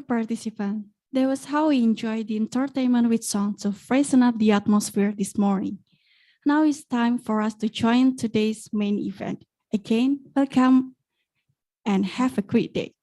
participants. That was how we enjoyed the entertainment with songs to freshen up the atmosphere this morning. Now it's time for us to join today's main event. Again, welcome and have a great day.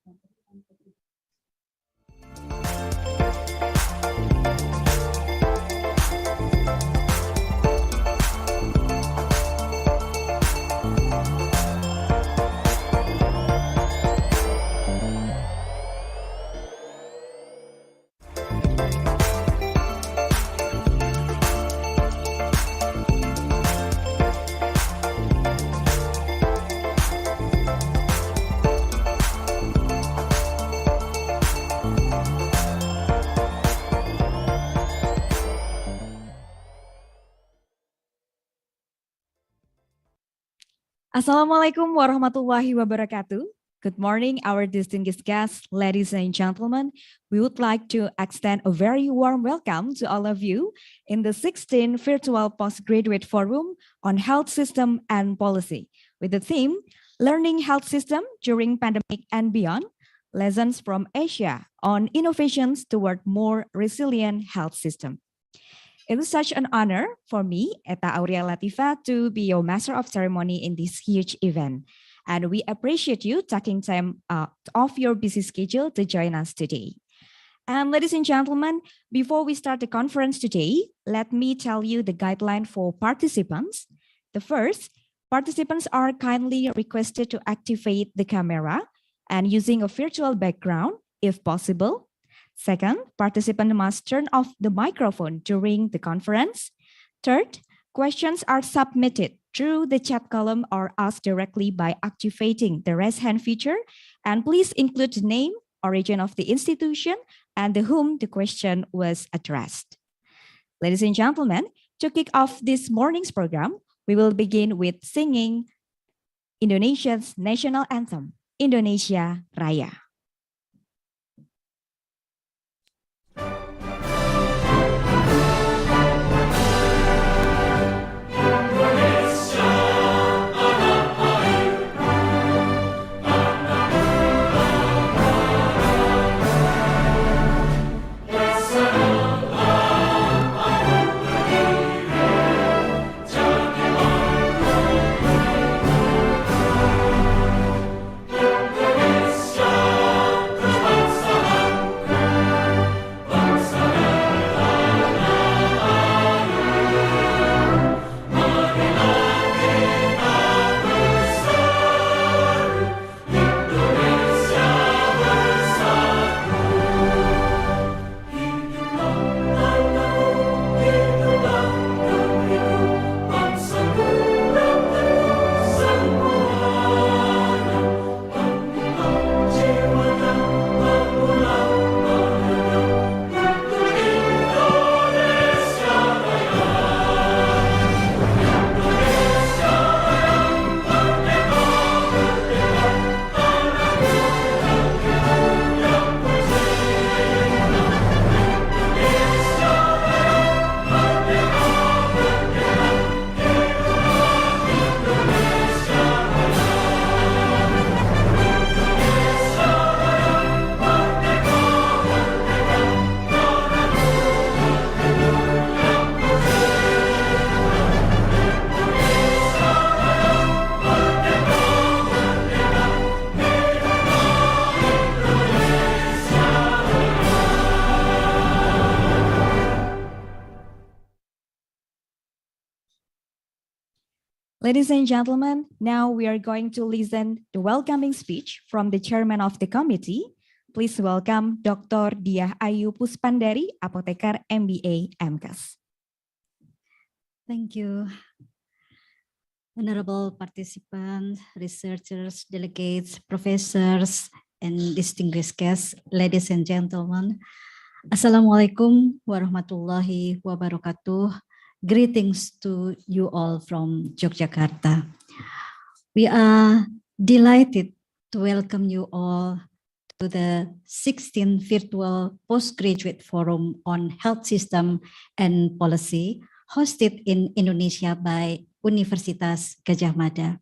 Assalamualaikum warahmatullahi wabarakatuh. Good morning, our distinguished guests, ladies and gentlemen. We would like to extend a very warm welcome to all of you in the 16th Virtual Postgraduate Forum on Health System and Policy with the theme, Learning Health System During Pandemic and Beyond, Lessons from Asia on Innovations Toward More Resilient Health System. It is such an honor for me, Eta Aurea Latifa, to be your master of ceremony in this huge event. And we appreciate you taking time off your busy schedule to join us today. And ladies and gentlemen, before we start the conference today, let me tell you the guideline for participants. The first, participants are kindly requested to activate the camera and using a virtual background if possible. Second, participant must turn off the microphone during the conference. Third, questions are submitted through the chat column or asked directly by activating the raise hand feature. And please include the name, origin of the institution, and to whom the question was addressed. Ladies and gentlemen, to kick off this morning's program, we will begin with singing Indonesia's national anthem, Indonesia Raya. Ladies and gentlemen, now we are going to listen the welcoming speech from the chairman of the committee. Please welcome Dr. Diah Ayu Puspandari, Apoteker MBA M.Kes. Thank you. Honorable participants, researchers, delegates, professors, and distinguished guests, ladies and gentlemen. Assalamualaikum warahmatullahi wabarakatuh. Greetings to you all from Yogyakarta. We are delighted to welcome you all to the 16th Virtual Postgraduate Forum on Health System and Policy, hosted in Indonesia by Universitas Gadjah Mada.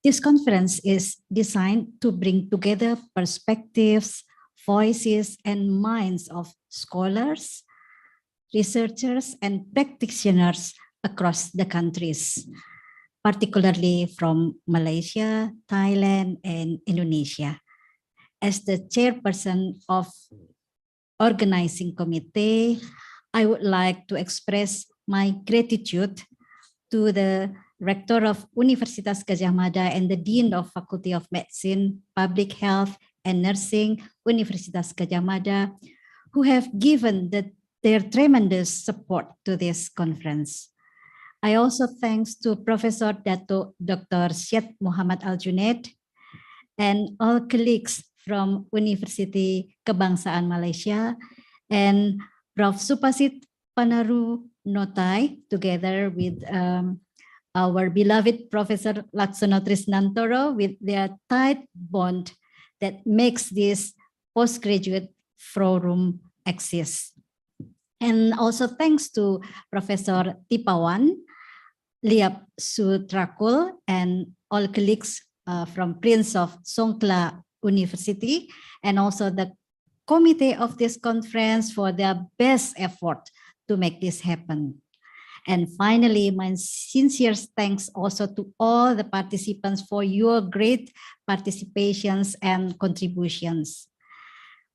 This conference is designed to bring together perspectives voices and minds of scholars, researchers, and practitioners across the countries, particularly from Malaysia, Thailand, and Indonesia. As the chairperson of organizing committee, I would like to express my gratitude to the Rector of Universitas Gadjah Mada and the Dean of Faculty of Medicine, Public Health, and Nursing, Universitas Gadjah Mada, who have given their tremendous support to this conference. I also thanks to Professor Dato Dr. Syed Muhammad Al-Junid and all colleagues from University Kebangsaan Malaysia and Prof. Supasit Panaru Notai, together with our beloved Professor Laksono Trisnantoro, with their tight bond that makes this postgraduate forum exist. And also thanks to Professor Tipawan, Liap Sutrakul, and all colleagues from Prince of Songkla University, and also the committee of this conference for their best effort to make this happen. And finally, my sincere thanks also to all the participants for your great participations and contributions.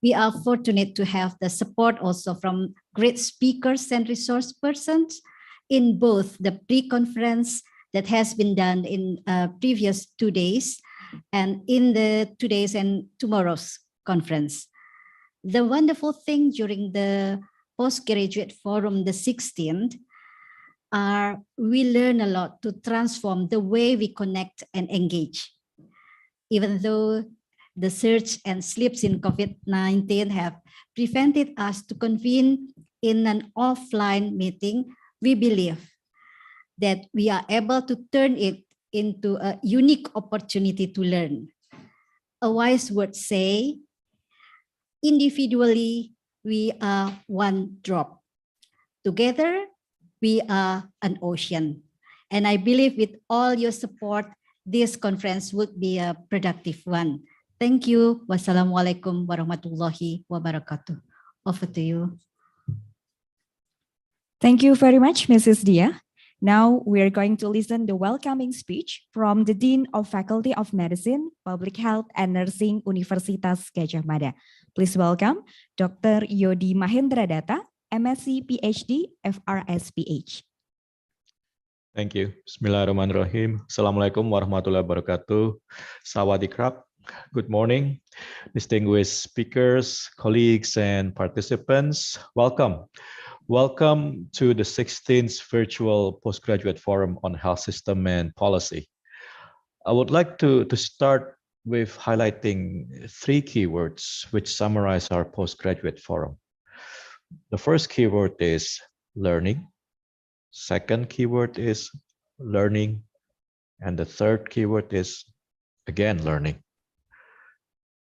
We are fortunate to have the support also from great speakers and resource persons in both the pre-conference that has been done in previous 2 days and in the today's and tomorrow's conference. The wonderful thing during the postgraduate forum, the 16th, are we learn a lot to transform the way we connect and engage. Even though the surge and slips in COVID-19 have prevented us to convene in an offline meeting, we believe that we are able to turn it into a unique opportunity to learn. A wise word say, individually, we are one drop. Together, we are an ocean. And I believe with all your support, this conference would be a productive one. Thank you. Wassalamualaikum warahmatullahi wabarakatuh. Over to you. Thank you very much, Mrs. Diah. Now we're going to listen the welcoming speech from the Dean of Faculty of Medicine, Public Health and Nursing Universitas Gadjah Mada. Please welcome Dr. Yodi Mahendradhata, M.Si, Ph.D, FRS.PH. Thank you. Bismillahirrahmanirrahim. Assalamualaikum warahmatullahi wabarakatuh. Sawadee-krap. Good morning, distinguished speakers, colleagues, and participants. Welcome. Welcome to the 16th Virtual Postgraduate Forum on Health System and Policy. I would like to start with highlighting 3 keywords which summarize our postgraduate forum. The first keyword is learning. Second keyword is learning. And the third keyword is, again, learning.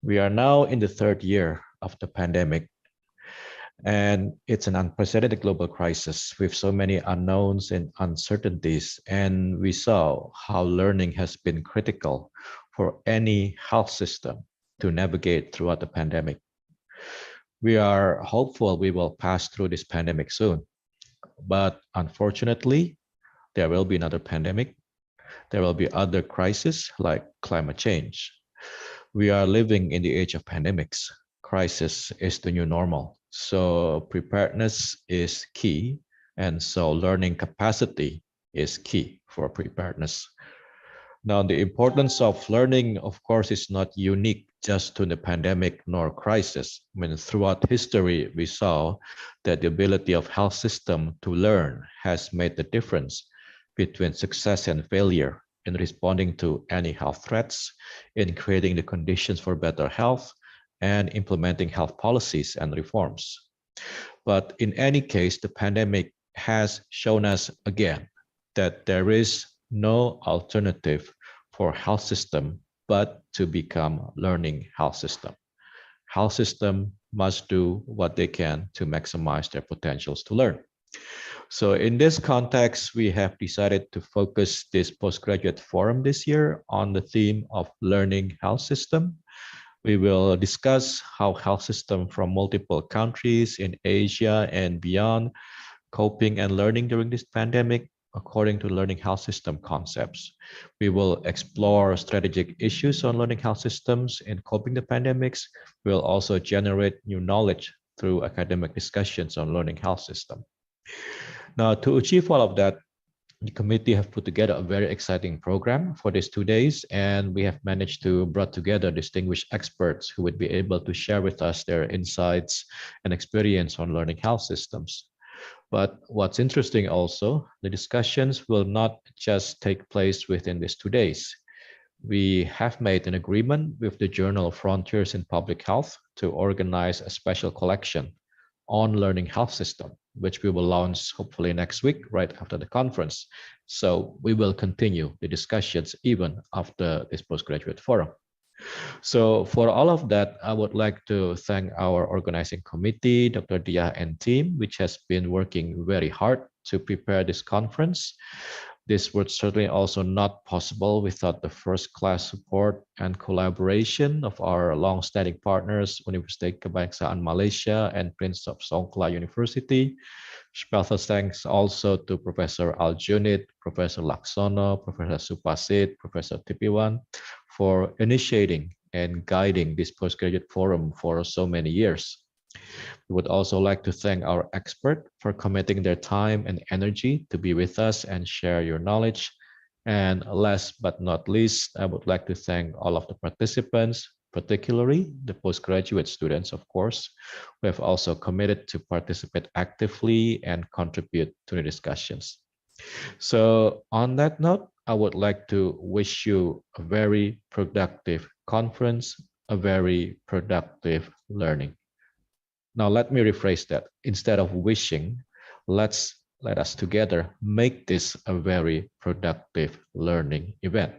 We are now in the 3rd year of the pandemic, and it's an unprecedented global crisis with so many unknowns and uncertainties. And we saw how learning has been critical for any health system to navigate throughout the pandemic. We are hopeful we will pass through this pandemic soon, but unfortunately, there will be another pandemic. There will be other crises like climate change. We are living in the age of pandemics. Crisis is the new normal. So preparedness is key. And so learning capacity is key for preparedness. Now, the importance of learning, of course, is not unique just to the pandemic nor crisis. I mean, throughout history, we saw that the ability of health system to learn has made the difference between success and failure in responding to any health threats, in creating the conditions for better health, and implementing health policies and reforms. But in any case, the pandemic has shown us again that there is no alternative for health system but to become learning health system. Health system must do what they can to maximize their potentials to learn. So in this context, we have decided to focus this postgraduate forum this year on the theme of learning health system. We will discuss how health systems from multiple countries in Asia and beyond coping and learning during this pandemic according to learning health system concepts. We will explore strategic issues on learning health systems in coping the pandemics. We'll also generate new knowledge through academic discussions on learning health system. Now, to achieve all of that, the committee have put together a very exciting program for these 2 days, and we have managed to brought together distinguished experts who would be able to share with us their insights and experience on learning health systems. But what's interesting also, the discussions will not just take place within these 2 days. We have made an agreement with the journal Frontiers in Public Health to organize a special collection on learning health system, which we will launch hopefully next week, right after the conference. So we will continue the discussions even after this postgraduate forum. So for all of that, I would like to thank our organizing committee, Dr. Diah and team, which has been working very hard to prepare this conference. This would certainly also not possible without the first-class support and collaboration of our long-standing partners, Universitas Kebangsaan Malaysia and Prince of Songkla University. Special thanks also to Professor Al-Junid, Professor Laksono, Professor Supasit, Professor Tipiwan for initiating and guiding this postgraduate forum for so many years. We would also like to thank our expert for committing their time and energy to be with us and share your knowledge. And last but not least, I would like to thank all of the participants, particularly the postgraduate students, of course, who have also committed to participate actively and contribute to the discussions. So on that note, I would like to wish you a very productive conference, a very productive learning. Now, let me rephrase that. Instead of wishing, let us together make this a very productive learning event.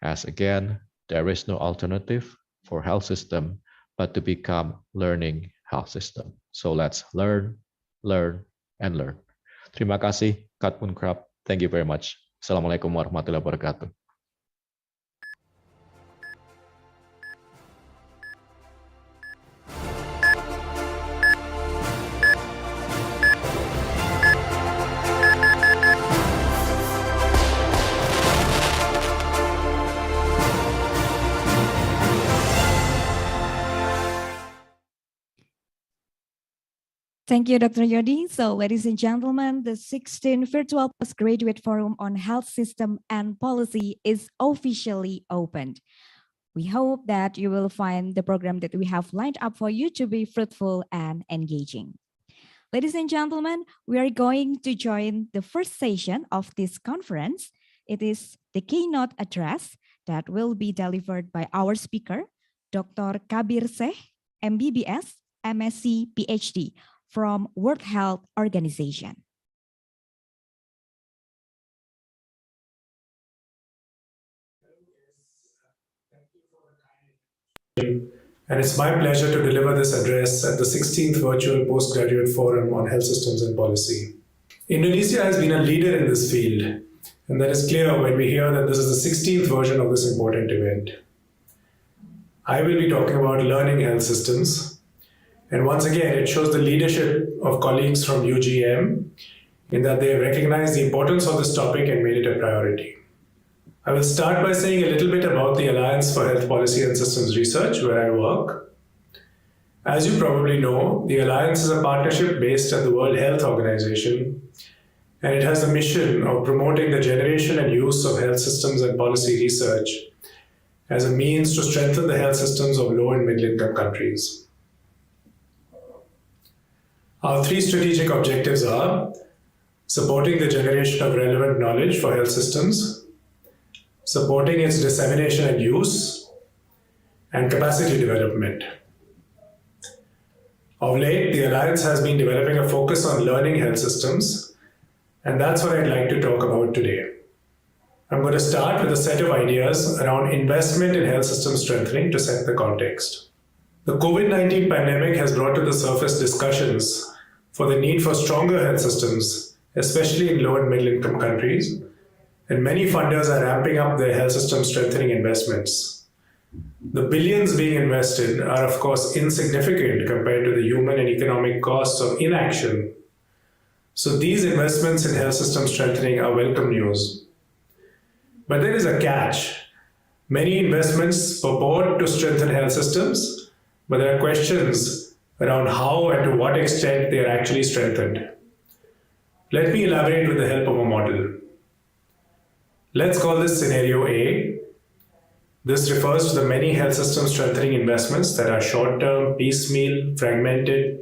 As again, there is no alternative for health system but to become learning health system. So let's learn, learn, and learn. Terima kasih, Katpun Krab. Thank you very much. Assalamualaikum warahmatullahi wabarakatuh. Thank you, Dr. Yodi. So, ladies and gentlemen, the 16th Virtual Postgraduate Forum on Health System and Policy is officially opened. We hope that you will find the program that we have lined up for you to be fruitful and engaging. Ladies and gentlemen, we are going to join the first session of this conference. It is the keynote address that will be delivered by our speaker, Dr. Kabir, MBBS, M.Si, Ph.D. from World Health Organization. And it's my pleasure to deliver this address at the 16th Virtual Postgraduate Forum on Health Systems and Policy. Indonesia has been a leader in this field, and that is clear when we hear that this is the 16th version of this important event. I will be talking about learning health systems. And once again, it shows the leadership of colleagues from UGM in that they recognize the importance of this topic and made it a priority. I will start by saying a little bit about the Alliance for Health Policy and Systems Research, where I work. As you probably know, the Alliance is a partnership based at the World Health Organization, and it has the mission of promoting the generation and use of health systems and policy research as a means to strengthen the health systems of low and middle-income countries. Our three strategic objectives are supporting the generation of relevant knowledge for health systems, supporting its dissemination and use, and capacity development. Of late, the Alliance has been developing a focus on learning health systems, and that's what I'd like to talk about today. I'm going to start with a set of ideas around investment in health system strengthening to set the context. The COVID-19 pandemic has brought to the surface discussions for the need for stronger health systems, especially in low and middle income countries, and many funders are ramping up their health system strengthening investments. The billions being invested are, of course, insignificant compared to the human and economic costs of inaction. So these investments in health system strengthening are welcome news. But there is a catch. Many investments purport to strengthen health systems, but there are questions around how and to what extent they are actually strengthened. Let me elaborate with the help of a model. Let's call this scenario A. This refers to the many health system strengthening investments that are short-term, piecemeal, fragmented,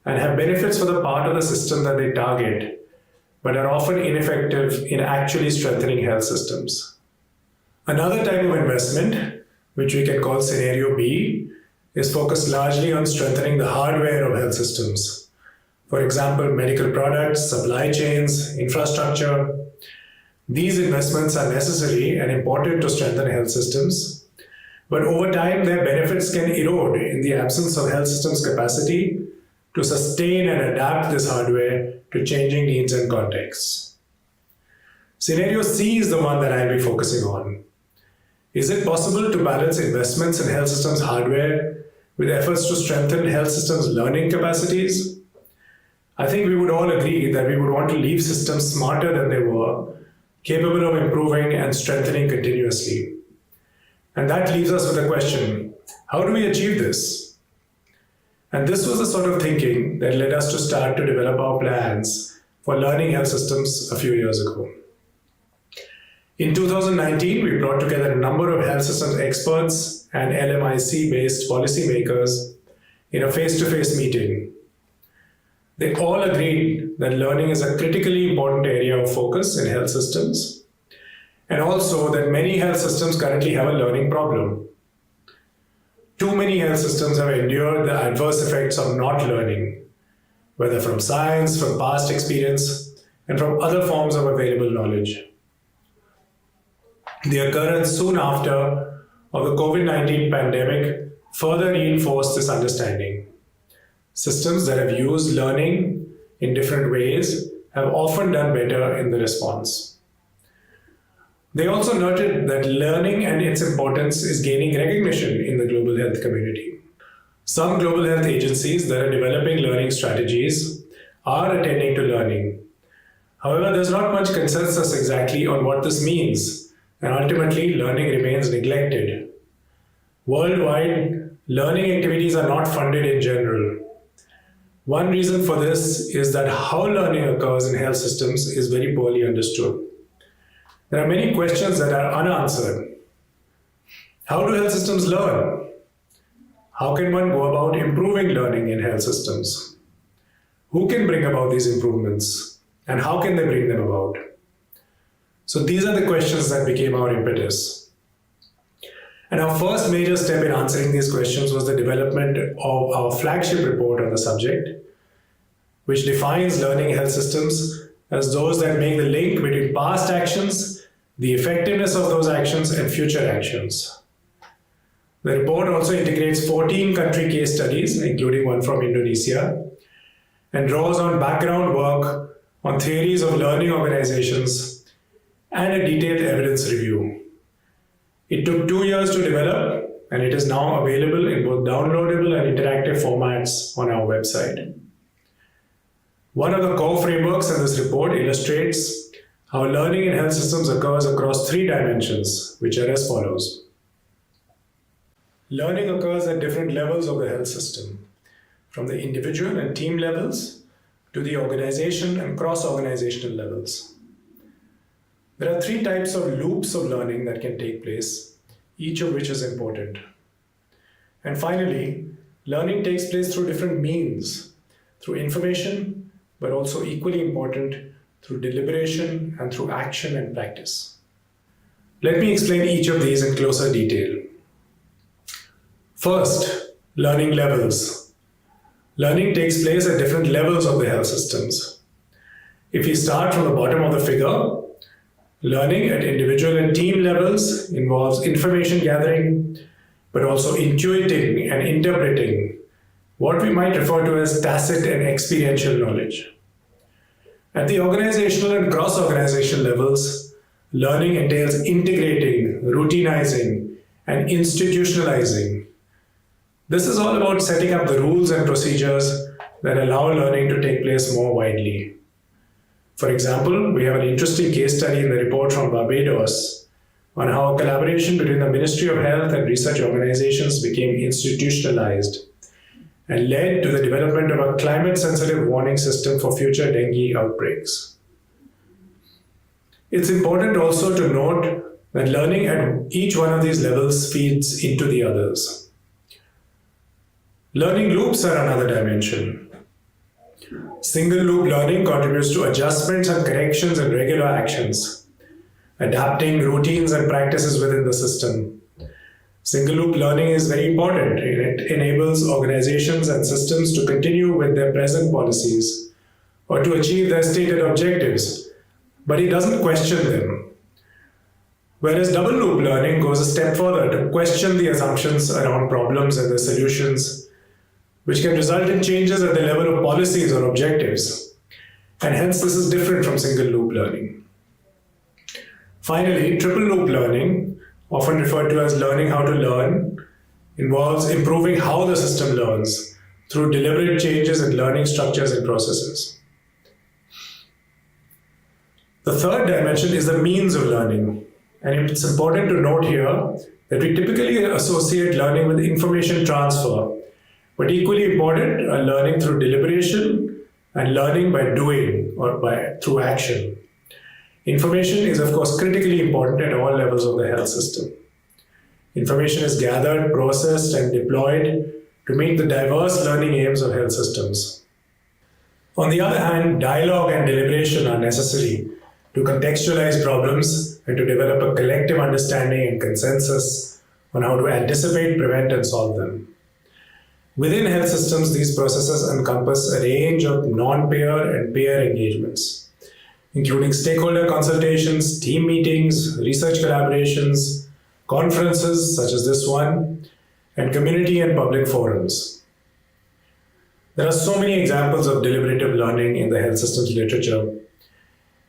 and have benefits for the part of the system that they target, but are often ineffective in actually strengthening health systems. Another type of investment, which we can call scenario B, is focused largely on strengthening the hardware of health systems. For example, medical products, supply chains, infrastructure. These investments are necessary and important to strengthen health systems, but over time their benefits can erode in the absence of health systems' capacity to sustain and adapt this hardware to changing needs and contexts. Scenario C is the one that I'll be focusing on. Is it possible to balance investments in health systems hardware with efforts to strengthen health systems learning capacities? I think we would all agree that we would want to leave systems smarter than they were, capable of improving and strengthening continuously. And that leaves us with a question: how do we achieve this? And this was the sort of thinking that led us to start to develop our plans for learning health systems a few years ago. In 2019, we brought together a number of health systems experts and LMIC-based policymakers in a face-to-face meeting. They all agreed that learning is a critically important area of focus in health systems, and also that many health systems currently have a learning problem. Too many health systems have endured the adverse effects of not learning, whether from science, from past experience, and from other forms of available knowledge. The occurrence soon after of the COVID-19 pandemic further reinforced this understanding. Systems that have used learning in different ways have often done better in the response. They also noted that learning and its importance is gaining recognition in the global health community. Some global health agencies that are developing learning strategies are attending to learning. However, there's not much consensus exactly on what this means, and ultimately learning remains neglected. Worldwide, learning activities are not funded in general. One reason for this is that how learning occurs in health systems is very poorly understood. There are many questions that are unanswered. How do health systems learn? How can one go about improving learning in health systems? Who can bring about these improvements? And how can they bring them about? So these are the questions that became our impetus. And our first major step in answering these questions was the development of our flagship report on the subject, which defines learning health systems as those that make the link between past actions, the effectiveness of those actions, and future actions. The report also integrates 14 country case studies, including one from Indonesia, and draws on background work on theories of learning organizations and a detailed evidence review. It took 2 years to develop, and it is now available in both downloadable and interactive formats on our website. One of the core frameworks in this report illustrates how learning in health systems occurs across 3 dimensions, which are as follows. Learning occurs at different levels of the health system, from the individual and team levels to the organization and cross-organizational levels. There are 3 types of loops of learning that can take place, each of which is important. And finally, learning takes place through different means, through information, but also equally important, through deliberation and through action and practice. Let me explain each of these in closer detail. First, learning levels. Learning takes place at different levels of the health systems. If we start from the bottom of the figure, learning at individual and team levels involves information gathering, but also intuiting and interpreting what we might refer to as tacit and experiential knowledge. At the organizational and cross-organizational levels, learning entails integrating, routinizing, and institutionalizing. This is all about setting up the rules and procedures that allow learning to take place more widely. For example, we have an interesting case study in the report from Barbados on how collaboration between the Ministry of Health and research organizations became institutionalized and led to the development of a climate-sensitive warning system for future dengue outbreaks. It's important also to note that learning at each one of these levels feeds into the others. Learning loops are another dimension. Single loop learning contributes to adjustments and corrections in regular actions, adapting routines and practices within the system. Single loop learning is very important. It enables organizations and systems to continue with their present policies or to achieve their stated objectives, but it doesn't question them. Whereas double loop learning goes a step further to question the assumptions around problems and their solutions, which can result in changes at the level of policies or objectives. And hence this is different from single loop learning. Finally, triple loop learning, often referred to as learning how to learn, involves improving how the system learns through deliberate changes in learning structures and processes. The third dimension is the means of learning. And it's important to note here that we typically associate learning with information transfer, but equally important are learning through deliberation and learning by doing or through action. Information is, of course, critically important at all levels of the health system. Information is gathered, processed, and deployed to meet the diverse learning aims of health systems. On the other hand, dialogue and deliberation are necessary to contextualize problems and to develop a collective understanding and consensus on how to anticipate, prevent, and solve them. Within health systems, these processes encompass a range of non-peer and peer engagements, including stakeholder consultations, team meetings, research collaborations, conferences such as this one, and community and public forums. There are so many examples of deliberative learning in the health systems literature.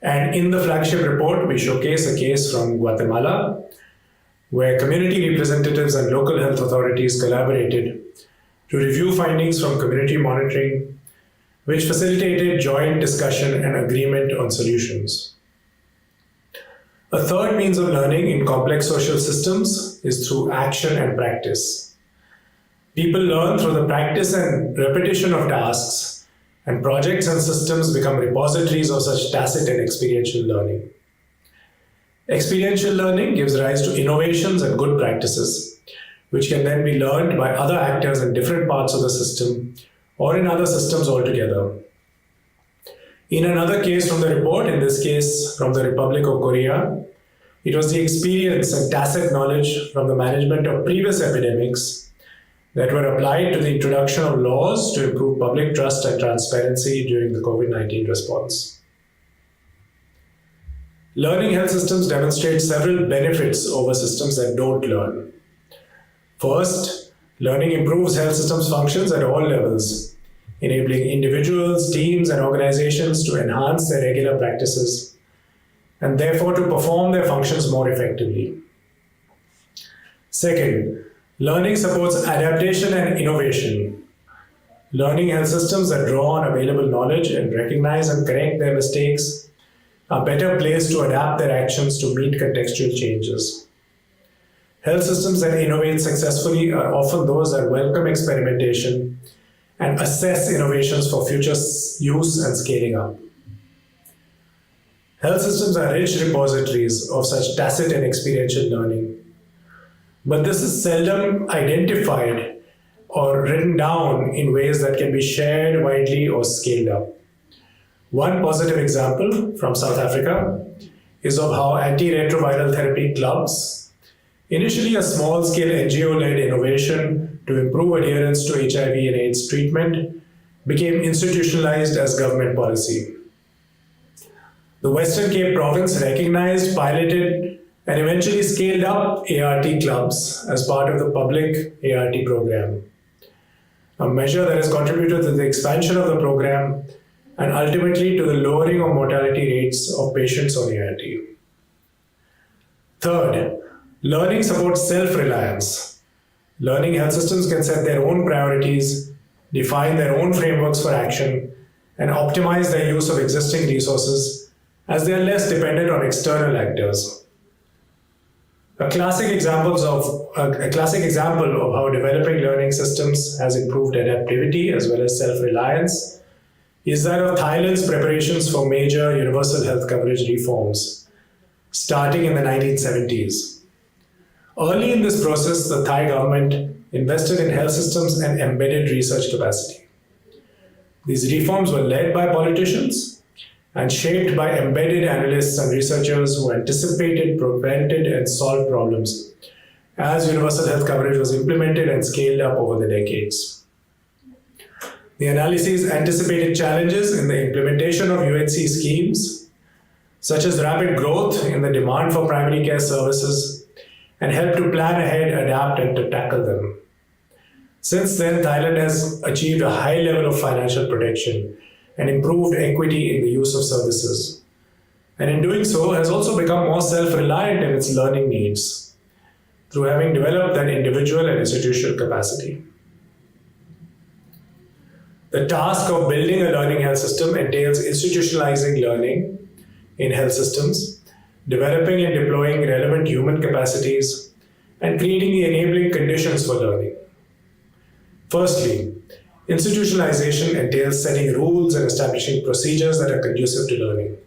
And in the flagship report, we showcase a case from Guatemala, where community representatives and local health authorities collaborated to review findings from community monitoring, which facilitated joint discussion and agreement on solutions. A third means of learning in complex social systems is through action and practice. People learn through the practice and repetition of tasks, and projects and systems become repositories of such tacit and experiential learning. Experiential learning gives rise to innovations and good practices, which can then be learned by other actors in different parts of the system or in other systems altogether. In another case from the report, in this case from the Republic of Korea, it was the experience and tacit knowledge from the management of previous epidemics that were applied to the introduction of laws to improve public trust and transparency during the COVID-19 response. Learning health systems demonstrate several benefits over systems that don't learn. First, learning improves health systems functions at all levels, enabling individuals, teams, and organizations to enhance their regular practices and therefore to perform their functions more effectively. Second, learning supports adaptation and innovation. Learning health systems that draw on available knowledge and recognize and correct their mistakes are better placed to adapt their actions to meet contextual changes. Health systems that innovate successfully are often those that welcome experimentation and assess innovations for future use and scaling up. Health systems are rich repositories of such tacit and experiential learning, but this is seldom identified or written down in ways that can be shared widely or scaled up. One positive example from South Africa is of how antiretroviral therapy clubs, initially a small-scale NGO-led innovation to improve adherence to HIV and AIDS treatment, became institutionalized as government policy. The Western Cape province recognized, piloted, and eventually scaled up ART clubs as part of the public ART program, a measure that has contributed to the expansion of the program and ultimately to the lowering of mortality rates of patients on ART. Third, Learning supports self-reliance. Learning health systems can set their own priorities, define their own frameworks for action, and optimize their use of existing resources as they are less dependent on external actors. A classic example of how developing learning systems has improved adaptivity as well as self-reliance is that of Thailand's preparations for major universal health coverage reforms, starting in the 1970s. Early in this process, the Thai government invested in health systems and embedded research capacity. These reforms were led by politicians and shaped by embedded analysts and researchers who anticipated, prevented, and solved problems as universal health coverage was implemented and scaled up over the decades. The analyses anticipated challenges in the implementation of UHC schemes, such as rapid growth in the demand for primary care services, and helped to plan ahead, adapt, and to tackle them. Since then, Thailand has achieved a high level of financial protection and improved equity in the use of services. And in doing so, has also become more self-reliant in its learning needs through having developed that individual and institutional capacity. The task of building a learning health system entails institutionalizing learning in health systems, developing and deploying relevant human capacities, and creating the enabling conditions for learning. Firstly, institutionalization entails setting rules and establishing procedures that are conducive to learning.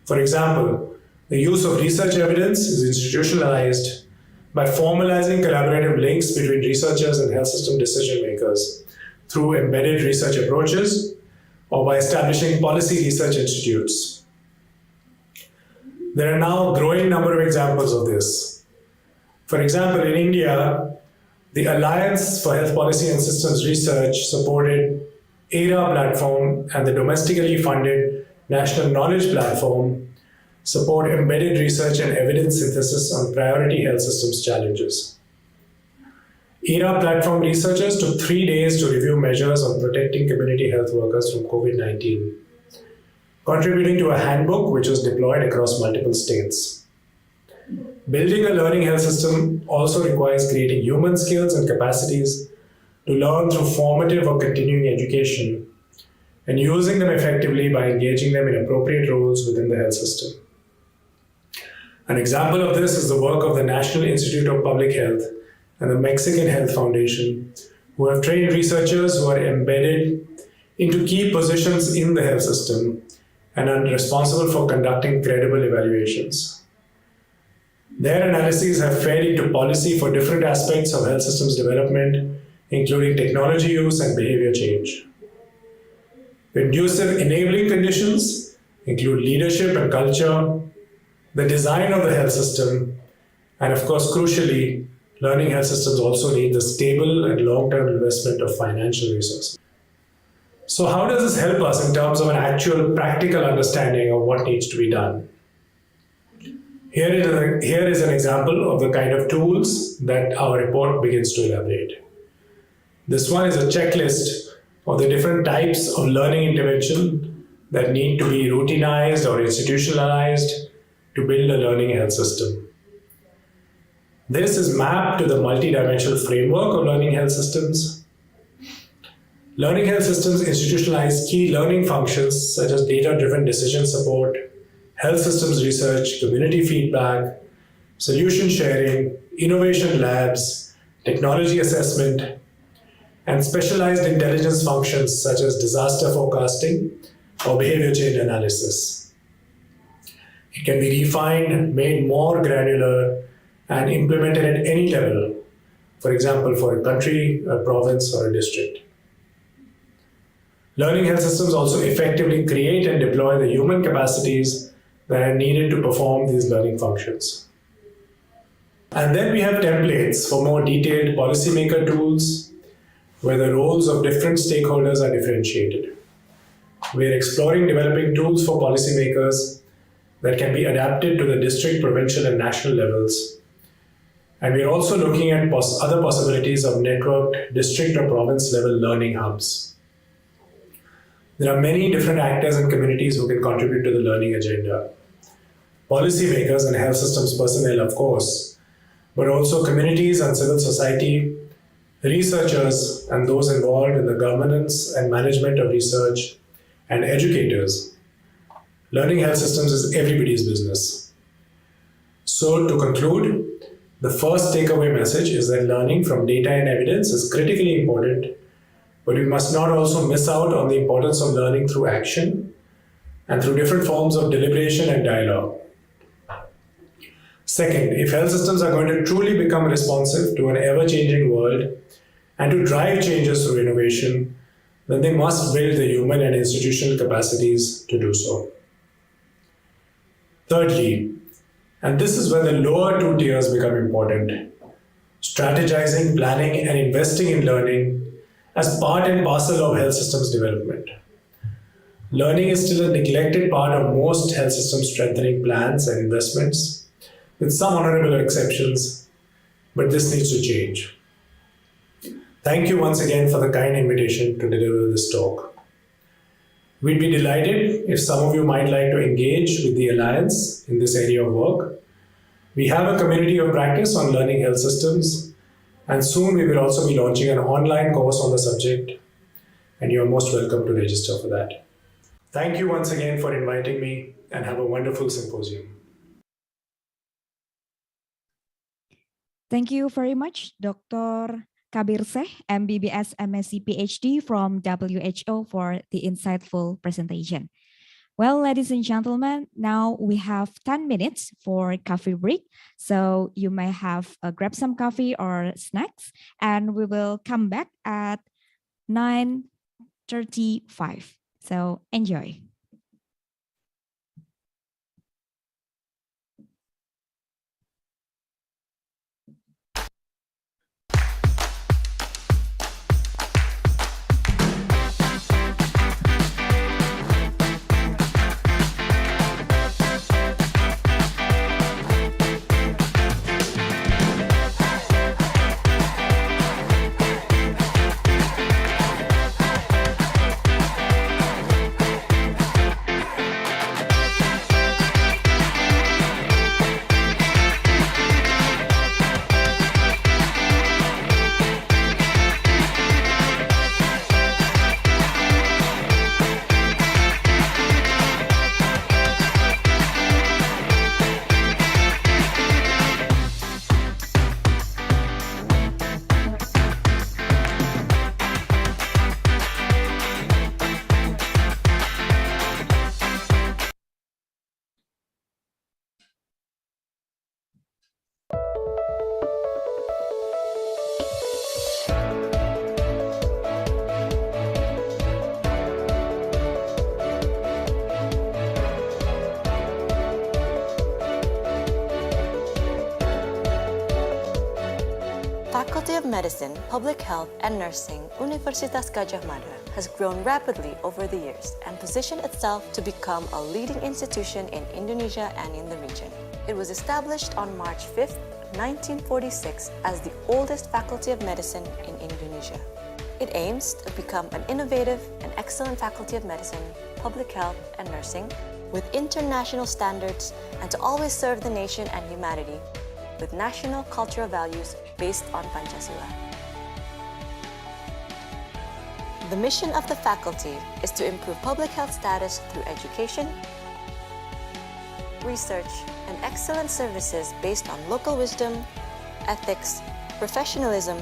For example, the use of research evidence is institutionalized by formalizing collaborative links between researchers and health system decision makers through embedded research approaches or by establishing policy research institutes. There are now a growing number of examples of this. For example, in India, the Alliance for Health Policy and Systems Research supported ERA platform and the domestically funded National Knowledge Platform support embedded research and evidence synthesis on priority health systems challenges. ERA platform researchers took 3 days to review measures on protecting community health workers from COVID-19, contributing to a handbook which was deployed across multiple states. Building a learning health system also requires creating human skills and capacities to learn through formative or continuing education and using them effectively by engaging them in appropriate roles within the health system. An example of this is the work of the National Institute of Public Health and the Mexican Health Foundation, who have trained researchers who are embedded into key positions in the health system and are responsible for conducting credible evaluations. Their analyses have fed into policy for different aspects of health systems development, including technology use and behavior change. Conducive enabling conditions include leadership and culture, the design of the health system, and of course, crucially, learning health systems also need the stable and long-term investment of financial resources. So how does this help us in terms of an actual practical understanding of what needs to be done? Here is an example of the kind of tools that our report begins to elaborate. This one is a checklist of the different types of learning intervention that need to be routinized or institutionalized to build a learning health system. This is mapped to the multidimensional framework of learning health systems. Learning health systems institutionalize key learning functions such as data-driven decision support, health systems research, community feedback, solution sharing, innovation labs, technology assessment, and specialized intelligence functions such as disaster forecasting or behavior change analysis. It can be refined, made more granular, and implemented at any level, for example, for a country, a province, or a district. Learning health systems also effectively create and deploy the human capacities that are needed to perform these learning functions. And then we have templates for more detailed policymaker tools, where the roles of different stakeholders are differentiated. We are exploring developing tools for policymakers that can be adapted to the district, provincial, and national levels. And we are also looking at other possibilities of networked district or province level learning hubs. There are many different actors and communities who can contribute to the learning agenda. Policymakers and health systems personnel, of course, but also communities and civil society, researchers and those involved in the governance and management of research, and educators. Learning health systems is everybody's business. So to conclude, the first takeaway message is that learning from data and evidence is critically important, but we must not also miss out on the importance of learning through action and through different forms of deliberation and dialogue. Second, if health systems are going to truly become responsive to an ever-changing world and to drive changes through innovation, then they must build the human and institutional capacities to do so. Thirdly, and this is where the lower two tiers become important, strategizing, planning, and investing in learning as part and parcel of health systems development. Learning is still a neglected part of most health system strengthening plans and investments, with some honorable exceptions, but this needs to change. Thank you once again for the kind invitation to deliver this talk. We'd be delighted if some of you might like to engage with the Alliance in this area of work. We have a community of practice on learning health systems, and soon we will also be launching an online course on the subject, and you are most welcome to register for that. Thank you once again for inviting me, and have a wonderful symposium. Thank you very much, Dr. Kabir Sheikh, MBBS, M.Si, Ph.D. from WHO for the insightful presentation. Well, ladies and gentlemen, now we have 10 minutes for coffee break. So you may have grab some coffee or snacks, and we will come back at 9:35. So enjoy. Faculty of Medicine, Public Health and Nursing, Universitas Gadjah Mada has grown rapidly over the years and positioned itself to become a leading institution in Indonesia and in the region. It was established on March 5, 1946 as the oldest Faculty of Medicine in Indonesia. It aims to become an innovative and excellent Faculty of Medicine, Public Health and Nursing with international standards and to always serve the nation and humanity with national cultural values based on Pancasila. The mission of the faculty is to improve public health status through education, research, and excellent services based on local wisdom, ethics, professionalism,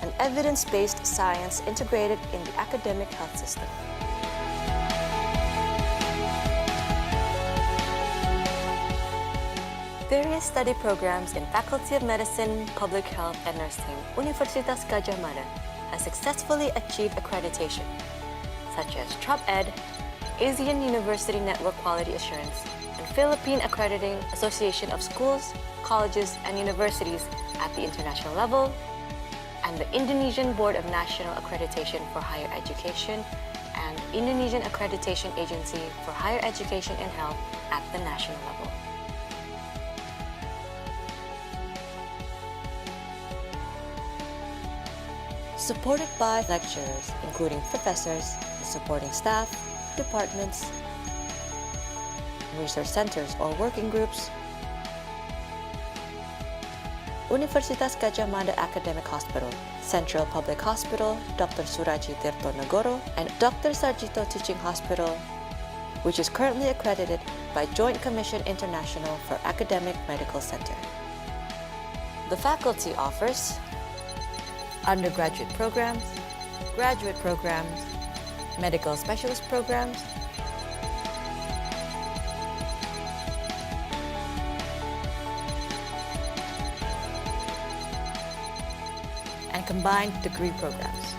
and evidence-based science integrated in the academic health system. Various study programs in Faculty of Medicine, Public Health and Nursing, Universitas Gadjah Mada has successfully achieved accreditation, such as TROP-ED, Asian University Network Quality Assurance, and Philippine Accrediting Association of Schools, Colleges, and Universities at the international level, and the Indonesian Board of National Accreditation for Higher Education and Indonesian Accreditation Agency for Higher Education and Health at the national level. Supported by lecturers, including professors, the supporting staff, departments, research centers or working groups, Universitas Gadjah Mada Academic Hospital, Central Public Hospital, Dr. Suraji Tirtonegoro, and Dr. Sarjito Teaching Hospital, which is currently accredited by Joint Commission International for Academic Medical Center. The faculty offers undergraduate programs, graduate programs, medical specialist programs, and combined degree programs.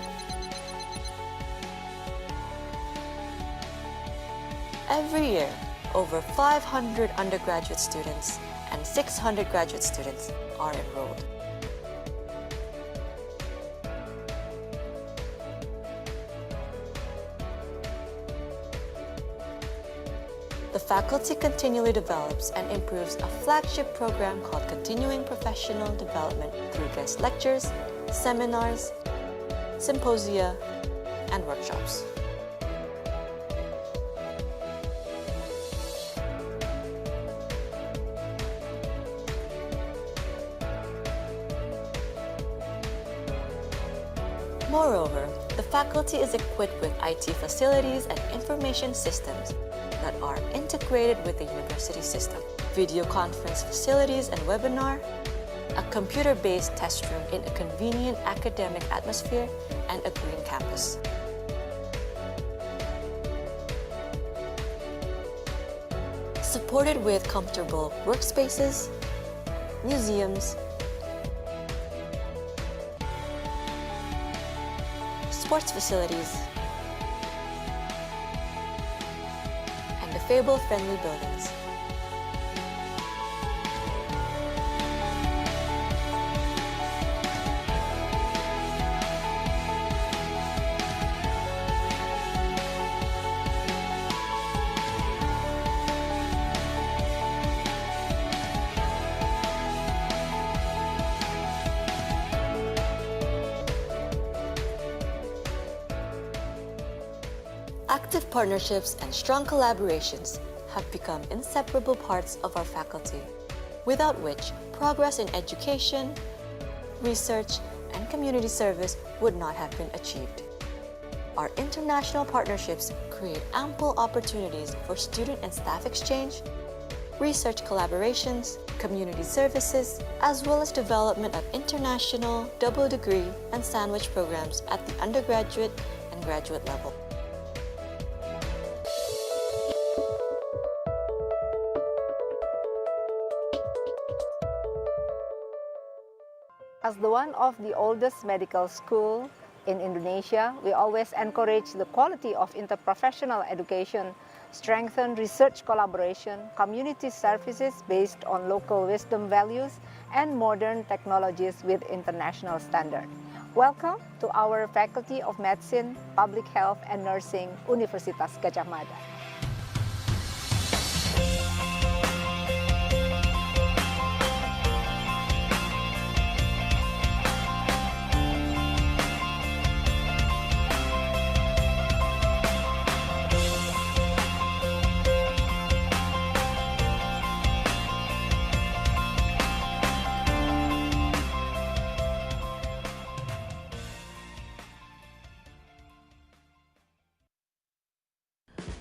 Every year, over 500 undergraduate students and 600 graduate students are enrolled. The faculty continually develops and improves a flagship program called Continuing Professional Development through guest lectures, seminars, symposia, and workshops. Moreover, the faculty is equipped with IT facilities and information systems that are integrated with the university system, video conference facilities and webinar, a computer-based test room in a convenient academic atmosphere, and a green campus. Supported with comfortable workspaces, museums, sports facilities, and disabled-friendly buildings. Active partnerships and strong collaborations have become inseparable parts of our faculty, without which progress in education, research, and community service would not have been achieved. Our international partnerships create ample opportunities for student and staff exchange, research collaborations, community services, as well as development of international double degree and sandwich programs at the undergraduate and graduate level. As the one of the oldest medical school in Indonesia, we always encourage the quality of interprofessional education, strengthen research collaboration, community services based on local wisdom values, and modern technologies with international standard. Welcome to our Faculty of Medicine, Public Health and Nursing, Universitas Gadjah Mada.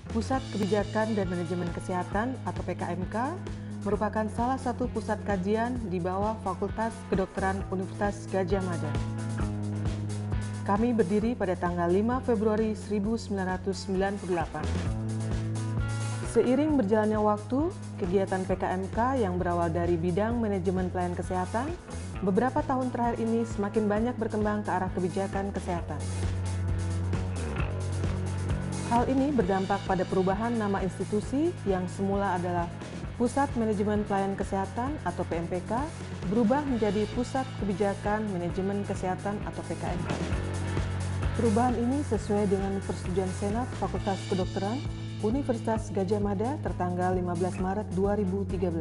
Pusat Kebijakan dan Manajemen Kesehatan atau FK-KMK merupakan salah satu pusat kajian di bawah Fakultas Kedokteran Universitas Gadjah Mada. Kami berdiri pada tanggal 5 Februari 1998. Seiring berjalannya waktu, kegiatan FK-KMK yang berawal dari bidang manajemen pelayanan kesehatan, beberapa tahun terakhir ini semakin banyak berkembang ke arah kebijakan kesehatan. Hal ini berdampak pada perubahan nama institusi yang semula adalah Pusat Manajemen Pelayanan Kesehatan atau PMPK berubah menjadi Pusat Kebijakan Manajemen Kesehatan atau PKMK. Perubahan ini sesuai dengan persetujuan Senat Fakultas Kedokteran Universitas Gadjah Mada tertanggal 15 Maret 2013.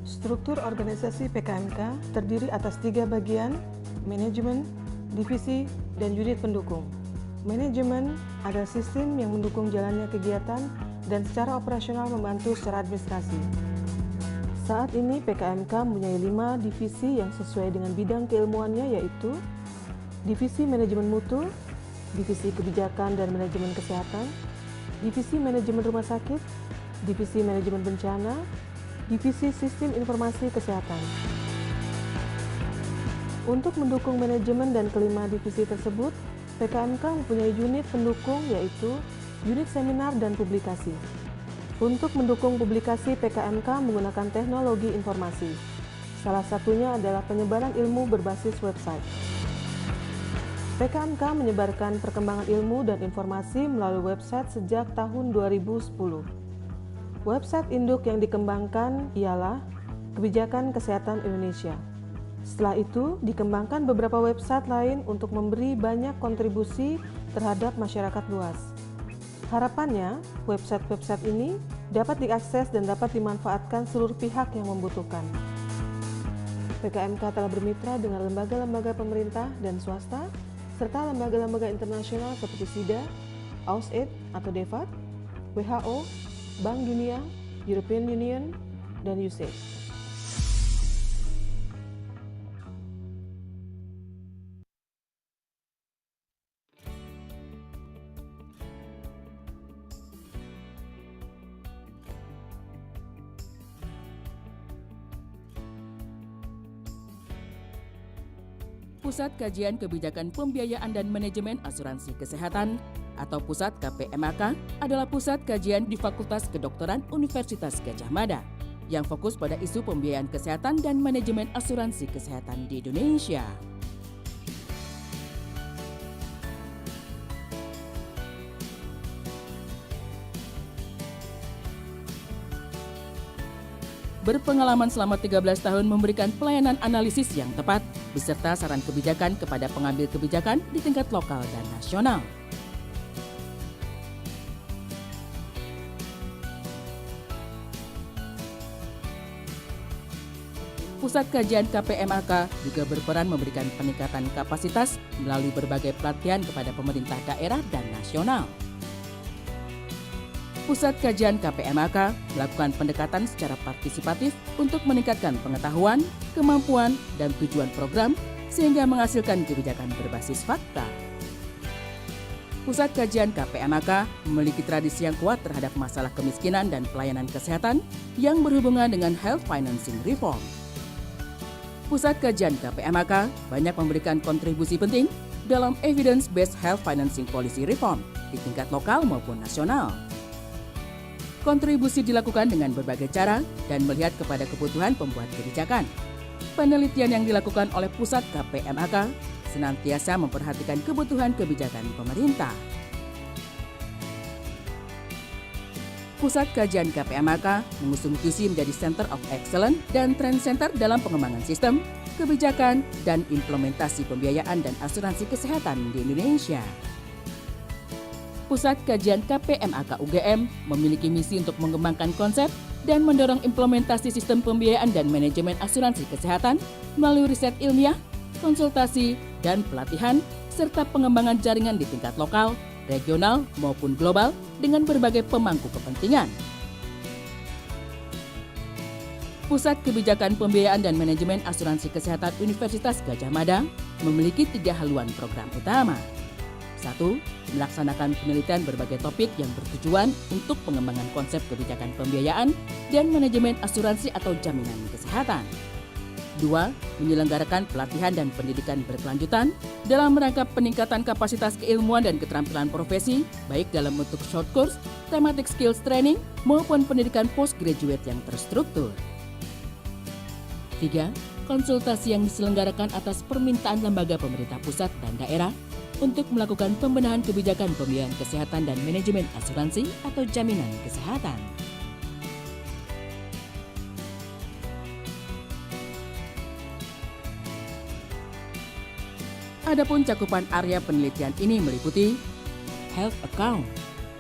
Struktur organisasi PKMK terdiri atas 3 bagian, manajemen, divisi, dan unit pendukung. Manajemen adalah sistem yang mendukung jalannya kegiatan dan secara operasional membantu secara administrasi. Saat ini PKMK mempunyai 5 divisi yang sesuai dengan bidang keilmuannya, yaitu Divisi Manajemen Mutu, Divisi Kebijakan dan Manajemen Kesehatan, Divisi Manajemen Rumah Sakit, Divisi Manajemen Bencana, Divisi Sistem Informasi Kesehatan. Untuk mendukung manajemen dan kelima divisi tersebut, PKMK mempunyai unit pendukung, yaitu unit seminar dan publikasi. Untuk mendukung publikasi, PKMK menggunakan teknologi informasi. Salah satunya adalah penyebaran ilmu berbasis website. PKMK menyebarkan perkembangan ilmu dan informasi melalui website sejak tahun 2010. Website induk yang dikembangkan ialah Kebijakan Kesehatan Indonesia. Setelah itu, dikembangkan beberapa website lain untuk memberi banyak kontribusi terhadap masyarakat luas. Harapannya, website-website ini dapat diakses dan dapat dimanfaatkan seluruh pihak yang membutuhkan. PKMK telah bermitra dengan lembaga-lembaga pemerintah dan swasta, serta lembaga-lembaga internasional seperti SIDA, AUSAID atau DEVAT, WHO, Bank Dunia, European Union, dan USAID. Pusat Kajian Kebijakan Pembiayaan dan Manajemen Asuransi Kesehatan atau Pusat KPMK adalah pusat kajian di Fakultas Kedokteran Universitas Gadjah Mada yang fokus pada isu pembiayaan kesehatan dan manajemen asuransi kesehatan di Indonesia. Berpengalaman selama 13 tahun memberikan pelayanan analisis yang tepat beserta saran kebijakan kepada pengambil kebijakan di tingkat lokal dan nasional. Pusat Kajian KPMK juga berperan memberikan peningkatan kapasitas melalui berbagai pelatihan kepada pemerintah daerah dan nasional. Pusat Kajian KPMK melakukan pendekatan secara partisipatif untuk meningkatkan pengetahuan, kemampuan, dan tujuan program sehingga menghasilkan kebijakan berbasis fakta. Pusat Kajian KPMK memiliki tradisi yang kuat terhadap masalah kemiskinan dan pelayanan kesehatan yang berhubungan dengan health financing reform. Pusat Kajian KPMK banyak memberikan kontribusi penting dalam evidence-based health financing policy reform di tingkat lokal maupun nasional. Kontribusi dilakukan dengan berbagai cara dan melihat kepada kebutuhan pembuat kebijakan. Penelitian yang dilakukan oleh Pusat KPMK senantiasa memperhatikan kebutuhan kebijakan pemerintah. Pusat Kajian KPMK mengusung visi menjadi Center of Excellence dan Trend Center dalam pengembangan sistem, kebijakan, dan implementasi pembiayaan dan asuransi kesehatan di Indonesia. Pusat Kajian KPMK UGM memiliki misi untuk mengembangkan konsep dan mendorong implementasi sistem pembiayaan dan manajemen asuransi kesehatan melalui riset ilmiah, konsultasi, dan pelatihan, serta pengembangan jaringan di tingkat lokal, regional, maupun global dengan berbagai pemangku kepentingan. Pusat Kebijakan Pembiayaan dan Manajemen Asuransi Kesehatan Universitas Gadjah Mada memiliki 3 haluan program utama. 1. Melaksanakan penelitian berbagai topik yang bertujuan untuk pengembangan konsep kebijakan pembiayaan dan manajemen asuransi atau jaminan kesehatan. 2. Menyelenggarakan pelatihan dan pendidikan berkelanjutan dalam rangka peningkatan kapasitas keilmuan dan keterampilan profesi, baik dalam bentuk short course, thematic skills training, maupun pendidikan postgraduate yang terstruktur. 3. Konsultasi yang diselenggarakan atas permintaan lembaga pemerintah pusat dan daerah untuk melakukan pembenahan kebijakan pembiayaan kesehatan dan manajemen asuransi atau jaminan kesehatan. Adapun cakupan area penelitian ini meliputi health account,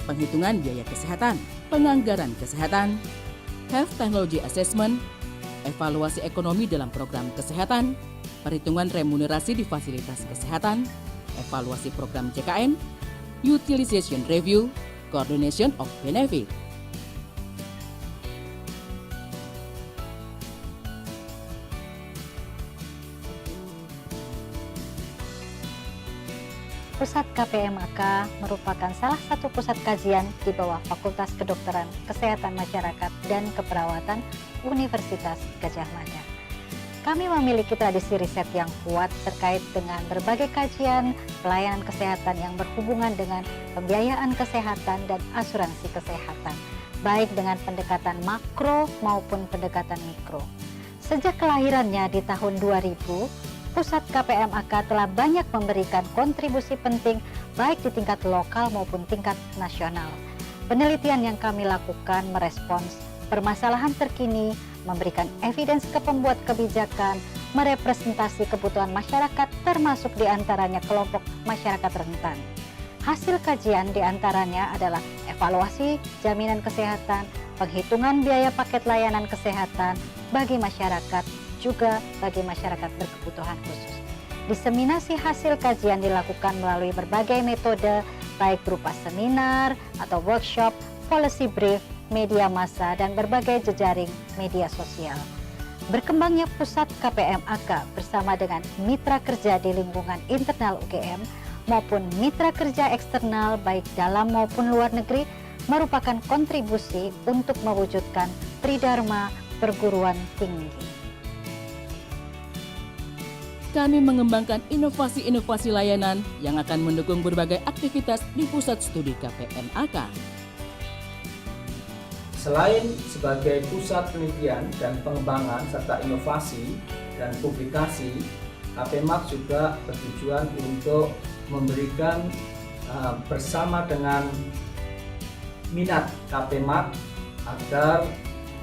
penghitungan biaya kesehatan, penganggaran kesehatan, health technology assessment, evaluasi ekonomi dalam program kesehatan, perhitungan remunerasi di fasilitas kesehatan, evaluasi program CKN, utilization review, coordination of benefit. Pusat KPMK merupakan salah satu pusat kajian di bawah Fakultas Kedokteran, Kesehatan Masyarakat, dan Keperawatan Universitas Gadjah Mada. Kami memiliki tradisi riset yang kuat terkait dengan berbagai kajian pelayanan kesehatan yang berhubungan dengan pembiayaan kesehatan dan asuransi kesehatan, baik dengan pendekatan makro maupun pendekatan mikro. Sejak kelahirannya di tahun 2000, Pusat KPMK telah banyak memberikan kontribusi penting baik di tingkat lokal maupun tingkat nasional. Penelitian yang kami lakukan merespons permasalahan terkini, memberikan evidence ke pembuat kebijakan, merepresentasi kebutuhan masyarakat termasuk diantaranya kelompok masyarakat rentan. Hasil kajian diantaranya adalah evaluasi jaminan kesehatan, penghitungan biaya paket layanan kesehatan bagi masyarakat, juga bagi masyarakat berkebutuhan khusus. Diseminasi hasil kajian dilakukan melalui berbagai metode, baik berupa seminar atau workshop, policy brief, media massa, dan berbagai jejaring media sosial. Berkembangnya pusat KPMK bersama dengan mitra kerja di lingkungan internal UGM maupun mitra kerja eksternal baik dalam maupun luar negeri merupakan kontribusi untuk mewujudkan tridharma perguruan tinggi. Kami mengembangkan inovasi-inovasi layanan yang akan mendukung berbagai aktivitas di Pusat Studi KPMK. Selain sebagai pusat penelitian dan pengembangan serta inovasi dan publikasi, KPMK juga bertujuan untuk memberikan bersama dengan minat KPMK agar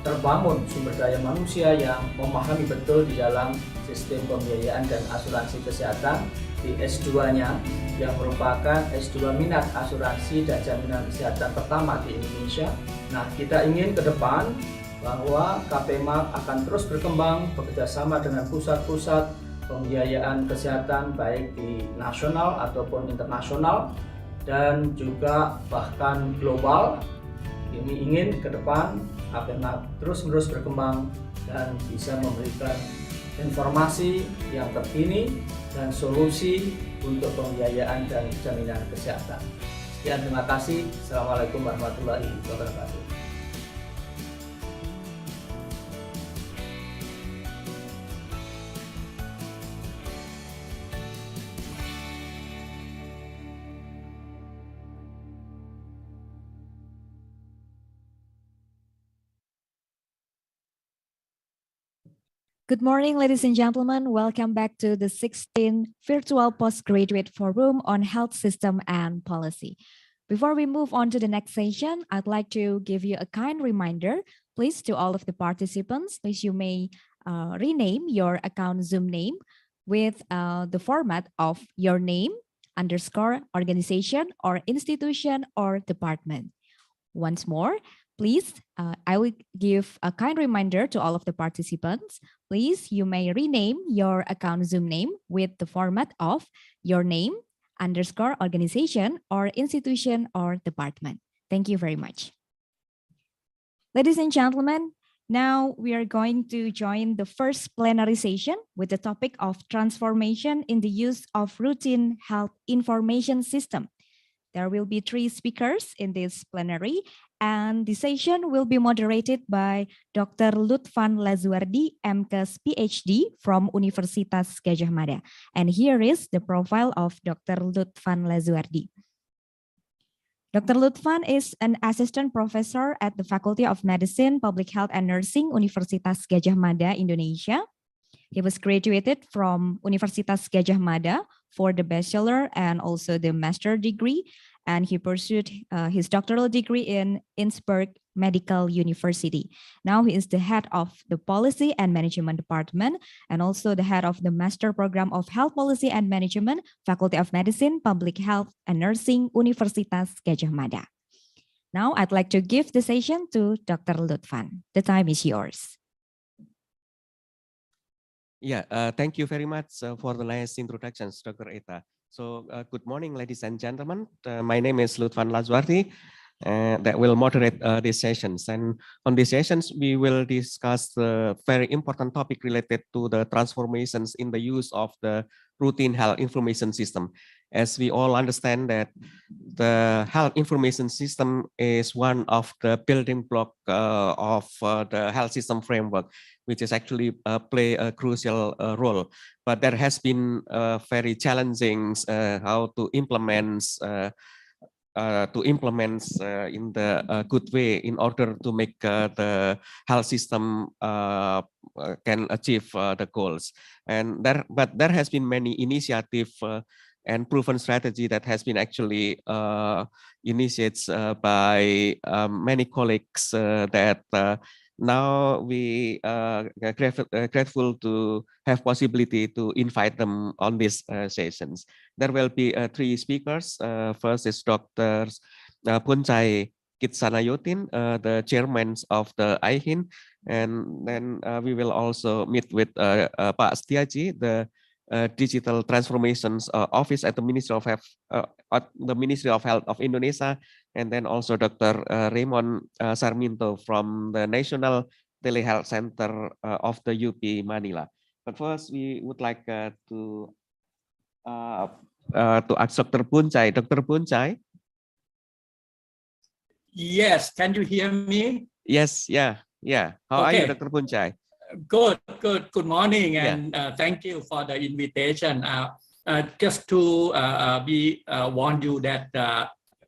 terbangun sumber daya manusia yang memahami betul di dalam sistem pembiayaan dan asuransi kesehatan di S2-nya yang merupakan S2 minat asuransi dan jaminan kesehatan pertama di Indonesia. Nah, kita ingin ke depan bahwa KPMK akan terus berkembang bekerjasama dengan pusat-pusat pembiayaan kesehatan baik di nasional ataupun internasional dan juga bahkan global. Ini ingin ke depan KPMK terus-menerus berkembang dan bisa memberikan informasi yang terkini dan solusi untuk pembiayaan dan jaminan kesehatan. Sekian, terima kasih. Assalamualaikum warahmatullahi wabarakatuh. Good morning, ladies and gentlemen. Welcome back to the 16th Virtual Postgraduate Forum on Health System and Policy. Before we move on to the next session, I'd like to give you a kind reminder, please, to all of the participants. Please, you may rename your account Zoom name with the format of your name, _ organization or institution or department. Once more, please, I will give a kind reminder to all of the participants. Please, you may rename your account Zoom name with the format of your name, _ organization or institution or department. Thank you very much. Ladies and gentlemen, now we are going to join the first plenary session with the topic of transformation in the use of routine health information system. There will be 3 speakers in this plenary, and the session will be moderated by Dr. Lutfan Lazuardi, M.Kes, Ph.D. from Universitas Gadjah Mada. And here is the profile of Dr. Lutfan Lazuardi. Dr. Lutfan is an assistant professor at the Faculty of Medicine, Public Health and Nursing, Universitas Gadjah Mada, Indonesia. He was graduated from Universitas Gadjah Mada for the bachelor and also the master degree, and he pursued his doctoral degree in Innsbruck Medical University. Now he is the head of the Policy and Management Department and also the head of the Master Program of Health Policy and Management, Faculty of Medicine, Public Health and Nursing, Universitas Gadjah Mada. Now I'd like to give the session to Dr. Lutfan. The time is yours. Yeah, thank you very much for the nice introductions, Dr. Eta. So good morning, ladies and gentlemen. My name is Lutfan Lazuardi. that will moderate these sessions. And on these sessions, we will discuss the very important topic related to the transformations in the use of the routine health information system. As we all understand that the health information system is one of the building block of the health system framework, which is actually play a crucial role. But there has been very challenging how to implement in the good way in order to make the health system can achieve the goals. And there has been many initiative and proven strategy that has been actually initiated by many colleagues that now we are grateful to have possibility to invite them on these sessions. There will be 3 speakers. First is Dr. Boonchai Kijsanayotin, the chairman of the eHealth, and then we will also meet with Pak Setiaji, the Digital Transformations Office at the Ministry of Health, of Indonesia, and then also Dr. Raymond Sarmiento from the National Telehealth Center of the UP Manila. But first, we would like to ask Dr. Boonchai. Dr. Boonchai. Yes, can you hear me? Yes, yeah. How are you, Dr. Boonchai? Good morning, and thank you for the invitation. Just to warn you that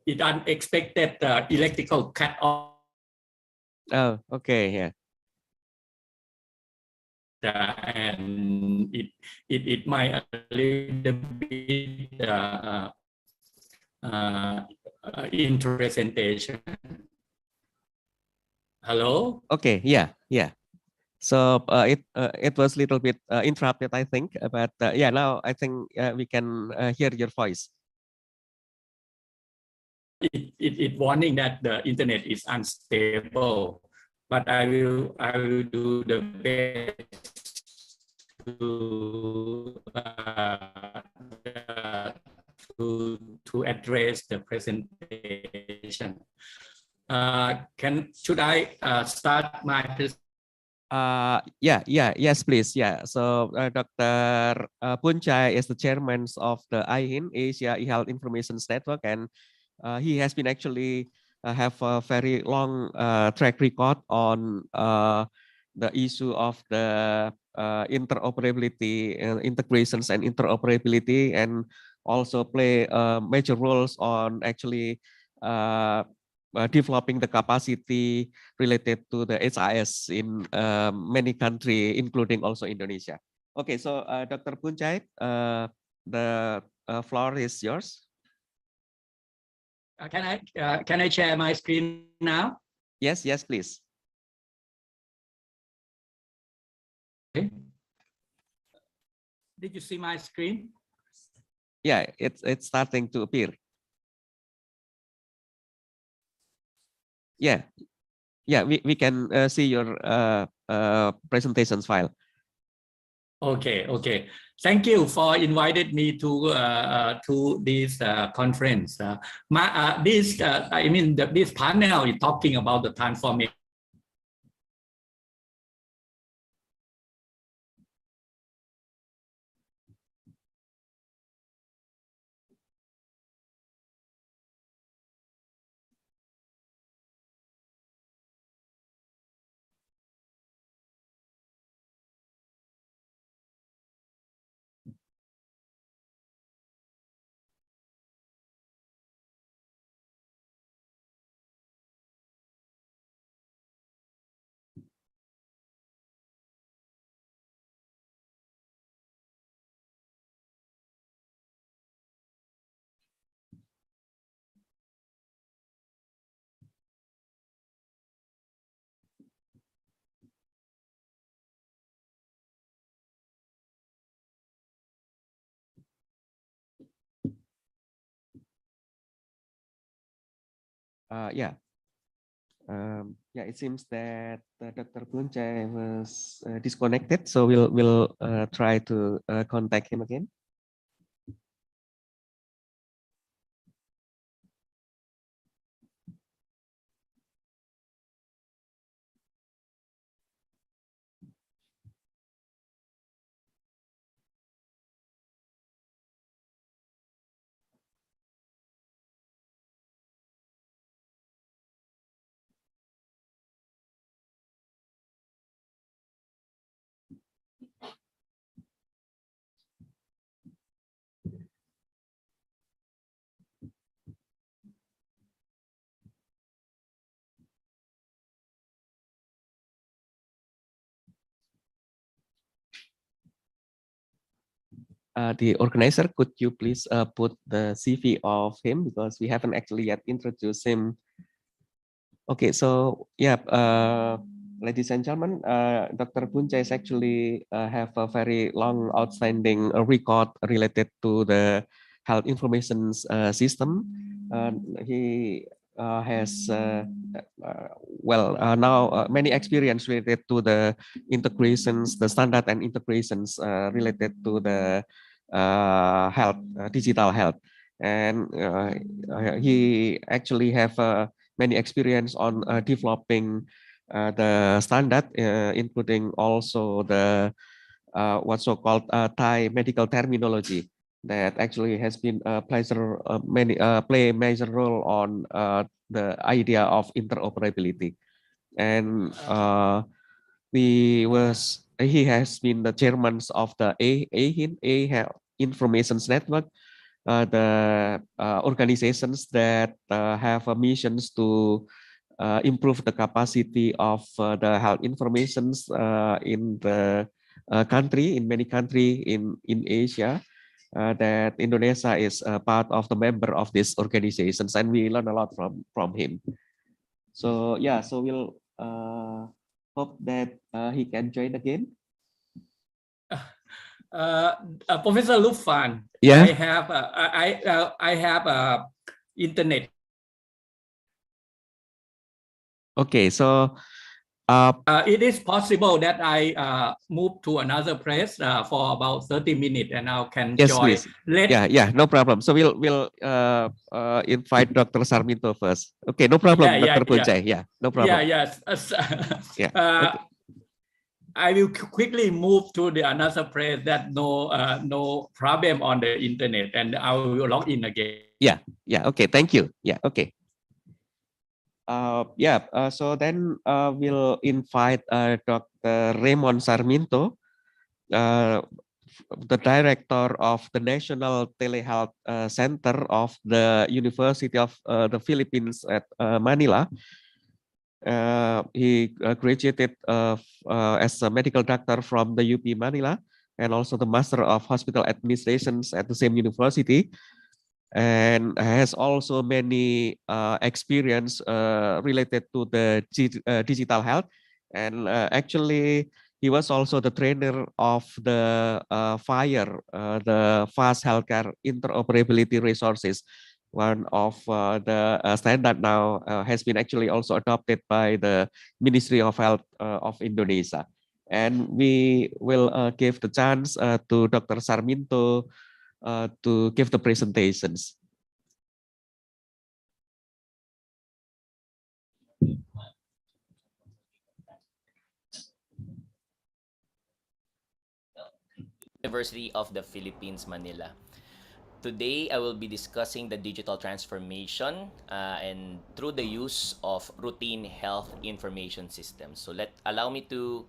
it unexpected electrical cut off. Oh, okay, yeah. And it might a little bit in presentation. Hello. Okay, yeah. So it was a little bit interrupted, I think, but yeah, now I think we can hear your voice. It warning that the internet is unstable, but I will do the best to address the presentation. Should I start my presentation? Yes, please. Yeah. So Dr. Boonchai is the chairman of the eHealth, Asia eHealth Information Network, and he has been actually have a very long track record on the issue of the interoperability, integrations and interoperability, and also play major roles on actually developing the capacity related to the HIS in many countries, including also Indonesia. Okay, so Dr. Boonchai, the floor is yours. Can I share my screen now? Yes, please. Okay. Did you see my screen? Yeah, it's starting to appear. Yeah, we can see your presentations file. Okay. Thank you for inviting me to this conference. This panel is talking about the transformation. It seems that Dr. Boonchai was disconnected, so we'll try to contact him again. the organizer, could you please put the CV of him, because we haven't actually yet introduced him. Okay, so yeah, ladies and gentlemen, Dr. Boonchai is actually have a very long outstanding record related to the health information system. He has now many experience related to the integrations, the standard and integrations related to the health, digital health, and he actually have many experience on developing the standard, including also the what's so called Thai medical terminology that actually has been play a major role on the idea of interoperability. And he has been the chairman of the eHealth Informations Network, the organizations that have missions to improve the capacity of the health informations in the country, in many countries in Asia. That Indonesia is part of the member of these organizations, and we learn a lot from him. So yeah, so we'll hope that he can join again. Professor Lutfan, yeah, I have internet. Okay, so it is possible that I move to another place for about 30 minutes, and I can join. Yeah, no problem. So we'll invite Dr. Sarmiento first. Okay, no problem, Dr. Boonchai. Yeah, no problem. Yes. Yeah. Okay. I will quickly move to the another place that no problem on the internet, and I will log in again. Yeah. Okay. Thank you. Yeah. Okay. So then we'll invite Dr. Raymond Sarmiento, the director of the National Telehealth Center of the University of the Philippines at Manila. He graduated as a medical doctor from the UP Manila, and also the Master of Hospital Administrations at the same university, and has also many experience related to the digital health. And actually, he was also the trainer of the FHIR, the Fast Healthcare Interoperability Resources. One of the standard now has been actually also adopted by the Ministry of Health of Indonesia. And we will give the chance to Dr. Sarmiento to give the presentations. University of the Philippines, Manila. Today, I will be discussing the digital transformation and through the use of routine health information systems. So allow me to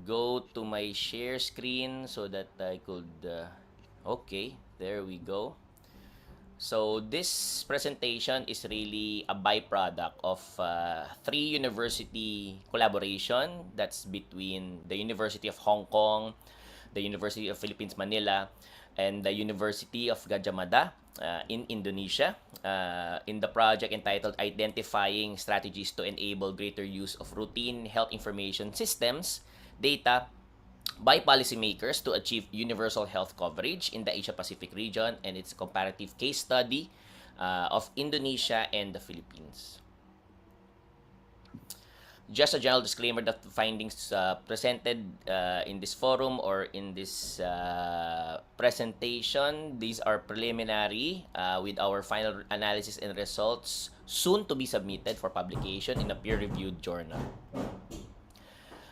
go to my share screen so that I could, okay, there we go. So this presentation is really a byproduct of three university collaboration that's between the University of Hong Kong, the University of Philippines, Manila, and the University of Gadjah Mada in Indonesia in the project entitled Identifying Strategies to Enable Greater Use of Routine Health Information Systems Data by Policymakers to Achieve Universal Health Coverage in the Asia-Pacific region, and its comparative case study of Indonesia and the Philippines. Just a general disclaimer that the findings presented in this forum or in this presentation, these are preliminary with our final analysis and results soon to be submitted for publication in a peer-reviewed journal.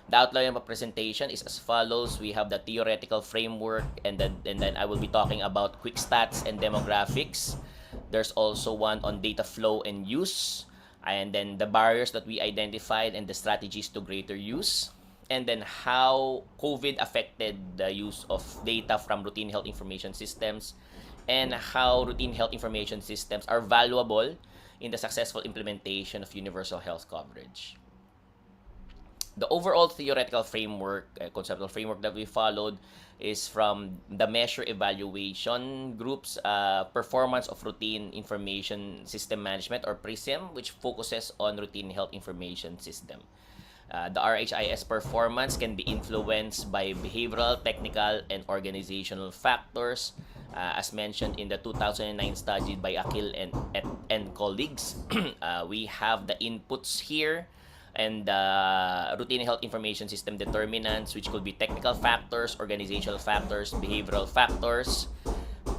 The outline of a presentation is as follows. We have the theoretical framework, and then I will be talking about quick stats and demographics. There's also one on data flow and use, and then the barriers that we identified and the strategies to greater use, and then how COVID affected the use of data from routine health information systems, and how routine health information systems are valuable in the successful implementation of universal health coverage. The overall theoretical framework, conceptual framework that we followed is from the measure evaluation groups, performance of routine information system management or PRISM, which focuses on routine health information system. The RHIS performance can be influenced by behavioral, technical, and organizational factors. As mentioned in the 2009 study by Akil and colleagues, we have the inputs here and routine health information system determinants, which could be technical factors, organizational factors, behavioral factors.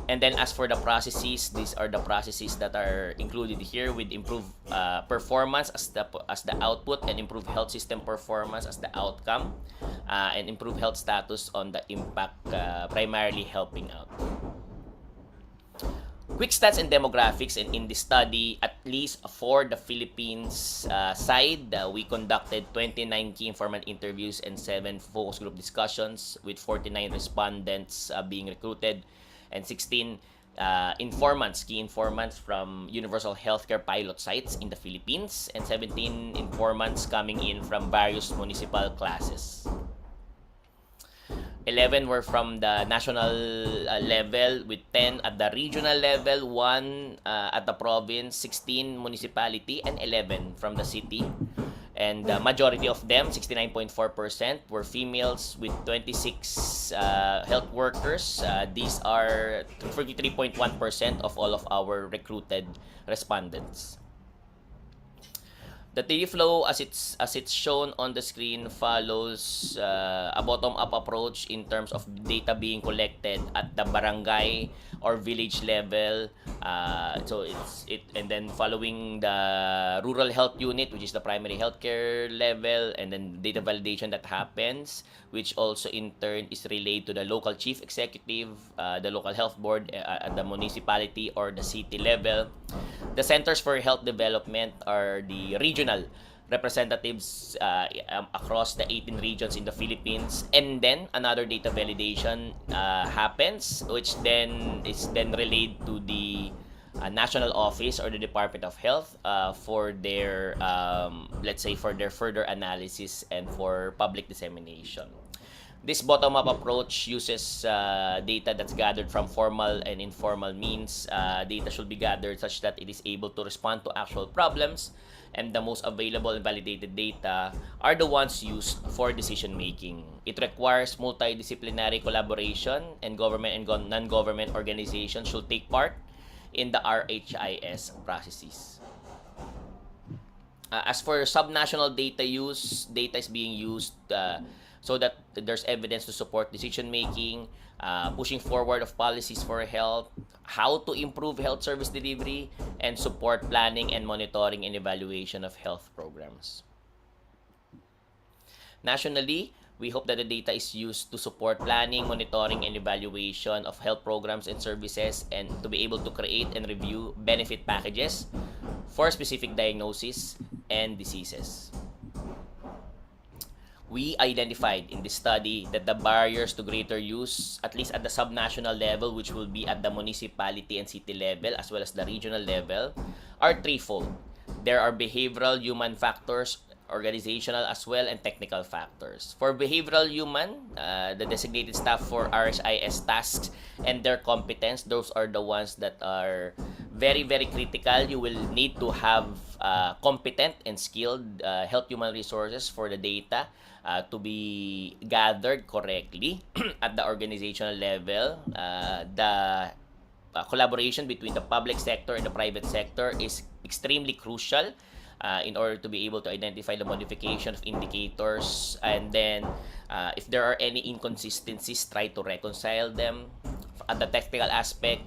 And then as for the processes, these are the processes that are included here with improved performance as the output, and improved health system performance as the outcome, and improved health status on the impact, primarily helping out. Quick stats and demographics, and in this study, at least for the Philippines side, we conducted 29 key informant interviews and 7 focus group discussions with 49 respondents being recruited and 16 key informants from universal healthcare pilot sites in the Philippines, and 17 informants coming in from various municipal classes. 11 were from the national level, with 10 at the regional level, 1 at the province, 16 municipality, and 11 from the city. And the majority of them, 69.4%, were females, with 26 health workers. These are 43.1% of all of our recruited respondents. The data flow, as it's shown on the screen, follows a bottom-up approach in terms of data being collected at the barangay or village level. And then following the rural health unit, which is the primary healthcare level, and then data validation that happens, which also in turn is relayed to the local chief executive, the local health board at the municipality or the city level. The Centers for Health Development are the regional representatives across the 18 regions in the Philippines, and then another data validation happens, which then is relayed to the national office or the Department of Health for their let's say for their further analysis and for public dissemination. This bottom-up approach uses data that's gathered from formal and informal means. Data should be gathered such that it is able to respond to actual problems, and the most available and validated data are the ones used for decision-making. It requires multidisciplinary collaboration, and government and non-government organizations should take part in the RHIS processes. As for subnational data use, data is being used so that there's evidence to support decision-making, pushing forward of policies for health, how to improve health service delivery, and support planning and monitoring and evaluation of health programs. Nationally, we hope that the data is used to support planning, monitoring, and evaluation of health programs and services, and to be able to create and review benefit packages for specific diagnoses and diseases. We identified in this study that the barriers to greater use, at least at the subnational level, which will be at the municipality and city level, as well as the regional level, are threefold. There are behavioral human factors, organizational as well, and technical factors. For behavioral human, the designated staff for RHIS tasks and their competence, those are the ones that are very, very critical. You will need to have competent and skilled health human resources for the data to be gathered correctly at the organizational level. The collaboration between the public sector and the private sector is extremely crucial in order to be able to identify the modification of indicators, and then if there are any inconsistencies, try to reconcile them. At the technical aspect,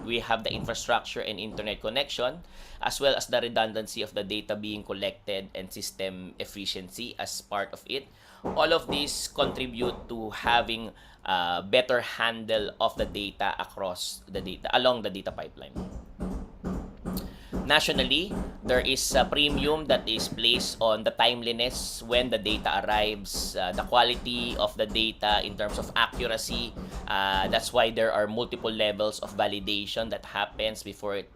we have the infrastructure and internet connection, as well as the redundancy of the data being collected and system efficiency as part of it. All of these contribute to having a better handle of the data along the data pipeline. Nationally, there is a premium that is placed on the timeliness when the data arrives, the quality of the data in terms of accuracy. That's why there are multiple levels of validation that happens before it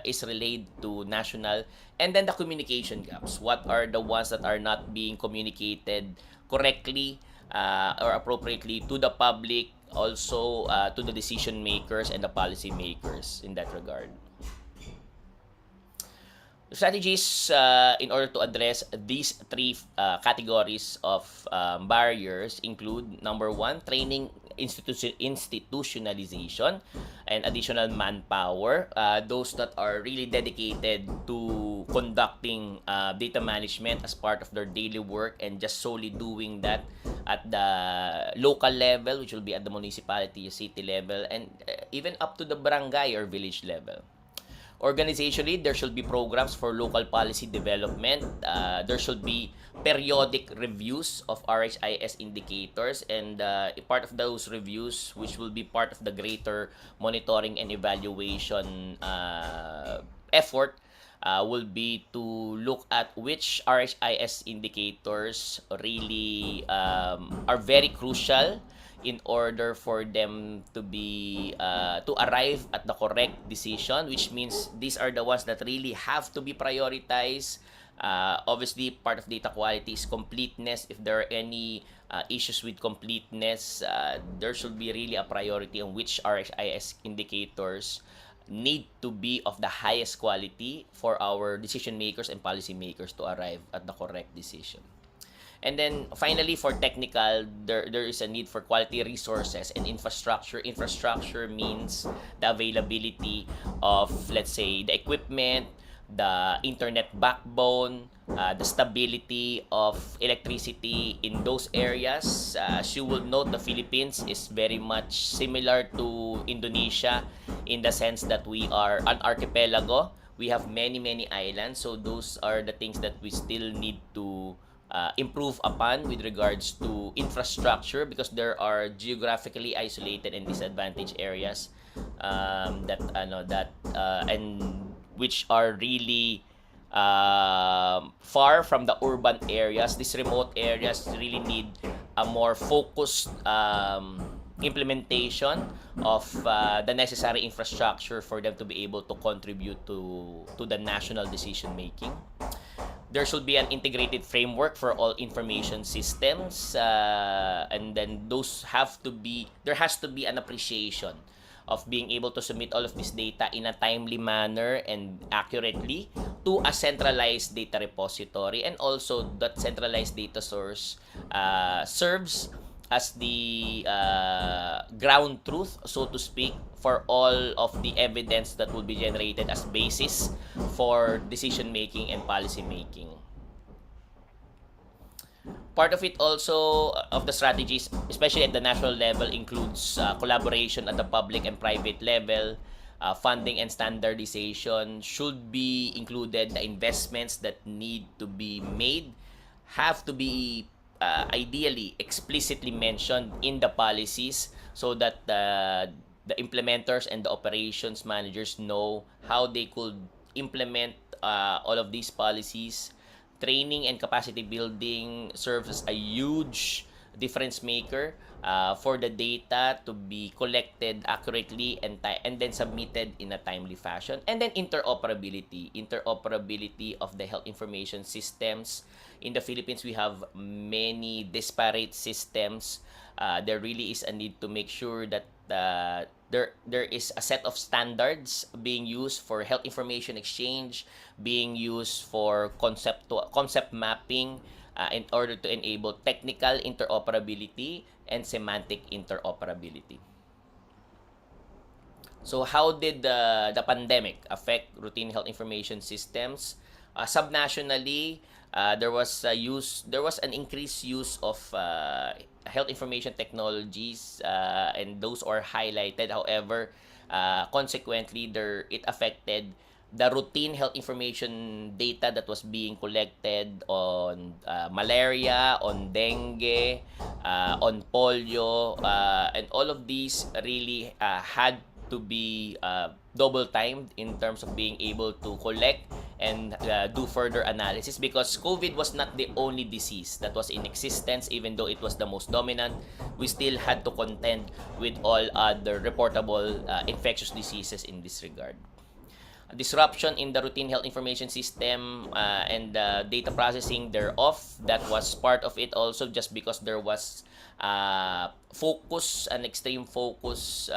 is relayed to national. And then the communication gaps. What are the ones that are not being communicated correctly or appropriately to the public, also to the decision makers and the policy makers in that regard. Strategies in order to address these three categories of barriers include: number one, training institutionalization and additional manpower, those that are really dedicated to conducting data management as part of their daily work and just solely doing that at the local level, which will be at the municipality, city level, and even up to the barangay or village level. Organizationally, there should be programs for local policy development. There should be periodic reviews of RHIS indicators, and part of those reviews, which will be part of the greater monitoring and evaluation effort, will be to look at which RHIS indicators really are very crucial in order for them to be to arrive at the correct decision, which means these are the ones that really have to be prioritized. Obviously, part of data quality is completeness. If there are any issues with completeness, there should be really a priority on which RHIS indicators need to be of the highest quality for our decision makers and policy makers to arrive at the correct decision. And then finally, for technical, there is a need for quality resources and infrastructure. Infrastructure means the availability of, let's say, the equipment, the internet backbone, the stability of electricity in those areas. As you will note, the Philippines is very much similar to Indonesia in the sense that we are an archipelago. We have many islands, so those are the things that we still need to improve upon with regards to infrastructure, because there are geographically isolated and disadvantaged areas and which are really far from the urban areas. These remote areas really need a more focused implementation of the necessary infrastructure for them to be able to contribute to the national decision making. There should be an integrated framework for all information systems, and then there has to be an appreciation of being able to submit all of this data in a timely manner and accurately to a centralized data repository, and also that centralized data source serves as the ground truth, so to speak, for all of the evidence that will be generated as basis for decision making and policy making. Part of it also, of the strategies, especially at the national level, includes collaboration at the public and private level. Funding and standardization should be included. The investments that need to be made have to be ideally explicitly mentioned in the policies, so that the implementers and the operations managers know how they could implement all of these policies. Training and capacity building serves as a huge difference maker for the data to be collected accurately and then submitted in a timely fashion. And then interoperability of the health information systems. In the Philippines, we have many disparate systems. There really is a need to make sure that there is a set of standards being used for health information exchange, being used for concept mapping, in order to enable technical interoperability and semantic interoperability. So how did the pandemic affect routine health information systems? Subnationally, there was an increased use of health information technologies, and those are highlighted. However, consequently, it affected the routine health information data that was being collected on malaria, on dengue, on polio, and all of these really had to be double timed in terms of being able to collect and do further analysis, because COVID was not the only disease that was in existence. Even though it was the most dominant, we still had to contend with all other reportable infectious diseases in this regard. disruption in the routine health information system and data processing thereof. That was part of it also, just because there was an extreme focus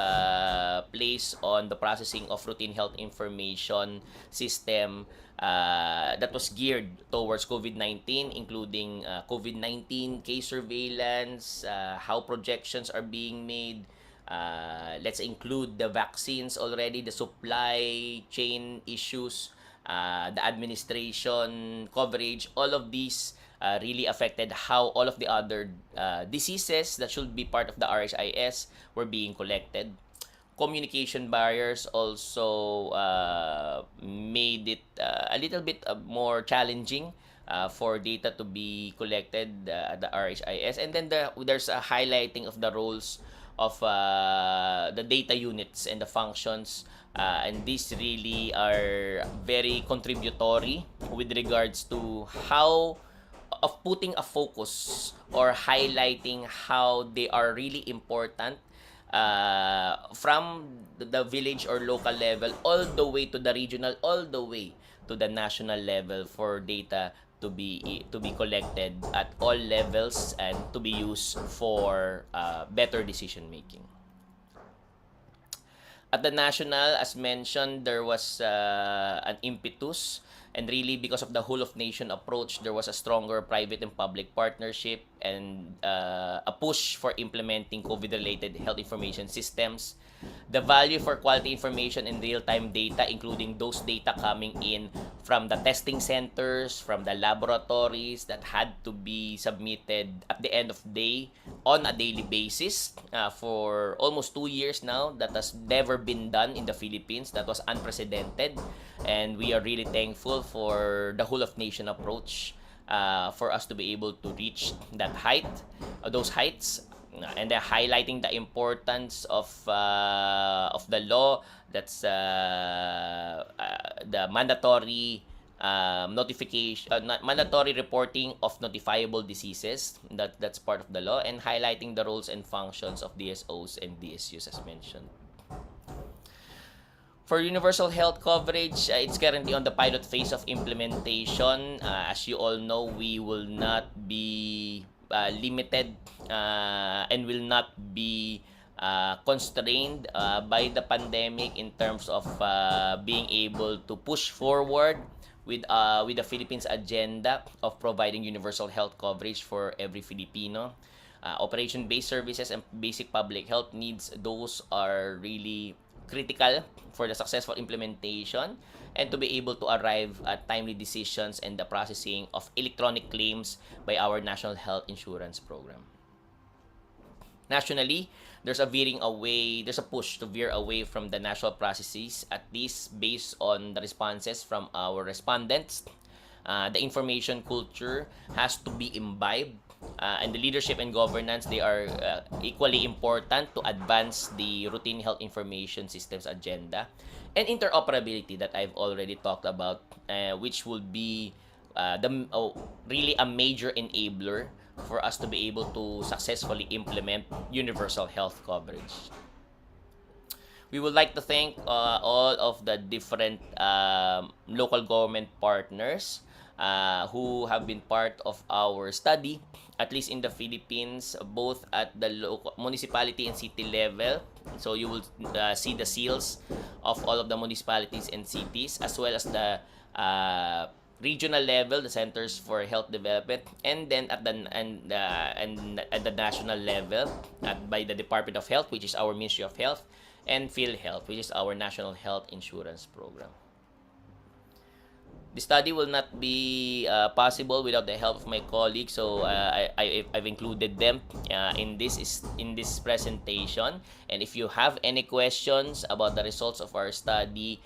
placed on the processing of routine health information system that was geared towards COVID-19, including COVID-19 case surveillance, how projections are being made. Let's include the vaccines already, the supply chain issues, the administration coverage. All of these really affected how all of the other diseases that should be part of the RHIS were being collected. Communication barriers also made it a little bit more challenging for data to be collected at the RHIS. And then there's a highlighting of the roles of the data units and the functions, and these really are very contributory with regards to how of putting a focus or highlighting how they are really important from the village or local level all the way to the regional, all the way to the national level, for data to be collected at all levels and to be used for better decision making. At the national, as mentioned, there was an impetus, and really because of the whole of nation approach, there was a stronger private and public partnership and a push for implementing COVID-related health information systems. The value for quality information and real-time data, including those data coming in from the testing centers, from the laboratories that had to be submitted at the end of the day on a daily basis for almost 2 years now. That has never been done in the Philippines. That was unprecedented, and we are really thankful for the whole of nation approach for us to be able to reach that those heights. And they're highlighting the importance of the law. That's the mandatory mandatory reporting of notifiable diseases. That's part of the law, and highlighting the roles and functions of DSOs and DSUs as mentioned. For universal health coverage, it's currently on the pilot phase of implementation. As you all know, we will not be limited and will not be constrained by the pandemic in terms of being able to push forward with the Philippines agenda of providing universal health coverage for every Filipino. Operation-based services and basic public health needs, those are really critical for the successful implementation and to be able to arrive at timely decisions and the processing of electronic claims by our National Health Insurance Program. Nationally, there's a push to veer away from the national processes, at least based on the responses from our respondents. The information culture has to be imbibed, and the leadership and governance, they are equally important to advance the routine health information systems agenda. And interoperability that I've already talked about, which will be really a major enabler for us to be able to successfully implement universal health coverage. We would like to thank all of the different local government partners who have been part of our study, at least in the Philippines, both at the local municipality and city level. So you will see the seals of all of the municipalities and cities, as well as the regional level, the Centers for Health Development, and then at the national level by the Department of Health, which is our Ministry of Health, and PhilHealth, which is our National Health Insurance Program. The study will not be possible without the help of my colleagues, so I've included them in this presentation. And if you have any questions about the results of our study,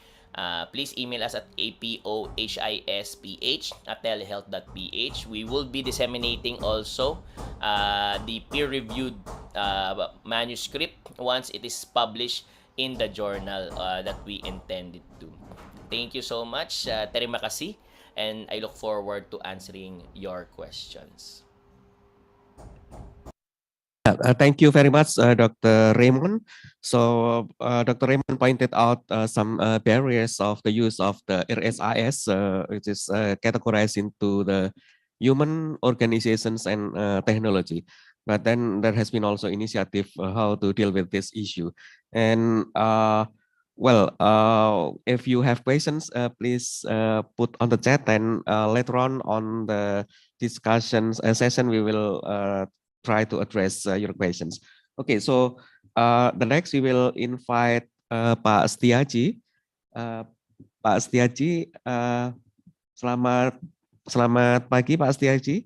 please email us at apohisph@telehealth.ph. We will be disseminating also the peer-reviewed manuscript once it is published in the journal that we intended to. Thank you so much. Terima kasih, and I look forward to answering your questions. Thank you very much, Dr. Raymond. So Dr. Raymond pointed out some barriers of the use of the RSIS, which is categorized into the human, organizations, and technology. But then there has been also initiative how to deal with this issue. And if you have questions, please put on the chat, and later on the discussion session, we will try to address your questions. Okay, so the next we will invite Pak Setiaji. Pak Setiaji, selamat pagi Pak Setiaji.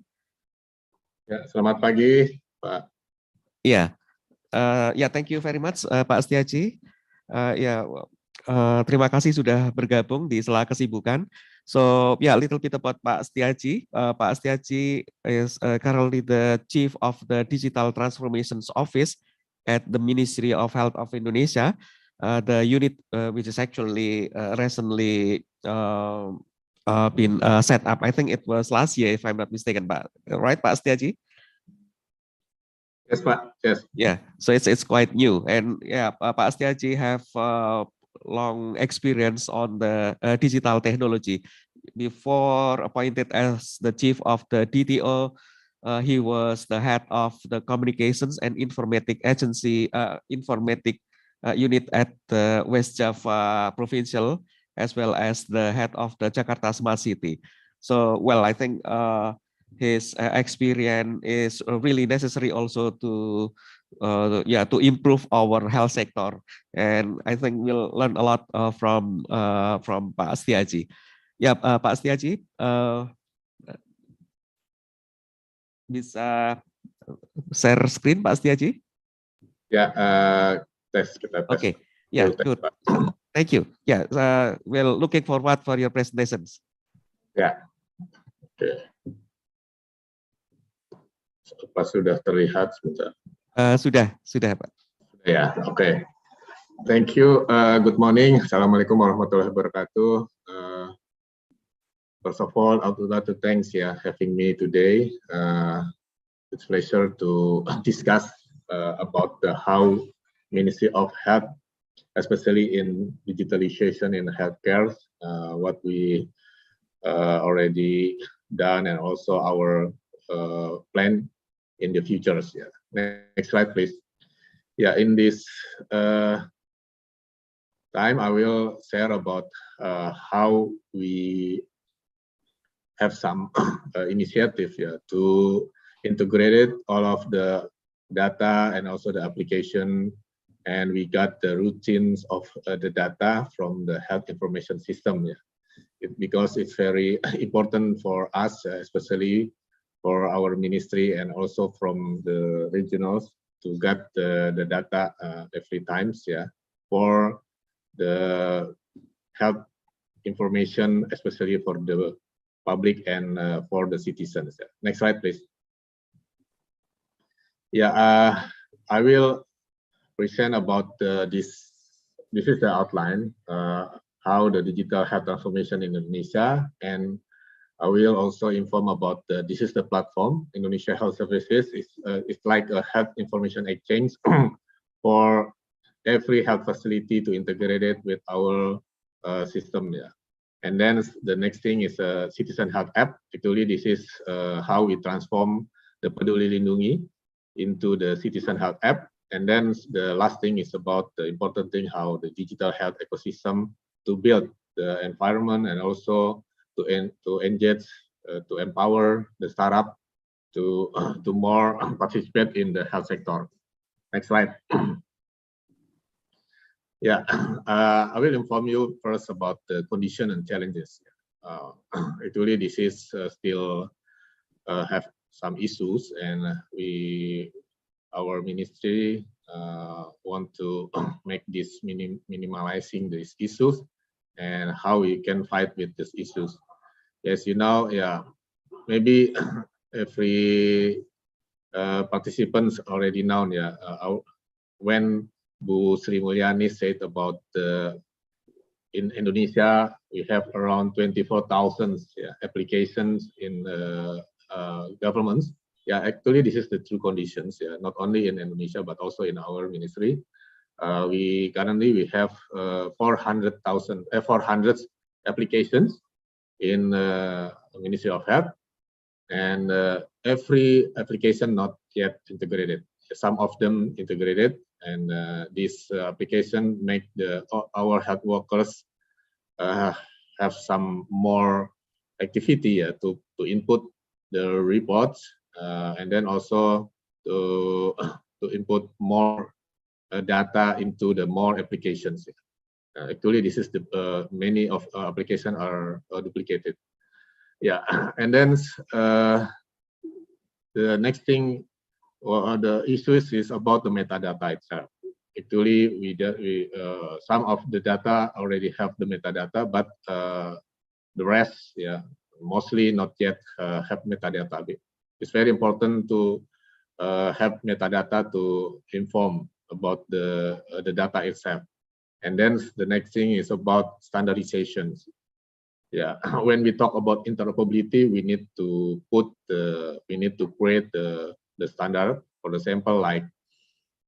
Ya, selamat pagi Pak. Ya, thank you very much Pak Setiaji. Terima kasih sudah bergabung di sela kesibukan. So a little bit about Pak Setiaji. Pak Setiaji is currently the Chief of the Digital Transformations Office at the Ministry of Health of Indonesia, the unit which is actually recently been set up. I think it was last year, if I'm not mistaken, Pak. Right, Pak Setiaji? Yes, Pak. Yes. Yeah. So it's quite new, and Pak Setiaji have long experience on the digital technology. Before appointed as the chief of the DTO, he was the head of the communications and informatic agency, unit at the West Java Provincial, as well as the head of the Jakarta Smart City. So, I think his experience is really necessary also to improve our health sector, and I think we'll learn a lot from Pak Setiaji. Pak Setiaji, bisa share screen Pak Setiaji? Tes kita tes. Okay, good. Thank you. We're looking forward for your presentations. Oke. Apa sudah terlihat sebentar? Sudah Pak. Ya, oke. Thank you. Good morning. Assalamualaikum warahmatullahi wabarakatuh. First of all, I would like to thank having me today. It's a pleasure to discuss about how Ministry of Health, especially in digitalization in healthcare, what we already done, and also our plan in the future. Next slide, please. In this time, I will share about how we have some initiative to integrate all of the data and also the application, and we got the routines of the data from the health information system. Because it's very important for us, especially for our ministry and also from the regionals, to get the data every time for the health information, especially for the public and for the citizens. Next slide, please. I will present about this. This is the outline, how the digital health transformation in Indonesia, and I will also inform about this is the platform, Indonesia Health Services. It's like a health information exchange for every health facility to integrate it with our system. And then the next thing is a citizen health app. Actually, this is how we transform the Peduli Lindungi into the citizen health app. And then the last thing is about the important thing, how the digital health ecosystem to build the environment and also to engage, to empower the startup to more participate in the health sector. Next slide. I will inform you first about the condition and challenges. Actually, this is still have some issues, and our ministry want to make this minimizing these issues and how we can fight with these issues. Yes, maybe every participants already know. When Bu Sri Mulyani said about in Indonesia, we have around 24,000 applications in governments, Yeah, actually, this is the true conditions. Yeah, not only in Indonesia but also in our ministry. We currently have 400 applications in Ministry of Health, and every application not yet integrated. Some of them integrated, and this application make our health workers have some more activity to input the reports, and then also to input more data into the more applications. Actually, this is the many of applications are duplicated. Yeah, and then the next thing or the issues is about the metadata itself. Actually, some of the data already have the metadata, but the rest, yeah, mostly not yet have metadata. It's very important to have metadata to inform about the data itself. And then the next thing is about standardizations. Yeah, when we talk about interoperability, we need to create the standard. For example, like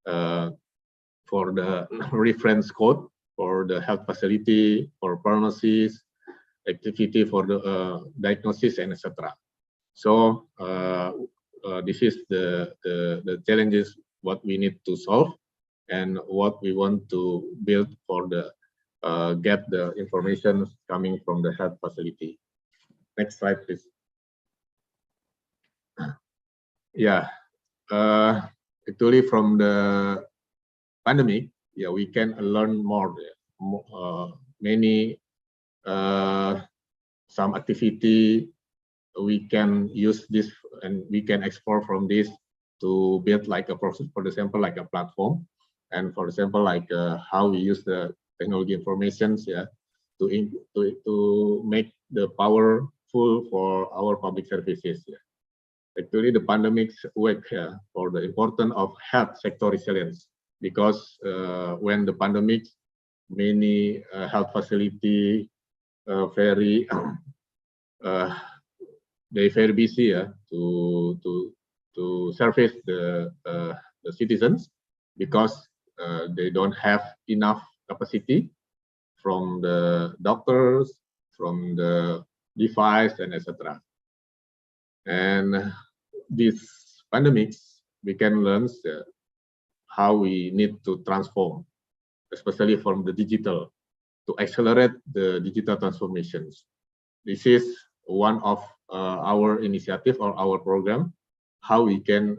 for the reference code for the health facility, for pharmacies, activity for the diagnosis, and etc. So this is the challenges what we need to solve and what we want to build for the get the information coming from the health facility. Next slide, please. Yeah, actually from the pandemic, yeah, we can learn more. Many some activity we can use this and we can explore from this to build like a process, for example, like a platform, and for example, like how we use the technology informations, yeah, to make the powerful for our public services. Yeah. Actually, the pandemic's work for the importance of health sector resilience, because when the pandemic, many health facility very they very busy to service the citizens, because they don't have enough capacity from the doctors, from the device, and etc. And these pandemics, we can learn how we need to transform, especially from the digital, to accelerate the digital transformations. This is one of our initiative or our program, how we can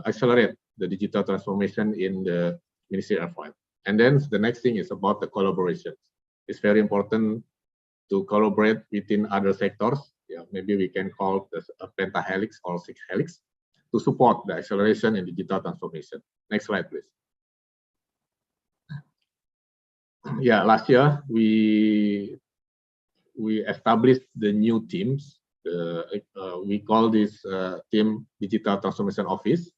accelerate the digital transformation in the Ministry of Health. And then the next thing is about the collaboration. It's very important to collaborate within other sectors. Yeah, maybe we can call this a pentahelix or six helix to support the acceleration in digital transformation. Next slide, please. Yeah, last year we established the new teams. We call this team Digital Transformation Office,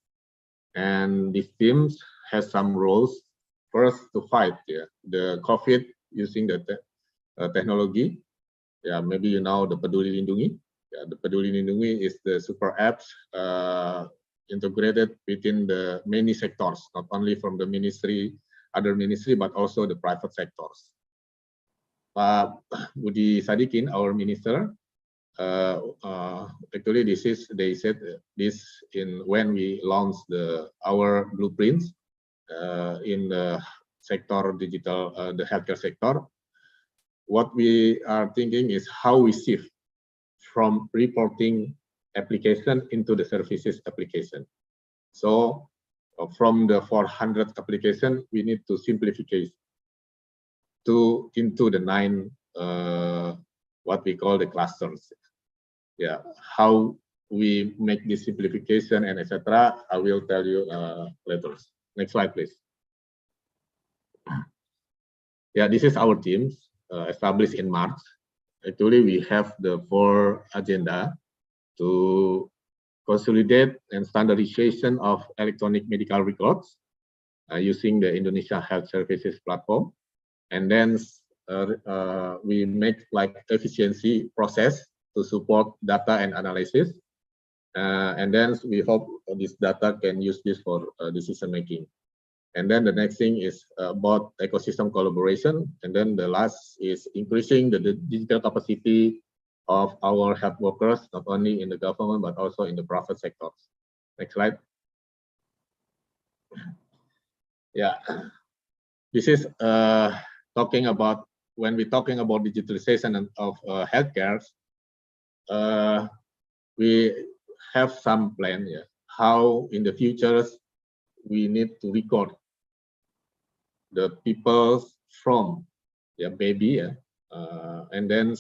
and these teams has some roles. First, to fight the COVID using the technology. Yeah, maybe you know the Peduli Lindungi. Yeah, the Peduli Lindungi is the super apps integrated within the many sectors, not only from the ministry, other ministry, but also the private sectors. Pak Budi Sadikin, our minister, actually they said this in when we launched our blueprints in the sector digital, the healthcare sector. What we are thinking is how we shift from reporting application into the services application. So from the 400 application, we need to simplify into the 9 what we call the clusters. Yeah, how we make this simplification and etc. I will tell you later. Next slide, please. Yeah, this is our teams established in March. Actually, we have the 4 agenda to consolidate and standardization of electronic medical records using the Indonesia Health Services platform, and then we make like efficiency process to support data and analysis, And then we hope this data can use this for decision making. And then the next thing is about ecosystem collaboration. And then the last is increasing the digital capacity of our health workers, not only in the government, but also in the private sectors. Next slide. Yeah, this is talking about, when we're talking about digitalization of healthcare, we have some plan, how in the future we need to record the people from baby, and then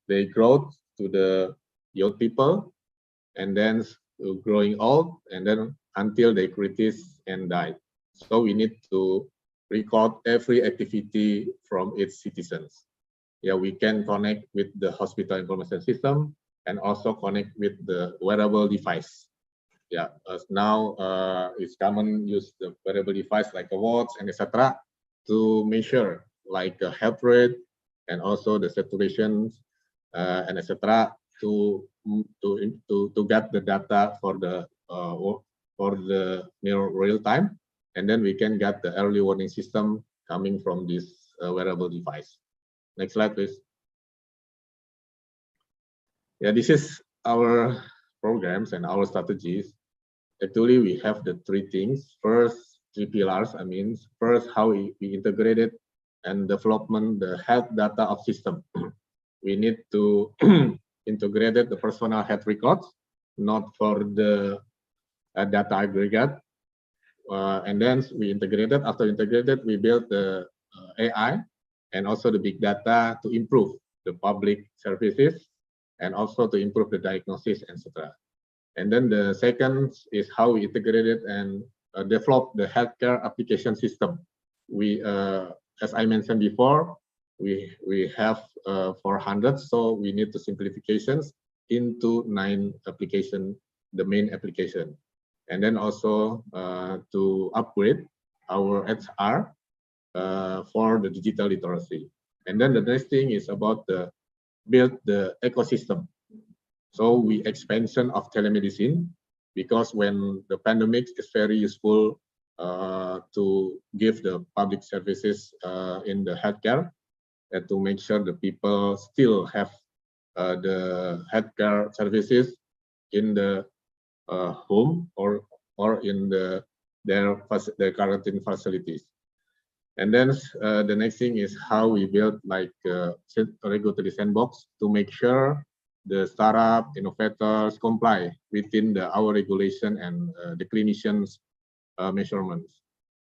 they grow to the young people, and then growing old, and then until they crisis and die. So we need to record every activity from its citizens. Yeah, we can connect with the hospital information system and also connect with the wearable device. Yeah, as now it's common use the wearable device like a watch and etc. to measure like a heart rate and also the saturation and etc. to get the data for the near real time, and then we can get the early warning system coming from this wearable device. Next slide, please. Yeah, this is our programs and our strategies. Actually, we have the three things. First, three pillars. I mean, first, how we integrated and development the health data of system. We need to integrate the personal health records, not for the data aggregate. And then we integrated. After integrated, we built the AI and also the big data to improve the public services and also to improve the diagnosis, etc. And then the second is how we integrated and develop the healthcare application system. We, as I mentioned before, we have 400, so we need the simplifications into 9 application, the main application, and then also to upgrade our HR for the digital literacy. And then the next thing is about the build the ecosystem. So we expansion of telemedicine, because when the pandemic is very useful to give the public services in the healthcare, and to make sure the people still have the healthcare services in the home or in their quarantine facilities. And then the next thing is how we build like a regulatory sandbox to make sure the startup innovators comply within our regulation and the clinicians measurements.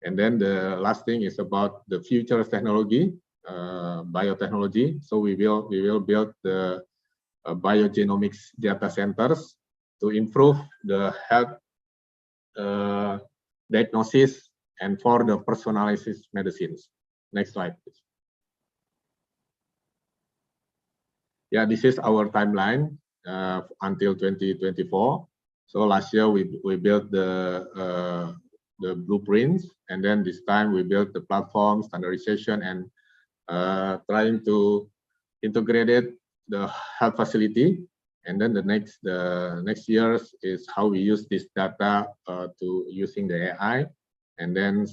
And then the last thing is about the future technology, biotechnology. So we will build the biogenomics data centers to improve the health diagnosis and for the personalized medicines. Next slide, please. Yeah, this is our timeline until 2024. So last year we built the blueprints, and then this time we built the platform standardization and trying to integrate the health facility. And then the next years is how we use this data to using the AI, and then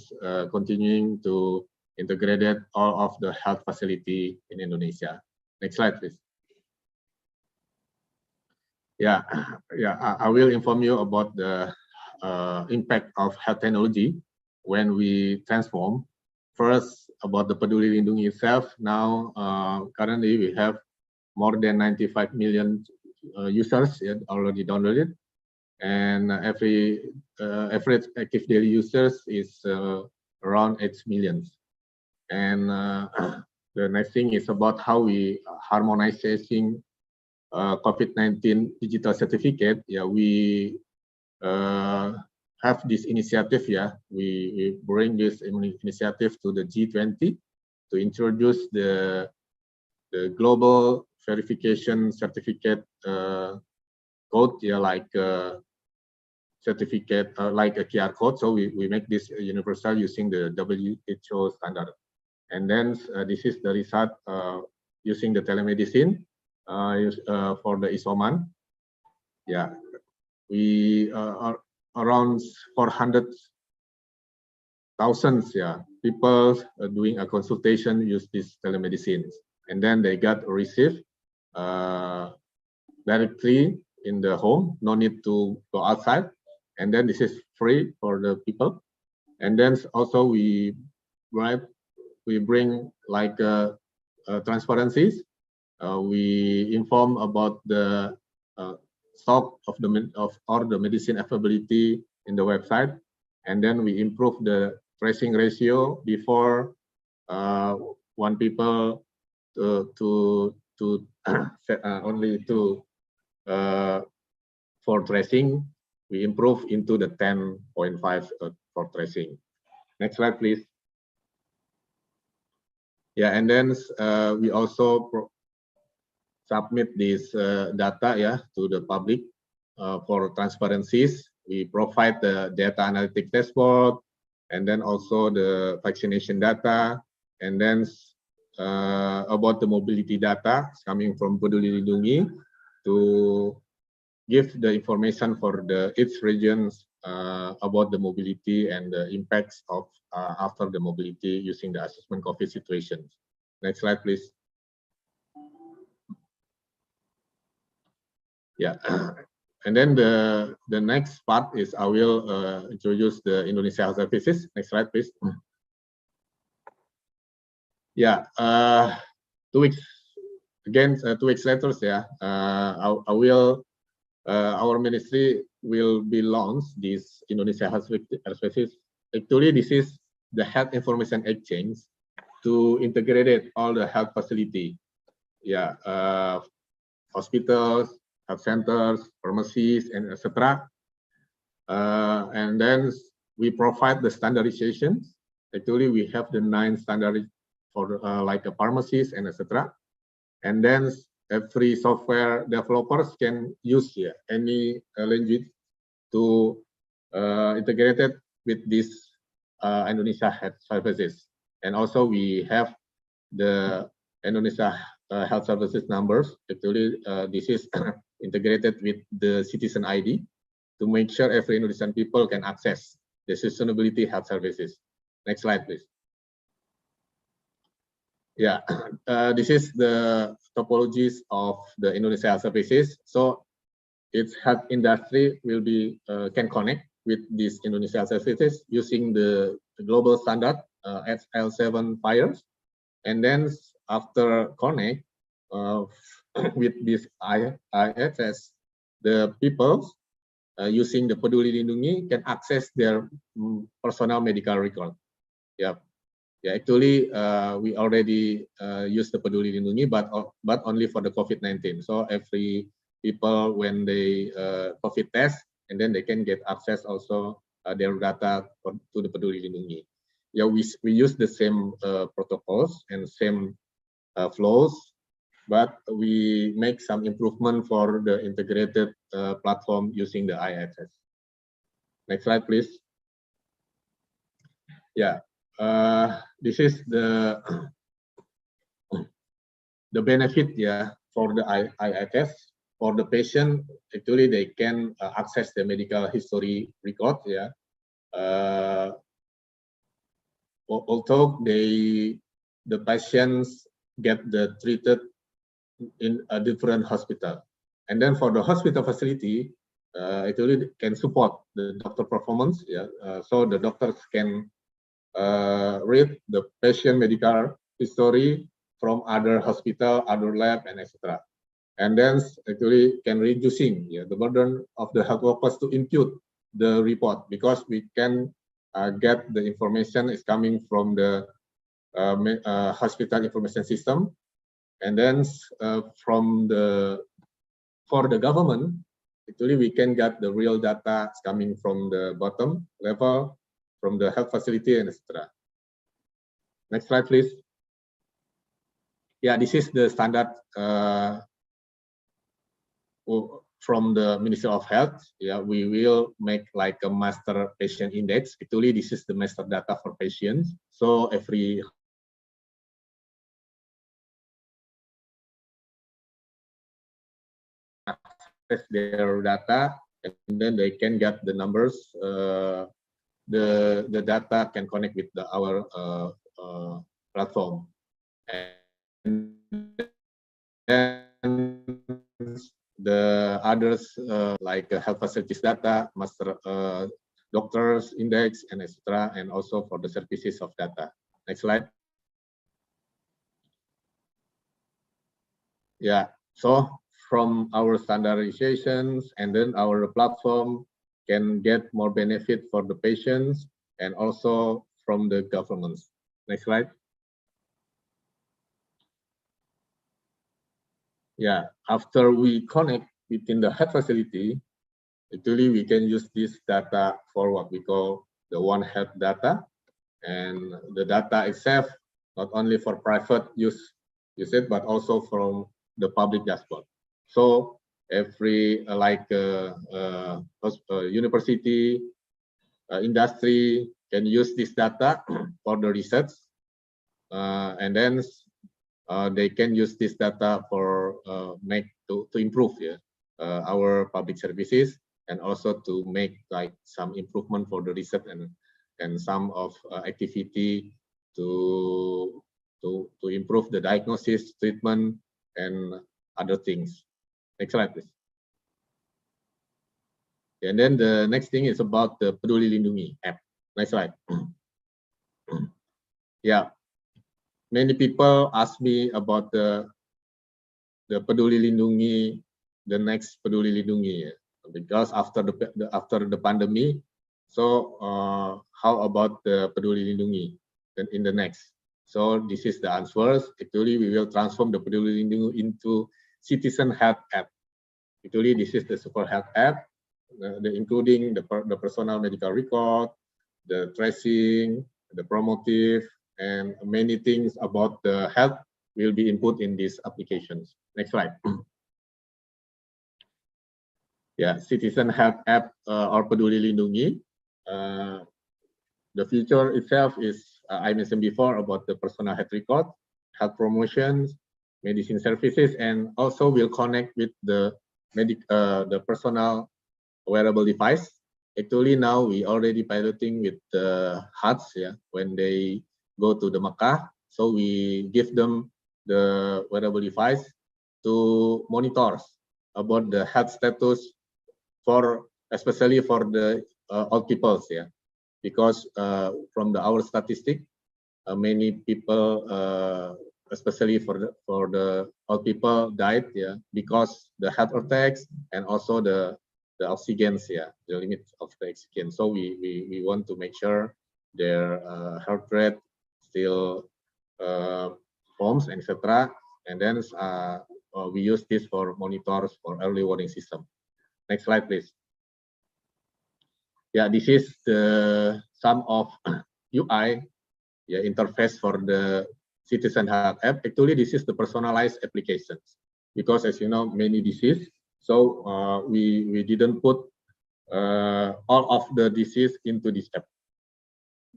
continuing to integrate all of the health facility in Indonesia. Next slide, please. Yeah, I will inform you about the impact of health technology when we transform. First, about the Peduli Lindungi itself. Now, currently we have more than 95 million users already downloaded, and every average active daily users is around 8 million. And the next thing is about how we harmonizing COVID-19 digital certificate. Yeah, we have this initiative. Yeah, we bring this initiative to the G20 to introduce the global verification certificate code. Yeah, like certificate like a QR code. So we make this universal using the WHO standard. And then this is the result using the telemedicine for the isoman. Yeah, we are around 400,000 people doing a consultation use this telemedicine, and then they got received directly in the home, no need to go outside, and then this is free for the people. And then also we bring like transparencies. We inform about the stock of the medicine availability in the website, and then we improve the tracing ratio before one people to only two for tracing. We improve into the 10.5 for tracing. Next slide, please. Yeah, and then we also submit this data to the public for transparencies. We provide the data analytic dashboard, and then also the vaccination data, and then about the mobility data coming from Peduli Lindungi to give the information for each regions about the mobility and the impacts of after the mobility using the assessment COVID situations. Next slide, please. Yeah, and then the next part is I will introduce the Indonesia Health Services. Next slide, please. Yeah, 2 weeks again. 2 weeks later, I will. Our ministry will be launched this Indonesia Health Services. Actually, this is the health information exchange to integrate all the health facility. Yeah, hospitals, health centers, pharmacies, and etc. And then we provide the standardization. Actually, we have the 9 standards for like a pharmacies and etc. And then every software developers can use any language to integrate it with this Indonesia Health Services. And also we have the Indonesia Health Services numbers. Actually, this is integrated with the citizen ID to make sure every Indonesian people can access the sustainability health services. Next slide, please. Yeah, this is the topologies of the Indonesia Health Services. So its health industry will be can connect with this Indonesia Health Services using the global standard SL7 FHIR. And then after connect with this IFS, the people using the Peduli Lindungi can access their personal medical record. Yeah. Yeah, actually, we already use the Peduli Lindungi, but only for the COVID-19. So every people when they COVID test, and then they can get access also their data to the Peduli Lindungi. Yeah, we use the same protocols and same flows, but we make some improvement for the integrated platform using the IFS. Next slide, please. Yeah. This is the benefit for the IFS. For the patient, actually they can access the medical history record. Although the patients get treated in a different hospital, and then for the hospital facility, actually can support the doctor performance. So the doctors can read the patient medical history from other hospital, other lab, and etc. And then actually can reducing the burden of the health workers to input the report, because we can get the information is coming from the hospital information system, and then for the government, actually we can get the real data coming from the bottom level, from the health facility, and etc. Next slide, please. Yeah, this is the standard from the Ministry of Health. Yeah, we will make like a master patient index. Actually, this is the master data for patients. So every their data, and then they can get the numbers. The data can connect with our platform, and then the others like health facilities data, master doctors index, and etc., and also for the services of data. Next slide. Yeah, so from our standardizations, and then our platform can get more benefit for the patients and also from the governments. Next slide. Yeah, after we connect within the health facility, actually we can use this data for what we call the One Health data, and the data itself not only for private use it, but also from the public dashboard. So every university, industry can use this data for the research, and then they can use this data for to improve our public services, and also to make like some improvement for the research and some of activity to improve the diagnosis, treatment, and other things. Next slide, please. And then the next thing is about the Peduli Lindungi app. Next slide. Yeah, many people ask me about the Peduli Lindungi, the next Peduli Lindungi, because after the pandemic. So how about the Peduli Lindungi in the next? So this is the answers. Actually, we will transform the Peduli Lindungi into citizen health app. Actually, this is the super health app, including the personal medical record, the tracing, the promotive, and many things about the health will be input in these applications. Next slide. Yeah, citizen health app or Peduli Lindungi. The feature itself is, I mentioned before about the personal health record, health promotions, medicine services, and also will connect with the personal wearable device. Actually, now we already piloting with the Hajj, when they go to the Makkah. So we give them the wearable device to monitor about the health status especially for the old people, because from our statistic, many people, especially for the old people, died because the heart attacks and also the oxygens, the limit of the oxygen. So we want to make sure their heart rate still forms, etc. And then we use this for monitors for early warning system. Next slide, please. Yeah, this is the some of UI interface for the citizen health app. Actually, this is the personalized applications, because as you know, many disease. So we didn't put all of the disease into this app.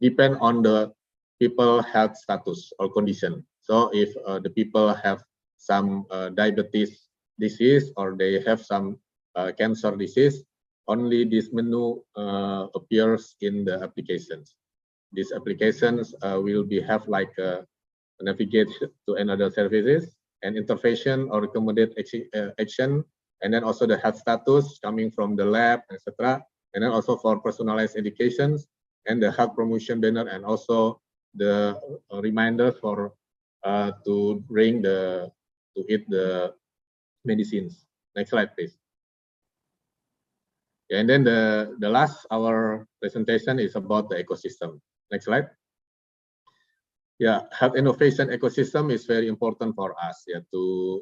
Depend on the people health status or condition. So if the people have some diabetes disease, or they have some cancer disease, only this menu appears in the applications. These applications will have like navigate to another services and intervention or recommended action, and then also the health status coming from the lab, etc. And then also for personalized educations and the health promotion banner, and also the reminders for to eat the medicines. Next slide, please. And then the last our presentation is about the ecosystem. Next slide. Yeah, health innovation ecosystem is very important for us to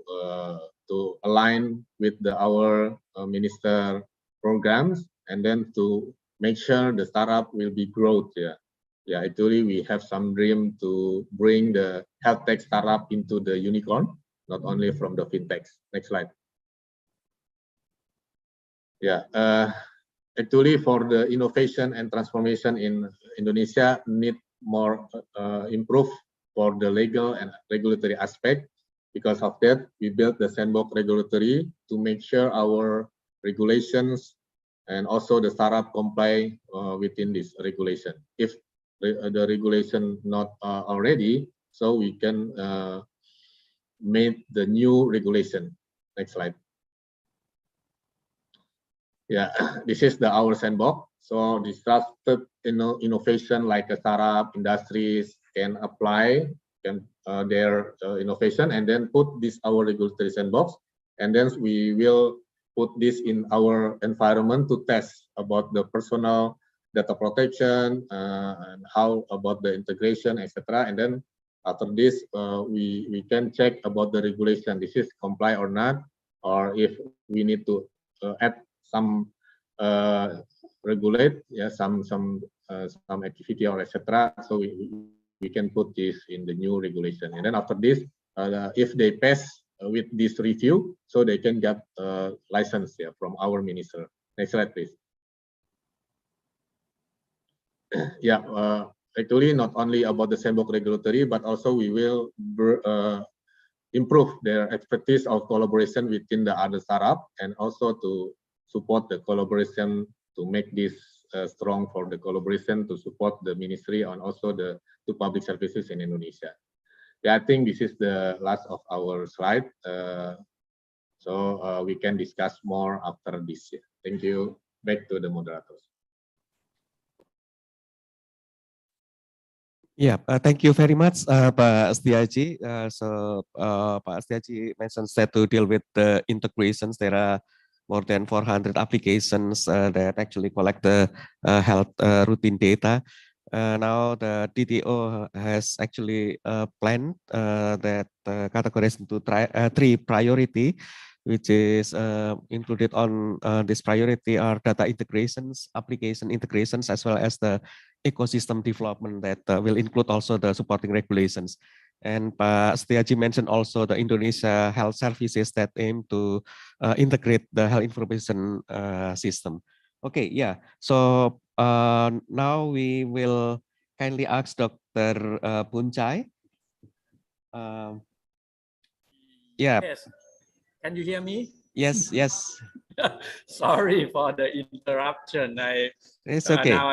align with our minister programs, and then to make sure the startup will be growth. Yeah, actually we have some dream to bring the health tech startup into the unicorn, not only from the fintechs. Next slide. Yeah, actually for the innovation and transformation in Indonesia need more improve for the legal and regulatory aspect. Because of that, we built the sandbox regulatory to make sure our regulations, and also the startup comply within this regulation. If the regulation not already, so we can make the new regulation. Next slide. Yeah, this is our sandbox. So disruptive innovation like a startup industries can apply their innovation and then put this our regulatory sandbox, and then we will put this in our environment to test about the personal data protection and how about the integration, etc. And then after this, we can check about the regulation. This is comply or not, or if we need to add some regulate, yeah, some activity or etc. So we can put this in the new regulation. And then after this, if they pass with this review, so they can get license, yeah, from our minister. Next slide, please. Yeah, actually not only about the sandbox regulatory, but also we will improve their expertise of collaboration within the other startup, and also to support the collaboration to make this strong for the collaboration to support the ministry and also the public services in Indonesia. Yeah, I think this is the last of our slide. So we can discuss more after this. Yeah. Thank you. Back to the moderators. Yeah, thank you very much, Pak Setiaji. Pak Setiaji mentioned that to deal with the integrations, there are more than 400 applications that actually collect the health routine data. Now the DTO has actually planned that categorized into three priority, which is included on this priority are data integrations, application integrations, as well as the ecosystem development that will include also the supporting regulations. And Pak Setiaji mentioned also the Indonesia health services that aim to integrate the health information system. Okay, yeah. So now we will kindly ask Dr. Boonchai. Yeah. Yes. Can you hear me? Yes, yes. Sorry for the interruption. It's okay. Now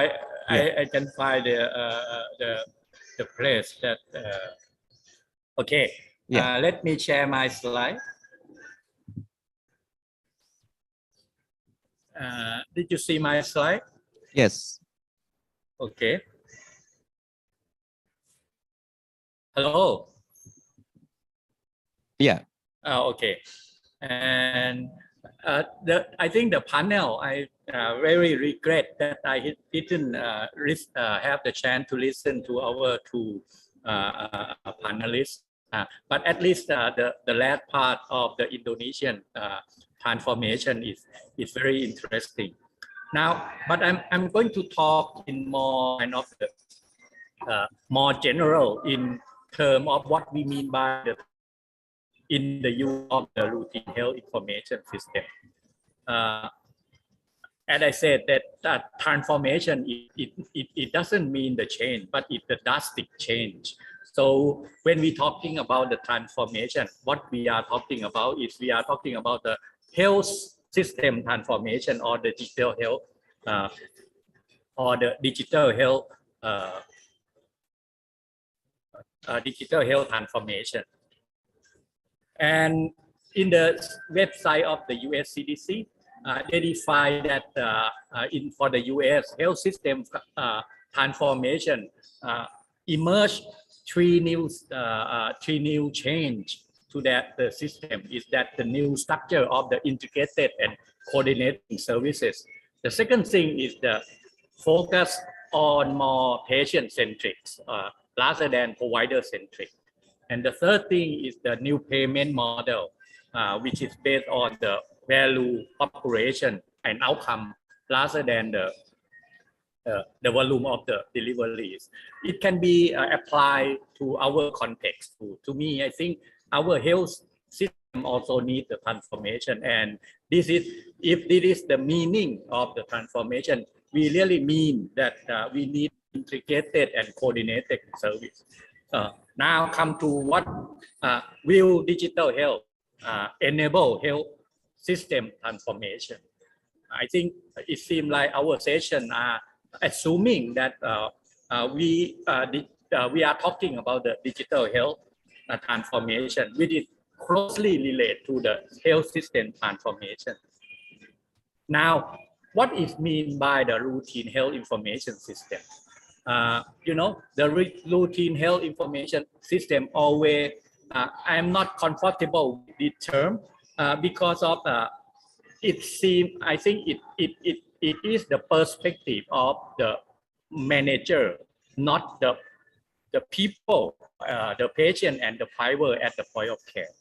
I can find the place that. Okay. Yeah. Let me share my slide. Did you see my slide? Yes. Okay. Hello. Yeah. Okay. And I think the panel, I very regret that I didn't have the chance to listen to our two panelists. But at least the last part of the Indonesian transformation is very interesting. Now, but I'm going to talk in more kind of the more general in terms of what we mean by in the use of the routine health information system. And I said that transformation, it doesn't mean the change, but it's a drastic change. So when we're talking about the transformation, what we are talking about is we are talking about the health system transformation or the digital health digital health transformation. And in the website of the US CDC, they define that for the US health system transformation emerged three new change to that the system is that the new structure of the integrated and coordinating services. The second thing is the focus on more patient-centric rather than provider-centric. And the third thing is the new payment model, which is based on the value operation and outcome rather than the volume of the deliveries. It can be applied to our context too. To me, I think our health system also needs the transformation. And this is, if this is the meaning of the transformation, we really mean that we need integrated and coordinated service. Now come to what will digital health enable health system transformation. I think it seems like our session are assuming that we are talking about the digital health transformation, which is closely related to the health system transformation. Now, what is mean by the routine health information system? You know, the routine health information system always, I'm not comfortable with the term because of it seems, I think it is the perspective of the manager, not the people, the patient and the provider at the point of care.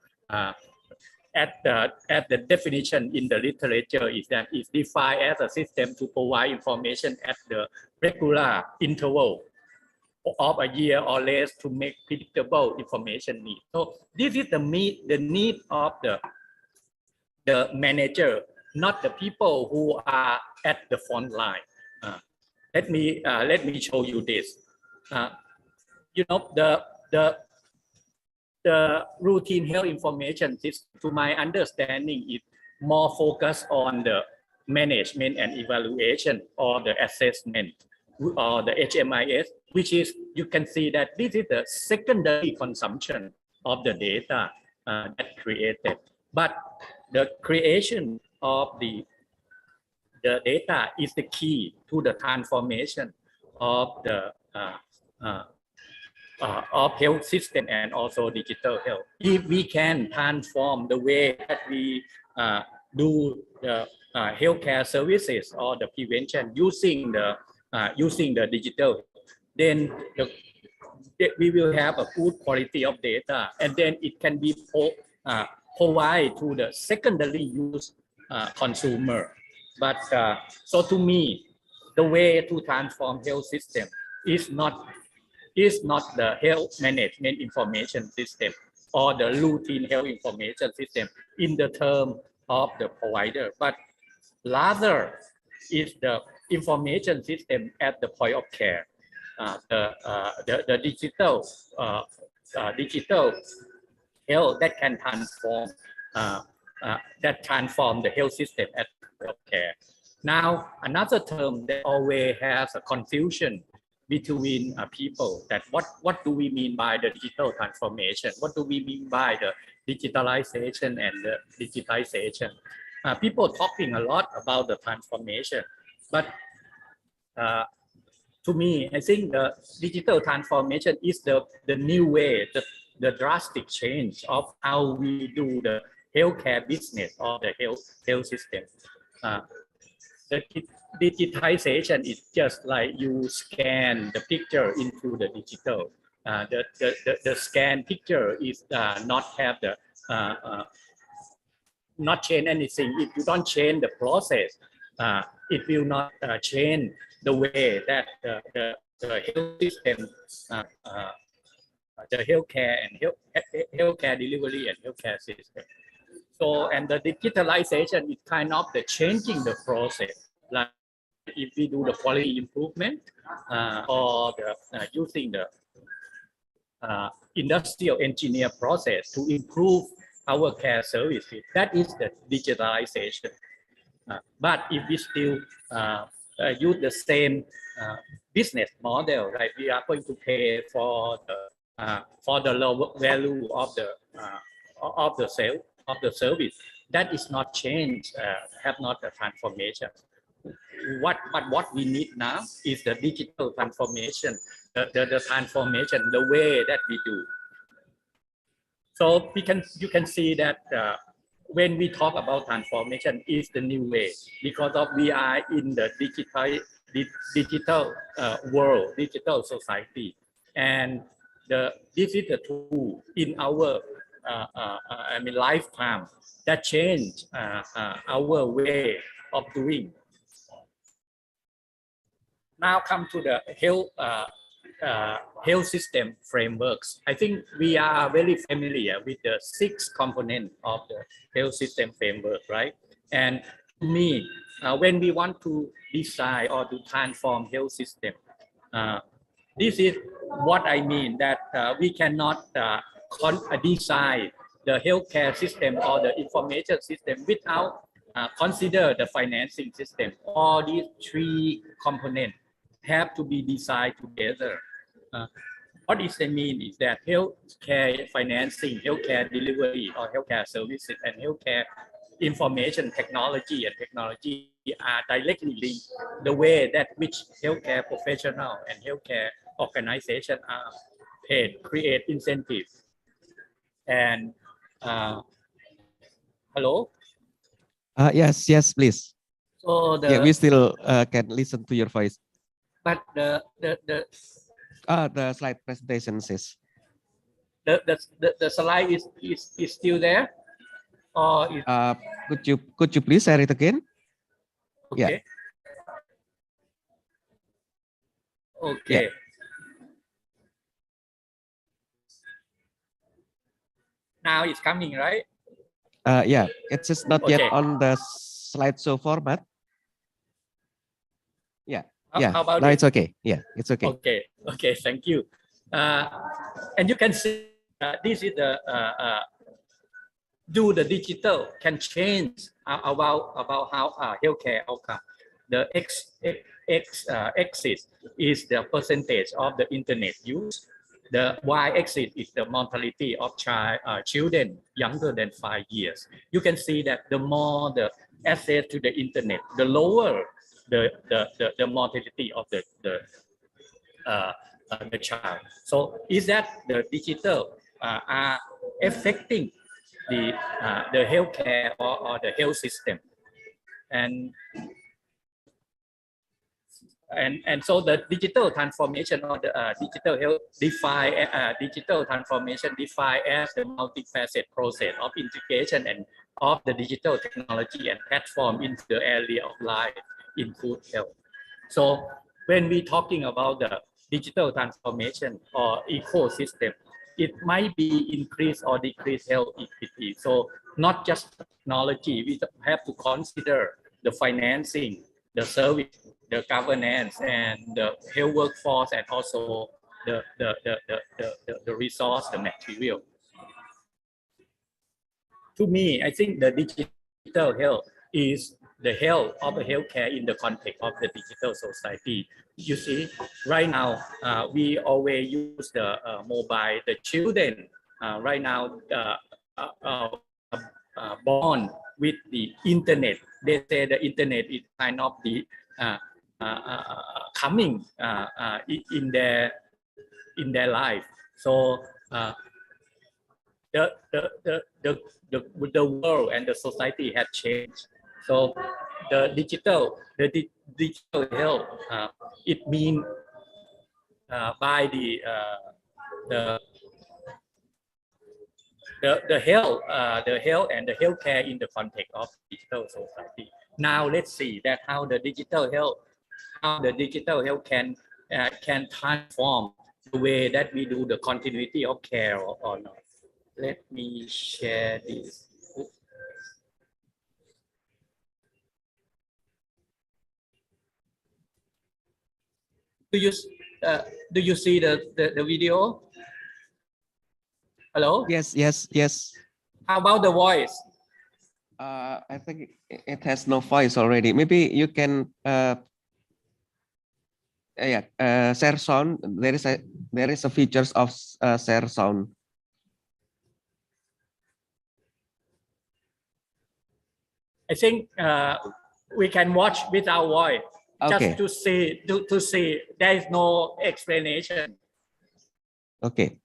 At the definition in the literature is that it's defined as a system to provide information at the regular interval of a year or less to make predictable information need. So this is the need of the manager, not the people who are at the front line. Let me show you this. You know, the routine health information system, to my understanding, is more focused on the management and evaluation or the assessment or the HMIS, which is, you can see that this is the secondary consumption of the data that created. But the creation of the data is the key to the transformation of the of health system and also digital health. If we can transform the way that we do the healthcare services or the prevention using the digital, then we will have a good quality of data, and then it can be provided to the secondary use consumer. But so to me, the way to transform health system is not the health management information system or the routine health information system in the term of the provider, but rather is the information system at the point of care, the digital health that can transform the health system at the point of care. Now, another term that always has a confusion between people, that what do we mean by the digital transformation? What do we mean by the digitalization and the digitization? People talking a lot about the transformation, but to me, I think the digital transformation is the new way, the drastic change of how we do the healthcare business or the health system. The digitization is just like you scan the picture into the digital. The scan picture is not have the not change anything. If you don't change the process, it will not change the way that the health system, the healthcare and healthcare delivery and healthcare system. So, and the digitalization is kind of the changing the process. Like if we do the quality improvement or the using the industrial engineer process to improve our care services, that is the digitalization. But if we still use the same business model, right, we are going to pay for the low value of the sale of the service. That is not change, have not the transformation. What we need now is the digital transformation, the transformation, the way that we do. So you can see that when we talk about transformation, is the new way, because of we are in the digital world, digital society, and this is the tool in our lifetime that change our way of doing. Now come to the health system frameworks. I think we are very familiar with the 6 components of the health system framework, right? And to me, when we want to design or to transform health system, this is what I mean, that we cannot design the healthcare system or the information system without consider the financing system. All these three components have to be designed together. What this mean is that healthcare financing, healthcare delivery, or healthcare services, and healthcare information technology and technology are directly linked. The way that which healthcare professional and healthcare organization are paid, create incentives. And hello. Yes, please. So we still can listen to your voice. But the slide presentation says the slide is still there, or is, could you please share it again? okay. Okay. Yeah. Now it's coming, right? Yeah, it's just not yet on the slideshow format. Yeah. How about now it? it's okay. Yeah, it's okay. Okay, thank you. And you can see this is the do the digital can change about how healthcare outcome. The axis is the percentage of the internet use. The y-axis is the mortality of children younger than 5 years. You can see that the more the access to the internet, the lower the mortality of the child. So is that the digital are affecting the healthcare or the health system, and so the digital transformation or the digital health digital transformation defined as the multifaceted process of integration and of the digital technology and platform into the area of life, include health. So when we talking about the digital transformation or ecosystem, it might be increase or decrease health equity. So not just technology, we have to consider the financing, the service, the governance, and the health workforce, and also the resource, the material. To me, I think the digital health is the health of the healthcare in the context of the digital society. You see, right now, we always use the mobile. The children right now born with the internet. They say the internet is kind of the coming in their life. So the world and the society have changed. So the digital health, it means by the health and the healthcare in the context of digital society. Now let's see that how the digital health can transform the way that we do the continuity of care or not. Let me share this. Do you see the video? Hello? Yes. How about the voice? I think it has no voice already. Maybe you can share sound. There is a features of share sound. I think we can watch without voice. Okay. Just to see there is no explanation. Okay.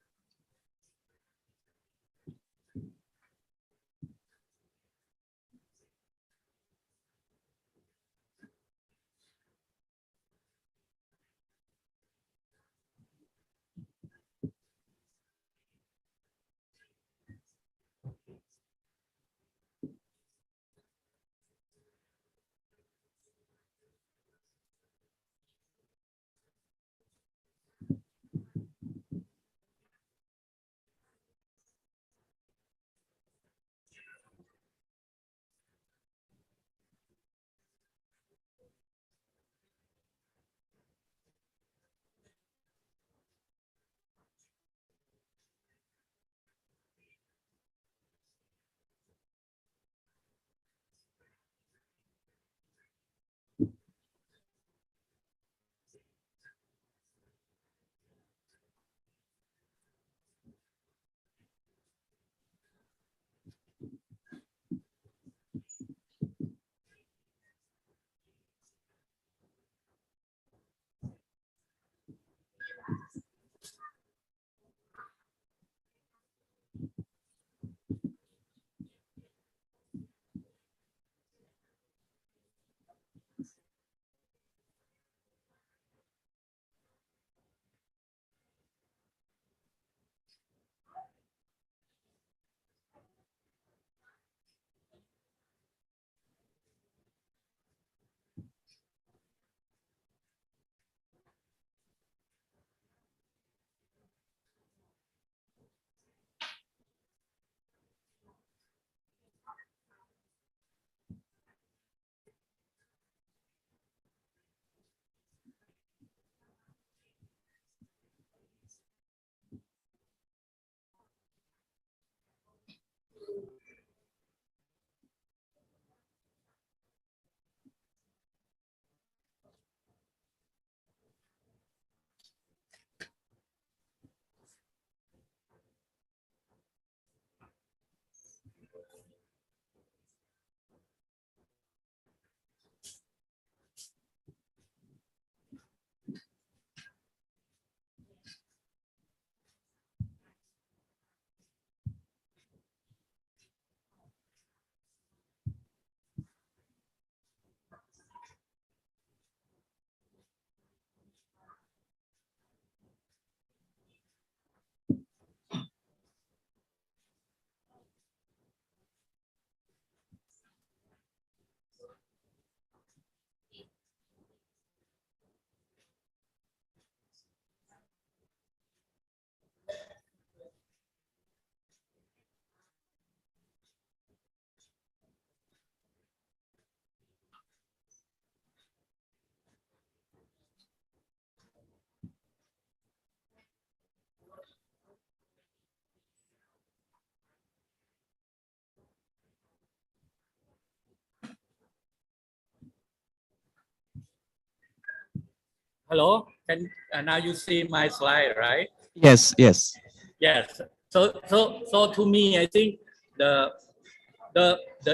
Hello, can now you see my slide, right? Yes, yes. Yes. So to me, I think the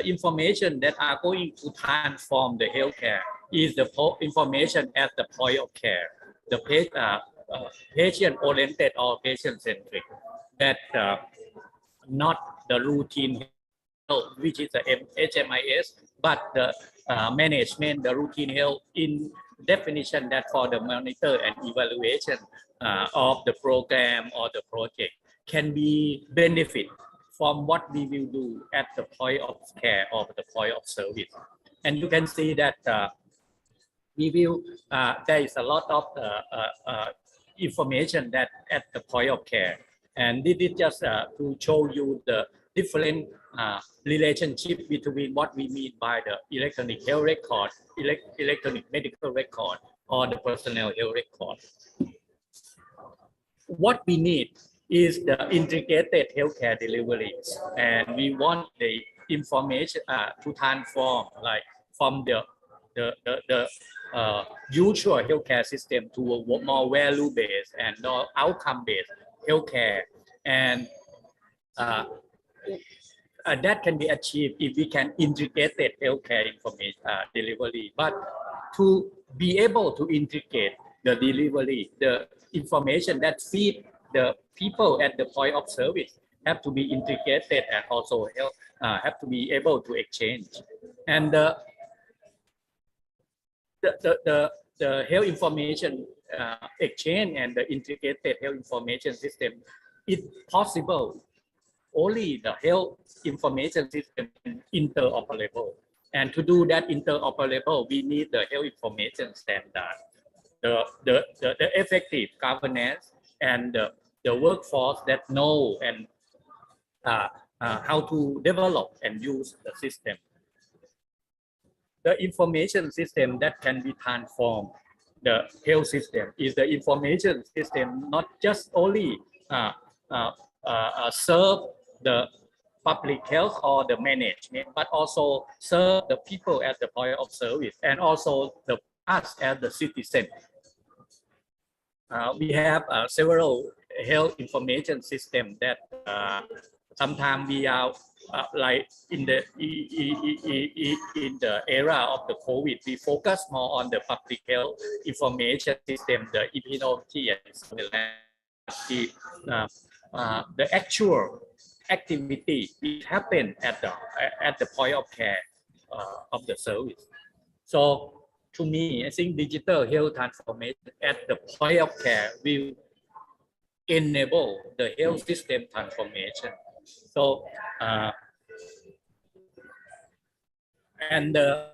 information that are going to transform the healthcare is the information at the point of care, the patient-oriented or patient-centric, that not the routine health, which is the HMIS, but the management, the routine health in definition that for the monitor and evaluation of the program or the project can be benefit from what we will do at the point of care or the point of service. And you can see that we will, there is a lot of information that at the point of care. And this is just to show you the different relationship between what we mean by the electronic health record, electronic medical record, or the personal health record. What we need is the integrated healthcare deliveries, and we want the information to transform, like from the usual healthcare system to a more value-based and outcome-based healthcare, and that can be achieved if we can integrate healthcare information delivery. But to be able to integrate the delivery, the information that feed the people at the point of service have to be integrated and also have to be able to exchange. And the health information exchange and the integrated health information system is possible only the health information system is interoperable. And to do that interoperable, we need the health information standard, the effective governance, and the workforce that know and how to develop and use the system. The information system that can be transformed, the health system, is the information system not just only serve the public health or the management, but also serve the people at the point of service and also us as the citizen. We have several health information systems that sometimes we are like in the era of the COVID, we focus more on the public health information system, the epidemiology and the actual activity it happen at the point of care of the service. So to me, I think digital health transformation at the point of care will enable the health system transformation. So and the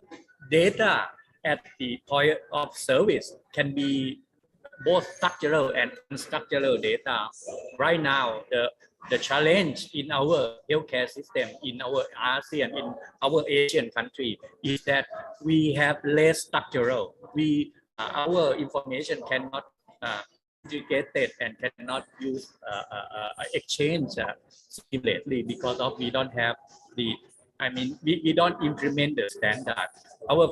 data at the point of service can be both structural and unstructural data. Right now, the challenge in our healthcare system, in our ASEAN, in our Asian country, is that we have less structural. Our information cannot integrated and cannot use exchange seamlessly because of we don't have the. I mean, we don't implement the standard. Our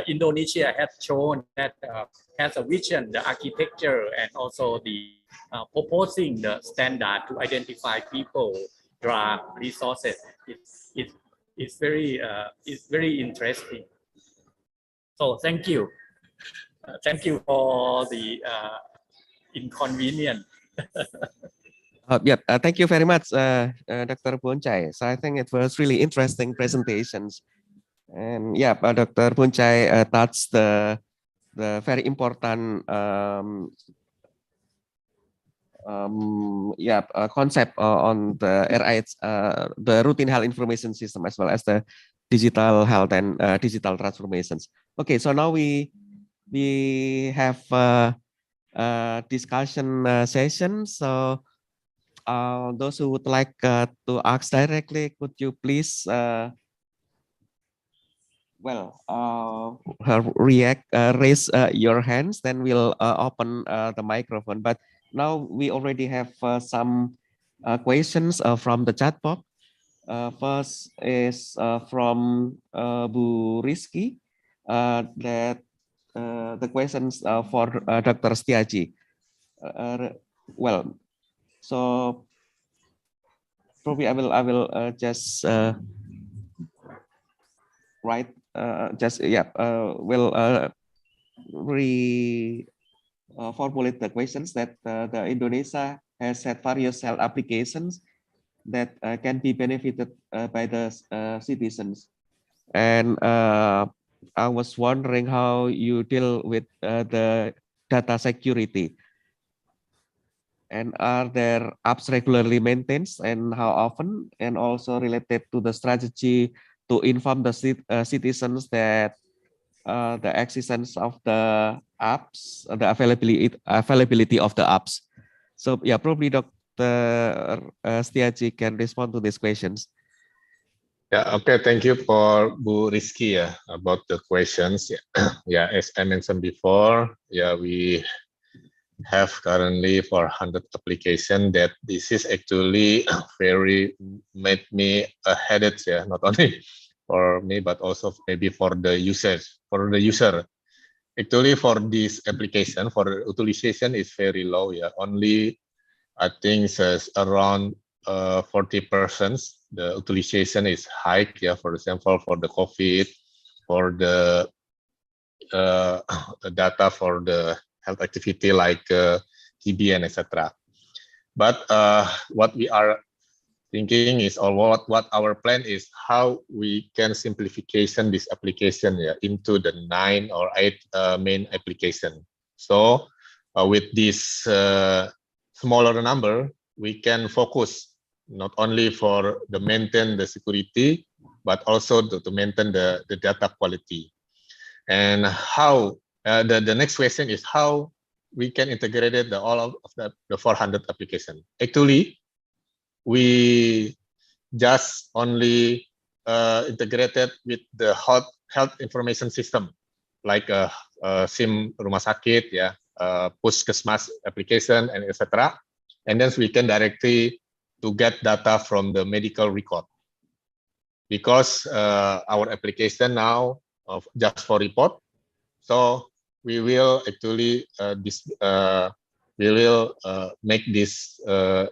Indonesia has shown that has a vision, the architecture, and also the proposing the standard to identify people, drug, resources. It's very interesting. So thank you. Thank you for the inconvenience. Thank you very much, Dr. Boonchai. So I think it was really interesting presentations. And Dr. Boonchai touched the very important concept on the RIH, the routine health information system, as well as the digital health and digital transformations. Okay, so now we have a discussion session. So those who would like to ask directly, could you please raise your hands, then we'll open the microphone. But now we already have some questions from the chat box. First is from Bu Rizky, that the questions for Dr. Setiaji. Well, so probably I will just write formulate the questions that the Indonesia has had various health applications that can be benefited by the citizens. And I was wondering how you deal with the data security. And are there apps regularly maintained and how often? And also related to the strategy to inform the citizens that the existence of the apps, the availability of the apps. So yeah, probably Dr. Setiaji can respond to these questions. Yeah, okay, thank you for Bu Rizky about the questions. Yeah, as I mentioned before, yeah, we have currently 400 application that this is actually very made me a headache, yeah, not only for me, but also maybe for the users, Actually, for this application, for utilization is very low, yeah, only I think says around 40%. The utilization is high, yeah. For example, for the COVID, for the data for the health activity like TB and etc. But what we are thinking is, or what our plan is, how we can simplification this application, yeah, into the 9 or 8 main application. So with this smaller number, we can focus not only for the maintain the security, but also to maintain the data quality. And how the next question is how we can integrate it, all of the 400 application. Actually, we just only integrated with the health information system, like SIM rumah sakit, yeah, Puskesmas application, and etc. And then we can directly to get data from the medical record, because our application now just for report. So we will actually make this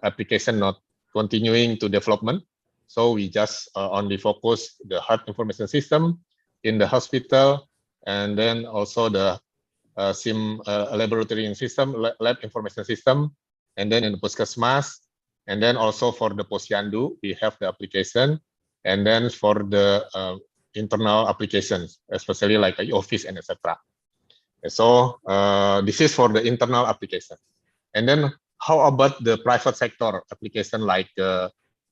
application not continuing to development. So we just only focus the health information system in the hospital, and then also the SIM laboratory system, lab information system, and then in the Puskesmas, and then also for the Posyandu, we have the application, and then for the internal applications, especially like office and etc. So this is for the internal application. And then how about the private sector application like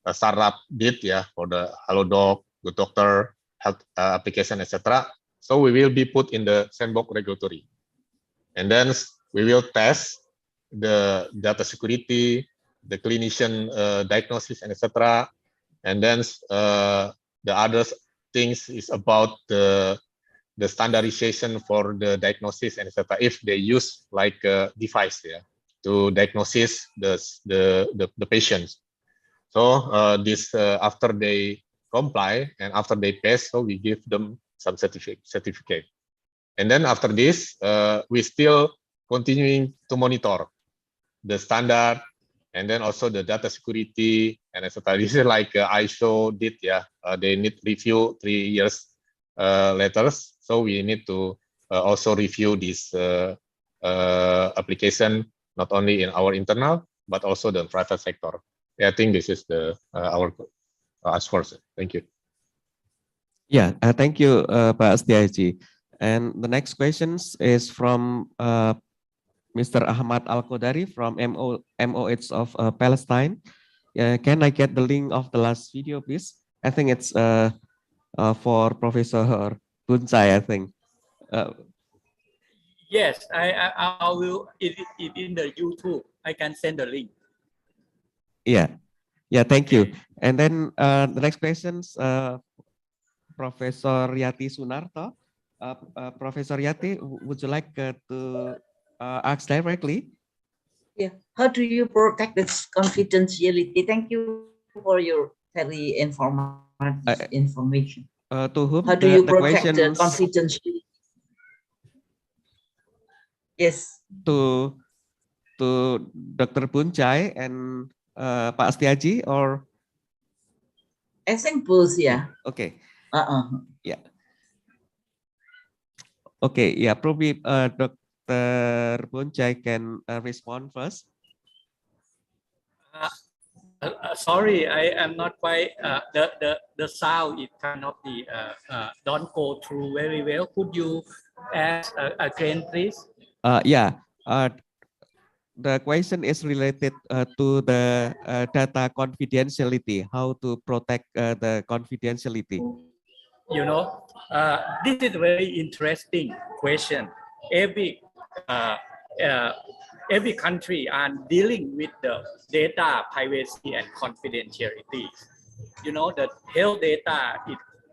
Sarap did, yeah, for the Halodoc, Good Doctor, health application, etc. So we will be put in the sandbox regulatory. And then we will test the data security, the clinician diagnosis, and etc. And then the other things is about the standardization for the diagnosis and etc. If they use like a device, yeah, to diagnosis the patients. So this after they comply and after they pass, so we give them some certificate. And then after this, we still continuing to monitor the standard, and then also the data security and etc. This is like ISO did, yeah. They need review 3 years later. So we need to also review this application, not only in our internal, but also the private sector. Yeah, I think this is the our answer. Thank you. Yeah, thank you, Pak Setiaji. And the next questions is from Mr. Ahmad Al-Qadari from MOH of Palestine. Can I get the link of the last video, please? I think it's for Professor Boonchai, I think. Yes, I will. It in the YouTube. I can send the link. Yeah, thank you. And then the next questions, Professor Yati Sunarto. Professor Yati, would you like to ask directly? Yeah, how do you protect this confidentiality? Thank you for your very informative information. To whom? How do you protect the confidentiality? Yes. To Dr. Boonchai and Pak Setiaji, or I think both, yeah. Okay. Yeah. Okay, yeah, probably Dr. Boonchai can respond first. Sorry, I am not quite, the sound is kind of don't go through very well. Could you ask again, please? Yeah, the question is related to the data confidentiality, how to protect the confidentiality. You know, this is a very interesting question. Every every country are dealing with the data privacy and confidentiality. You know, the health data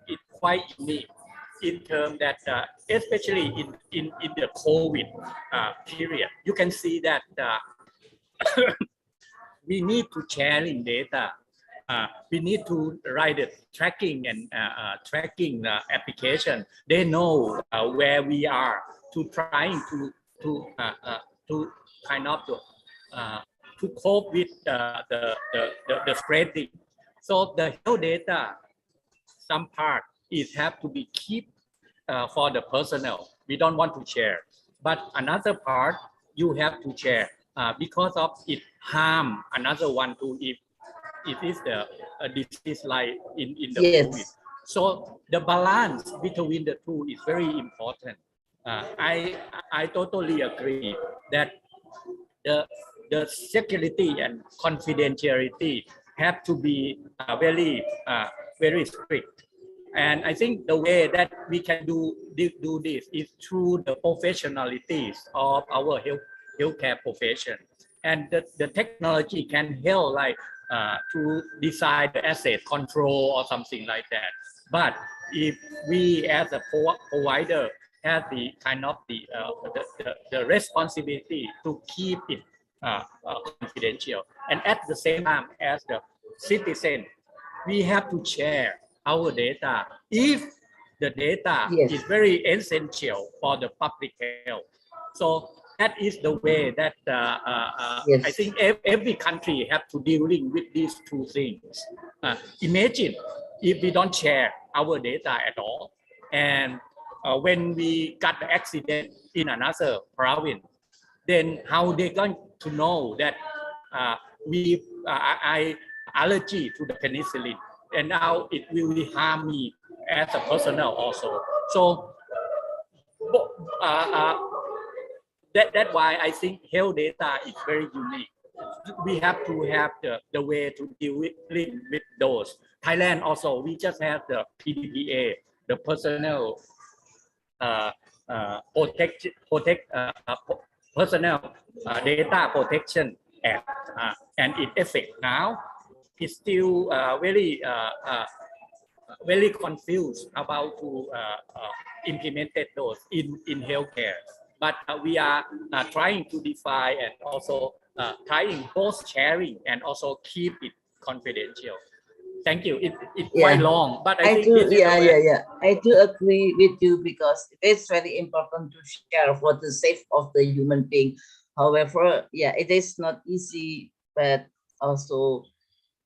is quite unique in terms that, especially in the COVID period, you can see that we need to sharing data. We need to write the tracking and tracking the application. They know where we are to trying to kind of to cope with the spreading. So the health data, some part is have to be keep for the personnel. We don't want to share, but another part you have to share because of it harm another one too if it is the disease like in the COVID. So the balance between the two is very important. I totally agree that the security and confidentiality have to be very strict. And I think the way that we can do this is through the professionalities of our healthcare profession. And the technology can help like to decide the asset control or something like that. But if we as a provider have the kind of the responsibility to keep it confidential, and at the same time as the citizen, we have to share our data if the data is very essential for the public health. So that is the way that I think every country have to dealing with these two things. Imagine if we don't share our data at all, and when we got the accident in another province, then how they going to know that I allergy to the penicillin, and now it will harm me as a personnel also. So that's why I think health data is very unique. We have to have the way to deal with those. Thailand also, we just have the PDPA, the Personal Personal Data Protection Act, and its effect now is still very confused about to implement those in healthcare. But we are trying to define and also trying both sharing and also keep it confidential. Thank you. It's quite long, but I think do. I do agree with you because it's very important to share for the sake of the human being. However, it is not easy, but also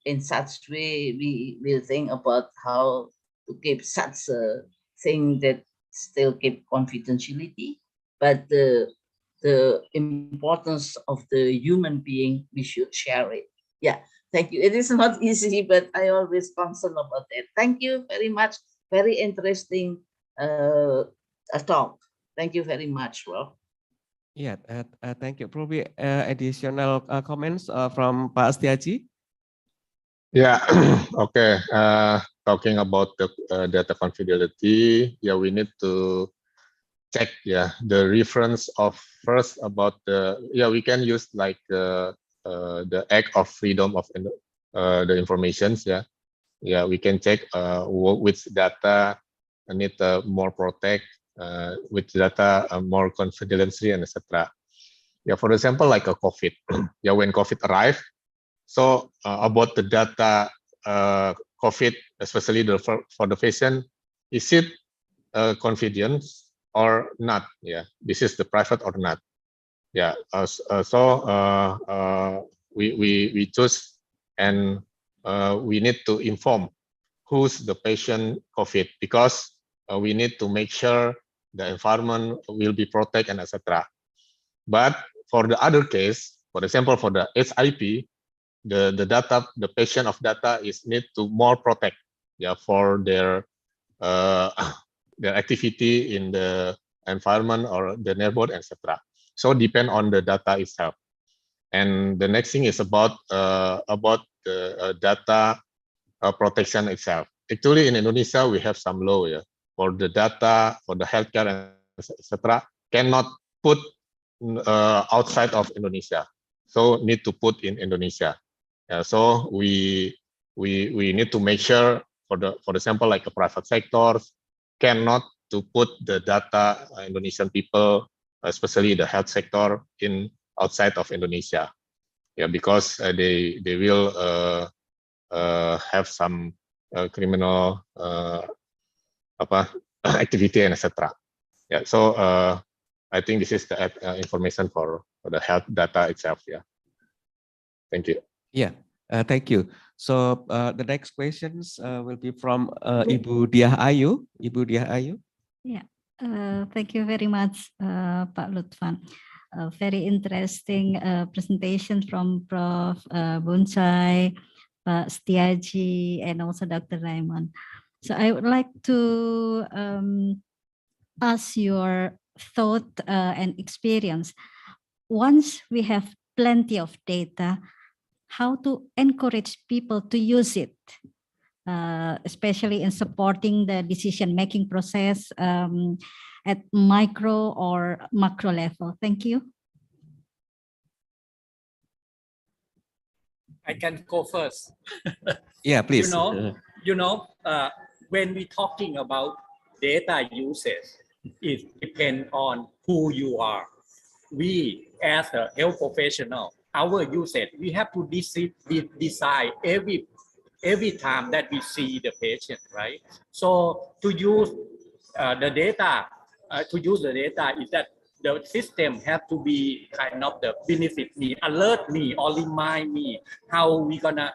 in such way we will think about how to keep such a thing that still keep confidentiality. But the importance of the human being, we should share it. Thank you. It is not easy, but I always concerned about that. Thank you very much. Very interesting talk. Thank you very much, Rob. Thank you. Probably additional comments from Pak Setiaji. Okay. Talking about the data confidentiality, we need to check the reference of first about the we can use like the act of freedom of the informations. We can check which data need more protect, which data more confidentiality, and etc. For example, like a COVID. When COVID arrived, so about the data COVID, especially for the patient, is it confidence or not? This is the private or not. Yeah. We choose, and we need to inform who's the patient COVID, because we need to make sure the environment will be protected and etc. But for the other case, for example, for the SIP, the data, the patient of data is need to more protect, yeah, for their activity in the environment or the neighborhood, etc. So depend on the data itself. And the next thing is about the data protection itself. Actually, in Indonesia, we have some law, yeah, for the data, for the healthcare, etc. Cannot put outside of Indonesia, so need to put in Indonesia. So we need to make sure, for example, like a private sectors cannot to put the data Indonesian people, especially the health sector, in outside of Indonesia. Yeah, because they will have some criminal activity and etc. Yeah, so I think this is the information for the health data itself. Yeah, thank you. Yeah, thank you. So the next questions will be from Ibu Diah Ayu. Ibu Diah Ayu. Yeah, thank you very much, Pak Lutfan. Very interesting presentation from Prof. Boonchai, Pak Setiaji, and also Dr. Raymond. So I would like to ask your thought and experience. Once we have plenty of data, how to encourage people to use it, especially in supporting the decision-making process at micro or macro level. Thank you. I can go first. Yeah, please. When we're talking about data usage, it depends on who you are. We, as a health professional, our usage, we have to decide every time that we see the patient, right? So to use the data, is that the system have to be kind of the benefit me, alert me, or remind me how we gonna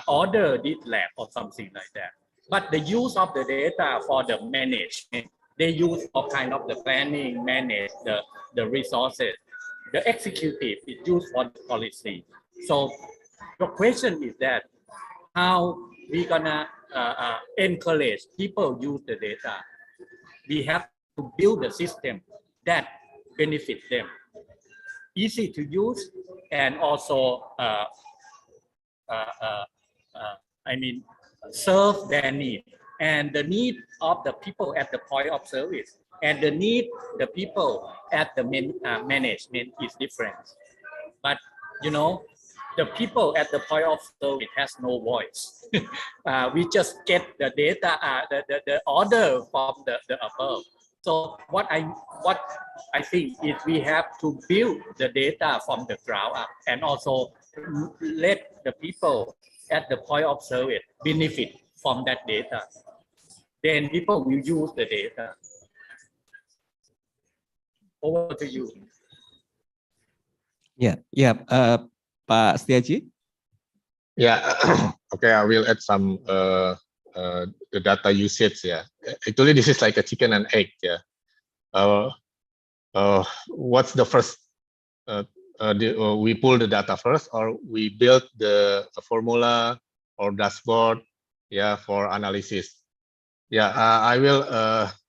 order this lab or something like that. But the use of the data for the management, they use all kind of the planning, manage the resources. The executive is used for the policy. So the question is that how we gonna encourage people use the data? We have to build a system that benefits them, easy to use, and also serve their need and the need of the people at the point of service, and the need the people at the management is different. But the people at the point of service has no voice. We just get the data, the order from the above. So what I think is we have to build the data from the ground up, and also let the people at the point of service benefit from that data. Then people will use the data. Over to you. Yeah. Pak Setiaji. Yeah. Okay, I will add some the data usage. Yeah, actually this is like a chicken and egg. Yeah. What's the first? We pull the data first, or we build the formula or dashboard, yeah, for analysis. Yeah, I will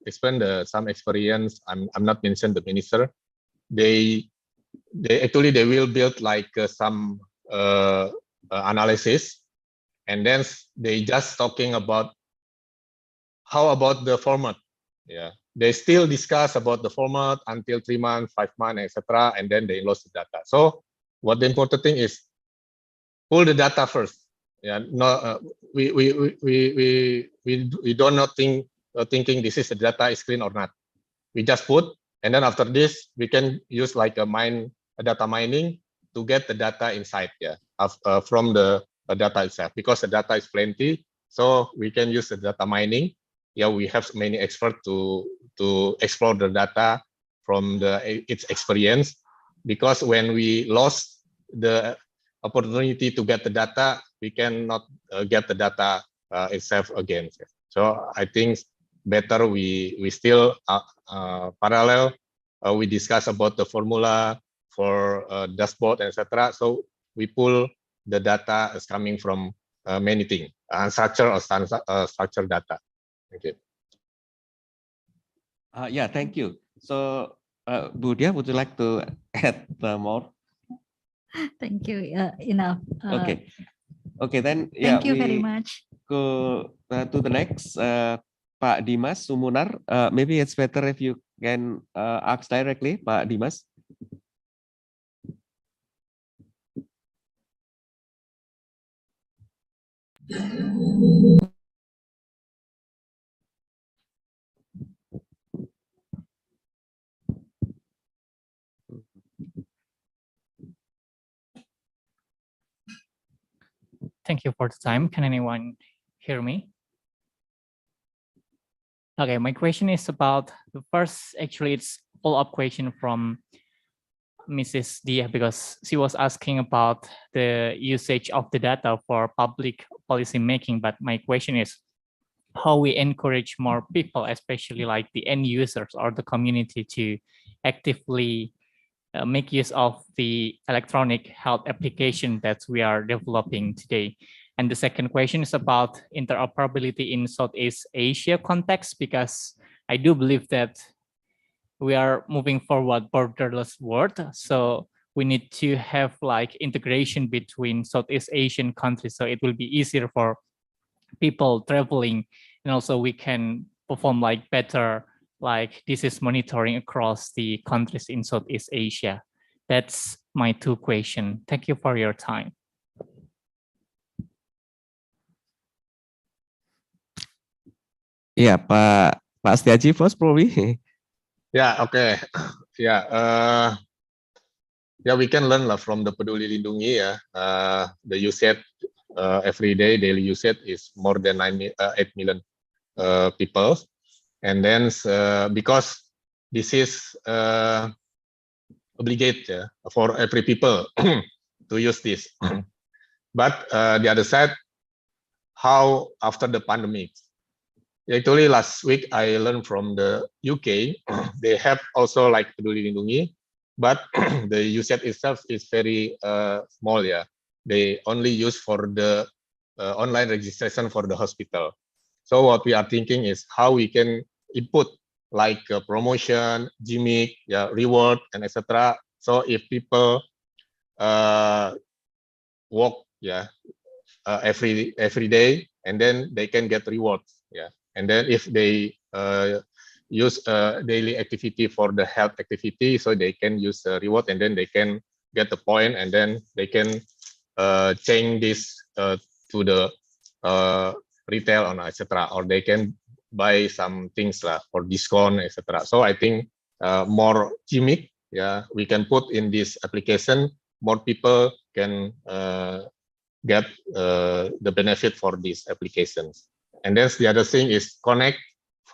explain some experience. I'm not mention the minister. They will build like some analysis, and then they just talking about how about the format. Yeah, they still discuss about the format until 3 months, 5 months, etc., and then they lost the data. So what the important thing is pull the data first. Yeah, no, we don't not thinking this is the data is clean or not. We just put, and then after this we can use like a data mining to get the data inside, yeah, from the data itself, because the data is plenty, so we can use the data mining. Yeah, we have many experts to explore the data from its experience, because when we lost the opportunity to get the data, we cannot get the data itself again. So I think better we still parallel. We discuss about the formula for dashboard, etc. So we pull the data is coming from many things, unstructured or structured data. Thank you. Yeah, thank you. So, Diah, would you like to add more? Thank you. Enough. Okay. Okay, then yeah. Thank you very much. Go to the next, Pak Dimas Sumunar. Maybe it's better if you can ask directly, Pak Dimas. Thank you for the time. Can anyone hear me? Okay, my question is about the first, actually it's follow-up question from Mrs. Diah, because she was asking about the usage of the data for public policy making. But my question is how we encourage more people, especially like the end users or the community, to actively make use of the electronic health application that we are developing today. And the second question is about interoperability in Southeast Asia context, because I do believe that we are moving forward borderless world. So we need to have like integration between Southeast Asian countries, so it will be easier for people traveling, and also we can perform like better like disease monitoring across the countries in Southeast Asia. That's my two questions. Thank you for your time. Yeah, Pak Setiaji first probably. Yeah, okay. Yeah, yeah, we can learn from the Peduli Lindungi. The usage every day, daily usage is more than 8 million people. And then because this is obligate for every people to use this. But the other side, how after the pandemic? Actually, last week I learned from the UK, they have also like Peduli Lindungi, but the usage itself is very small. Yeah, they only use for the online registration for the hospital. So what we are thinking is how we can input like promotion, gimmick, yeah, reward, and etc. So if people work, yeah, every day, and then they can get rewards, yeah. And then if they use daily activity for the health activity, so they can use the reward, and then they can get the point, and then they can change this to the retail or etc. Or they can buy some things for discount, etc. So I think more gimmick, yeah, we can put in this application. More people can get the benefit for these applications. And then the other thing is connect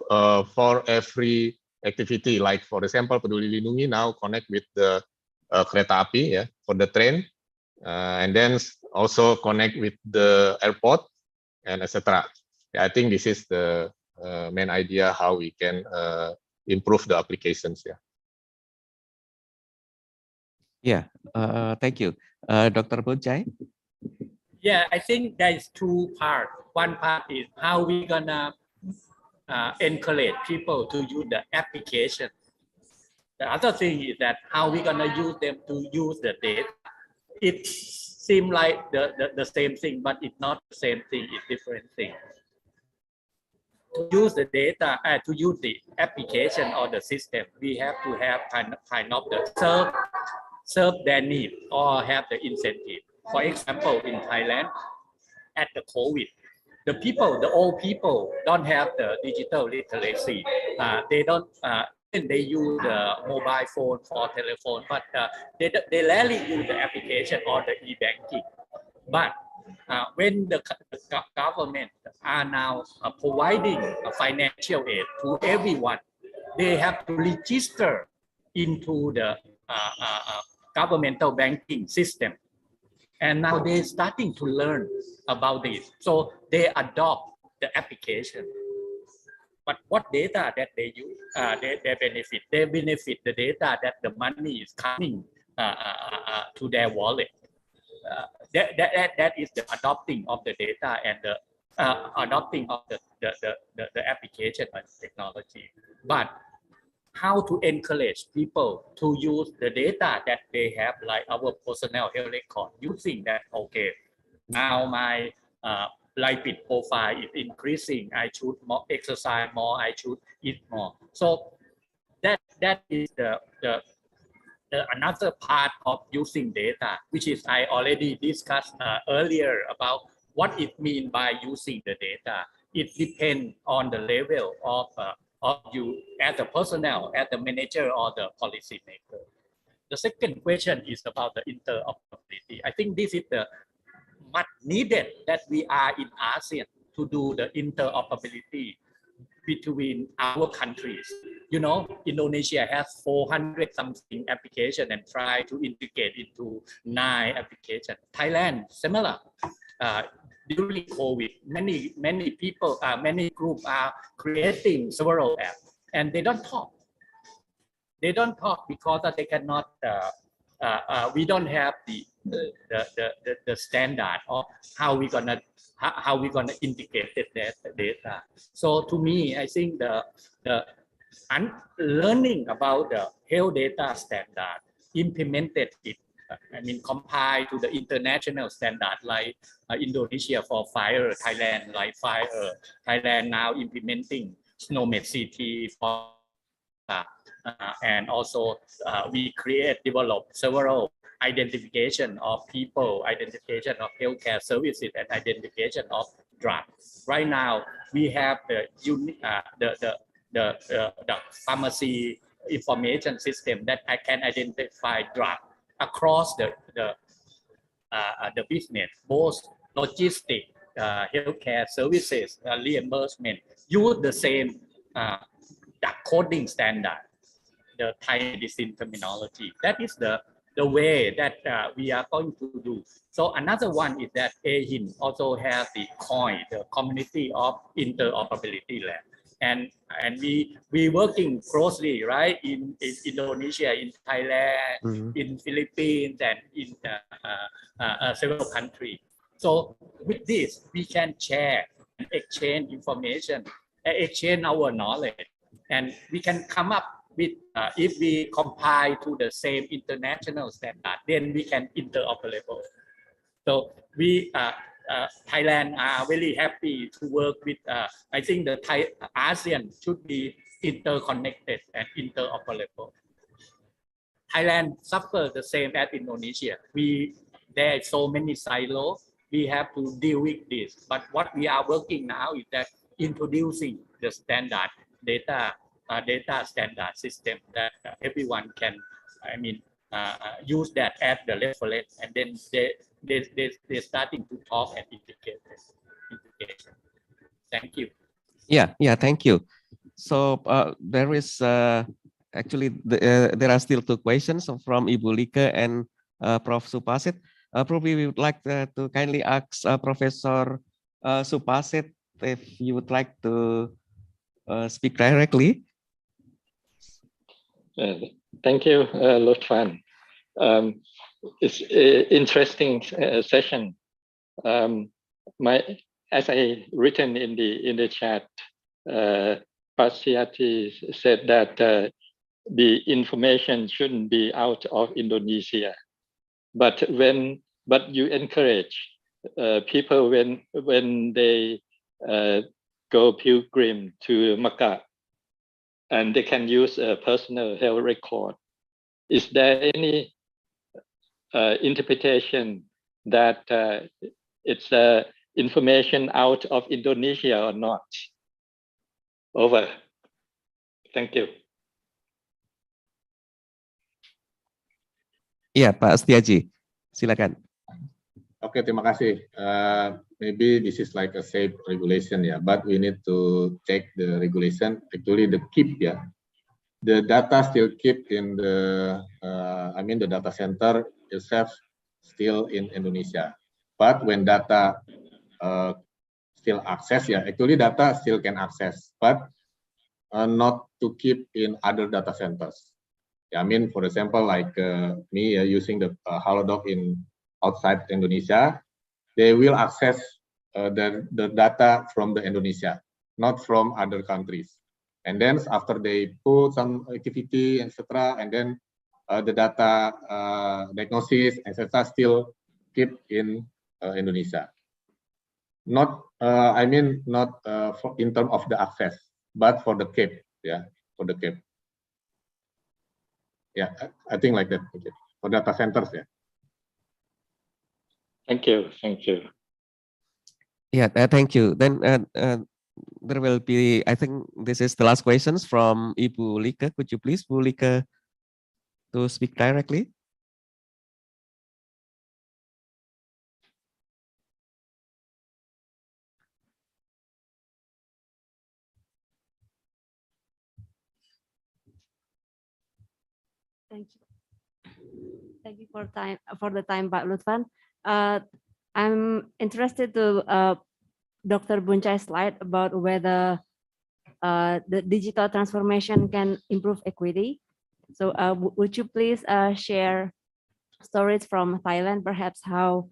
for every activity. Like for example, Peduli Lindungi now connect with the kereta api, yeah, for the train, and then also connect with the airport and etc. Yeah, I think this is the main idea how we can improve the applications. Yeah. Yeah. Thank you, Dr. Boonchai. Yeah, I think there is two parts. One part is how we gonna encourage people to use the application. The other thing is that how we gonna use them to use the data. It seems like the same thing, but it's not the same thing. It's different thing. To use the data, to use the application or the system, we have to have kind of the serve their need or have the incentive. For example, in Thailand, at the COVID, the people, the old people, don't have the digital literacy. They don't. They use the mobile phone for telephone, but they rarely use the application or the e-banking. But when the government are now providing financial aid to everyone, they have to register into the governmental banking system. And now they're starting to learn about this. So they adopt the application. But what data that they use, they benefit? They benefit the data that the money is coming to their wallet. That is the adopting of the data and the adopting of the application and technology. But how to encourage people to use the data that they have, like our personal health record, using that, okay, now my lipid profile is increasing, I should more exercise more, I should eat more. So that is the another part of using data, which is I already discussed earlier about what it means by using the data. It depends on the level of you as a personnel, as the manager or the policy maker. The second question is about the interoperability. I think this is the much needed that we are in ASEAN to do the interoperability between our countries. You know, Indonesia has 400 something applications and try to integrate into 9 applications. Thailand, similar. During COVID, many people, many groups are creating several apps, and they don't talk. They don't talk because they cannot. We don't have the standard of how we gonna integrate that data. So to me, I think the learning about the health data standard, implemented it. I mean, comply to the international standard like Indonesia for fire, Thailand like fire, Thailand now implementing SNOMED CT for and also we develop several identification of people, identification of healthcare services, and identification of drugs. Right now, we have the pharmacy information system that I can identify drugs across the business, both logistic, healthcare services, reimbursement, use the same coding standard, the Thai medicine terminology. That is the way that we are going to do. So another one is that eHealth also has the COIN, the Community of Interoperability Lab. And we working closely, right, in Indonesia, in Thailand, in Philippines, and in several countries. So with this, we can share and exchange information, exchange our knowledge, and we can come up with, if we comply to the same international standard, then we can interoperable. So we, Thailand are very happy to work with, I think the ASEAN should be interconnected and interoperable. Thailand suffers the same as Indonesia. There are so many silos, we have to deal with this. But what we are working now is that introducing the standard data standard system that everyone can, I mean, use that as the reference, and then they're starting to talk and integrate. Thank you. Yeah, thank you. So there is actually there are still 2 questions from Ibu Lika and Prof. Supasit. Probably we would like to kindly ask Professor Supasit if you would like to speak directly. Thank you, Lutfan. It's an interesting session. As I written in the chat, Setiaji said that the information shouldn't be out of Indonesia, but you encourage people when they go pilgrim to Mecca, and they can use a personal health record. Is there any interpretation that it's information out of Indonesia or not? Over. Thank you. Iya, Pak Setiaji, silakan. Oke, terima kasih. Maybe this is like a safe regulation, yeah, but we need to check the regulation. Actually, the KIP, yeah, the data still keep in the, the data center itself still in Indonesia. But when data still access, actually data still can access, but not to keep in other data centers. For example, like me using the Halodoc in outside Indonesia, they will access the data from the Indonesia, not from other countries. And then after they put some activity, etc., and then the data diagnosis, etc., still keep in Indonesia. Not, not in terms of the access, but for the keep, for the keep. I think like that. Okay. For data centers, Thank you. Thank you. Thank you. Then there will be, I think this is the last questions from Ibu Lika. Could you please, Bu Lika, to speak directly? Thank you. Thank you for the time, Pak Lutfan. I'm interested to Dr. Boonchai's slide about whether the digital transformation can improve equity. So would you please share stories from Thailand, perhaps how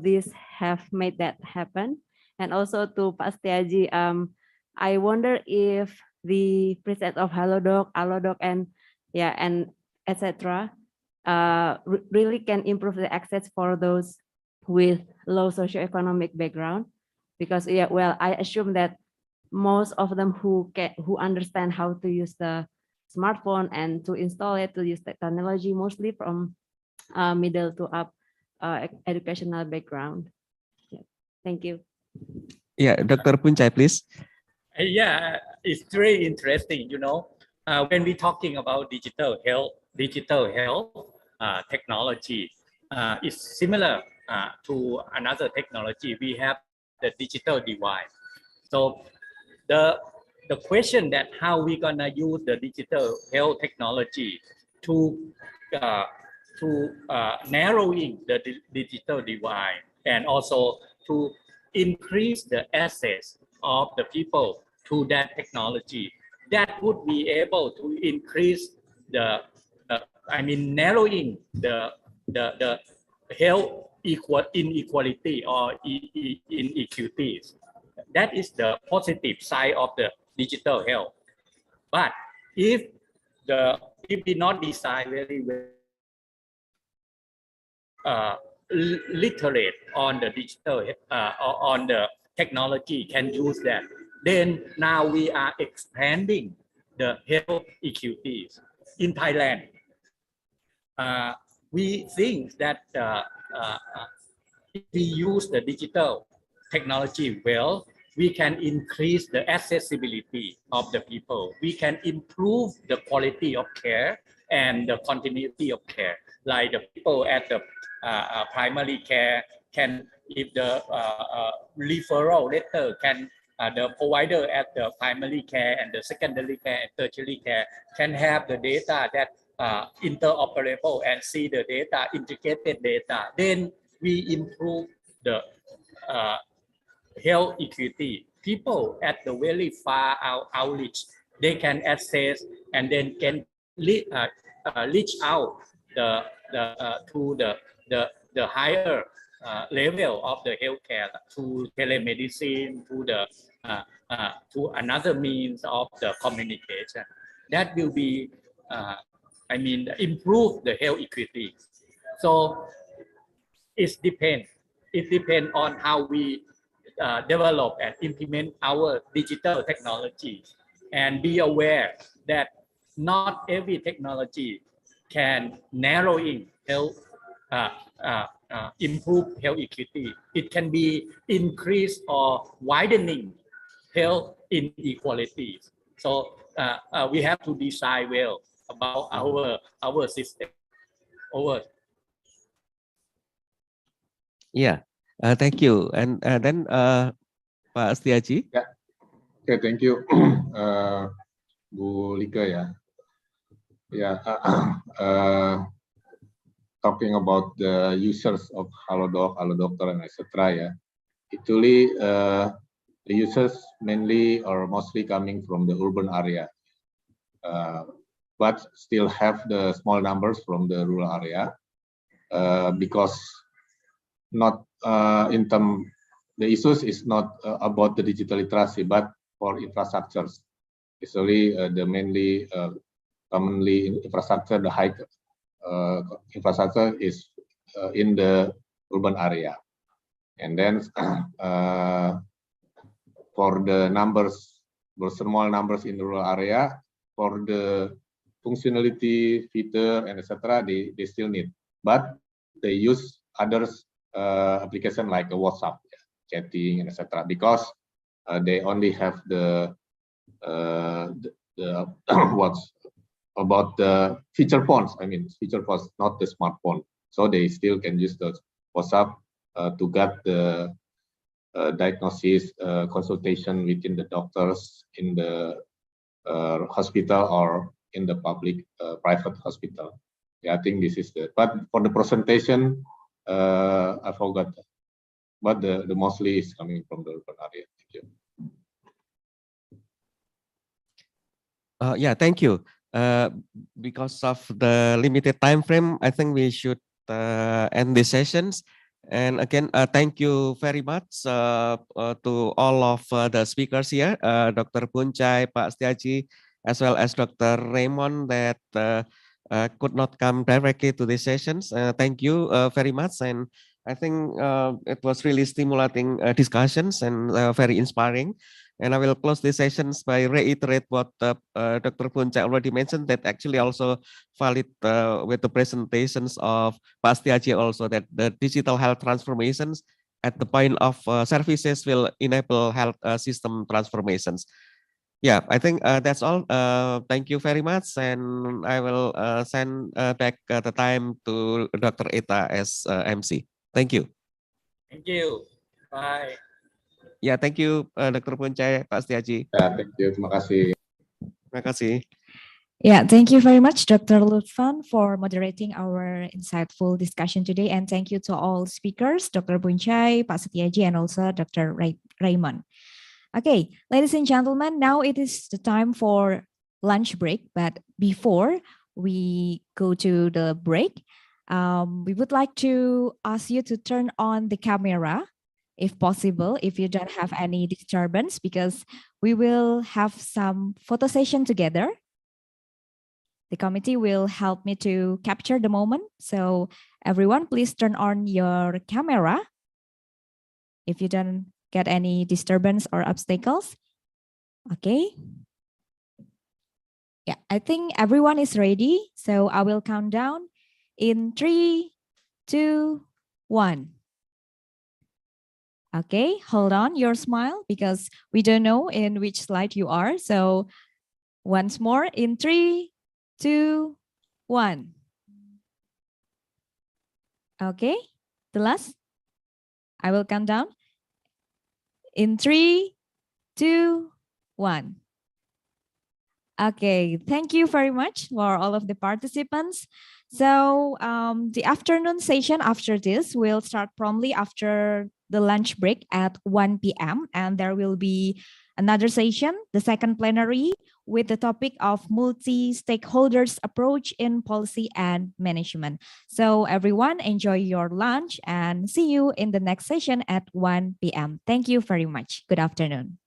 this have made that happen? And also to Pak Setiaji, I wonder if the presence of Halodoc, and etc. Really can improve the access for those with low socioeconomic background, because I assume that most of them who understand how to use the smartphone and to install it, to use technology, mostly from middle to up educational background. Thank you. Dr. Boonchai, please. It's very interesting. When we're talking about digital health technology, is similar to another technology. We have the digital divide. So the question that how we gonna use the digital health technology to narrowing the digital divide, and also to increase the access of the people to that technology, that would be able to increase narrowing the health inequality or inequities. That is the positive side of the digital health. But if we not design very well, literate on the digital on the technology can use that, then now we are expanding the health equities in Thailand. We think that if we use the digital technology well, we can increase the accessibility of the people. We can improve the quality of care and the continuity of care. Like the people at the primary care can, if the referral letter can, the provider at the primary care and the secondary care and tertiary care can have the data that interoperable and see the data, integrated data. Then we improve the health equity. People at the very far outreach, they can access and then can reach out to the higher level of the healthcare, to telemedicine, to another means of the communication. That will be, improve the health equity. So it depends. It depends on how we develop and implement our digital technology, and be aware that not every technology can narrowing health, improve health equity. It can be increase or widening health inequalities. So we have to decide well about our system. Over. Thank you. And then Pak Setiaji. Okay, thank you, Bu Lika. Yeah, talking about the users of Halodoc, Halodoc, and etc. Yeah, actually the users mainly or mostly coming from the urban area, but still have the small numbers from the rural area because not in term the issues is not about the digital literacy, but for infrastructures. Usually the mainly commonly infrastructure, the high infrastructure is in the urban area, and then for the numbers, for small numbers in the rural area, for the functionality, feature, and etc. They still need, but they use others application like a WhatsApp, chatting, and etc. Because they only have the what's about the feature phones. I mean, feature phones, not the smartphone. So they still can use the WhatsApp to get the diagnosis, consultation within the doctors in the hospital or in the public private hospital. Yeah, I think this is the. But for the presentation, I forgot. But the mostly is coming from the urban area. Thank you. Yeah, thank you. Because of the limited time frame, I think we should end the sessions. And again, thank you very much to all of the speakers here, Dr. Boonchai, Pak Setiaji, as well as Dr. Raymond that could not come directly to the sessions. Thank you very much. And I think it was really stimulating discussions and very inspiring. And I will close the sessions by reiterate what Dr. Boonchai already mentioned, that actually also valid with the presentations of Pak Setiaji also, that the digital health transformations at the point of services will enable health system transformations. Yeah, I think that's all. Thank you very much. And I will send back the time to Dr. Eta as MC. Thank you. Thank you. Bye. Ya, thank you Dr. Boonchai, Pak Setiaji. Ya, thank you. Terima kasih. Terima kasih. Yeah, thank you very much, Dr. Lutfan, for moderating our insightful discussion today. And thank you to all speakers, Dr. Boonchai, Pak Setiaji, and also Dr. Raymond. Okay, ladies and gentlemen, now it is the time for lunch break. But before we go to the break, we would like to ask you to turn on the camera, if possible, if you don't have any disturbance, because we will have some photo session together. The committee will help me to capture the moment. So everyone, please turn on your camera if you don't get any disturbance or obstacles. Okay. Yeah, I think everyone is ready. So I will count down in 3, 2, 1. Okay, hold on your smile because we don't know in which slide you are. So once more in 3, 2, 1. Okay, the last. I will count down in 3, 2, 1. Okay, thank you very much for all of the participants. So the afternoon session after this will start promptly after the lunch break at 1 p.m. And there will be another session, the second plenary, with the topic of multi-stakeholders approach in policy and management. So everyone, enjoy your lunch and see you in the next session at 1 p.m. Thank you very much. Good afternoon.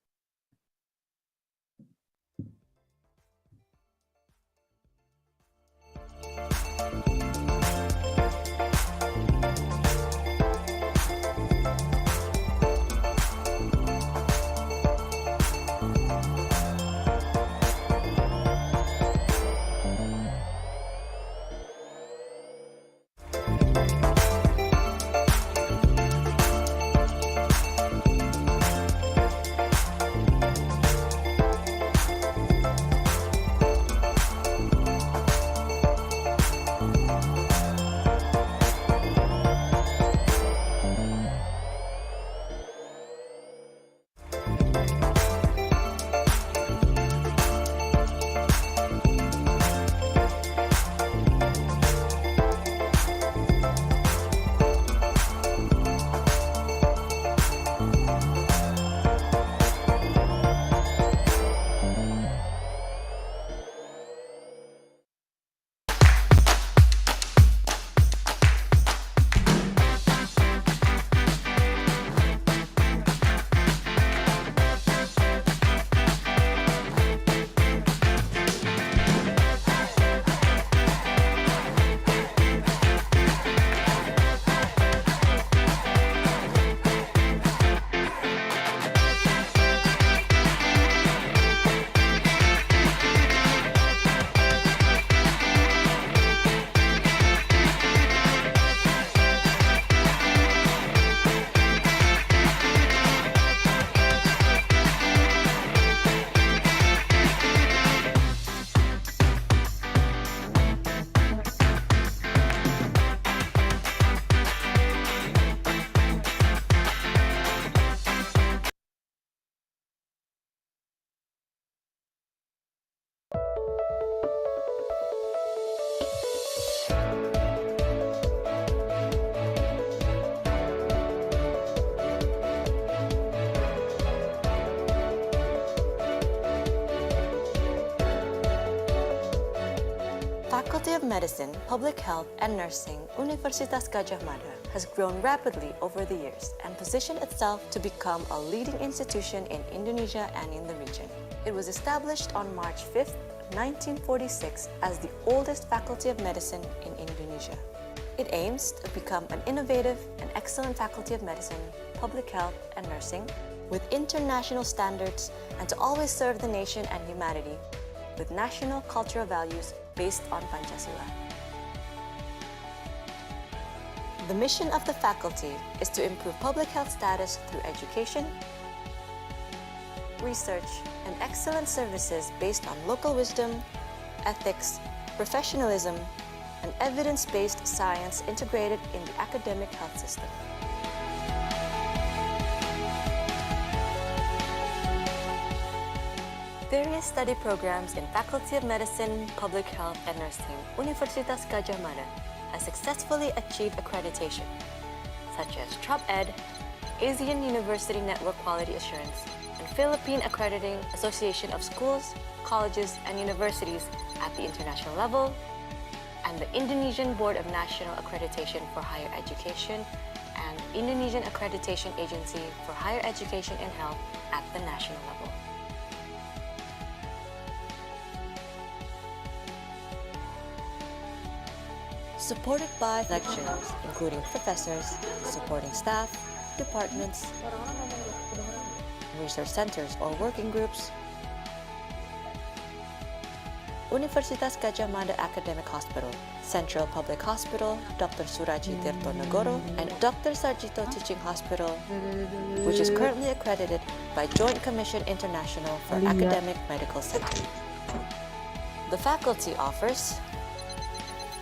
Faculty of Medicine, Public Health, and Nursing, Universitas Gadjah Mada has grown rapidly over the years and positioned itself to become a leading institution in Indonesia and in the region. It was established on March 5th, 1946 as the oldest Faculty of Medicine in Indonesia. It aims to become an innovative and excellent Faculty of Medicine, Public Health, and Nursing with international standards and to always serve the nation and humanity with national cultural values based on Pancasila. The mission of the faculty is to improve public health status through education, research, and excellent services based on local wisdom, ethics, professionalism, and evidence-based science integrated in the academic health system. Various study programs in Faculty of Medicine, Public Health, and Nursing, Universitas Gadjah Mada has successfully achieved accreditation, such as TROP-ED, Asian University Network Quality Assurance, and Philippine Accrediting Association of Schools, Colleges, and Universities at the international level, and the Indonesian Board of National Accreditation for Higher Education and Indonesian Accreditation Agency for Higher Education and Health at the national level. Supported by lecturers, including professors, supporting staff, departments, research centers or working groups, Universitas Gadjah Mada Academic Hospital, Central Public Hospital, Dr. Suraji Tirtonegoro, and Dr. Sarjito Teaching Hospital, which is currently accredited by Joint Commission International for Academic Medical Center. The faculty offers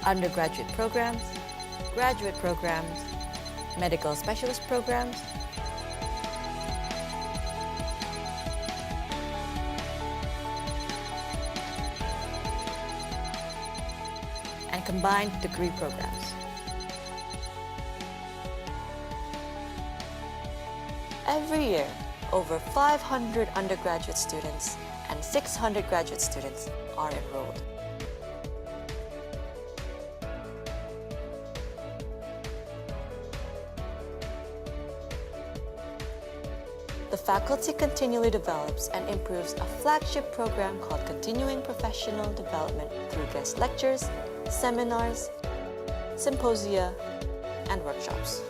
undergraduate programs, graduate programs, medical specialist programs, and combined degree programs. Every year, over 500 undergraduate students and 600 graduate students are enrolled. The faculty continually develops and improves a flagship program called Continuing Professional Development through guest lectures, seminars, symposia, and workshops.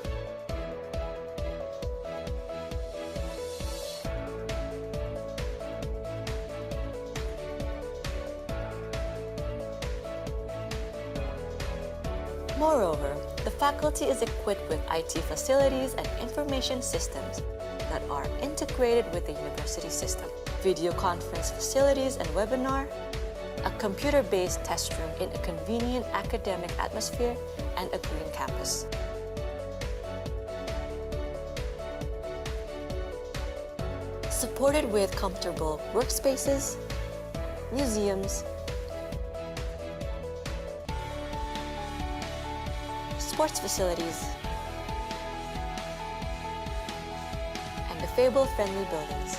Moreover, the faculty is equipped with IT facilities and information systems that are integrated with the university system, video conference facilities and webinar, a computer-based test room in a convenient academic atmosphere, and a green campus. Supported with comfortable workspaces, museums, sports facilities, and disabled-friendly buildings.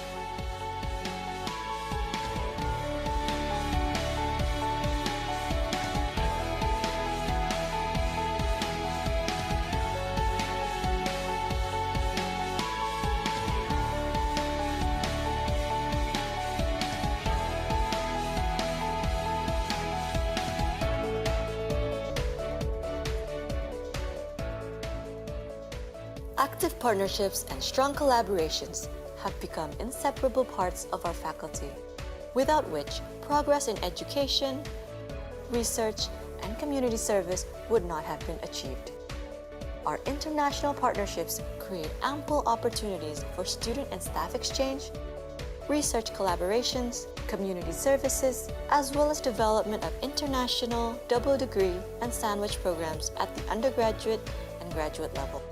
Active partnerships and strong collaborations have become inseparable parts of our faculty, without which progress in education, research, and community service would not have been achieved. Our international partnerships create ample opportunities for student and staff exchange, research collaborations, community services, as well as development of international double degree and sandwich programs at the undergraduate and graduate level.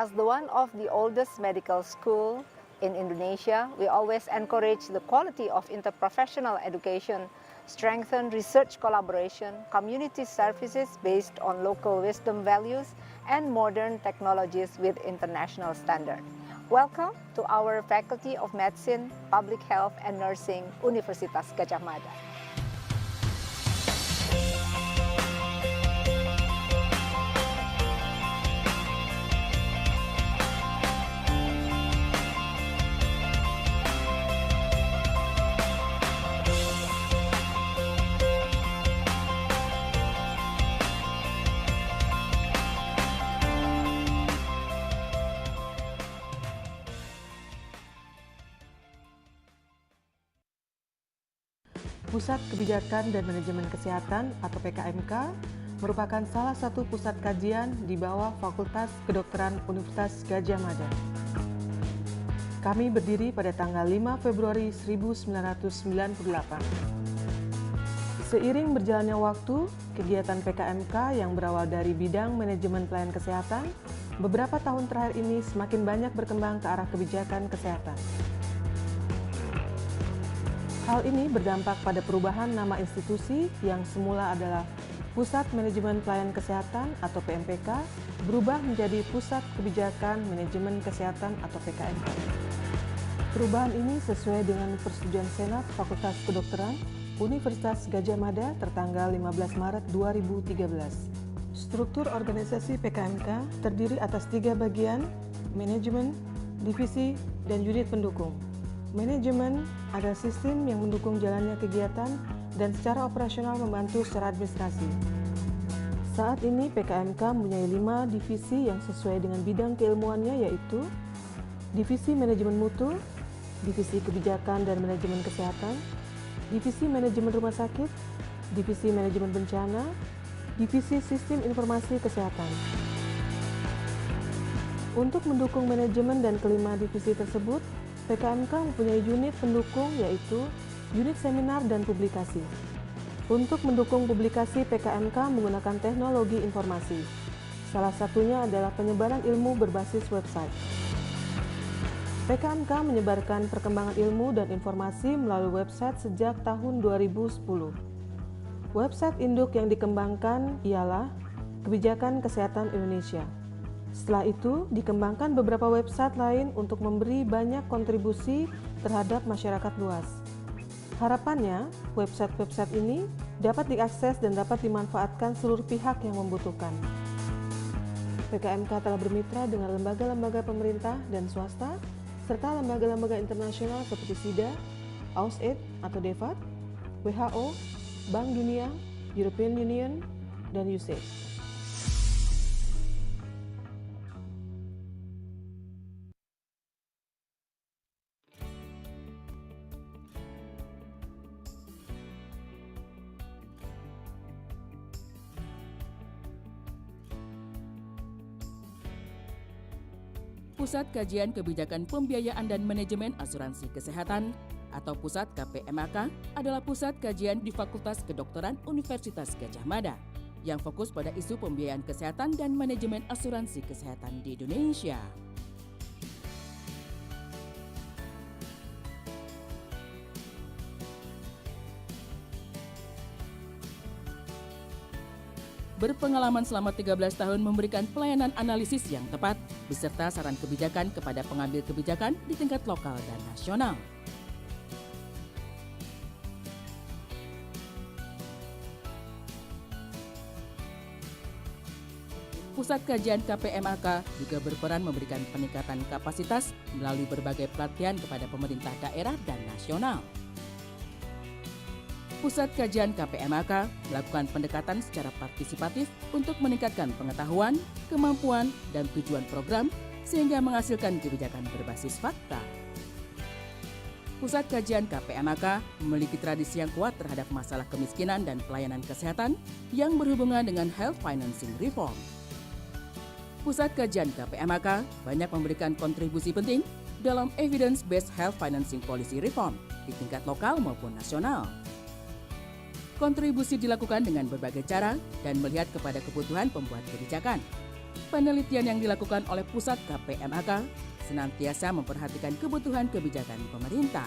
As the one of the oldest medical school in Indonesia, we always encourage the quality of interprofessional education, strengthen research collaboration, community services based on local wisdom values, and modern technologies with international standard. Welcome to our Faculty of Medicine, Public Health and Nursing, Universitas Gadjah Mada. Pusat Kebijakan dan Manajemen Kesehatan atau FK-KMK merupakan salah satu pusat kajian di bawah Fakultas Kedokteran Universitas Gadjah Mada. Kami berdiri pada tanggal 5 Februari 1998. Seiring berjalannya waktu, kegiatan FK-KMK yang berawal dari bidang manajemen pelayanan kesehatan beberapa tahun terakhir ini semakin banyak berkembang ke arah kebijakan kesehatan. Hal ini berdampak pada perubahan nama institusi yang semula adalah Pusat Manajemen Pelayanan Kesehatan atau PMPK berubah menjadi Pusat Kebijakan Manajemen Kesehatan atau FK-KMK. Perubahan ini sesuai dengan persetujuan Senat Fakultas Kedokteran Universitas Gadjah Mada tertanggal 15 Maret 2013. Struktur organisasi FK-KMK terdiri atas 3 bagian, manajemen, divisi, dan unit pendukung. Manajemen adalah sistem yang mendukung jalannya kegiatan dan secara operasional membantu secara administrasi. Saat ini FK-KMK mempunyai 5 divisi yang sesuai dengan bidang keilmuannya, yaitu Divisi Manajemen Mutu, Divisi Kebijakan dan Manajemen Kesehatan, Divisi Manajemen Rumah Sakit, Divisi Manajemen Bencana, Divisi Sistem Informasi Kesehatan. Untuk mendukung manajemen dan kelima divisi tersebut, FK-KMK mempunyai unit pendukung yaitu unit seminar dan publikasi. Untuk mendukung publikasi, FK-KMK menggunakan teknologi informasi. Salah satunya adalah penyebaran ilmu berbasis website. FK-KMK menyebarkan perkembangan ilmu dan informasi melalui website sejak tahun 2010. Website induk yang dikembangkan ialah Kebijakan Kesehatan Indonesia. Setelah itu, dikembangkan beberapa website lain untuk memberi banyak kontribusi terhadap masyarakat luas. Harapannya, website-website ini dapat diakses dan dapat dimanfaatkan seluruh pihak yang membutuhkan. FK-KMK telah bermitra dengan lembaga-lembaga pemerintah dan swasta, serta lembaga-lembaga internasional seperti SIDA, AUSAID atau DEVAT, WHO, Bank Dunia, European Union, dan USAID. Pusat Kajian Kebijakan Pembiayaan dan Manajemen Asuransi Kesehatan atau Pusat KPMK adalah pusat kajian di Fakultas Kedokteran Universitas Gadjah Mada yang fokus pada isu pembiayaan kesehatan dan manajemen asuransi kesehatan di Indonesia. Berpengalaman selama 13 tahun memberikan pelayanan analisis yang tepat beserta saran kebijakan kepada pengambil kebijakan di tingkat lokal dan nasional. Pusat Kajian KPMK juga berperan memberikan peningkatan kapasitas melalui berbagai pelatihan kepada pemerintah daerah dan nasional. Pusat Kajian KPMK melakukan pendekatan secara partisipatif untuk meningkatkan pengetahuan, kemampuan, dan tujuan program sehingga menghasilkan kebijakan berbasis fakta. Pusat Kajian KPMK memiliki tradisi yang kuat terhadap masalah kemiskinan dan pelayanan kesehatan yang berhubungan dengan health financing reform. Pusat Kajian KPMK banyak memberikan kontribusi penting dalam evidence-based health financing policy reform di tingkat lokal maupun nasional. Kontribusi dilakukan dengan berbagai cara dan melihat kepada kebutuhan pembuat kebijakan. Penelitian yang dilakukan oleh Pusat KPMK senantiasa memperhatikan kebutuhan kebijakan pemerintah.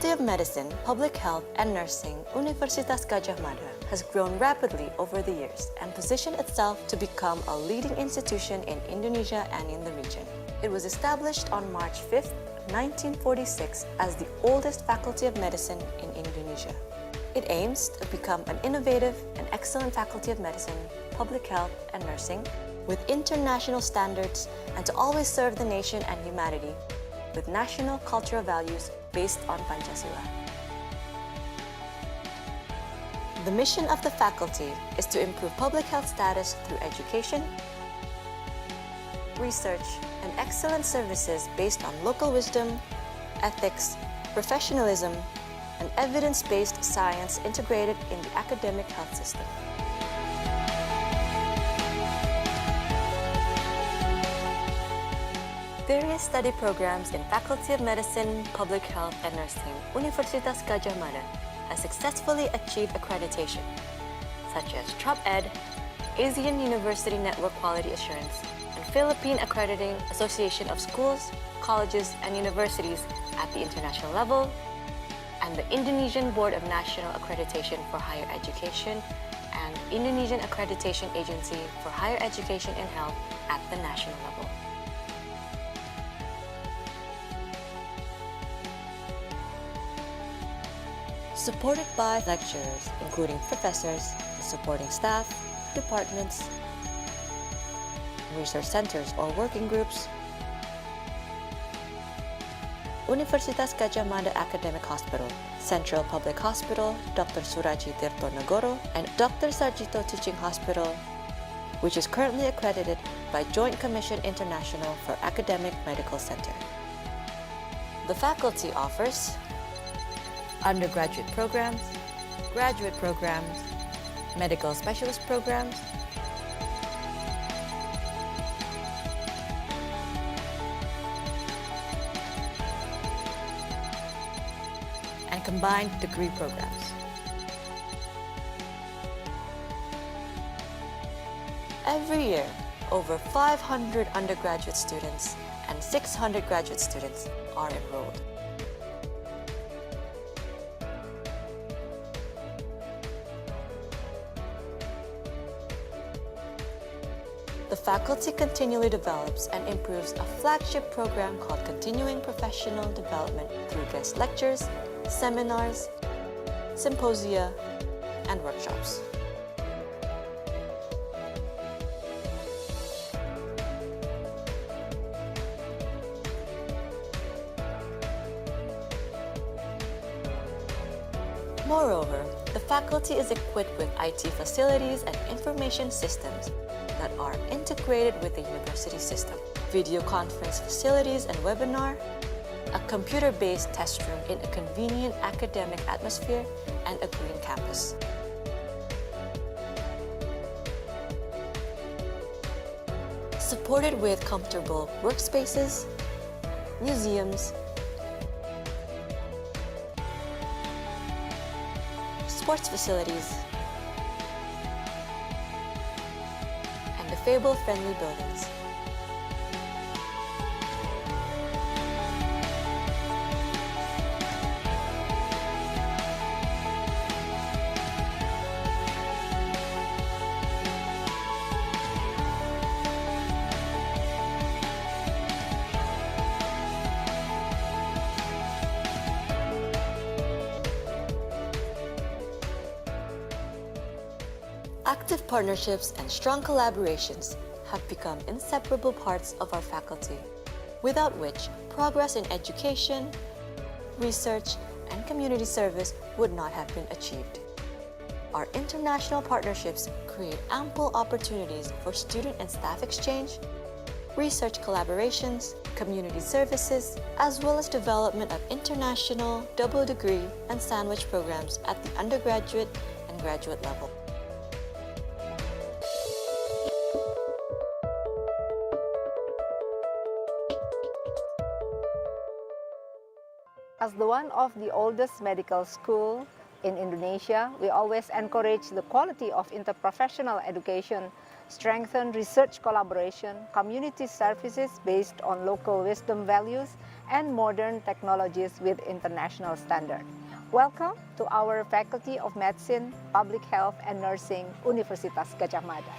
Faculty of Medicine, Public Health, and Nursing, Universitas Gadjah Mada has grown rapidly over the years and positioned itself to become a leading institution in Indonesia and in the region. It was established on March 5th, 1946 as the oldest Faculty of Medicine in Indonesia. It aims to become an innovative and excellent Faculty of Medicine, Public Health, and Nursing with international standards and to always serve the nation and humanity with national cultural values based on Pancasila. The mission of the faculty is to improve public health status through education, research, and excellent services based on local wisdom, ethics, professionalism, and evidence-based science integrated in the academic health system. Various study programs in Faculty of Medicine, Public Health, and Nursing, Universitas Gadjah Mada has successfully achieved accreditation, such as TROP-ED, Asian University Network Quality Assurance, and Philippine Accrediting Association of Schools, Colleges, and Universities at the international level, and the Indonesian Board of National Accreditation for Higher Education and Indonesian Accreditation Agency for Higher Education and Health at the national level. Supported by lecturers, including professors, the supporting staff, departments, research centers or working groups, Universitas Gadjah Mada Academic Hospital, Central Public Hospital, Dr. Suraji Tirtonegoro, and Dr. Sarjito Teaching Hospital, which is currently accredited by Joint Commission International for Academic Medical Center. The faculty offers undergraduate programs, graduate programs, medical specialist programs, and combined degree programs. Every year, over 500 undergraduate students and 600 graduate students are enrolled. The faculty continually develops and improves a flagship program called Continuing Professional Development through guest lectures, seminars, symposia, and workshops. Moreover, the faculty is equipped with IT facilities and information systems that are integrated with the university system, video conference facilities and webinar, a computer-based test room in a convenient academic atmosphere, and a green campus. Supported with comfortable workspaces, museums, sports facilities, and disabled-friendly buildings. Active partnerships and strong collaborations have become inseparable parts of our faculty, without which progress in education, research, and community service would not have been achieved. Our international partnerships create ample opportunities for student and staff exchange, research collaborations, community services, as well as development of international double degree and sandwich programs at the undergraduate and graduate level. As the one of the oldest medical school In Indonesia, we always encourage the quality of interprofessional education, strengthen research collaboration, community services based on local wisdom values, and modern technologies with international standard. Welcome to our Faculty of Medicine, Public Health and Nursing, Universitas Gadjah Mada.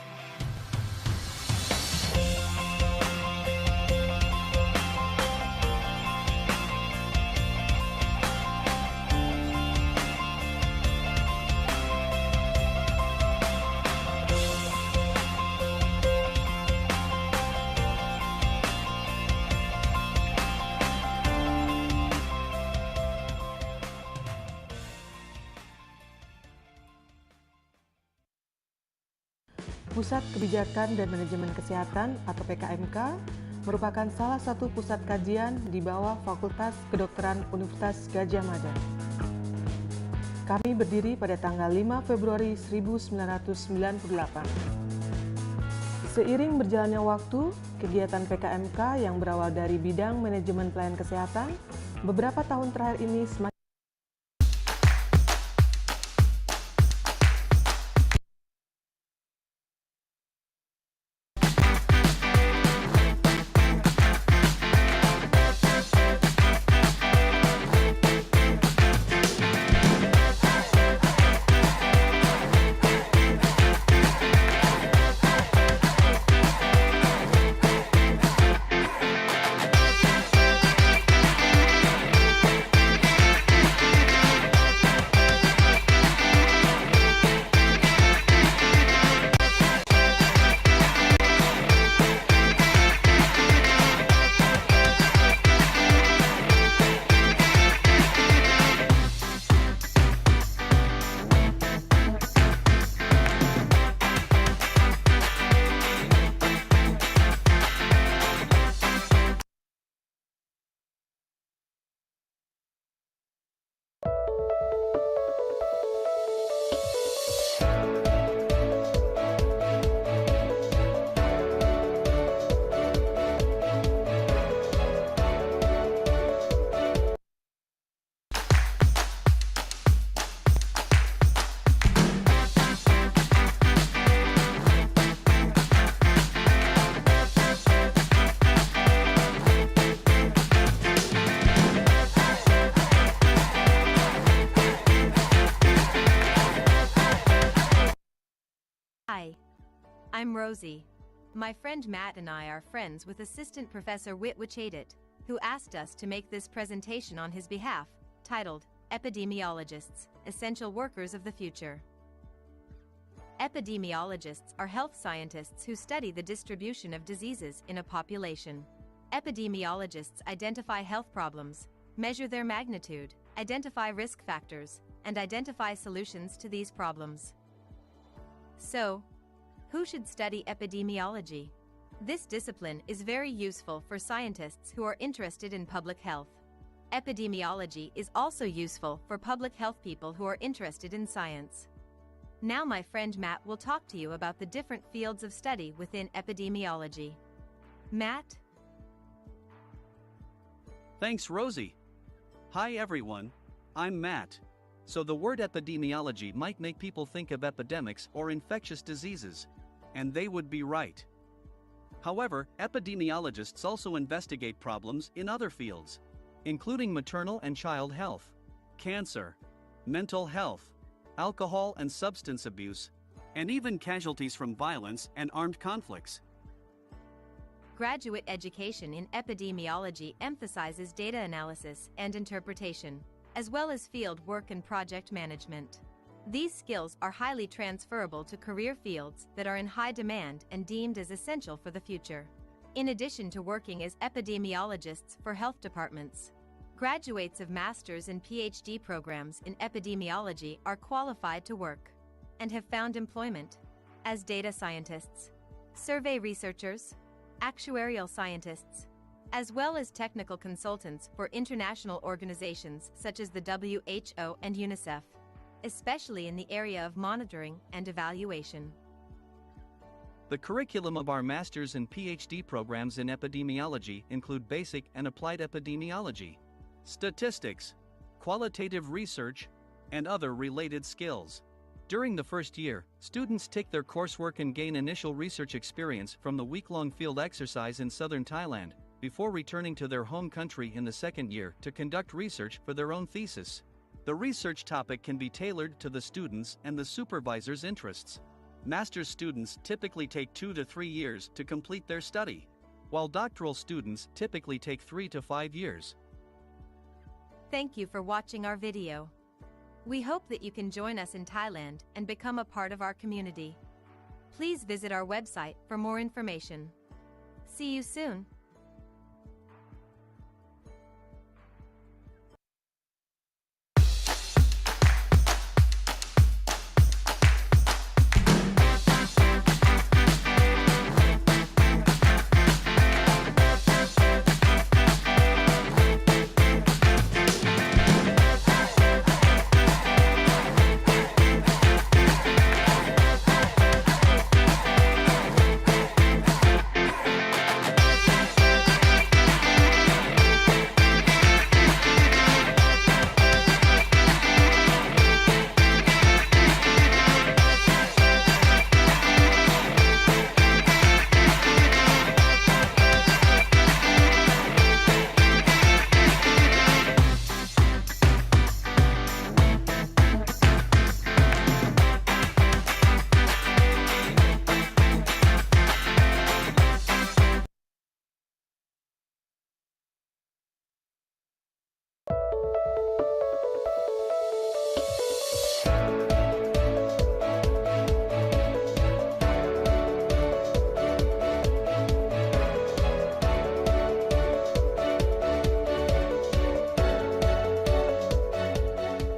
Pusat Kebijakan dan Manajemen Kesehatan atau FK-KMK merupakan salah satu pusat kajian di bawah Fakultas Kedokteran Universitas Gadjah Mada. Kami berdiri pada tanggal 5 Februari 1998. Seiring berjalannya waktu, kegiatan FK-KMK yang berawal dari bidang manajemen pelayanan kesehatan beberapa tahun terakhir ini semakin Hi, I'm Rosie. My friend Matt and I are friends with Assistant Professor Whit Wachadit, who asked us to make this presentation on his behalf, titled Epidemiologists, Essential Workers of the Future. Epidemiologists are health scientists who study the distribution of diseases in a population. Epidemiologists identify health problems, measure their magnitude, identify risk factors, and identify solutions to these problems. So, who should study epidemiology? This discipline is very useful for scientists who are interested in public health. Epidemiology is also useful for public health people who are interested in science. Now my friend Matt will talk to you about the different fields of study within epidemiology. Matt? Thanks, Rosie. Hi everyone, I'm Matt. So the word epidemiology might make people think of epidemics or infectious diseases, and they would be right. However, epidemiologists also investigate problems in other fields, including maternal and child health, cancer, mental health, alcohol and substance abuse, and even casualties from violence and armed conflicts. Graduate education in epidemiology emphasizes data analysis and interpretation, as well as field work and project management. These skills are highly transferable to career fields that are in high demand and deemed as essential for the future. In addition to working as epidemiologists for health departments, graduates of master's and Ph.D. programs in epidemiology are qualified to work and have found employment as data scientists, survey researchers, actuarial scientists, as well as technical consultants for international organizations such as the WHO and UNICEF, especially in the area of monitoring and evaluation. The curriculum of our master's and Ph.D. programs in epidemiology include basic and applied epidemiology, statistics, qualitative research, and other related skills. During the first year, students take their coursework and gain initial research experience from the week-long field exercise in southern Thailand, before returning to their home country in the second year to conduct research for their own thesis. The research topic can be tailored to the students' and the supervisor's interests. Master's students typically take 2 to 3 years to complete their study, while doctoral students typically take 3 to 5 years. Thank you for watching our video. We hope that you can join us in Thailand and become a part of our community. Please visit our website for more information. See you soon.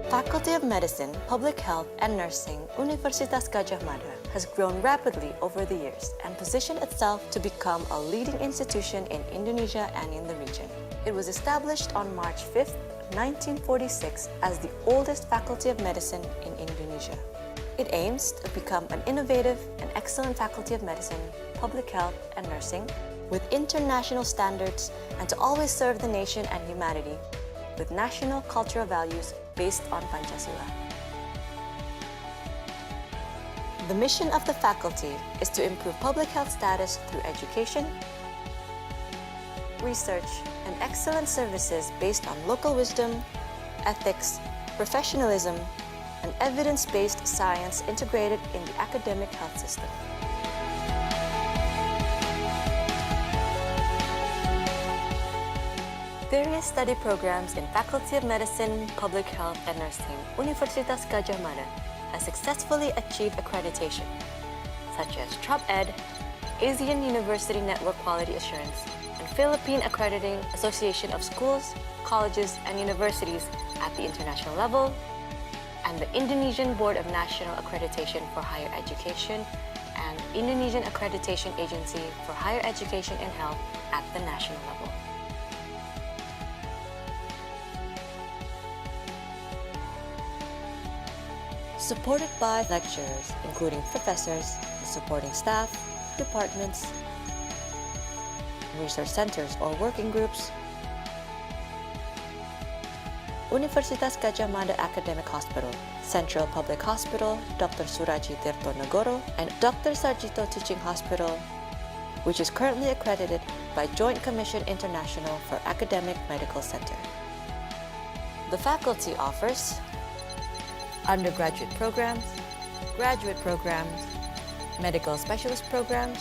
Faculty of Medicine, Public Health and Nursing, Universitas Gadjah Mada has grown rapidly over the years and positioned itself to become a leading institution in Indonesia and in the region. It was established on March 5, 1946 as the oldest faculty of medicine in Indonesia. It aims to become an innovative and excellent faculty of medicine, public health and nursing with international standards and to always serve the nation and humanity with national cultural values based on Pancasila. The mission of the faculty is to improve public health status through education, research, and excellent services based on local wisdom, ethics, professionalism, and evidence-based science integrated in the academic health system. Various study programs in Faculty of Medicine, Public Health and Nursing, Universitas Gadjah Mada has successfully achieved accreditation, such as TROP-ED, Asian University Network Quality Assurance, and Philippine Accrediting Association of Schools, Colleges, and Universities at the international level, and the Indonesian Board of National Accreditation for Higher Education and Indonesian Accreditation Agency for Higher Education and Health at the national level. Supported by lecturers, including professors, and supporting staff, departments, research centers or working groups, Universitas Gadjah Mada Academic Hospital, Central Public Hospital, Dr. Suraji Tirtonegoro, and Dr. Sarjito Teaching Hospital, which is currently accredited by Joint Commission International for Academic Medical Center. The faculty offers undergraduate programs, graduate programs, medical specialist programs,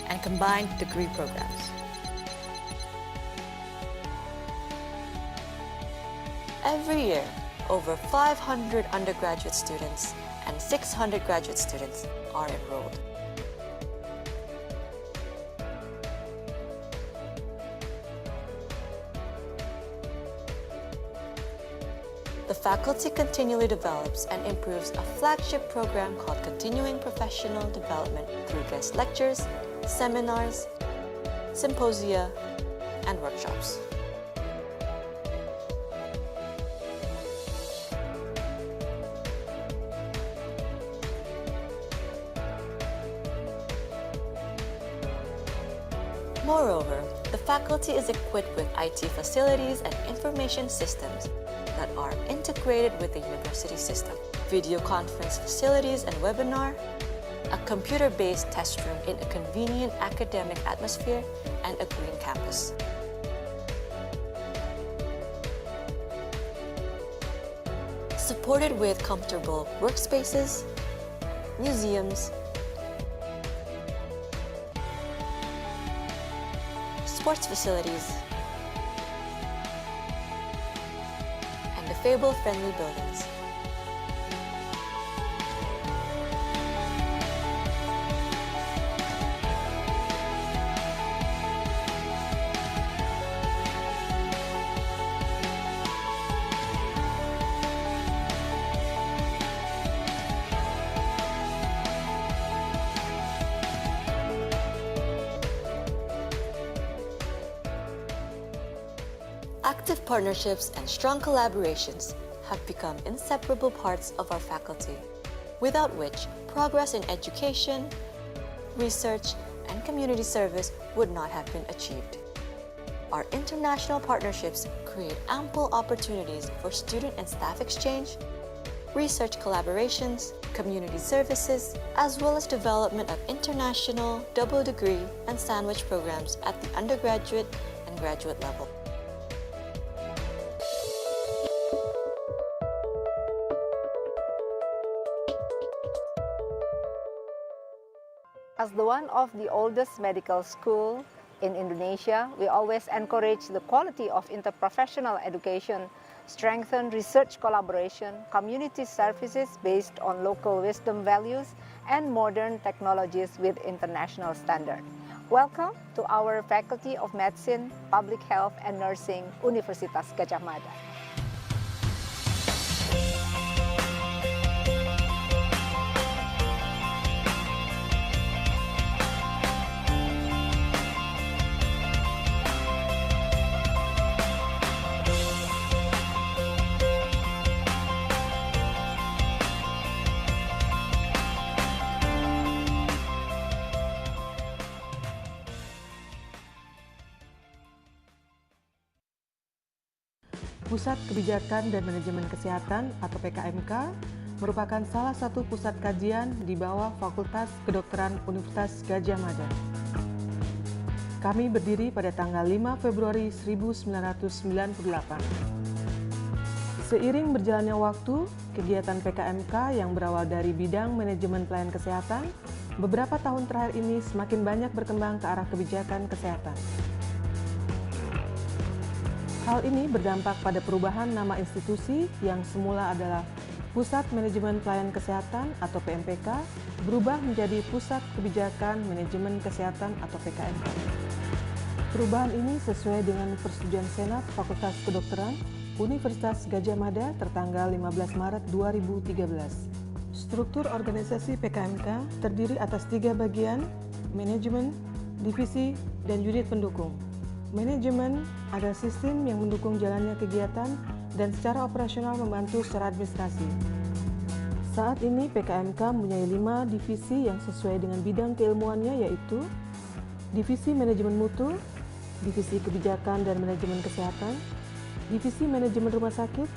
and combined degree programs. Every year, over 500 undergraduate students and 600 graduate students are enrolled. The faculty continually develops and improves a flagship program called Continuing Professional Development through guest lectures, seminars, symposia, and workshops. Moreover, the faculty is equipped with IT facilities and information systems that are integrated with the university system, video conference facilities and webinar, a computer-based test room in a convenient academic atmosphere, and a green campus. Supported with comfortable workspaces, museums, sports facilities, and disabled-friendly buildings. Active partnerships and strong collaborations have become inseparable parts of our faculty, without which progress in education, research, and community service would not have been achieved. Our international partnerships create ample opportunities for student and staff exchange, research collaborations, community services, as well as development of international, double degree, and sandwich programs at the undergraduate and graduate level. As the one of the oldest medical school in Indonesia, we always encourage the quality of interprofessional education, strengthen research collaboration, community services based on local wisdom values, and modern technologies with international standard. Welcome to our Faculty of Medicine, Public Health and Nursing, Universitas Gadjah Mada. Pusat Kebijakan dan Manajemen Kesehatan atau FK-KMK merupakan salah satu pusat kajian di bawah Fakultas Kedokteran Universitas Gadjah Mada. Kami berdiri pada tanggal 5 Februari 1998. Seiring berjalannya waktu, kegiatan FK-KMK yang berawal dari bidang manajemen pelayanan kesehatan beberapa tahun terakhir ini semakin banyak berkembang ke arah kebijakan kesehatan. Hal ini berdampak pada perubahan nama institusi yang semula adalah Pusat Manajemen Pelayanan Kesehatan atau PMPK berubah menjadi Pusat Kebijakan Manajemen Kesehatan atau FK-KMK. Perubahan ini sesuai dengan persetujuan Senat Fakultas Kedokteran Universitas Gadjah Mada tertanggal 15 Maret 2013. Struktur organisasi FK-KMK terdiri atas 3 bagian, manajemen, divisi, dan unit pendukung. Manajemen adalah sistem yang mendukung jalannya kegiatan dan secara operasional membantu secara administrasi. Saat ini FK-KMK mempunyai 5 divisi yang sesuai dengan bidang keilmuannya, yaitu Divisi Manajemen Mutu, Divisi Kebijakan dan Manajemen Kesehatan, Divisi Manajemen Rumah Sakit,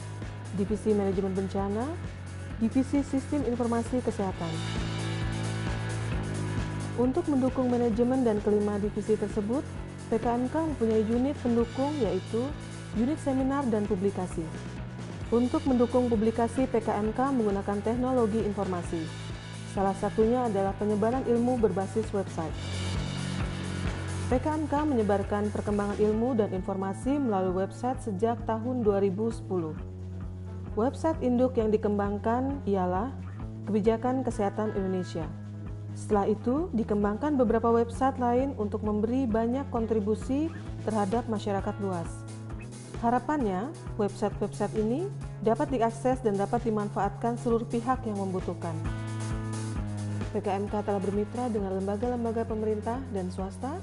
Divisi Manajemen Bencana, Divisi Sistem Informasi Kesehatan. Untuk mendukung manajemen dan kelima divisi tersebut, FK-KMK mempunyai unit pendukung, yaitu unit seminar dan publikasi. Untuk mendukung publikasi, FK-KMK menggunakan teknologi informasi. Salah satunya adalah penyebaran ilmu berbasis website. FK-KMK menyebarkan perkembangan ilmu dan informasi melalui website sejak tahun 2010. Website induk yang dikembangkan ialah Kebijakan Kesehatan Indonesia. Setelah itu, dikembangkan beberapa website lain untuk memberi banyak kontribusi terhadap masyarakat luas. Harapannya, website-website ini dapat diakses dan dapat dimanfaatkan seluruh pihak yang membutuhkan. FK-KMK telah bermitra dengan lembaga-lembaga pemerintah dan swasta,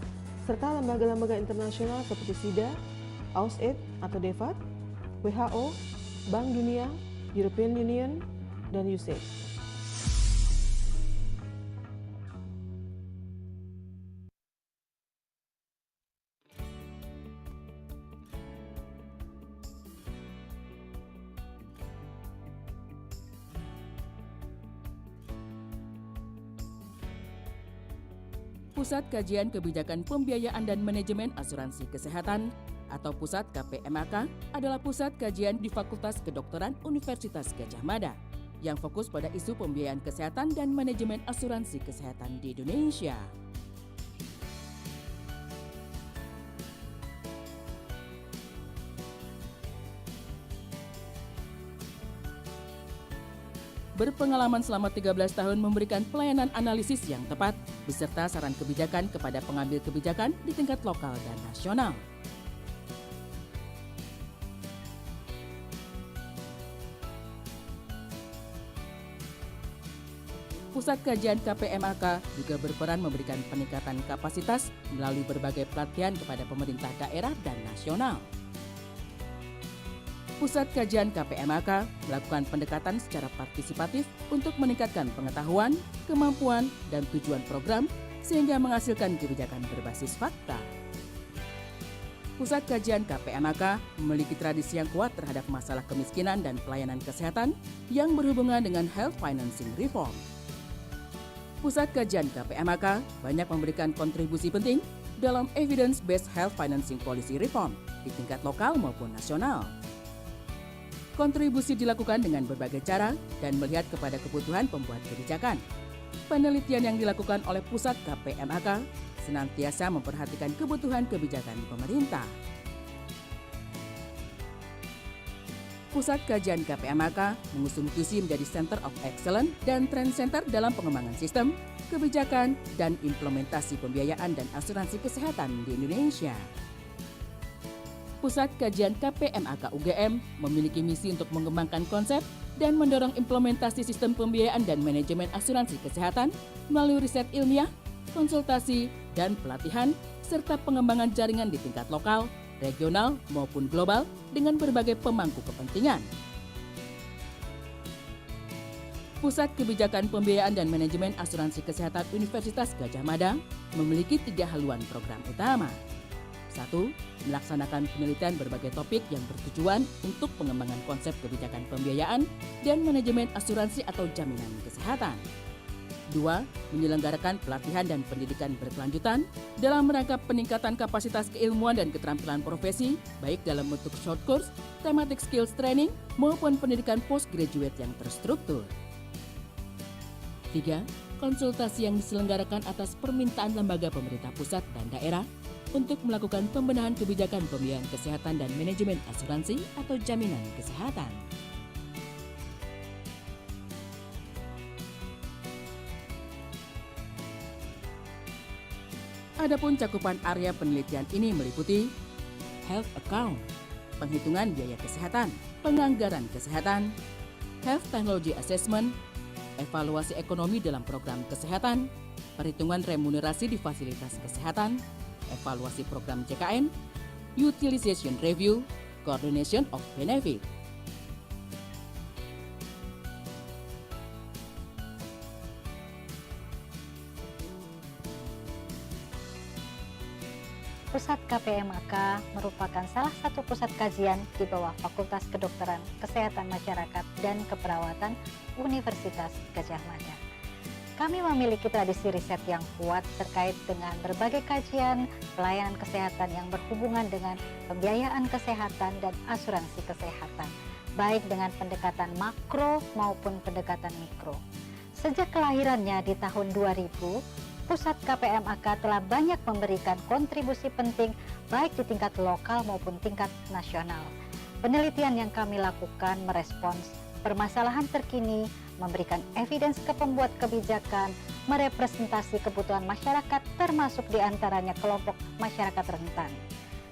serta lembaga-lembaga internasional seperti SIDA, AUSAID atau DEVAT, WHO, Bank Dunia, European Union, dan USAID. Pusat Kajian Kebijakan Pembiayaan dan Manajemen Asuransi Kesehatan atau Pusat KPMK adalah pusat kajian di Fakultas Kedokteran Universitas Gadjah Mada yang fokus pada isu pembiayaan kesehatan dan manajemen asuransi kesehatan di Indonesia. Berpengalaman selama 13 tahun memberikan pelayanan analisis yang tepat beserta saran kebijakan kepada pengambil kebijakan di tingkat lokal dan nasional. Pusat Kajian KPMK juga berperan memberikan peningkatan kapasitas melalui berbagai pelatihan kepada pemerintah daerah dan nasional. Pusat Kajian KPMK melakukan pendekatan secara partisipatif untuk meningkatkan pengetahuan, kemampuan, dan tujuan program sehingga menghasilkan kebijakan berbasis fakta. Pusat Kajian KPMK memiliki tradisi yang kuat terhadap masalah kemiskinan dan pelayanan kesehatan yang berhubungan dengan health financing reform. Pusat Kajian KPMK banyak memberikan kontribusi penting dalam evidence-based health financing policy reform di tingkat lokal maupun nasional. Kontribusi dilakukan dengan berbagai cara dan melihat kepada kebutuhan pembuat kebijakan. Penelitian yang dilakukan oleh Pusat KPMK senantiasa memperhatikan kebutuhan kebijakan pemerintah. Pusat Kajian KPMK mengusung visi menjadi Center of Excellence dan Trend Center dalam pengembangan sistem, kebijakan, dan implementasi pembiayaan dan asuransi kesehatan di Indonesia. Pusat Kajian KPMK UGM memiliki misi untuk mengembangkan konsep dan mendorong implementasi sistem pembiayaan dan manajemen asuransi kesehatan melalui riset ilmiah, konsultasi, dan pelatihan, serta pengembangan jaringan di tingkat lokal, regional, maupun global dengan berbagai pemangku kepentingan. Pusat Kebijakan Pembiayaan dan Manajemen Asuransi Kesehatan Universitas Gadjah Mada memiliki 3 haluan program utama. 1. Melaksanakan penelitian berbagai topik yang bertujuan untuk pengembangan konsep kebijakan pembiayaan dan manajemen asuransi atau jaminan kesehatan. 2. Menyelenggarakan pelatihan dan pendidikan berkelanjutan dalam rangka peningkatan kapasitas keilmuan dan keterampilan profesi, baik dalam bentuk short course, thematic skills training, maupun pendidikan postgraduate yang terstruktur. 3. Konsultasi yang diselenggarakan atas permintaan lembaga pemerintah pusat dan daerah untuk melakukan pembenahan kebijakan pembiayaan kesehatan dan manajemen asuransi atau jaminan kesehatan. Adapun cakupan area penelitian ini meliputi health account, penghitungan biaya kesehatan, penganggaran kesehatan, health technology assessment, evaluasi ekonomi dalam program kesehatan, perhitungan remunerasi di fasilitas kesehatan, evaluasi program JKN, utilization review, coordination of benefit. Pusat KPMK merupakan salah satu pusat kajian di bawah Fakultas Kedokteran, Kesehatan Masyarakat, dan Keperawatan Universitas Gadjah Mada. Kami memiliki tradisi riset yang kuat terkait dengan berbagai kajian pelayanan kesehatan yang berhubungan dengan pembiayaan kesehatan dan asuransi kesehatan, baik dengan pendekatan makro maupun pendekatan mikro. Sejak kelahirannya di tahun 2000, Pusat KPMK telah banyak memberikan kontribusi penting baik di tingkat lokal maupun tingkat nasional. Penelitian yang kami lakukan merespons permasalahan terkini, memberikan evidence ke pembuat kebijakan, merepresentasi kebutuhan masyarakat termasuk diantaranya kelompok masyarakat rentan.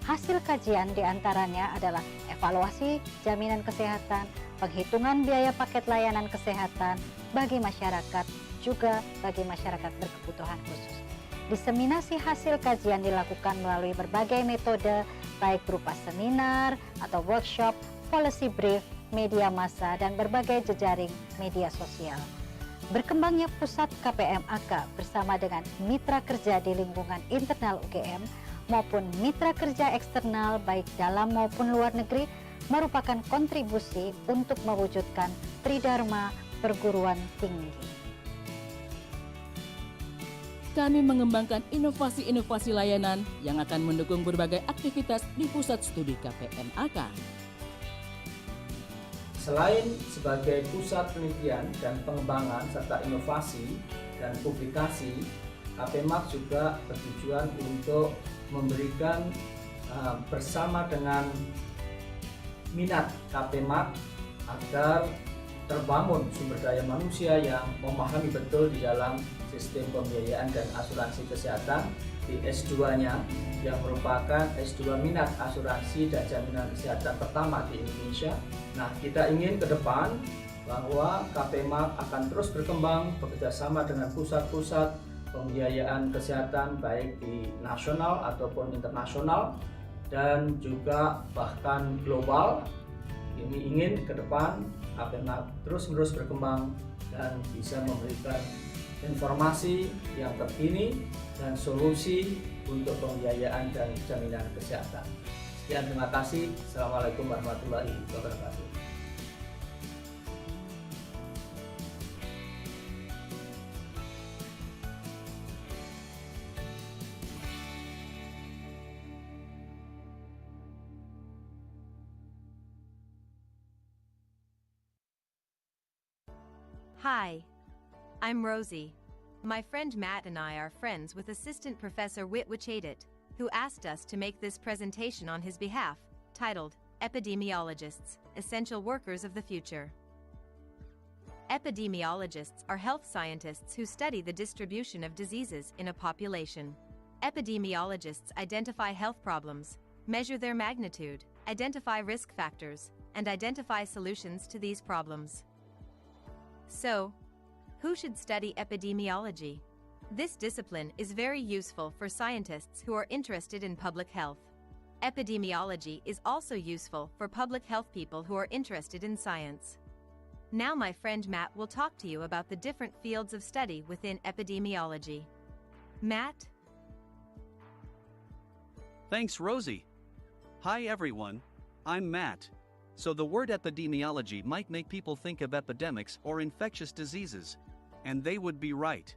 Hasil kajian diantaranya adalah evaluasi jaminan kesehatan, penghitungan biaya paket layanan kesehatan bagi masyarakat, juga bagi masyarakat berkebutuhan khusus. Diseminasi hasil kajian dilakukan melalui berbagai metode, baik berupa seminar atau workshop, policy brief, media massa, dan berbagai jejaring media sosial. Berkembangnya Pusat KPMK bersama dengan mitra kerja di lingkungan internal UGM maupun mitra kerja eksternal baik dalam maupun luar negeri merupakan kontribusi untuk mewujudkan Tridharma perguruan tinggi. kami mengembangkan inovasi-inovasi layanan yang akan mendukung berbagai aktivitas di Pusat Studi KPMK. Selain sebagai pusat penelitian dan pengembangan serta inovasi dan publikasi, KPMK juga bertujuan untuk memberikan bersama dengan minat KPMK agar terbangun sumber daya manusia yang memahami betul di dalam sistem pembiayaan dan asuransi kesehatan di S2-nya yang merupakan S2 minat asuransi dan jaminan kesehatan pertama di Indonesia. Nah, kita ingin ke depan bahwa KPMK akan terus berkembang bekerjasama dengan pusat-pusat pembiayaan kesehatan baik di nasional ataupun internasional dan juga bahkan global. Ini ingin ke depan KPMK terus-menerus berkembang dan bisa memberikan informasi yang terkini dan solusi untuk pembiayaan dan jaminan kesehatan. Sekian, terima kasih. Assalamualaikum warahmatullahi wabarakatuh. Hi, I'm Rosie. My friend Matt and I are friends with Assistant Professor Witwichadet, who asked us to make this presentation on his behalf, titled Epidemiologists, Essential Workers of the Future. Epidemiologists are health scientists who study the distribution of diseases in a population. Epidemiologists identify health problems, measure their magnitude, identify risk factors, and identify solutions to these problems. So, who should study epidemiology? This discipline is very useful for scientists who are interested in public health. Epidemiology is also useful for public health people who are interested in science. Now my friend Matt will talk to you about the different fields of study within epidemiology. Matt? Thanks, Rosie. Hi everyone, I'm Matt. So the word epidemiology might make people think of epidemics or infectious diseases, and they would be right.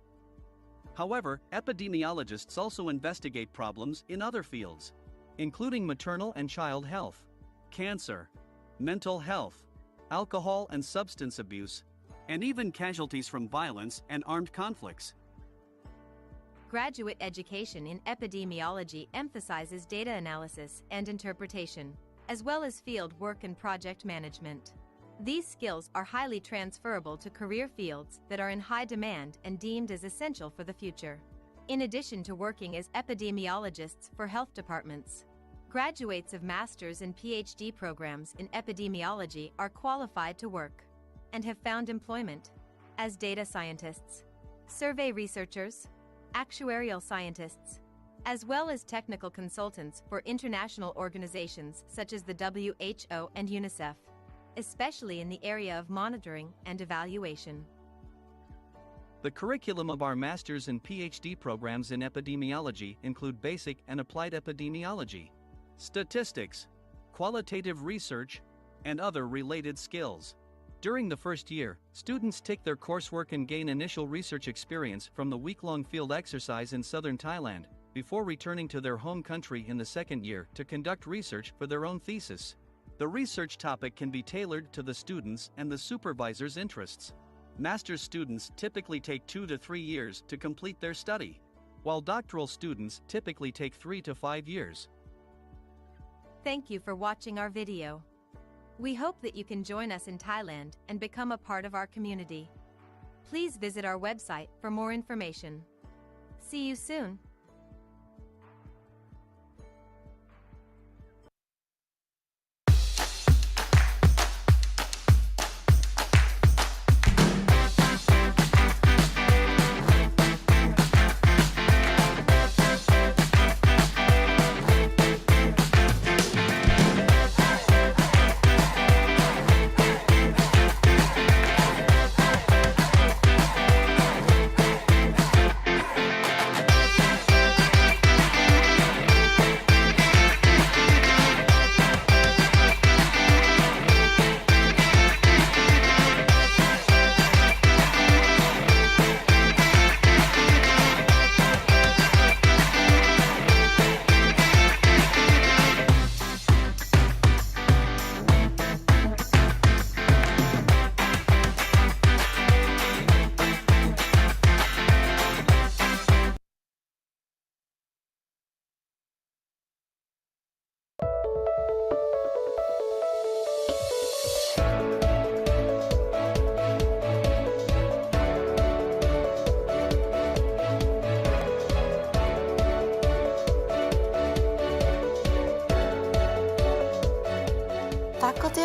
However, epidemiologists also investigate problems in other fields, including maternal and child health, cancer, mental health, alcohol and substance abuse, and even casualties from violence and armed conflicts. Graduate education in epidemiology emphasizes data analysis and interpretation, as well as field work and project management. These skills are highly transferable to career fields that are in high demand and deemed as essential for the future. In addition to working as epidemiologists for health departments, graduates of master's and Ph.D. programs in epidemiology are qualified to work and have found employment as data scientists, survey researchers, actuarial scientists, as well as technical consultants for international organizations such as the WHO and UNICEF, especially in the area of monitoring and evaluation. The curriculum of our master's and PhD programs in epidemiology include basic and applied epidemiology, statistics, qualitative research, and other related skills. During the first year, students take their coursework and gain initial research experience from the week-long field exercise in southern Thailand, before returning to their home country in the second year to conduct research for their own thesis. The research topic can be tailored to the students' and the supervisor's interests. Master's students typically take 2 to 3 years to complete their study, while doctoral students typically take 3 to 5 years. Thank you for watching our video. We hope that you can join us in Thailand and become a part of our community. Please visit our website for more information. See you soon.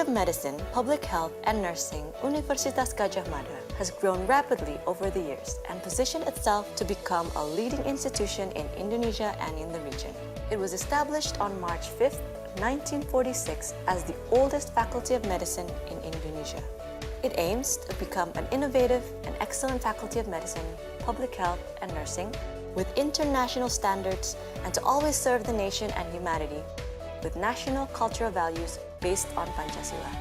of Medicine, Public Health and Nursing, Universitas Gadjah Mada has grown rapidly over the years and positioned itself to become a leading institution in Indonesia and in the region. It was established on March 5th, 1946 as the oldest faculty of medicine in Indonesia. It aims to become an innovative and excellent faculty of medicine, public health and nursing with international standards and to always serve the nation and humanity with national cultural values based on Pancasila.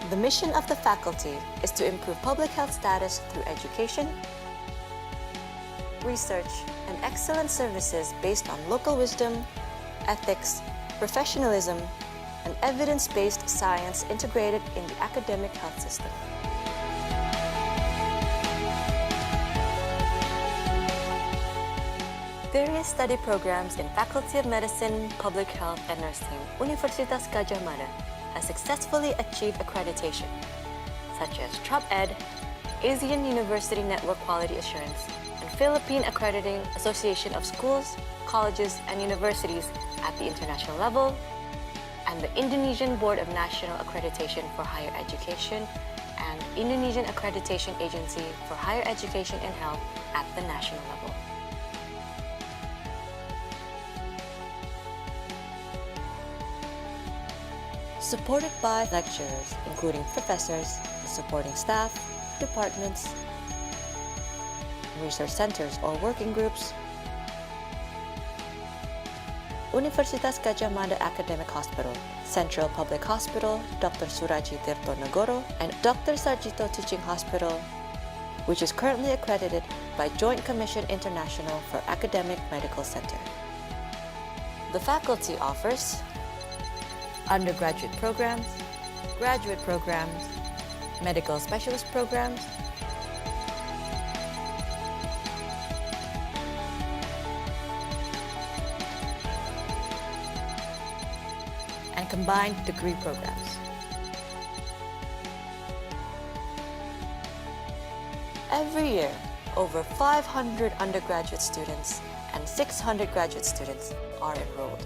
The mission of the faculty is to improve public health status through education, research, and excellent services based on local wisdom, ethics, professionalism, and evidence-based science integrated in the academic health system. Various study programs in Faculty of Medicine, Public Health and Nursing, Universitas Gadjah Mada has successfully achieved accreditation, such as TRUP-Ed, Asian University Network Quality Assurance, and Philippine Accrediting Association of Schools, Colleges, and Universities at the international level, and the Indonesian Board of National Accreditation for Higher Education and Indonesian Accreditation Agency for Higher Education and Health at the national level. Supported by lecturers, including professors, supporting staff, departments, research centers or working groups, Universitas Gadjah Mada Academic Hospital, Central Public Hospital, Dr. Suraji Tirtonegoro, and Dr. Sarjito Teaching Hospital, which is currently accredited by Joint Commission International for Academic Medical Center. The faculty offers undergraduate programs, graduate programs, medical specialist programs, and combined degree programs. Every year, over 500 undergraduate students and 600 graduate students are enrolled.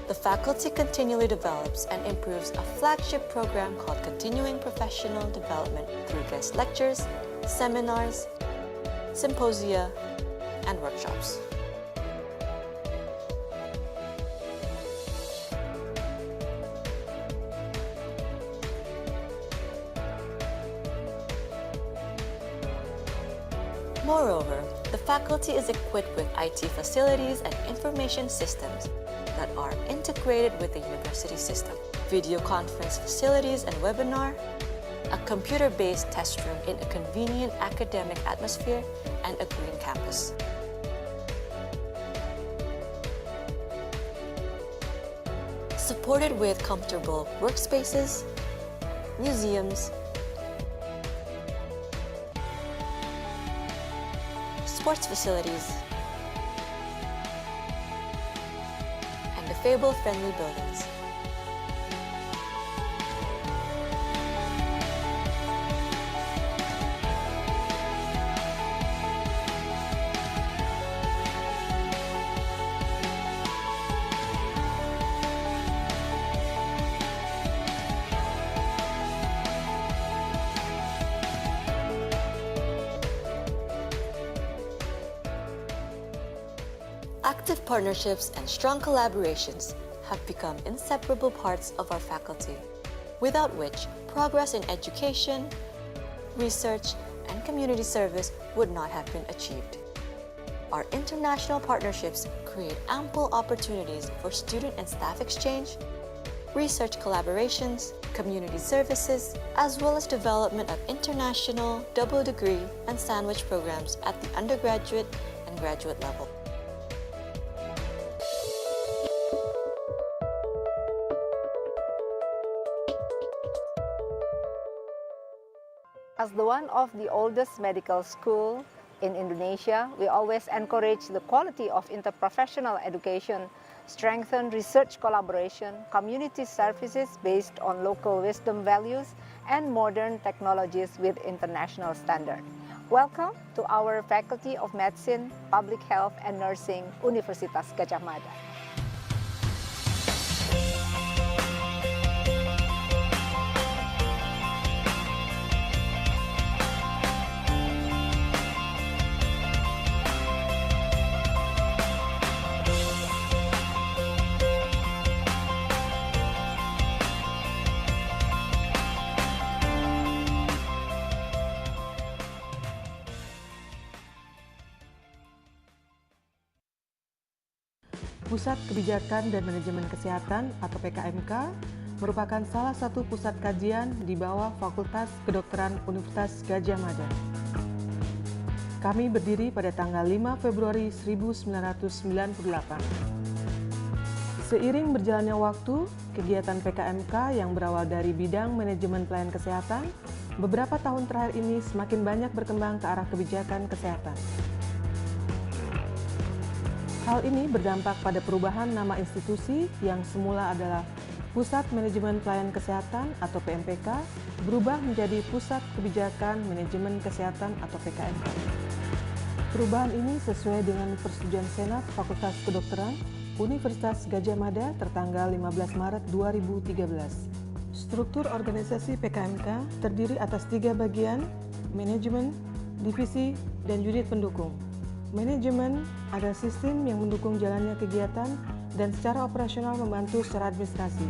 The faculty continually develops and improves a flagship program called Continuing Professional Development through guest lectures, seminars, symposia, and workshops. Moreover, the faculty is equipped with IT facilities and information systems that are integrated with the university system, video conference facilities and webinar, a computer-based test room in a convenient academic atmosphere, and a green campus. Supported with comfortable workspaces, museums, sports facilities, and disabled-friendly buildings. Active partnerships and strong collaborations have become inseparable parts of our faculty, without which progress in education, research, and community service would not have been achieved. Our international partnerships create ample opportunities for student and staff exchange, research collaborations, community services, as well as development of international double degree and sandwich programs at the undergraduate and graduate level. As the one of the oldest medical school in Indonesia, we always encourage the quality of interprofessional education, strengthen research collaboration, community services based on local wisdom values, and modern technologies with international standard. Welcome to our Faculty of Medicine, Public Health and Nursing, Universitas Gadjah Mada. Pusat Kebijakan dan Manajemen Kesehatan atau FK-KMK merupakan salah satu pusat kajian di bawah Fakultas Kedokteran Universitas Gadjah Mada. Kami berdiri pada tanggal 5 Februari 1998. Seiring berjalannya waktu, kegiatan FK-KMK yang berawal dari bidang manajemen pelayanan kesehatan beberapa tahun terakhir ini semakin banyak berkembang ke arah kebijakan kesehatan. Hal ini berdampak pada perubahan nama institusi yang semula adalah Pusat Manajemen Pelayanan Kesehatan atau PMPK berubah menjadi Pusat Kebijakan Manajemen Kesehatan atau FK-KMK. Perubahan ini sesuai dengan persetujuan Senat Fakultas Kedokteran Universitas Gadjah Mada tertanggal 15 Maret 2013. Struktur organisasi FK-KMK terdiri atas 3 bagian, manajemen, divisi, dan unit pendukung. Manajemen adalah sistem yang mendukung jalannya kegiatan dan secara operasional membantu secara administrasi.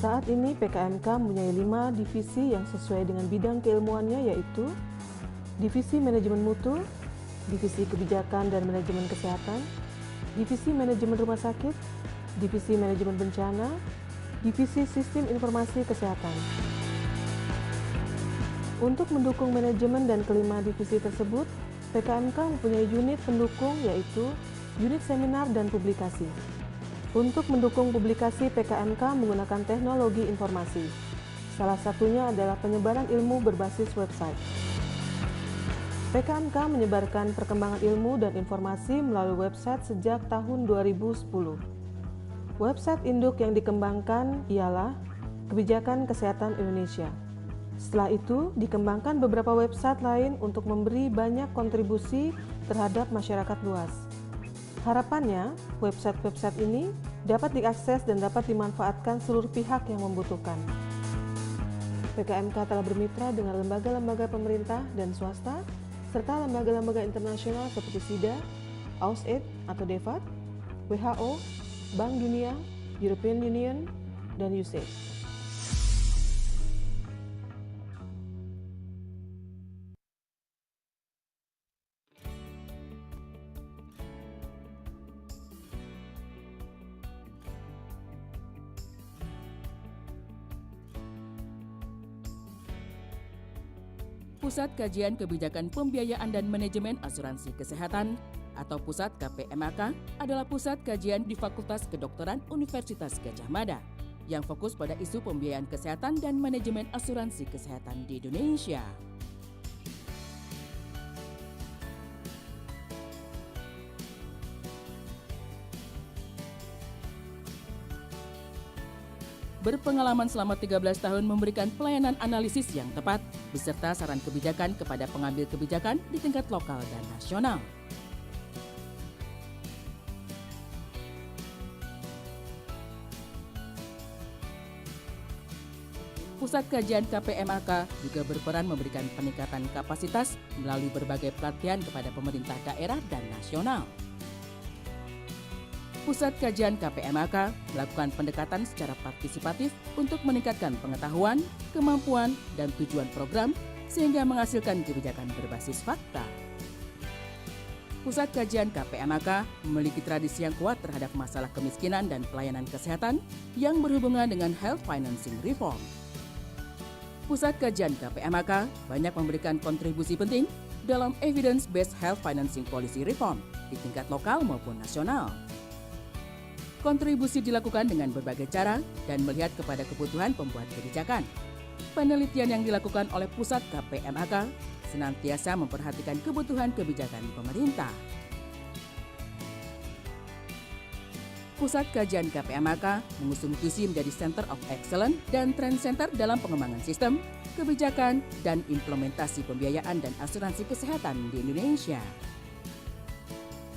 Saat ini FK-KMK mempunyai 5 divisi yang sesuai dengan bidang keilmuannya, yaitu Divisi Manajemen Mutu, Divisi Kebijakan dan Manajemen Kesehatan, Divisi Manajemen Rumah Sakit, Divisi Manajemen Bencana, Divisi Sistem Informasi Kesehatan. Untuk mendukung manajemen dan kelima divisi tersebut, FK-KMK mempunyai unit pendukung yaitu unit seminar dan publikasi. Untuk mendukung publikasi, FK-KMK menggunakan teknologi informasi. Salah satunya adalah penyebaran ilmu berbasis website. FK-KMK menyebarkan perkembangan ilmu dan informasi melalui website sejak tahun 2010. Website induk yang dikembangkan ialah Kebijakan Kesehatan Indonesia. Setelah itu, dikembangkan beberapa website lain untuk memberi banyak kontribusi terhadap masyarakat luas. Harapannya, website-website ini dapat diakses dan dapat dimanfaatkan seluruh pihak yang membutuhkan. FK-KMK telah bermitra dengan lembaga-lembaga pemerintah dan swasta, serta lembaga-lembaga internasional seperti SIDA, AUSAID atau DEVAT, WHO, Bank Dunia, European Union, dan USAID. Pusat Kajian Kebijakan Pembiayaan dan Manajemen Asuransi Kesehatan atau Pusat KPMK adalah pusat kajian di Fakultas Kedokteran Universitas Gadjah Mada yang fokus pada isu pembiayaan kesehatan dan manajemen asuransi kesehatan di Indonesia. Berpengalaman selama 13 tahun memberikan pelayanan analisis yang tepat beserta saran kebijakan kepada pengambil kebijakan di tingkat lokal dan nasional. Pusat Kajian KPMK juga berperan memberikan peningkatan kapasitas melalui berbagai pelatihan kepada pemerintah daerah dan nasional. Pusat Kajian KPMK melakukan pendekatan secara partisipatif untuk meningkatkan pengetahuan, kemampuan, dan tujuan program sehingga menghasilkan kebijakan berbasis fakta. Pusat Kajian KPMK memiliki tradisi yang kuat terhadap masalah kemiskinan dan pelayanan kesehatan yang berhubungan dengan health financing reform. Pusat Kajian KPMK banyak memberikan kontribusi penting dalam evidence-based health financing policy reform di tingkat lokal maupun nasional. Kontribusi dilakukan dengan berbagai cara dan melihat kepada kebutuhan pembuat kebijakan. Penelitian yang dilakukan oleh Pusat KPMK senantiasa memperhatikan kebutuhan kebijakan pemerintah. Pusat Kajian KPMK mengusung visi menjadi Center of Excellence dan Trend Center dalam pengembangan sistem, kebijakan, dan implementasi pembiayaan dan asuransi kesehatan di Indonesia.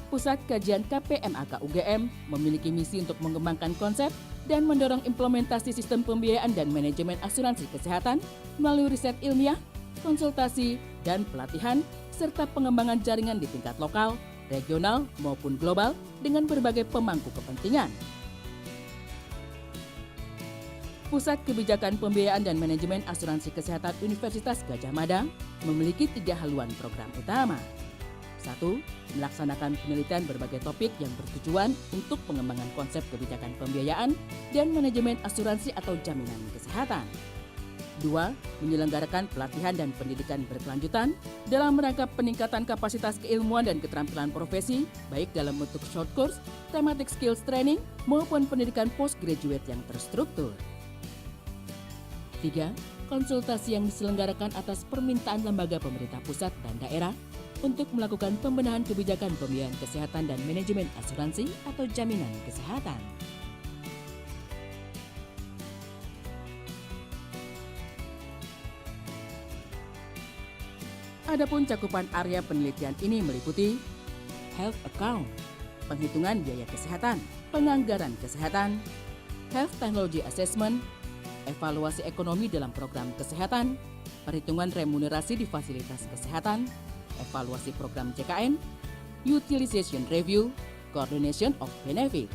Pusat Kajian KPMK UGM memiliki misi untuk mengembangkan konsep dan mendorong implementasi sistem pembiayaan dan manajemen asuransi kesehatan melalui riset ilmiah, konsultasi, dan pelatihan, serta pengembangan jaringan di tingkat lokal, regional, maupun global dengan berbagai pemangku kepentingan. Pusat Kebijakan Pembiayaan dan Manajemen Asuransi Kesehatan Universitas Gadjah Mada memiliki 3 haluan program utama. 1. Melaksanakan penelitian berbagai topik yang bertujuan untuk pengembangan konsep kebijakan pembiayaan dan manajemen asuransi atau jaminan kesehatan. 2. Menyelenggarakan pelatihan dan pendidikan berkelanjutan dalam rangka peningkatan kapasitas keilmuan dan keterampilan profesi, baik dalam bentuk short course, thematic skills training, maupun pendidikan postgraduate yang terstruktur. 3. Konsultasi yang diselenggarakan atas permintaan lembaga pemerintah pusat dan daerah untuk melakukan pembenahan kebijakan pembiayaan kesehatan dan manajemen asuransi atau jaminan kesehatan. Adapun cakupan area penelitian ini meliputi health account, penghitungan biaya kesehatan, penganggaran kesehatan, health technology assessment, evaluasi ekonomi dalam program kesehatan, perhitungan remunerasi di fasilitas kesehatan, evaluasi program JKN, utilization review, coordination of benefit.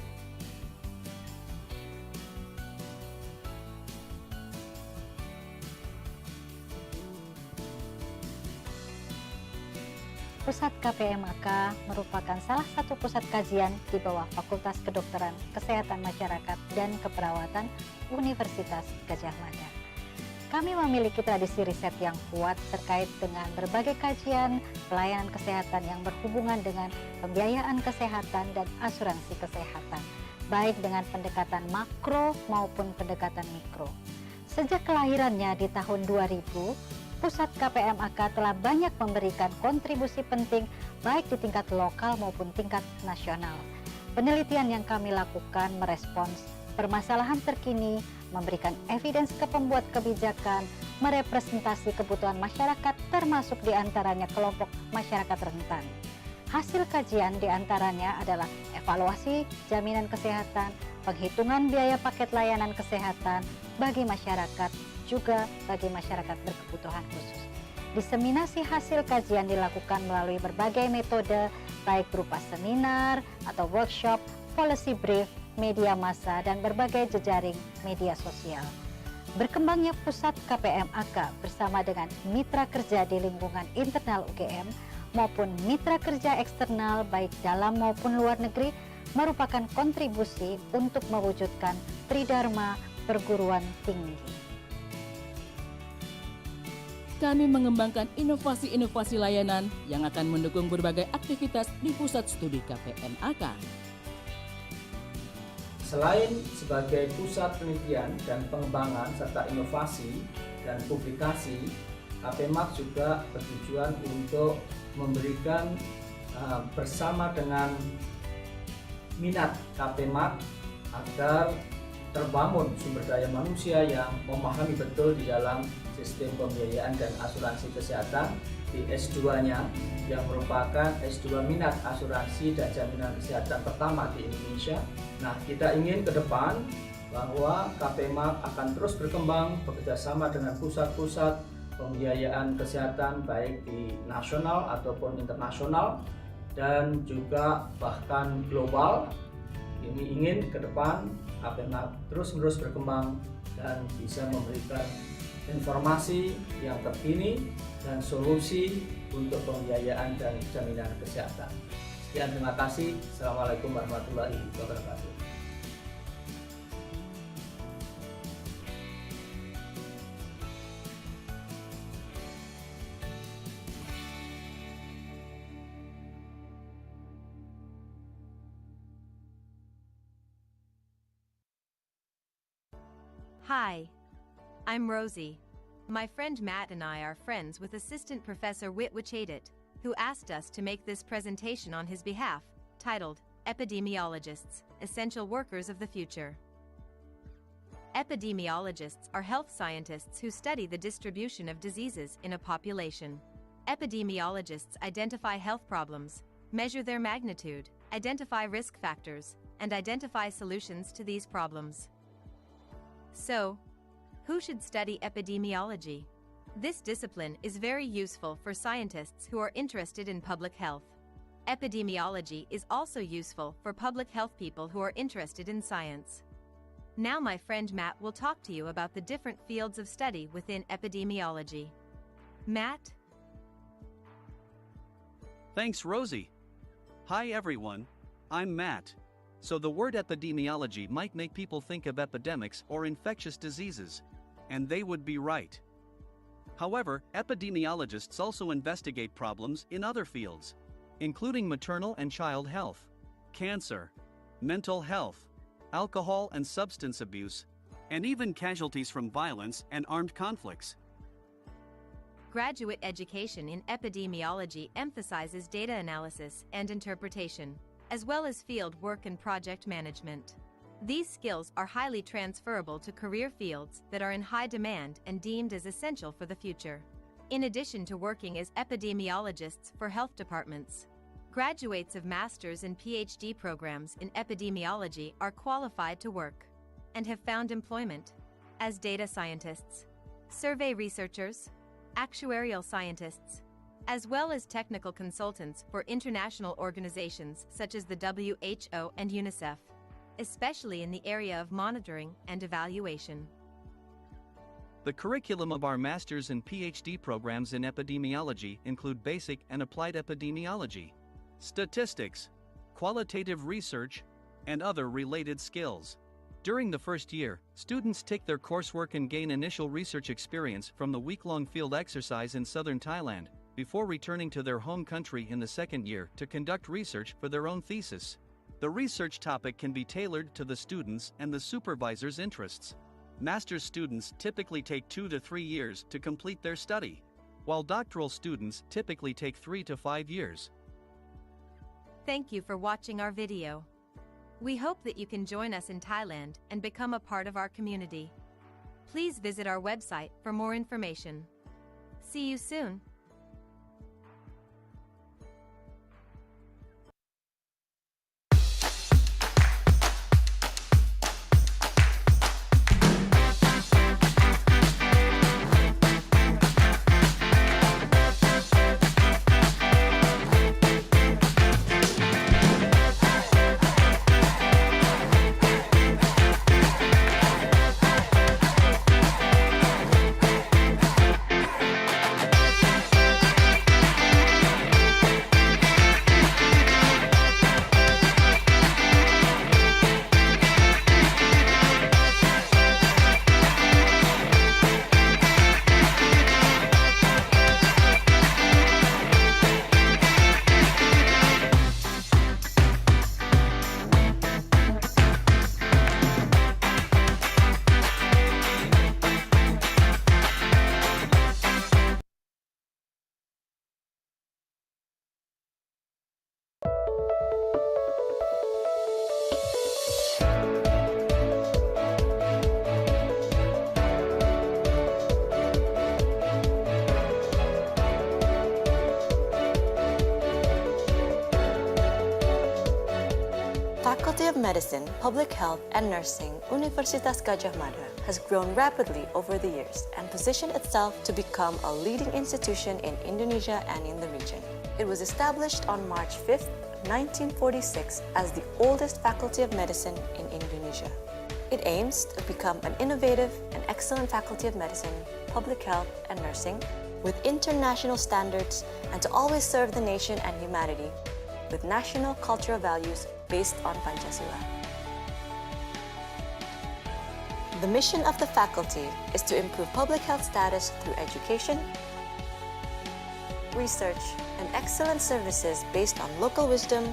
Pusat KPMK merupakan salah satu pusat kajian di bawah Fakultas Kedokteran, Kesehatan Masyarakat, dan Keperawatan Universitas Gadjah Mada. Kami memiliki tradisi riset yang kuat terkait dengan berbagai kajian pelayanan kesehatan yang berhubungan dengan pembiayaan kesehatan dan asuransi kesehatan, baik dengan pendekatan makro maupun pendekatan mikro. Sejak kelahirannya di tahun 2000, Pusat KPMK telah banyak memberikan kontribusi penting baik di tingkat lokal maupun tingkat nasional. Penelitian yang kami lakukan merespons permasalahan terkini, memberikan evidence ke pembuat kebijakan, merepresentasi kebutuhan masyarakat termasuk diantaranya kelompok masyarakat rentan. Hasil kajian diantaranya adalah evaluasi jaminan kesehatan, penghitungan biaya paket layanan kesehatan bagi masyarakat, juga bagi masyarakat berkebutuhan khusus. Diseminasi hasil kajian dilakukan melalui berbagai metode, baik berupa seminar atau workshop, policy brief, media massa, dan berbagai jejaring media sosial. Berkembangnya Pusat KPMK bersama dengan mitra kerja di lingkungan internal UGM maupun mitra kerja eksternal baik dalam maupun luar negeri merupakan kontribusi untuk mewujudkan tridharma perguruan tinggi. Kami mengembangkan inovasi-inovasi layanan yang akan mendukung berbagai aktivitas di pusat studi KPMK. Selain sebagai pusat penelitian dan pengembangan serta inovasi dan publikasi, KPMK juga bertujuan untuk memberikan bersama dengan minat KPMK agar terbangun sumber daya manusia yang memahami betul di dalam sistem pembiayaan dan asuransi kesehatan di S2-nya yang merupakan S2 minat asuransi dan jaminan kesehatan pertama di Indonesia. Nah, kita ingin ke depan bahwa KPMK akan terus berkembang bekerjasama dengan pusat-pusat pembiayaan kesehatan baik di nasional ataupun internasional dan juga bahkan global. Ini ingin ke depan KPMK terus-menerus berkembang dan bisa memberikan informasi yang terkini dan solusi untuk pembiayaan dan jaminan kesehatan. Sekian, terima kasih. Assalamualaikum warahmatullahi wabarakatuh. Hi, I'm Rosie. My friend Matt and I are friends with Assistant Professor Witwichadit, who asked us to make this presentation on his behalf, titled Epidemiologists, Essential Workers of the Future. Epidemiologists are health scientists who study the distribution of diseases in a population. Epidemiologists identify health problems, measure their magnitude, identify risk factors, and identify solutions to these problems. So, who should study epidemiology? This discipline is very useful for scientists who are interested in public health. Epidemiology is also useful for public health people who are interested in science. Now my friend Matt will talk to you about the different fields of study within epidemiology. Matt? Thanks, Rosie. Hi, everyone. I'm Matt. So the word epidemiology might make people think of epidemics or infectious diseases, and they would be right. However, epidemiologists also investigate problems in other fields, including maternal and child health, cancer, mental health, alcohol and substance abuse, and even casualties from violence and armed conflicts. Graduate education in epidemiology emphasizes data analysis and interpretation, as well as field work and project management. These skills are highly transferable to career fields that are in high demand and deemed as essential for the future. In addition to working as epidemiologists for health departments, graduates of master's and Ph.D. programs in epidemiology are qualified to work and have found employment as data scientists, survey researchers, actuarial scientists, as well as technical consultants for international organizations such as the WHO and UNICEF, especially in the area of monitoring and evaluation. The curriculum of our master's and Ph.D. programs in epidemiology include basic and applied epidemiology, statistics, qualitative research, and other related skills. During the first year, students take their coursework and gain initial research experience from the week-long field exercise in southern Thailand, before returning to their home country in the second year to conduct research for their own thesis. The research topic can be tailored to the students' and the supervisor's interests. Master's students typically take 2 to 3 years to complete their study, while doctoral students typically take 3 to 5 years. Thank you for watching our video. We hope that you can join us in Thailand and become a part of our community. Please visit our website for more information. See you soon. Faculty of Medicine, Public Health and Nursing, Universitas Gadjah Mada has grown rapidly over the years and positioned itself to become a leading institution in Indonesia and in the region. It was established on March 5, 1946 as the oldest Faculty of Medicine in Indonesia. It aims to become an innovative and excellent Faculty of Medicine, Public Health and Nursing with international standards and to always serve the nation and humanity with national cultural values based on Pancasila. The mission of the faculty is to improve public health status through education, research, and excellent services based on local wisdom,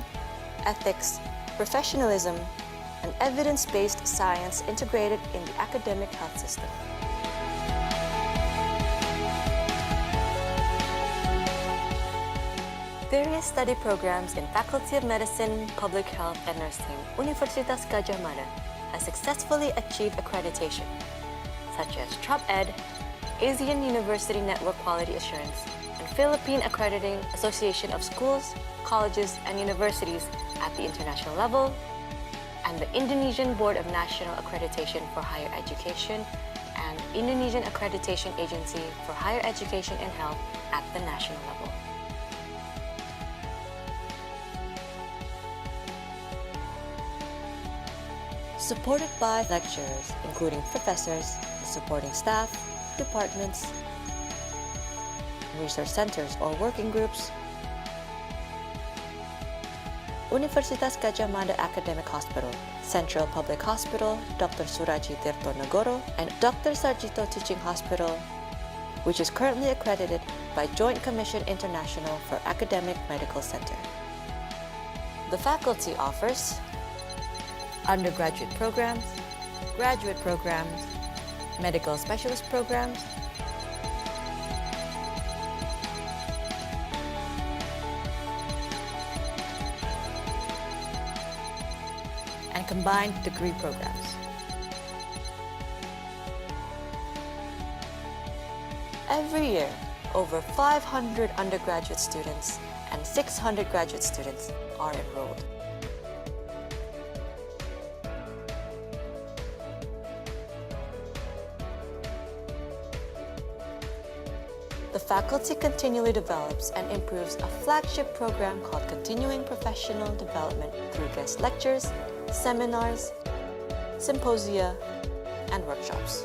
ethics, professionalism, and evidence-based science integrated in the academic health system. various study programs in Faculty of Medicine, Public Health, and Nursing, Universitas Gadjah Mada has successfully achieved accreditation, such as TROP-Ed, Asian University Network Quality Assurance, and Philippine Accrediting Association of Schools, Colleges, and Universities at the international level, and the Indonesian Board of National Accreditation for Higher Education and Indonesian Accreditation Agency for Higher Education and Health at the national level. Supported by lecturers, including professors, supporting staff, departments, research centers or working groups, Universitas Gadjah Mada Academic Hospital, Central Public Hospital, Dr. Suraji Tirtonegoro, and Dr. Sarjito Teaching Hospital, which is currently accredited by Joint Commission International for Academic Medical Center. The faculty offers undergraduate programs, graduate programs, medical specialist programs, and combined degree programs. Every year, over 500 undergraduate students and 600 graduate students are enrolled. The faculty continually develops and improves a flagship program called Continuing Professional Development through guest lectures, seminars, symposia, and workshops.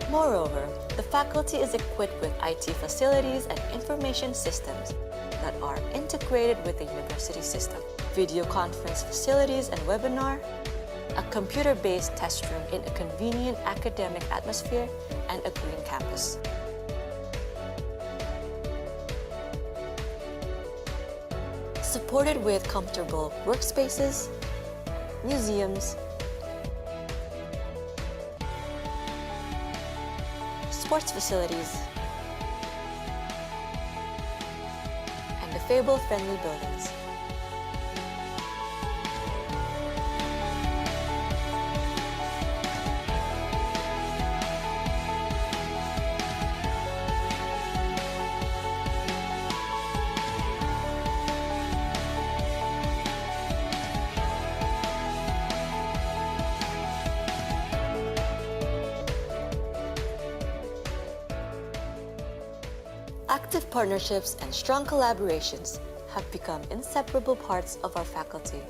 Moreover, the faculty is equipped with IT facilities and information systems that are integrated with the university system, video conference facilities and webinar, a computer-based test room in a convenient academic atmosphere, and a green campus. Supported with comfortable workspaces, museums, sports facilities, and disabled-friendly buildings. Active partnerships and strong collaborations have become inseparable parts of our faculty,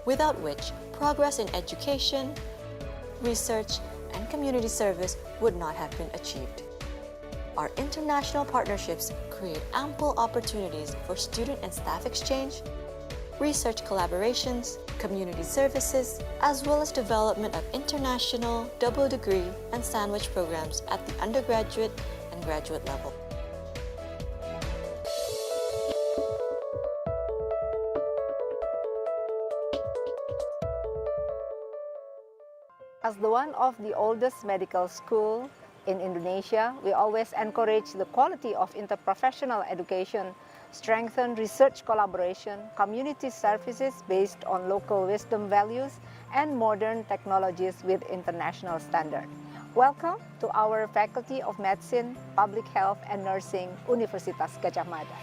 without which progress in education, research, and community service would not have been achieved. Our international partnerships create ample opportunities for student and staff exchange, research collaborations, community services, as well as development of international double degree and sandwich programs at the undergraduate and graduate level. As the one of the oldest medical school in Indonesia, we always encourage the quality of interprofessional education, strengthen research collaboration, community services based on local wisdom values, and modern technologies with international standard. Welcome to our Faculty of Medicine, Public Health and Nursing, Universitas Gadjah Mada.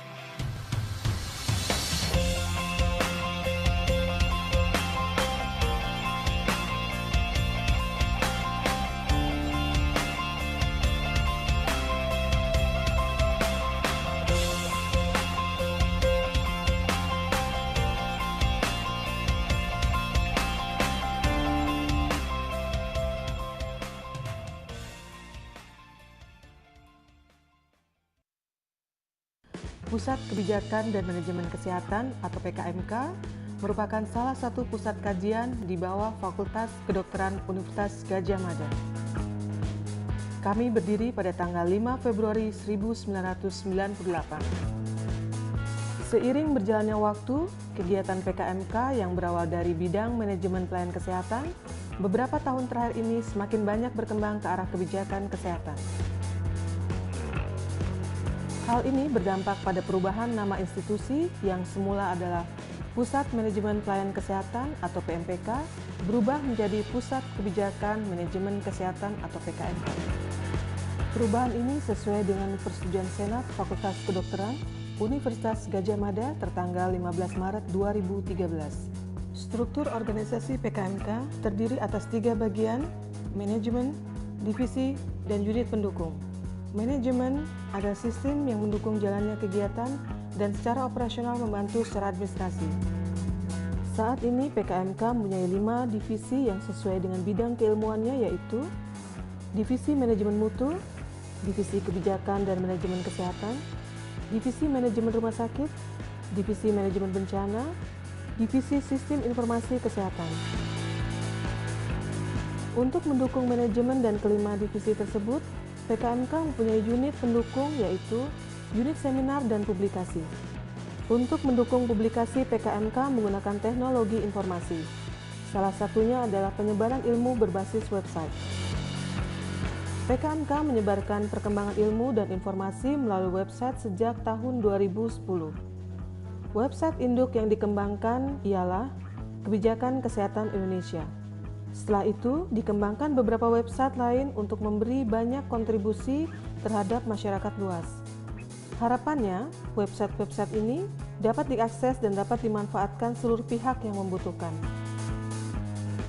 Pusat Kebijakan dan Manajemen Kesehatan atau FK-KMK merupakan salah satu pusat kajian di bawah Fakultas Kedokteran Universitas Gadjah Mada. Kami berdiri pada tanggal 5 Februari 1998. Seiring berjalannya waktu, kegiatan FK-KMK yang berawal dari bidang manajemen pelayanan kesehatan, beberapa tahun terakhir ini semakin banyak berkembang ke arah kebijakan kesehatan. Hal ini berdampak pada perubahan nama institusi yang semula adalah Pusat Manajemen Pelayanan Kesehatan atau PMPK berubah menjadi Pusat Kebijakan Manajemen Kesehatan atau PKMK. Perubahan ini sesuai dengan persetujuan Senat Fakultas Kedokteran Universitas Gadjah Mada tertanggal 15 Maret 2013. Struktur organisasi PKMK terdiri atas 3 bagian, manajemen, divisi, dan unit pendukung. Manajemen adalah sistem yang mendukung jalannya kegiatan dan secara operasional membantu secara administrasi. Saat ini PKMK mempunyai 5 divisi yang sesuai dengan bidang keilmuannya, yaitu Divisi Manajemen Mutu, Divisi Kebijakan dan Manajemen Kesehatan, Divisi Manajemen Rumah Sakit, Divisi Manajemen Bencana, Divisi Sistem Informasi Kesehatan. Untuk mendukung manajemen dan kelima divisi tersebut, PKMK mempunyai unit pendukung, yaitu unit seminar dan publikasi. Untuk mendukung publikasi, PKMK menggunakan teknologi informasi. Salah satunya adalah penyebaran ilmu berbasis website. PKMK menyebarkan perkembangan ilmu dan informasi melalui website sejak tahun 2010. Website induk yang dikembangkan ialah Kebijakan Kesehatan Indonesia. Setelah itu, dikembangkan beberapa website lain untuk memberi banyak kontribusi terhadap masyarakat luas. Harapannya, website-website ini dapat diakses dan dapat dimanfaatkan seluruh pihak yang membutuhkan.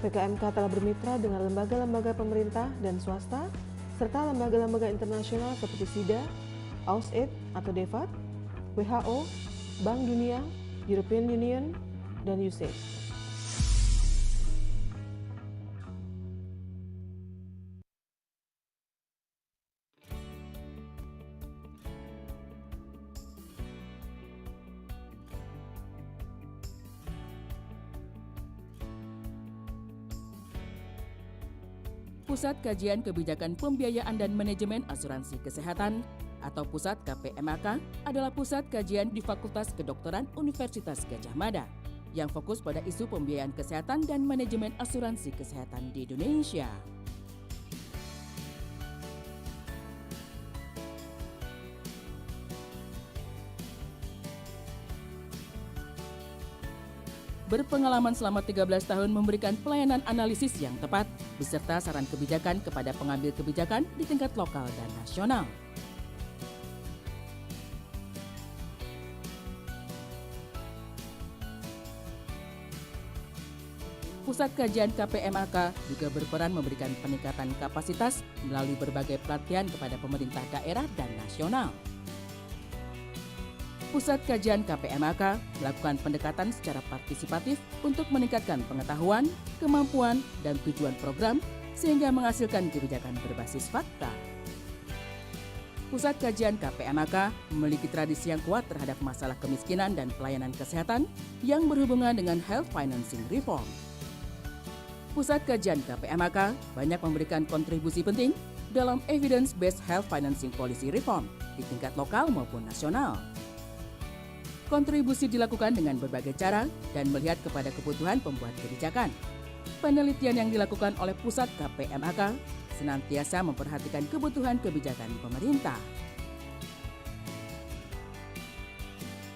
PKMK telah bermitra dengan lembaga-lembaga pemerintah dan swasta, serta lembaga-lembaga internasional seperti SIDA, AUSAID atau DEVAT, WHO, Bank Dunia, European Union, dan USAID. Pusat Kajian Kebijakan Pembiayaan dan Manajemen Asuransi Kesehatan atau Pusat KPMK adalah pusat kajian di Fakultas Kedokteran Universitas Gadjah Mada yang fokus pada isu pembiayaan kesehatan dan manajemen asuransi kesehatan di Indonesia. Berpengalaman selama 13 tahun memberikan pelayanan analisis yang tepat beserta saran kebijakan kepada pengambil kebijakan di tingkat lokal dan nasional. Pusat Kajian KPMK juga berperan memberikan peningkatan kapasitas melalui berbagai pelatihan kepada pemerintah daerah dan nasional. Pusat Kajian KPMK melakukan pendekatan secara partisipatif untuk meningkatkan pengetahuan, kemampuan, dan tujuan program sehingga menghasilkan kebijakan berbasis fakta. Pusat Kajian KPMK memiliki tradisi yang kuat terhadap masalah kemiskinan dan pelayanan kesehatan yang berhubungan dengan health financing reform. Pusat Kajian KPMK banyak memberikan kontribusi penting dalam evidence-based health financing policy reform di tingkat lokal maupun nasional. Kontribusi dilakukan dengan berbagai cara dan melihat kepada kebutuhan pembuat kebijakan. Penelitian yang dilakukan oleh Pusat KPMK senantiasa memperhatikan kebutuhan kebijakan pemerintah.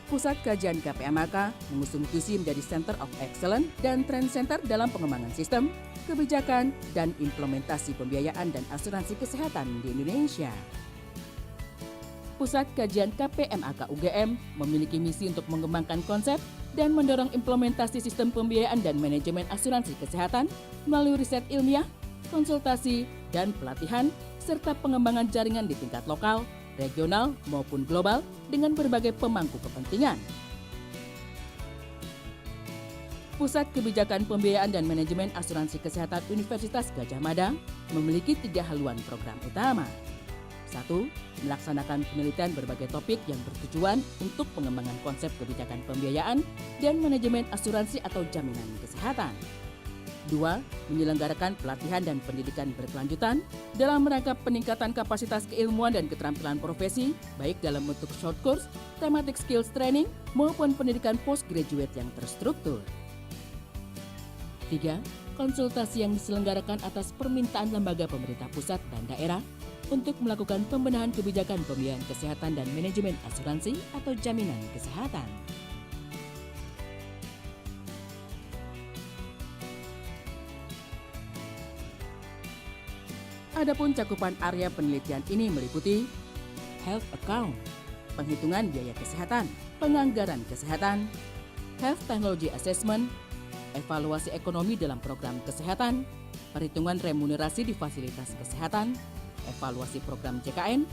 Pusat Kajian KPMK mengusung visi menjadi Center of Excellence dan Trend Center dalam pengembangan sistem, kebijakan, dan implementasi pembiayaan dan asuransi kesehatan di Indonesia. Pusat Kajian KPMK UGM memiliki misi untuk mengembangkan konsep dan mendorong implementasi sistem pembiayaan dan manajemen asuransi kesehatan melalui riset ilmiah, konsultasi, dan pelatihan, serta pengembangan jaringan di tingkat lokal, regional, maupun global dengan berbagai pemangku kepentingan. Pusat Kebijakan Pembiayaan dan Manajemen Asuransi Kesehatan Universitas Gadjah Mada memiliki 3 haluan program utama. 1. Melaksanakan penelitian berbagai topik yang bertujuan untuk pengembangan konsep kebijakan pembiayaan dan manajemen asuransi atau jaminan kesehatan. 2. Menyelenggarakan pelatihan dan pendidikan berkelanjutan dalam rangka peningkatan kapasitas keilmuan dan keterampilan profesi, baik dalam bentuk short course, thematic skills training, maupun pendidikan postgraduate yang terstruktur. 3. Konsultasi yang diselenggarakan atas permintaan lembaga pemerintah pusat dan daerah untuk melakukan pembenahan kebijakan pembiayaan kesehatan dan manajemen asuransi atau jaminan kesehatan. Adapun cakupan area penelitian ini meliputi health account, penghitungan biaya kesehatan, penganggaran kesehatan, health technology assessment, evaluasi ekonomi dalam program kesehatan, perhitungan remunerasi di fasilitas kesehatan, evaluasi program JKN,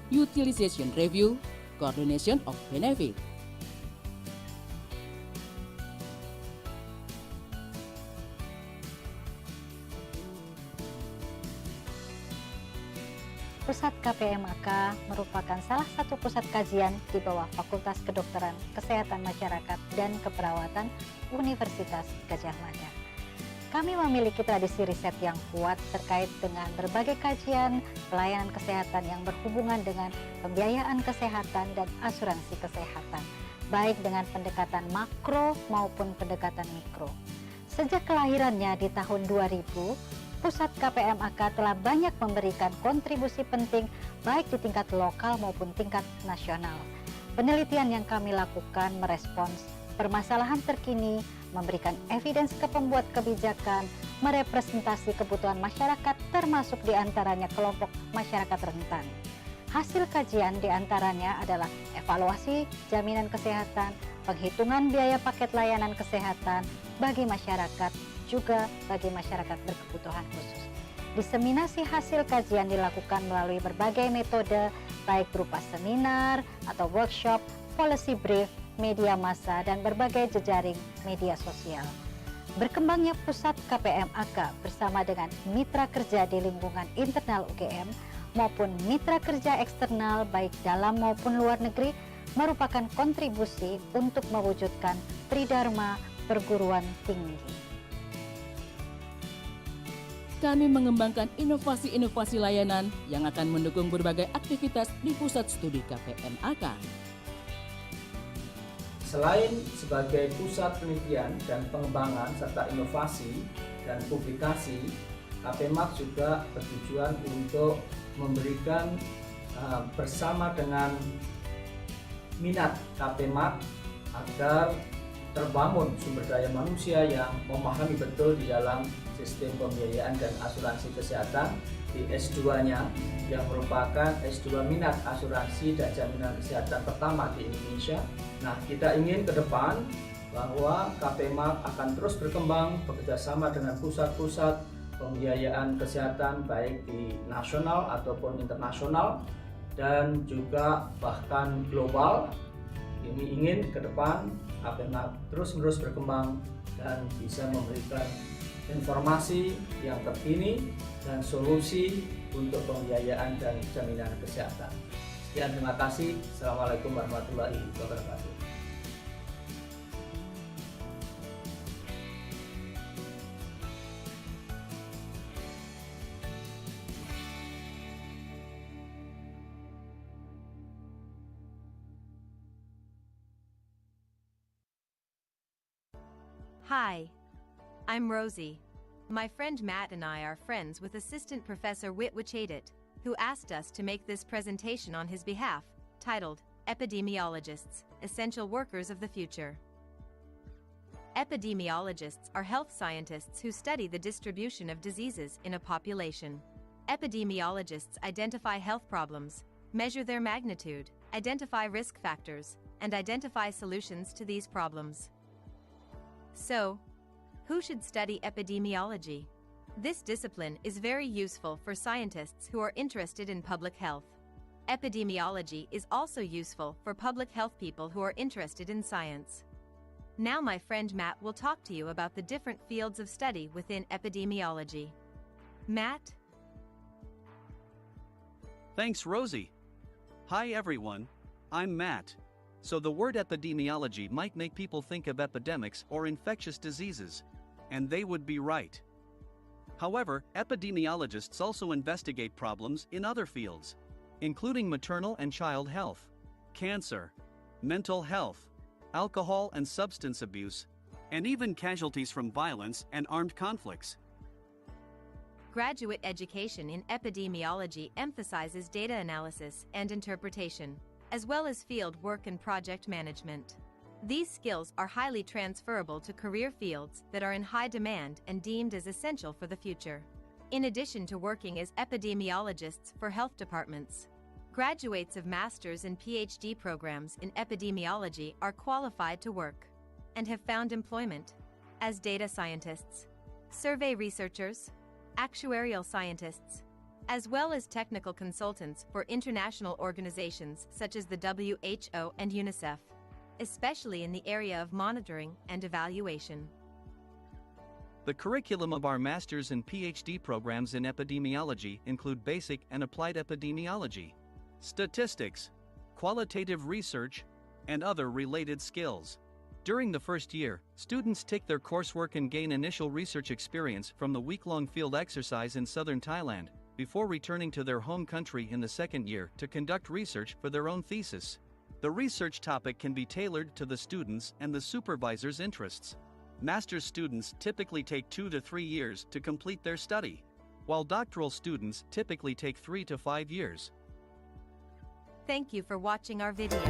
utilization review, coordination of benefit. Pusat KPMK merupakan salah satu pusat kajian di bawah Fakultas Kedokteran, Kesehatan Masyarakat, dan Keperawatan Universitas Gadjah Mada. Kami memiliki tradisi riset yang kuat terkait dengan berbagai kajian pelayanan kesehatan yang berhubungan dengan pembiayaan kesehatan dan asuransi kesehatan, baik dengan pendekatan makro maupun pendekatan mikro. Sejak kelahirannya di tahun 2000, Pusat KPMK telah banyak memberikan kontribusi penting baik di tingkat lokal maupun tingkat nasional. Penelitian yang kami lakukan merespons permasalahan terkini, memberikan evidence ke pembuat kebijakan, merepresentasi kebutuhan masyarakat termasuk diantaranya kelompok masyarakat rentan. Hasil kajian diantaranya adalah evaluasi jaminan kesehatan, penghitungan biaya paket layanan kesehatan bagi masyarakat, juga bagi masyarakat berkebutuhan khusus. Diseminasi hasil kajian dilakukan melalui berbagai metode, baik berupa seminar atau workshop, policy brief, media massa, dan berbagai jejaring media sosial. Berkembangnya pusat KPMK bersama dengan mitra kerja di lingkungan internal UGM maupun mitra kerja eksternal baik dalam maupun luar negeri merupakan kontribusi untuk mewujudkan tridharma perguruan tinggi. Kami mengembangkan inovasi-inovasi layanan yang akan mendukung berbagai aktivitas di pusat studi KPMK. Selain sebagai pusat penelitian dan pengembangan serta inovasi dan publikasi, KPMK juga bertujuan untuk memberikan bersama dengan minat KPMK agar terbangun sumber daya manusia yang memahami betul di dalam sistem pembiayaan dan asuransi kesehatan di S2-nya yang merupakan S2 minat asuransi dan jaminan kesehatan pertama di Indonesia. Nah, kita ingin ke depan bahwa KPMK akan terus berkembang bekerjasama dengan pusat-pusat pembiayaan kesehatan baik di nasional ataupun internasional dan juga bahkan global. Ini ingin ke depan KPMK terus-menerus berkembang dan bisa memberikan informasi yang terkini dan solusi untuk pembiayaan dan jaminan kesehatan. Sekian, terima kasih. Assalamualaikum warahmatullahi wabarakatuh. Hi, I'm Rosie. My friend Matt and I are friends with Assistant Professor Witwichadit, who asked us to make this presentation on his behalf, titled Epidemiologists, Essential Workers of the Future. Epidemiologists are health scientists who study the distribution of diseases in a population. Epidemiologists identify health problems, measure their magnitude, identify risk factors, and identify solutions to these problems. So, who should study epidemiology? This discipline is very useful for scientists who are interested in public health. Epidemiology is also useful for public health people who are interested in science. Now my friend Matt will talk to you about the different fields of study within epidemiology. Matt? Thanks, Rosie. Hi, everyone. I'm Matt. So the word epidemiology might make people think of epidemics or infectious diseases, and they would be right. However, epidemiologists also investigate problems in other fields, including maternal and child health, cancer, mental health, alcohol and substance abuse, and even casualties from violence and armed conflicts. Graduate education in epidemiology emphasizes data analysis and interpretation, as well as field work and project management. These skills are highly transferable to career fields that are in high demand and deemed as essential for the future. In addition to working as epidemiologists for health departments, graduates of master's and Ph.D. programs in epidemiology are qualified to work and have found employment as data scientists, survey researchers, actuarial scientists, as well as technical consultants for international organizations such as the WHO and UNICEF, especially in the area of monitoring and evaluation. The curriculum of our master's and Ph.D. programs in epidemiology include basic and applied epidemiology, statistics, qualitative research, and other related skills. During the first year, students take their coursework and gain initial research experience from the week-long field exercise in southern Thailand, before returning to their home country in the second year to conduct research for their own thesis. The research topic can be tailored to the students and the supervisor's interests. Master's students typically take 2 to 3 years to complete their study, while doctoral students typically take 3 to 5 years. Thank you for watching our video.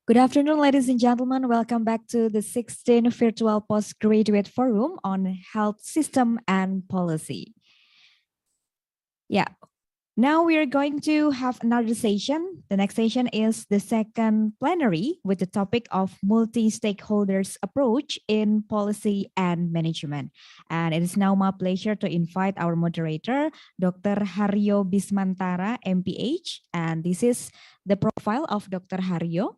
Good afternoon, ladies and gentlemen. Welcome back to the 16th Virtual Postgraduate Forum on Health System and Policy. Yeah, now we are going to have another session. The next session is the second plenary with the topic of multi-stakeholders approach in policy and management. And it is now my pleasure to invite our moderator, Dr. Haryo Bismantara, MPH. And this is the profile of Dr. Haryo.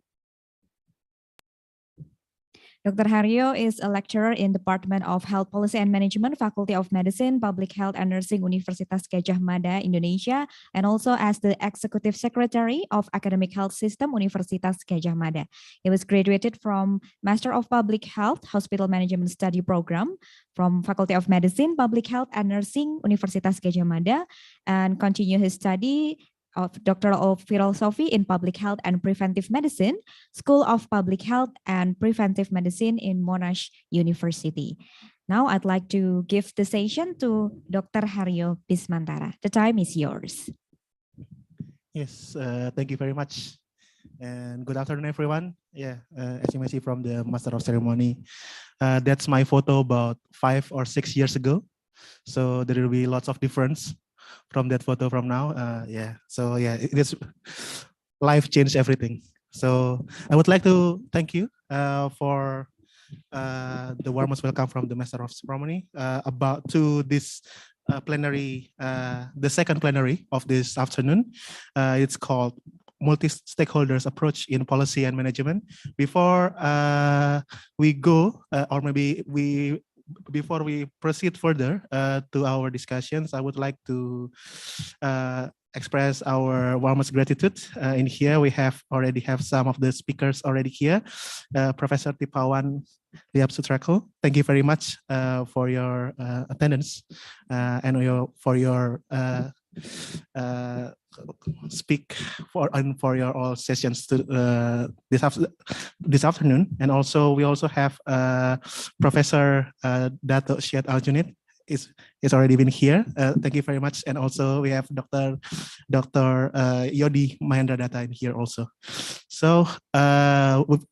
Dr. Haryo is a lecturer in Department of Health Policy and Management, Faculty of Medicine, Public Health and Nursing, Universitas Gadjah Mada, Indonesia, and also as the Executive Secretary of Academic Health System, Universitas Gadjah Mada. He was graduated from Master of Public Health, Hospital Management Study Program from Faculty of Medicine, Public Health and Nursing, Universitas Gadjah Mada, and continue his study of Doctor of Philosophy in Public Health and Preventive Medicine, School of Public Health and Preventive Medicine in Monash University. Now I'd like to give the session to Dr. Haryo Bismantara. The time is yours. Yes, thank you very much. And good afternoon, everyone. Yeah, as you may see from the Master of Ceremony, that's my photo about 5 or 6 years ago. So there will be lots of difference from that photo from now. So it is, life changed everything. So I would like to thank you for the warmest welcome from the Master of Ceremony about to this plenary, the second plenary of this afternoon. It's called Multi-Stakeholders Approach in Policy and Management. Before we go, or maybe before we proceed further to our discussions, I would like to express our warmest gratitude. In here, we already have some of the speakers already here. Professor Tipawan Liapsutraku, thank you very much for your attendance and for your speak for your all sessions to, this afternoon. And also we also have Professor Dato Sheikh Al-Junid is already been here. Thank you very much. And also we have Dr. Yodi Mahendradhata in here also. So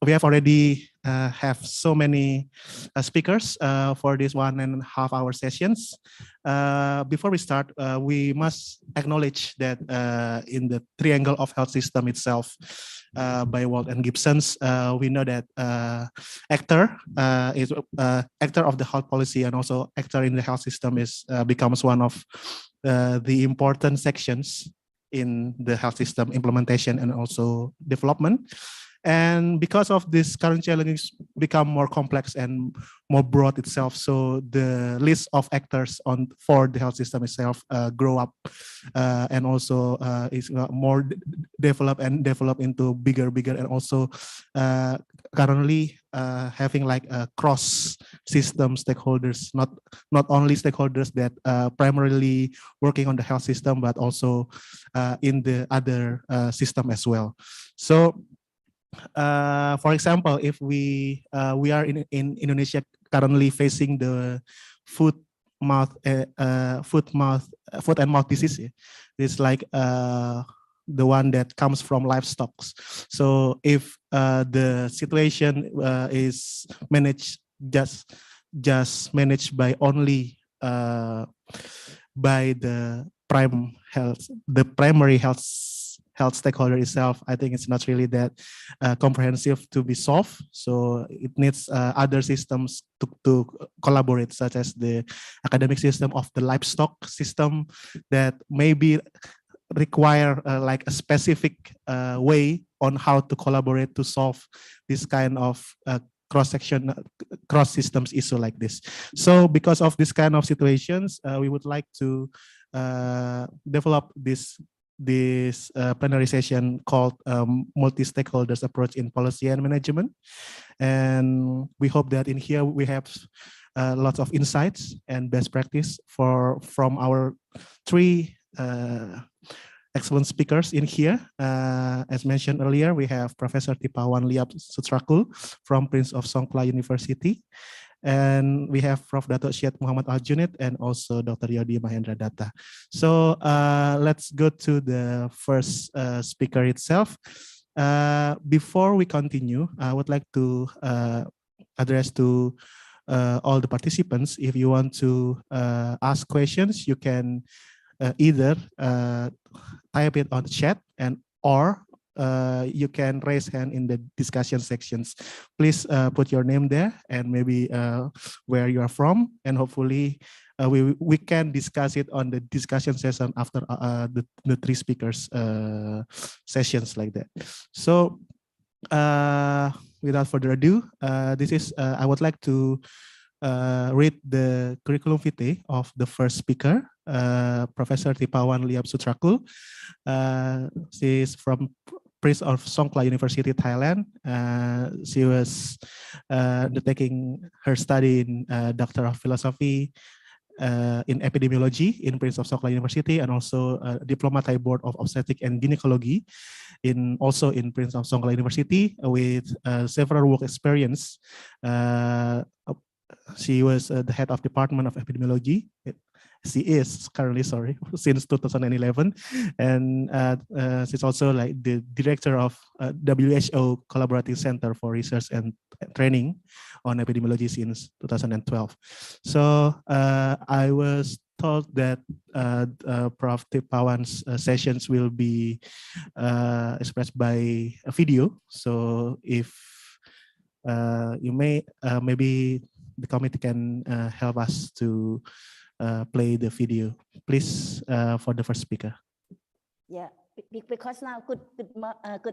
we have already have so many speakers for this 1.5 hour sessions. Before we start, we must acknowledge that in the triangle of health system itself, by Walt and Gibson's, we know that actor is actor of the health policy and also actor in the health system is becomes one of the important sections in the health system implementation and also development. And because of this, current challenges become more complex and more broad itself. So the list of actors for the health system itself grow up and also is more develop into bigger and also currently having like cross system stakeholders, not only stakeholders that primarily working on the health system, but also in the other system as well. So for example, if we are in Indonesia currently facing the foot and mouth disease. It's like the one that comes from livestock. So if the situation is managed just managed by only by the primary health stakeholder itself, I think it's not really that comprehensive to be solved. So it needs other systems to collaborate, such as the academic system of the livestock system that maybe require like a specific way on how to collaborate to solve this kind of cross systems issue like this. So because of this kind of situations, we would like to develop this plenary session called Multi-Stakeholders Approach in Policy and Management. And we hope that in here we have lots of insights and best practice from our 3 excellent speakers in here. As mentioned earlier, we have Professor Tipawan Liapsutraku from Prince of Songkla University. And we have Prof. Dato Syed Muhammad Al-Junid and also Dr. Yodi Mahendradhata. So let's go to the first speaker itself. Before we continue, I would like to address to all the participants. If you want to ask questions, you can either type it on the chat or you can raise hand in the discussion sections. Please put your name there and maybe where you are from, and hopefully we can discuss it on the discussion session after the 3 speakers sessions like that. So without further ado, I would like to read the curriculum vitae of the first speaker, Professor Tipawan Liap Sutrakul. She is from Prince of Songkla University, Thailand. She was undertaking her study in Doctor of Philosophy in Epidemiology in Prince of Songkla University, and also Diploma Thai Board of Obstetric and Gynecology also in Prince of Songkla University, with several work experience. She was the head of Department of Epidemiology. She is currently, since 2011, and she's also like the director of WHO Collaborative Center for Research and Training on Epidemiology since 2012. So I was told that Prof. Tipawan's sessions will be expressed by a video. So if you may, maybe the committee can help us to play the video, please, for the first speaker. Yeah, because now good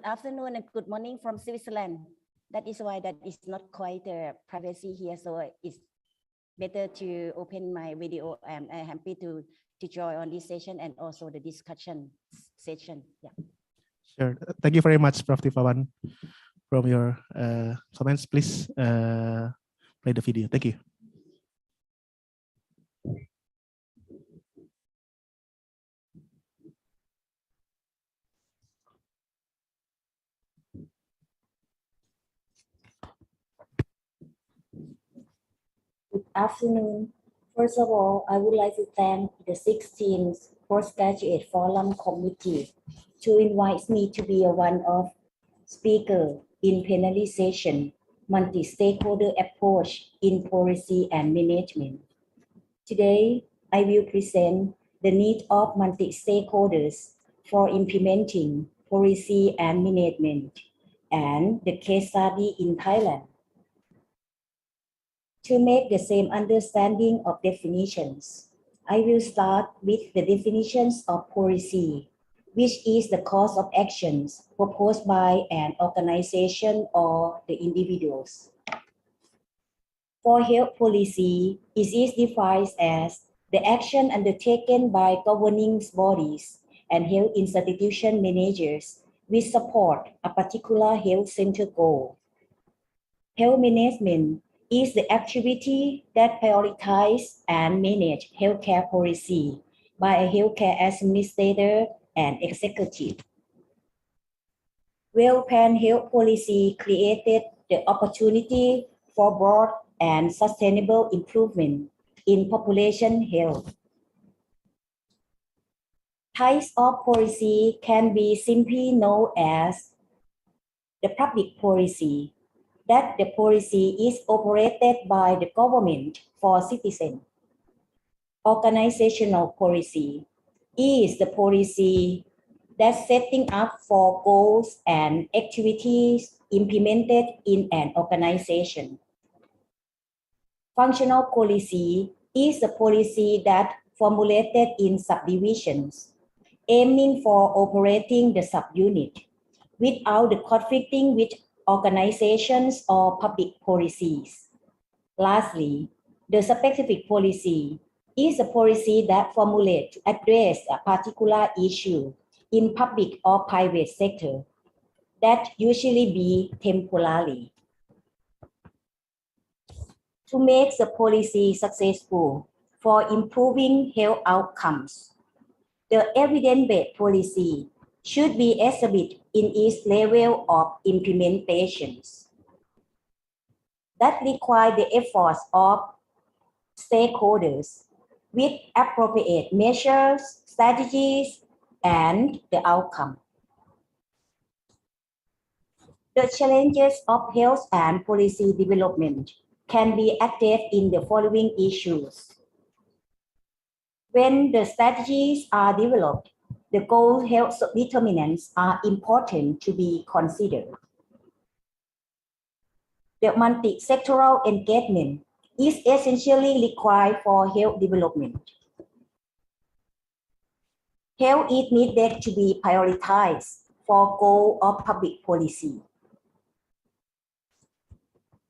afternoon and good morning from Switzerland. That is why that is not quite privacy here, so it's better to open my video. I'm happy to join on this session and also the discussion session. Yeah. Sure. Thank you very much, Prof. Tipawan. From your comments, please play the video. Thank you. Good afternoon. First of all, I would like to thank the 16th Postgraduate Forum Committee to invite me to be one of speakers in plenary session, multi-stakeholder approach in policy and management. Today, I will present the need of multi-stakeholders for implementing policy and management and the case study in Thailand. To make the same understanding of definitions, I will start with the definitions of policy, which is the course of actions proposed by an organization or the individuals. For health policy, it is defined as the action undertaken by governing bodies and health institution managers which support a particular health center goal. Health management is the activity that prioritizes and manages healthcare policy by a healthcare administrator and executive. Well-planned health policy created the opportunity for broad and sustainable improvement in population health. Types of policy can be simply known as the public policy, that the policy is operated by the government for citizens. Organizational policy is the policy that's setting up for goals and activities implemented in an organization. Functional policy is the policy that formulated in subdivisions, aiming for operating the subunit without the conflicting with organizations or public policies. Lastly, the specific policy is a policy that formulates to address a particular issue in public or private sector that usually be temporarily. To make the policy successful for improving health outcomes, the evidence-based policy should be established in its level of implementations. That require the efforts of stakeholders with appropriate measures, strategies, and the outcome. The challenges of health and policy development can be addressed in the following issues. When the strategies are developed, the goal health determinants are important to be considered. The multi-sectoral engagement is essentially required for health development. Health is needed to be prioritized for goal of public policy.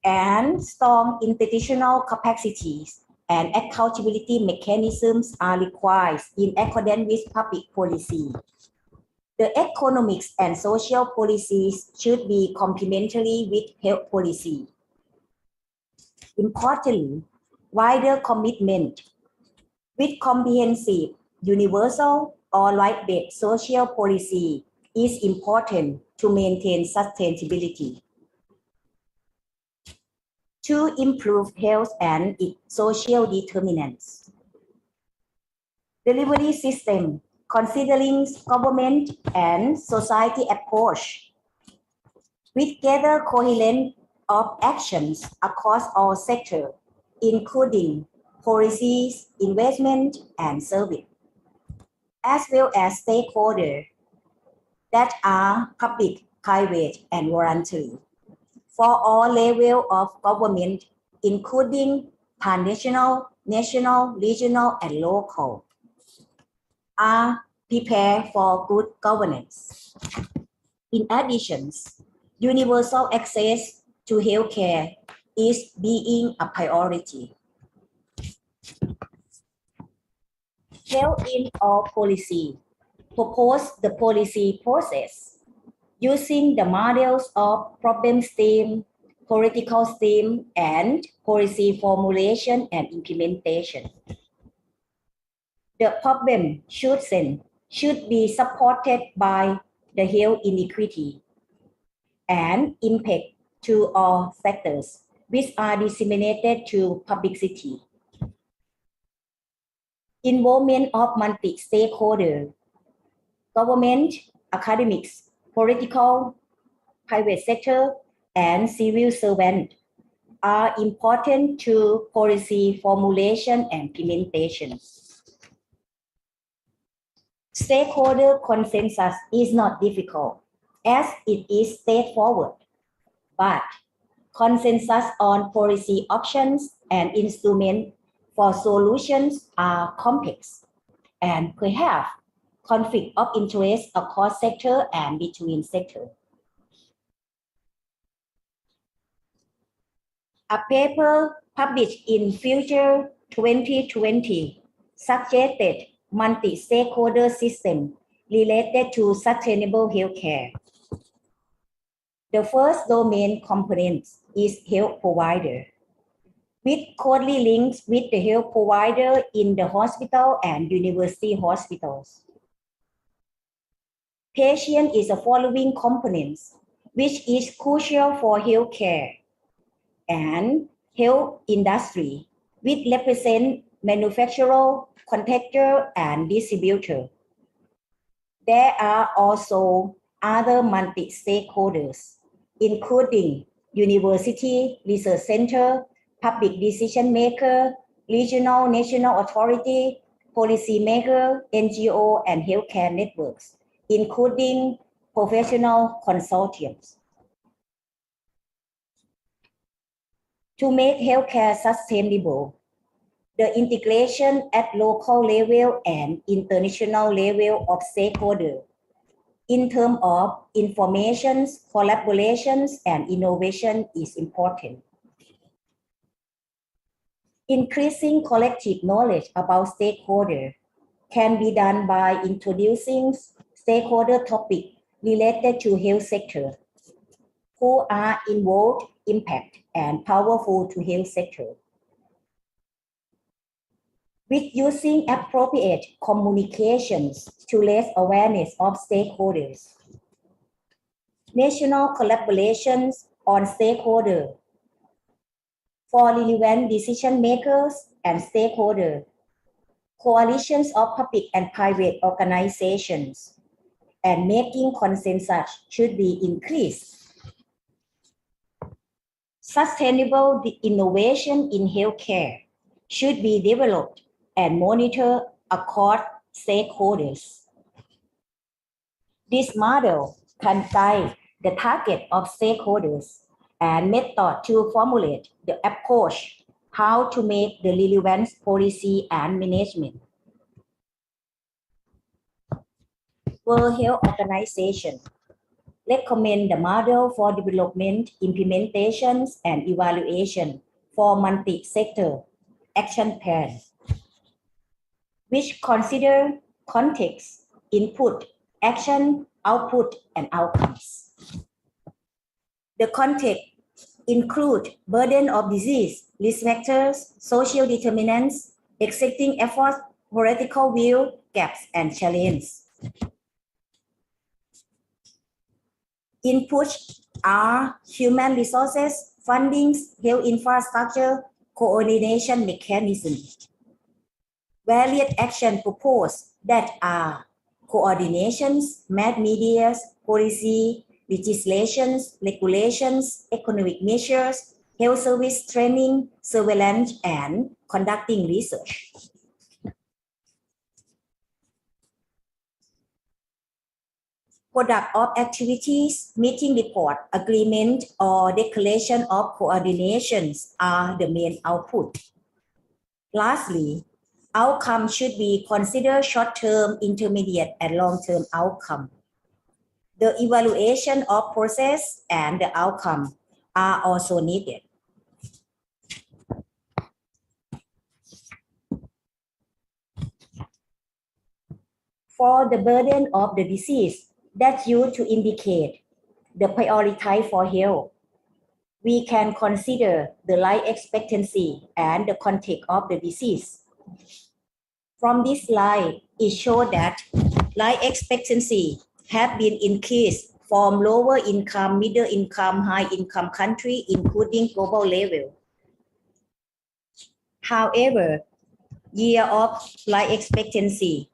and strong institutional capacities and accountability mechanisms are required in accordance with public policy. The economics and social policies should be complementary with health policy. Importantly, wider commitment with comprehensive, universal, or right-based social policy is important to maintain sustainability. To improve health and its social determinants. Delivery system, considering government and society approach, with gather coherent of actions across all sectors, including policies, investment, and service, as well as stakeholders that are public, private, and voluntary, for all levels of government, including pan-national, national, regional, and local, are prepared for good governance. In addition, universal access to healthcare is being a priority. Health in all policy. Propose the policy process using the models of problem stem, political stem, and policy formulation and implementation. The problem should be supported by the health inequity and impact to all sectors, which are disseminated to publicity. Involvement of multi-stakeholders, government, academics, political, private sector, and civil servants are important to policy formulation and implementation. Stakeholder consensus is not difficult, as it is straightforward, but consensus on policy options and instruments for solutions are complex and perhaps conflict of interest across sector and between sectors. A paper published in Future 2020 suggested multi-stakeholder system related to sustainable healthcare. The first domain component is health provider, with closely links with the health provider in the hospital and university hospitals. Patient is the following components, which is crucial for healthcare, and health industry, which represent manufacturer, contractor, and distributor. There are also other multi-stakeholders, including university, research center, public decision maker, regional, national authority, policy maker, NGO, and healthcare networks, including professional consortiums. To make healthcare sustainable, the integration at local level and international level of stakeholders in terms of information, collaborations, and innovation is important. Increasing collective knowledge about stakeholders can be done by introducing stakeholder topics related to health sector, who are involved, impact, and powerful to health sector. With using appropriate communications to raise awareness of stakeholders. National collaborations on stakeholders for relevant decision makers and stakeholders. Coalitions of public and private organizations and making consensus should be increased. Sustainable innovation in healthcare should be developed and monitored across stakeholders. This model can guide the target of stakeholders and method to formulate the approach how to make the relevant policy and management. World Health Organization recommend the model for development, implementations, and evaluation for multi-sector action plan, which consider context, input, action, output, and outcomes. The context include burden of disease, risk factors, social determinants, existing efforts, political will, gaps, and challenges. Inputs are human resources, fundings, health infrastructure, coordination mechanism. Various action proposed that are coordinations, mass media, policy, legislations, regulations, economic measures, health service training, surveillance, and conducting research. Product of activities, meeting report, agreement, or declaration of coordinations are the main output. Lastly, outcome should be considered short-term, intermediate, and long-term outcome. The evaluation of process and the outcome are also needed. For the burden of the disease, that's used to indicate the priority for health. We can consider the life expectancy and the context of the disease. From this slide, it shows that life expectancy have been increased from lower income, middle income, high income country, including global level. However, year of life expectancy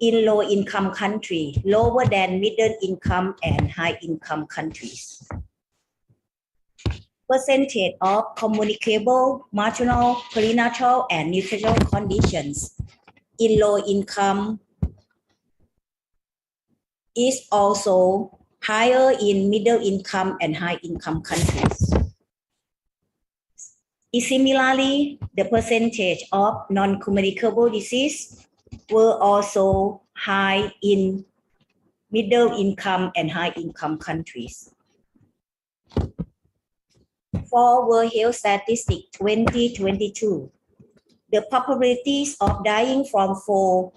in low income country lower than middle income and high income countries. Percentage of communicable, maternal, perinatal, and nutritional conditions in low income is also higher in middle income and high income countries. Similarly, the percentage of non-communicable disease were also high in middle income and high income countries. For World Health Statistics 2022, the probabilities of dying from 4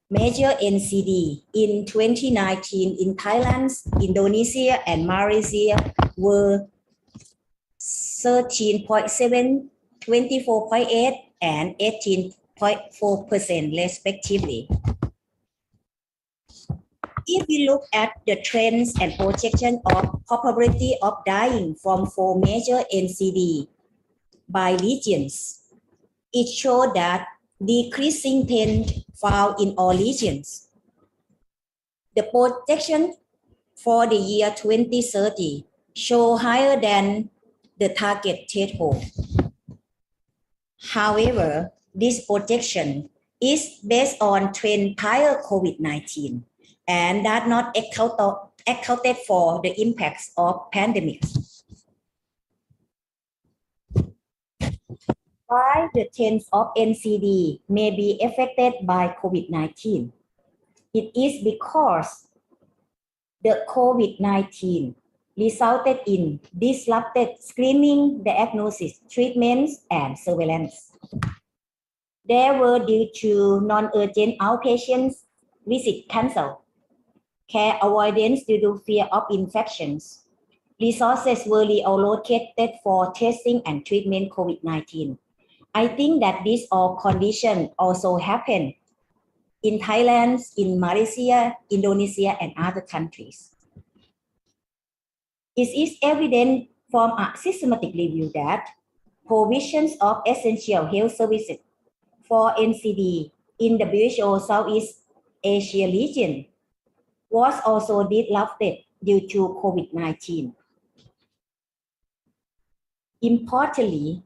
major NCD in 2019 in Thailand, Indonesia, and Malaysia were 13.7, 24.8, and 18.4% respectively. If we look at the trends and projection of probability of dying from 4 major NCD by regions, it shows that decreasing trend found in all regions. The projection for the year 2030 show higher than the target threshold. However, this projection is based on trend prior COVID-19 and that not accounted for the impacts of pandemics. Why the trends of NCD may be affected by COVID-19? It is because the COVID-19 resulted in disrupted screening, diagnosis, treatments, and surveillance. They were due to non-urgent outpatients visit canceled, care avoidance due to fear of infections. Resources were reallocated for testing and treatment COVID-19. I think that these all conditions also happen in Thailand, in Malaysia, Indonesia, and other countries. It is evident from a systematic review that provisions of essential health services for NCD in the WHO Southeast Asia region was also disrupted due to COVID-19. Importantly,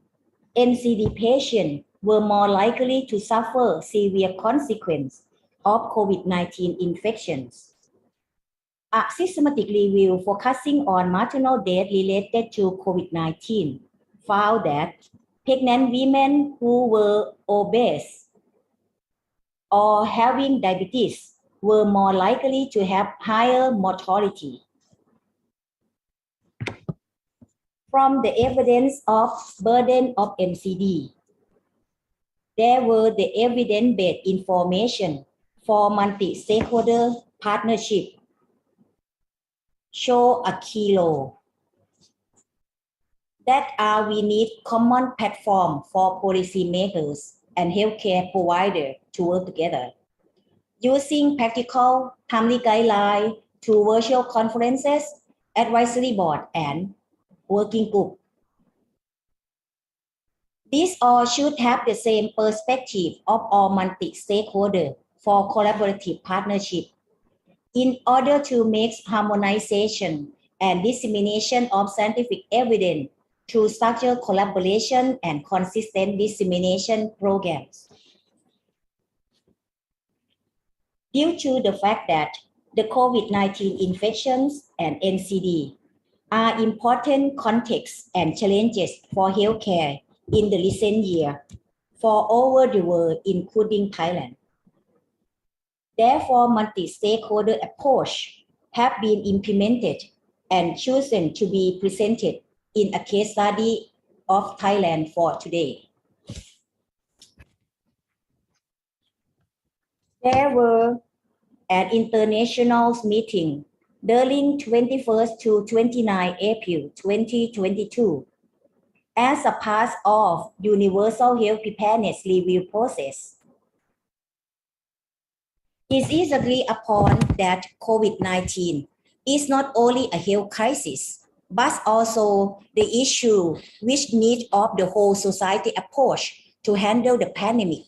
NCD patients were more likely to suffer severe consequences of COVID-19 infections. A systematic review focusing on maternal death related to COVID-19 found that pregnant women who were obese or having diabetes were more likely to have higher mortality. From the evidence of burden of MCD, there were the evidence-based information for multi-stakeholder partnership show a key role. We need common platform for policymakers and healthcare providers to work together, using practical timely guidelines to virtual conferences, advisory board, and working group. These all should have the same perspective of all multi-stakeholders for collaborative partnership in order to make harmonization and dissemination of scientific evidence through structured collaboration and consistent dissemination programs. Due to the fact that the COVID-19 infections and NCD are important contexts and challenges for healthcare in the recent year for over the world, including Thailand. Therefore, multi-stakeholder approach have been implemented and chosen to be presented in a case study of Thailand for today. There were an international meeting during 21st to 29 April 2022 as a part of Universal Health Preparedness Review process. It is agreed upon that COVID-19 is not only a health crisis, but also the issue which needs of the whole society approach to handle the pandemic.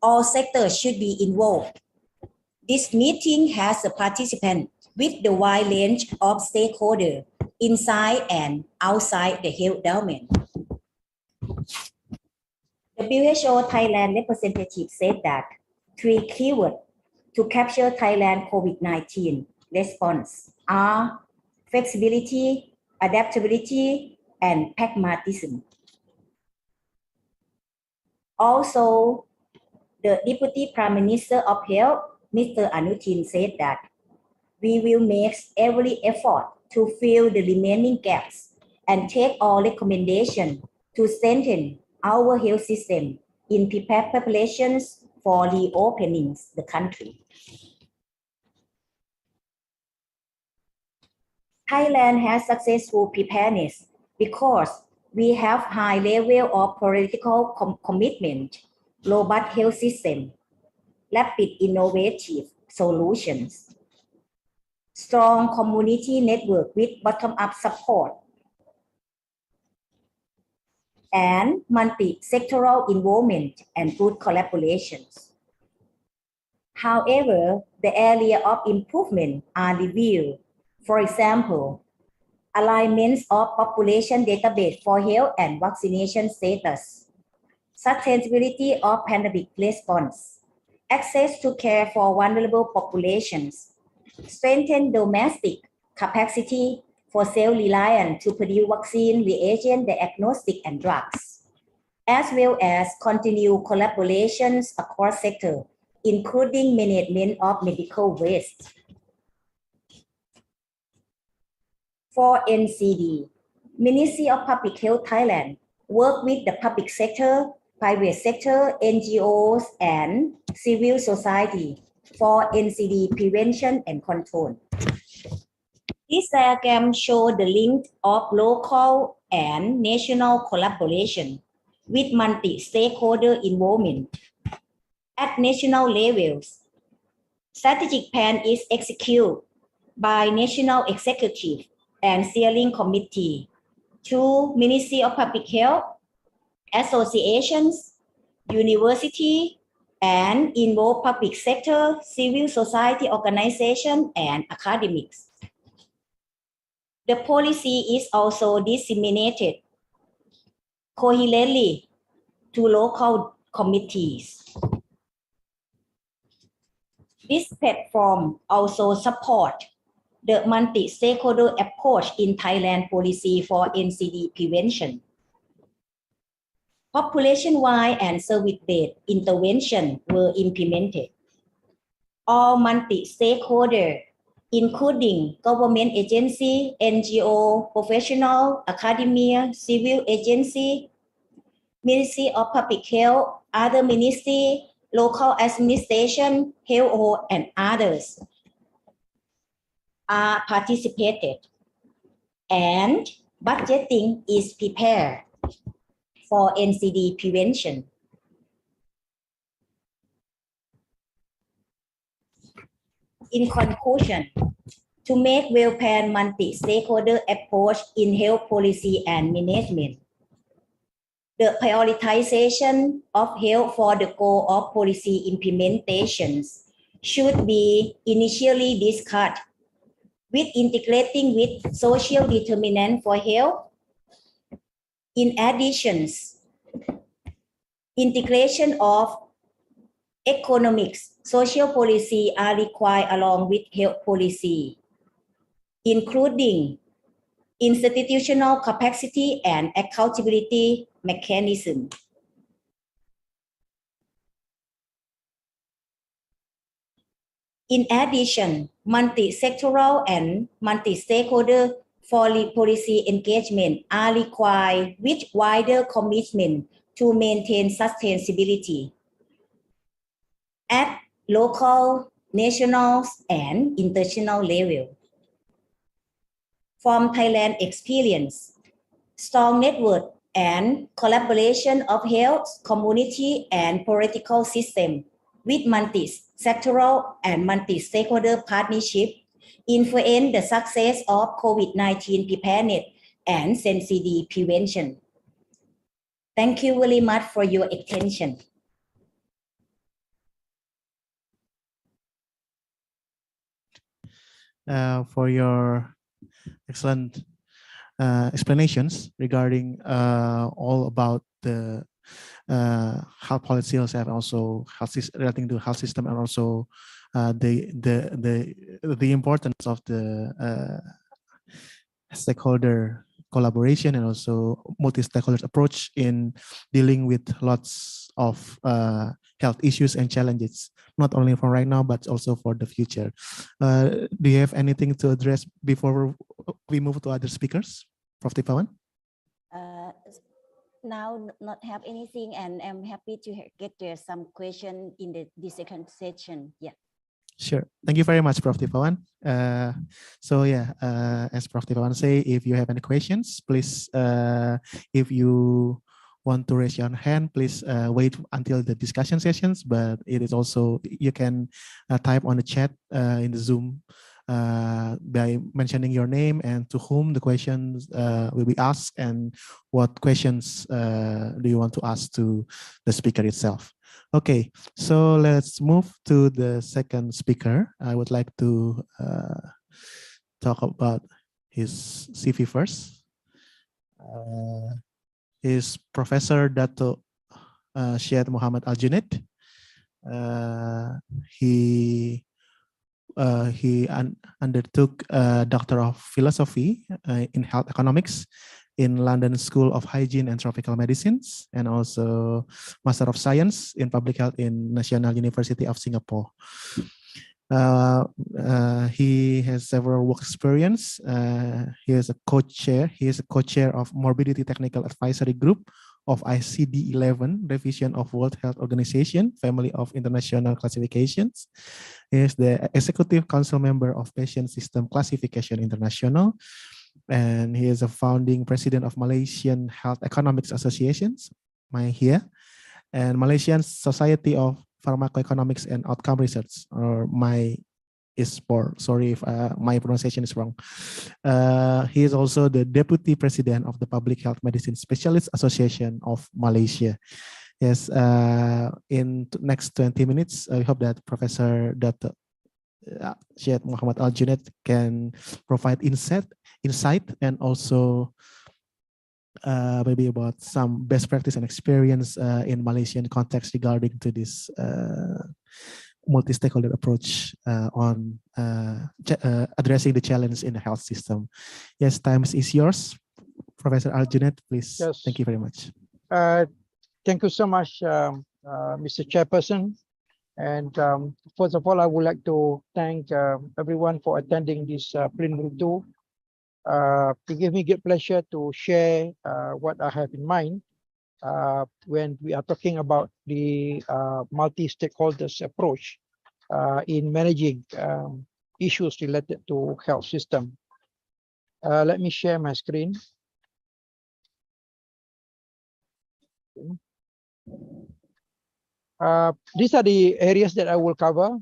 All sectors should be involved. This meeting has a participant with the wide range of stakeholders inside and outside the health domain. The WHO Thailand representative said that 3 keywords to capture Thailand COVID-19 response are flexibility, adaptability, and pragmatism. Also, the Deputy Prime Minister of Health, Mr. Anutin, said that we will make every effort to fill the remaining gaps and take all recommendations to strengthen our health system in prepared preparations for reopening the country. Thailand has successful preparedness because we have high level of political commitment, robust health system, rapid innovative solutions, strong community network with bottom-up support, and multi-sectoral involvement and good collaborations. However, the area of improvement are revealed. For example, alignments of population database for health and vaccination status, sustainability of pandemic response, access to care for vulnerable populations, strengthen domestic capacity for self-reliance to produce vaccine, reagent, diagnostic, and drugs, as well as continue collaborations across sectors, including management of medical waste. For NCD, Ministry of Public Health Thailand work with the public sector, private sector, NGOs, and civil society for NCD prevention and control. This diagram shows the link of local and national collaboration with multi-stakeholder involvement. At national levels, strategic plan is executed by National Executive and Steering Committee to Ministry of Public Health, associations, university, and involve public sector, civil society organization, and academics. The policy is also disseminated coherently to local committees. This platform also supports the multi-stakeholder approach in Thailand policy for NCD prevention. Population-wide and service-based intervention were implemented. All multi-stakeholder including government agency, NGO, professional, academia, civil agency, Ministry of Public Health, other ministry, local administration, health, and others are participated. And budgeting is prepared for NCD prevention. In conclusion, to make well-planned multi-stakeholder approach in health policy and management, the prioritization of health for the goal of policy implementations should be initially discussed with integrating with social determinant for health. In addition, integration of economics, social policy are required along with health policy, including institutional capacity and accountability mechanism. In addition, multi-sectoral and multi-stakeholder policy engagement are required with wider commitment to maintain sustainability at local, national, and international level. From Thailand experience, strong network and collaboration of health, community, and political system with multi-sectoral and multi-stakeholder partnership influence the success of COVID-19 preparedness and NCD prevention. Thank you very much for your attention. For your excellent explanations regarding all about the health policies and also relating to health system, and also the importance of the stakeholder collaboration and also multi-stakeholder approach in dealing with lots of health issues and challenges, not only for right now, but also for the future. Do you have anything to address before we move to other speakers? Prof. Tipawan? Now not have anything, and I'm happy to get there some question in the second session. Yeah. Sure. Thank you very much, Prof. Tipawan. So yeah, as Prof. Tipawan say, if you have any questions, please, if you want to raise your hand, please wait until the discussion sessions, but it is also, you can type on the chat in the Zoom by mentioning your name and to whom the questions will be asked and what questions do you want to ask to the speaker itself. Okay, so let's move to the second speaker. I would like to talk about his CV first. Is Professor Dato Syed Muhammad Al-Junid. He undertook a Doctor of Philosophy in Health Economics in London School of Hygiene and Tropical Medicines, and also Master of Science in Public Health in National University of Singapore. He has several work experience. He is a co-chair. He is a co-chair of Morbidity Technical Advisory Group of ICD-11 Revision of World Health Organization, Family of International Classifications. He is the Executive Council member of Patient System Classification International, and he is a founding president of Malaysian Health Economics Associations, MAHIA, and Malaysian Society of Pharmacoeconomics and Outcome Research, or MAISPOR. Sorry if my pronunciation is wrong. He is also the deputy president of the Public Health Medicine Specialists Association of Malaysia. Yes, in next 20 minutes, I hope that Professor Dato Syed Muhammad Al-Junid can provide insight and also maybe about some best practice and experience in Malaysian context regarding to this multi-stakeholder approach on addressing the challenge in the health system. Yes, time is yours. Professor Al-Junid, please. Yes. Thank you very much. Thank you so much, Mr. Chairperson, And first of all, I would like to thank everyone for attending this Plenary II. It gives me great pleasure to share what I have in mind when we are talking about the multi-stakeholders approach in managing issues related to health system. Let me share my screen. These are the areas that I will cover.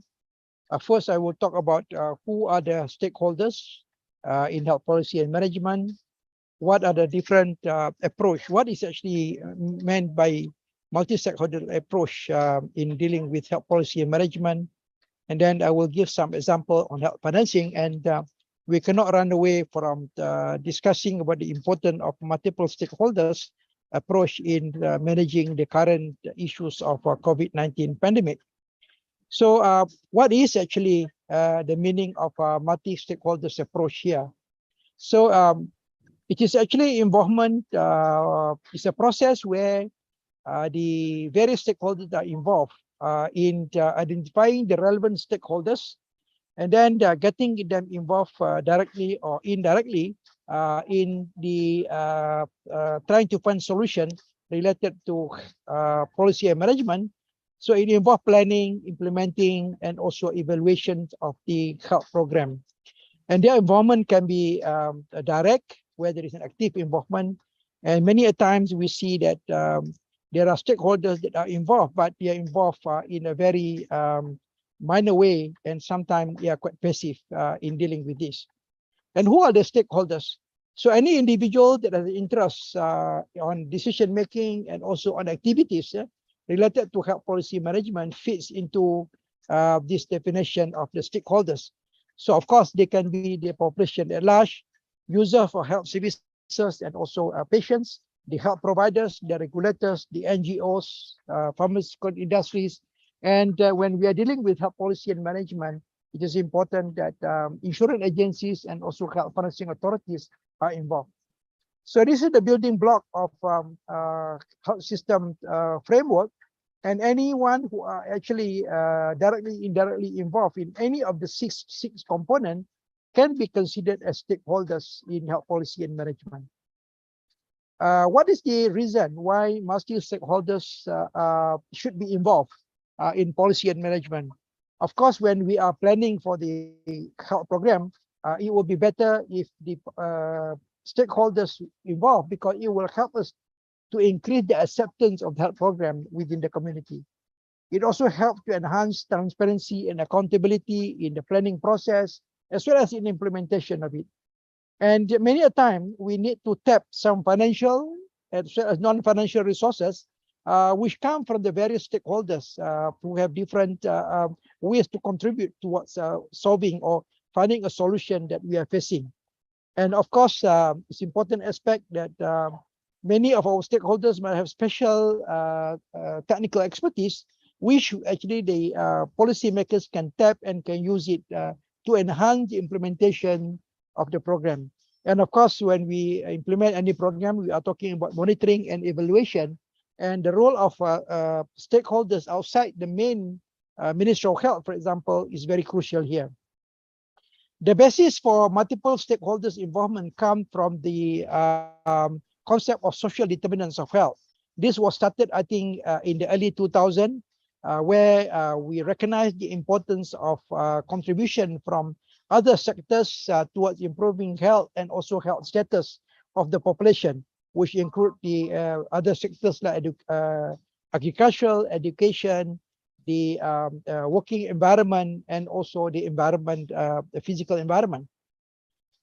First, I will talk about who are the stakeholders in health policy and management. What are the different approach? What is actually meant by multi-stakeholder approach in dealing with health policy and management? And then I will give some example on health financing. And we cannot run away from discussing about the importance of multiple stakeholders approach in managing the current issues of COVID-19 pandemic. So what is actually the meaning of a multi-stakeholders approach here? So it is actually involvement. It's a process where the various stakeholders are involved in identifying the relevant stakeholders and then getting them involved directly or indirectly in the trying to find solution related to policy and management. So it involves planning, implementing, and also evaluation of the health program. And their involvement can be direct, where there is an active involvement. And many a times we see that there are stakeholders that are involved, but they are involved in a very minor way, and sometimes they are quite passive in dealing with this. And who are the stakeholders? So any individual that has interest on decision making and also on activities related to health policy management fits into this definition of the stakeholders. So of course, they can be the population at large, user for health services, and also patients, the health providers, the regulators, the NGOs, pharmaceutical industries. And when we are dealing with health policy and management, it is important that insurance agencies and also health financing authorities are involved. So this is the building block of health system framework. And anyone who are actually directly, indirectly involved in any of the six components can be considered as stakeholders in health policy and management. What is the reason why multi-stakeholders should be involved in policy and management? Of course, when we are planning for the health program, it will be better if the stakeholders involved, because it will help us to increase the acceptance of the health program within the community. It also helps to enhance transparency and accountability in the planning process, as well as in implementation of it. And many a time, we need to tap some financial as well as non-financial resources, which come from the various stakeholders who have different ways to contribute towards solving or finding a solution that we are facing. And of course, it's important aspect that many of our stakeholders might have special technical expertise, which actually the policymakers can tap and can use it to enhance the implementation of the program. And of course, when we implement any program, we are talking about monitoring and evaluation. And the role of stakeholders outside the main Ministry of Health, for example, is very crucial here. The basis for multiple stakeholders involvement comes from the concept of social determinants of health. This was started, I think, in the early 2000s, where we recognize the importance of contribution from other sectors towards improving health and also health status of the population, which include the other sectors like agricultural, education, the working environment, and also the environment, the physical environment.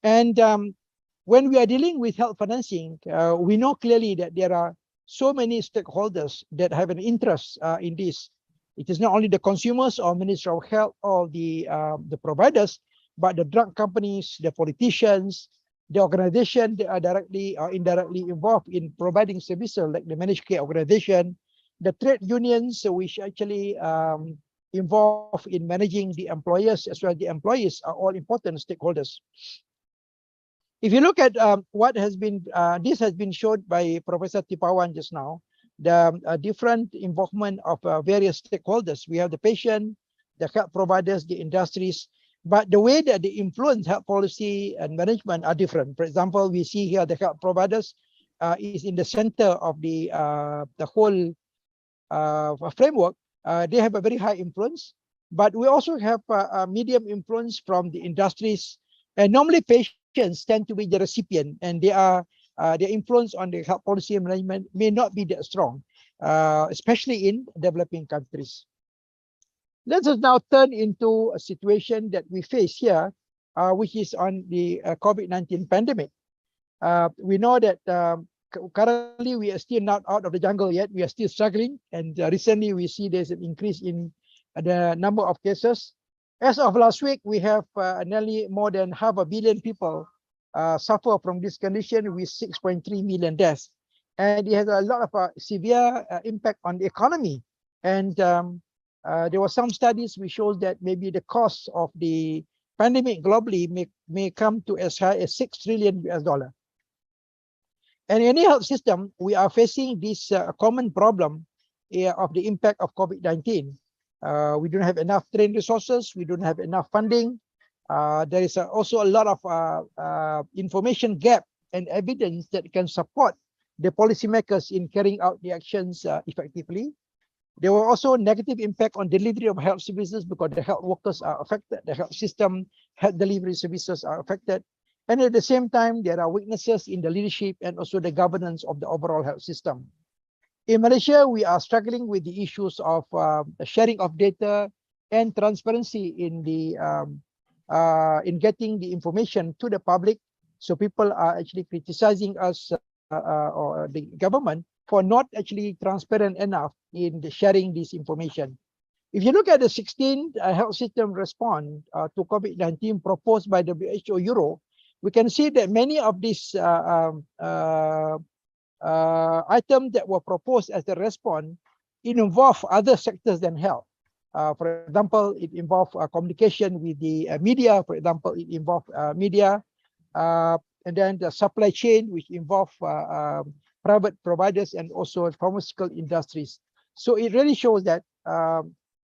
And when we are dealing with health financing, we know clearly that there are so many stakeholders that have an interest in this. It is not only the consumers or Ministry of Health or the providers, but the drug companies, the politicians, the organization that are directly or indirectly involved in providing services, like the managed care organization, the trade unions, which actually involved in managing the employers as well as the employees, are all important stakeholders. If you look at what has been, this has been showed by Professor Tipawan just now, the different involvement of various stakeholders. We have the patient, the health providers, the industries, but the way that they influence health policy and management are different. For example, we see here the health providers is in the center of the whole framework. They have a very high influence, but we also have a medium influence from the industries. And normally patients tend to be the recipient, and their influence on the health policy and management may not be that strong, especially in developing countries. Let us now turn into a situation that we face here, which is on the COVID-19 pandemic. We know that currently we are still not out of the jungle yet. We are still struggling, and recently we see there's an increase in the number of cases. As of last week, we have nearly more than 500 million people suffer from this condition, with 6.3 million deaths. And it has a lot of severe impact on the economy. And there were some studies which shows that maybe the cost of the pandemic globally may come to as high as $6 trillion. And in any health system, we are facing this common problem of the impact of COVID-19. We don't have enough trained resources. We don't have enough funding. There is also a lot of information gap and evidence that can support the policymakers in carrying out the actions effectively. There were also negative impact on delivery of health services because the health workers are affected, the health system, health delivery services are affected. And at the same time, there are weaknesses in the leadership and also the governance of the overall health system. In Malaysia, we are struggling with the issues of the sharing of data and transparency in the in getting the information to the public. So people are actually criticizing us or the government for not actually transparent enough in the sharing this information. If you look at the 16th health system response to COVID-19 proposed by WHO Euro, we can see that many of these items that were proposed as a response, it involve other sectors than health. For example, it involved communication with the media. For example, it involved media, and then the supply chain, which involve private providers and also pharmaceutical industries. So it really shows that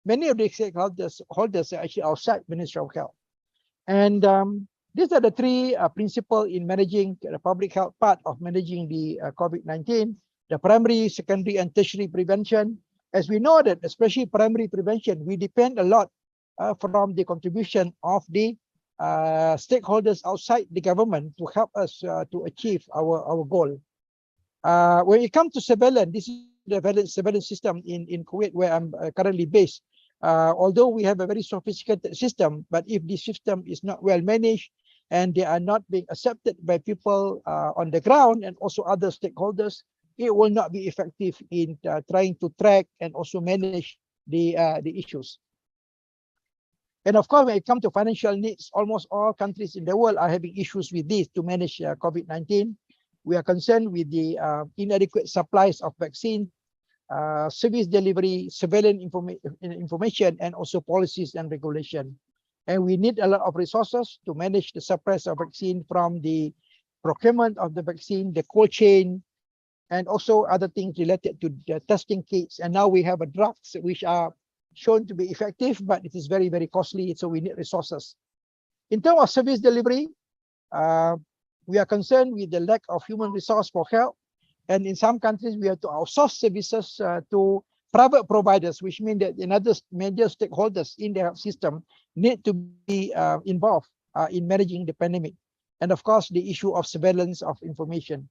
many of the stakeholders are actually outside Ministry of Health. And these are the three principles in managing the public health part of managing the COVID-19, the primary, secondary, and tertiary prevention. As we know that, especially primary prevention, we depend a lot from the contribution of the stakeholders outside the government to help us to achieve our goal. When it comes to surveillance, this is the surveillance system in Kuwait, where I'm currently based. Although we have a very sophisticated system, but if the system is not well managed and they are not being accepted by people on the ground and also other stakeholders, it will not be effective in trying to track and also manage the issues. And of course, when it comes to financial needs, almost all countries in the world are having issues with this to manage COVID-19. We are concerned with the inadequate supplies of vaccine, service delivery, surveillance information, and also policies and regulation. And we need a lot of resources to manage the supply of vaccine, from the procurement of the vaccine, the cold chain, and also other things related to the testing kits. And now we have drugs which are shown to be effective, but it is very, very costly. So we need resources. In terms of service delivery, we are concerned with the lack of human resource for health. And in some countries, we have to outsource services to private providers, which means that another major stakeholders in the health system need to be involved in managing the pandemic. And of course, the issue of surveillance of information.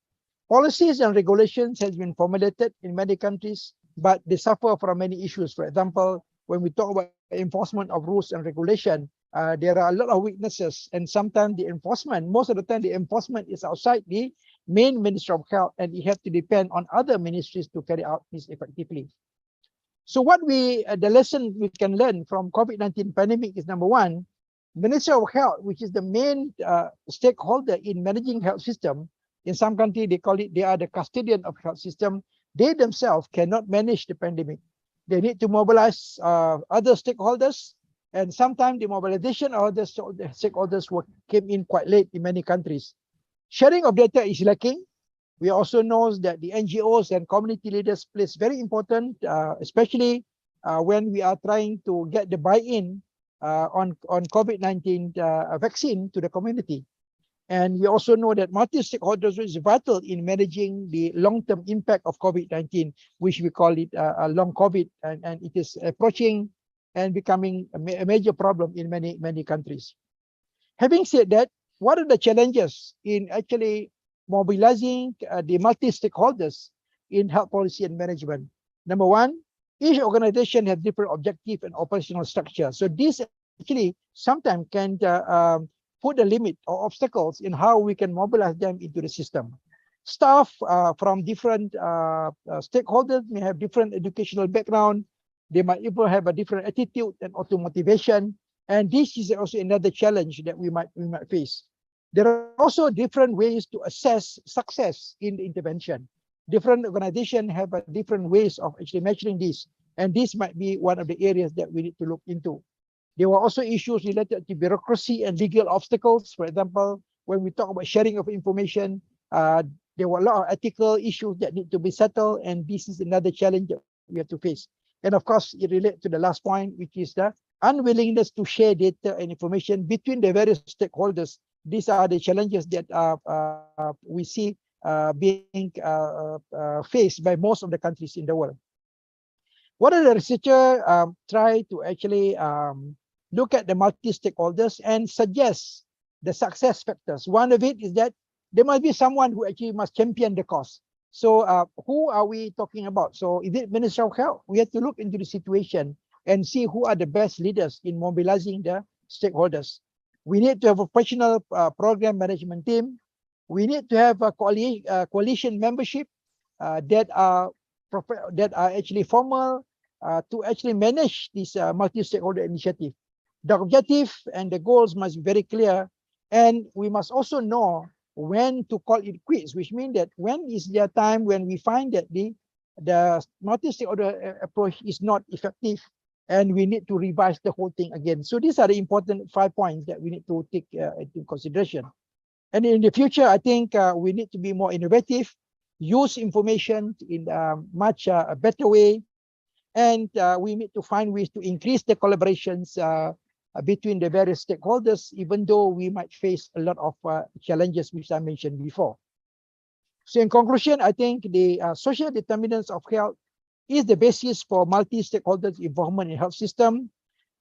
Policies and regulations has been formulated in many countries, but they suffer from many issues. For example, when we talk about enforcement of rules and regulation, there are a lot of weaknesses, and sometimes the enforcement, most of the time, the enforcement is outside the main Ministry of Health, and you have to depend on other ministries to carry out this effectively. So what the lesson we can learn from COVID-19 pandemic is, number one, Ministry of Health, which is the main stakeholder in managing health system. In some countries, they call it, they are the custodian of health system. They themselves cannot manage the pandemic. They need to mobilize other stakeholders, and sometimes the mobilization of the stakeholders came in quite late in many countries. Sharing of data is lacking. We also know that the NGOs and community leaders plays very important, especially when we are trying to get the buy-in on COVID-19 vaccine to the community. And we also know that multi-stakeholders is vital in managing the long-term impact of COVID-19, which we call it a long COVID, and it is approaching and becoming a major problem in many countries. Having said that, what are the challenges in actually mobilizing the multi-stakeholders in health policy and management? Number one, each organization has different objective and operational structure. So this actually sometimes can put a limit or obstacles in how we can mobilize them into the system. Staff from different stakeholders may have different educational background. They might even have a different attitude and auto motivation. And this is also another challenge that we might face. There are also different ways to assess success in the intervention. Different organizations have different ways of actually measuring this. And this might be one of the areas that we need to look into. There were also issues related to bureaucracy and legal obstacles. For example, when we talk about sharing of information, there were a lot of ethical issues that need to be settled. And this is another challenge that we have to face. And of course, it relates to the last point, which is the unwillingness to share data and information between the various stakeholders. These are the challenges that we see being faced by most of the countries in the world. What are the researchers try to actually look at the multi-stakeholders and suggest the success factors? One of it is that there must be someone who actually must champion the cause. So who are we talking about? So is it Minister of Health? We have to look into the situation and see who are the best leaders in mobilizing the stakeholders. We need to have a professional program management team. We need to have a coalition membership that are actually formal to actually manage this multi-stakeholder initiative. The objective and the goals must be very clear, and we must also know when to call it quits, which means that when is there time when we find that the multi-stakeholder approach is not effective, and we need to revise the whole thing again. So these are the important 5 points that we need to take into consideration. And in the future, I think we need to be more innovative, use information in a much better way, and we need to find ways to increase the collaborations between the various stakeholders, even though we might face a lot of challenges, which I mentioned before. So in conclusion, I think the social determinants of health is the basis for multi-stakeholder involvement in health system.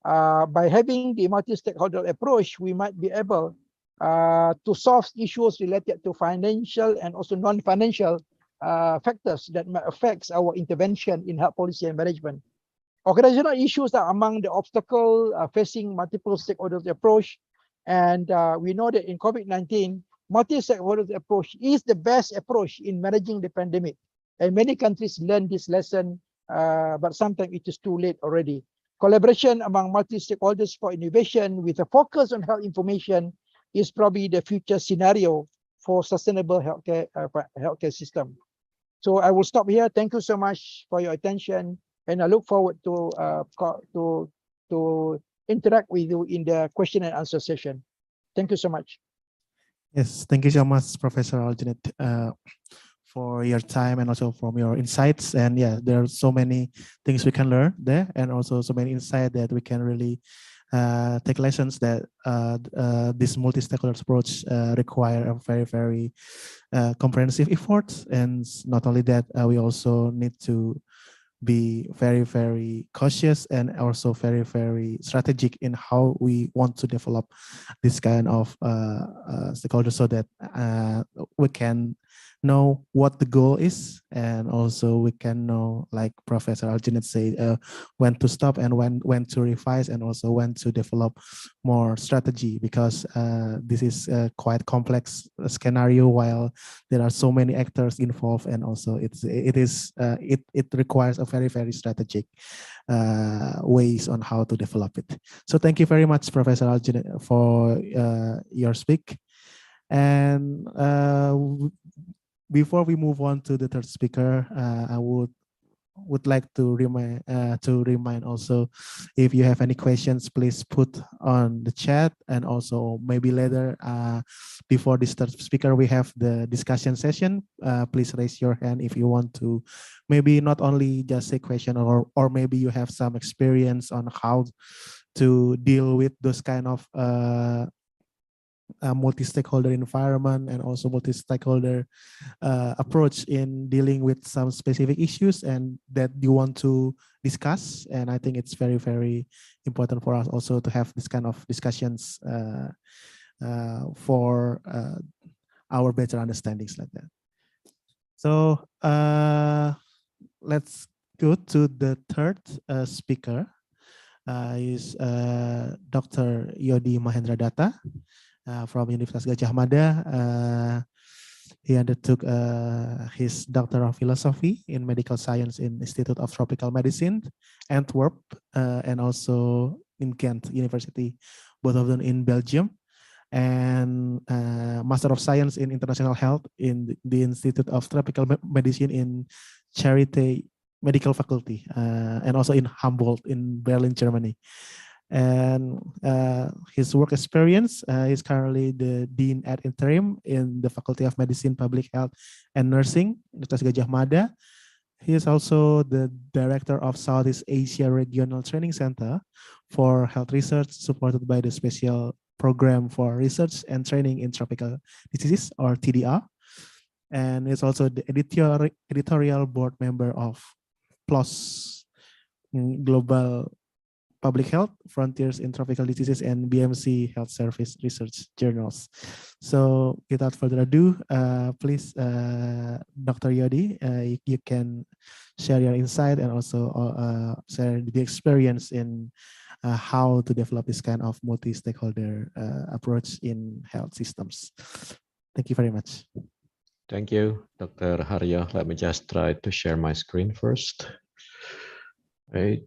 By having the multi-stakeholder approach, we might be able to solve issues related to financial and also non-financial factors that might affect our intervention in health policy and management. Organizational issues are among the obstacles facing multiple stakeholders approach. And we know that in COVID-19, multi-stakeholder approach is the best approach in managing the pandemic. And many countries learn this lesson, but sometimes it is too late already. Collaboration among multi-stakeholders for innovation with a focus on health information is probably the future scenario for sustainable healthcare system. So I will stop here. Thank you so much for your attention, and I look forward to interact with you in the question and answer session. Thank you so much. Yes, thank you so much, Professor Al-Junid, for your time and also from your insights. And yeah, there are so many things we can learn there, and also so many insights that we can really take lessons that this multi-stakeholder approach require a very, very comprehensive effort. And not only that, we also need to be very, very cautious and also very, very strategic in how we want to develop this kind of stakeholders, so that we can know what the goal is, and also we can know, like Professor Al-Junid said, when to stop and when to revise, and also when to develop more strategy, because this is a quite complex scenario while there are so many actors involved, and also it requires a very, very strategic ways on how to develop it. So thank you very much, Professor Al-Junid, for your speak. And before we move on to the third speaker, I would would like to remind also, if you have any questions, please put on the chat, and also maybe later before this third speaker we have the discussion session. Please raise your hand if you want to maybe not only just say question, or maybe you have some experience on how to deal with those kind of multi-stakeholder environment, and also multi-stakeholder approach in dealing with some specific issues and that you want to discuss. And I think it's very, very important for us also to have this kind of discussions for our better understandings like that. So let's go to the third speaker. Is Dr. Yodi Mahendradhata from Universitas Gadjah Mada. He undertook his Doctor of Philosophy in Medical Science in Institute of Tropical Medicine, Antwerp, and also in Ghent University, both of them in Belgium, and Master of Science in International Health in the Institute of Tropical Medicine in Charité Medical Faculty, and also in Humboldt in Berlin, Germany. And his work experience is currently the Dean ad interim in the Faculty of Medicine, Public Health, and Nursing, Universitas Gadjah Mada. He is also the Director of Southeast Asia Regional Training Center for Health Research, supported by the Special Program for Research and Training in Tropical Diseases, or TDR. And is also the editorial board member of PLOS, Global Public Health, Frontiers in Tropical Diseases, and BMC Health Service Research Journals. So without further ado, please, Dr. Yodi, you can share your insight and also share the experience in how to develop this kind of multi-stakeholder approach in health systems. Thank you very much. Thank you, Dr. Haryo. Let me just try to share my screen first. Right.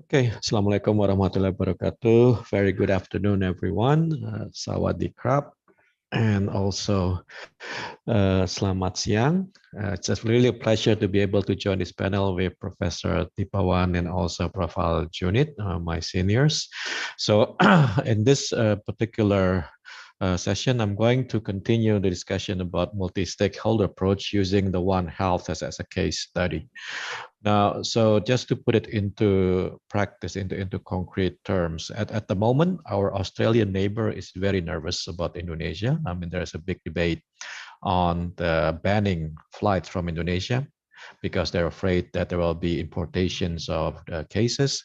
Okay, Assalamualaikum warahmatullahi wabarakatuh. Very good afternoon, everyone. Sawadee krap. And also, selamat siang. It's just really a pleasure to be able to join this panel with Professor Tipawan and also Prof. Al-Junid, my seniors. So in this particular session, I'm going to continue the discussion about multi-stakeholder approach using the One Health as a case study. Now, so just to put it into practice, into concrete terms, at the moment, our Australian neighbor is very nervous about Indonesia. I mean, there's a big debate on the banning flights from Indonesia because they're afraid that there will be importations of cases,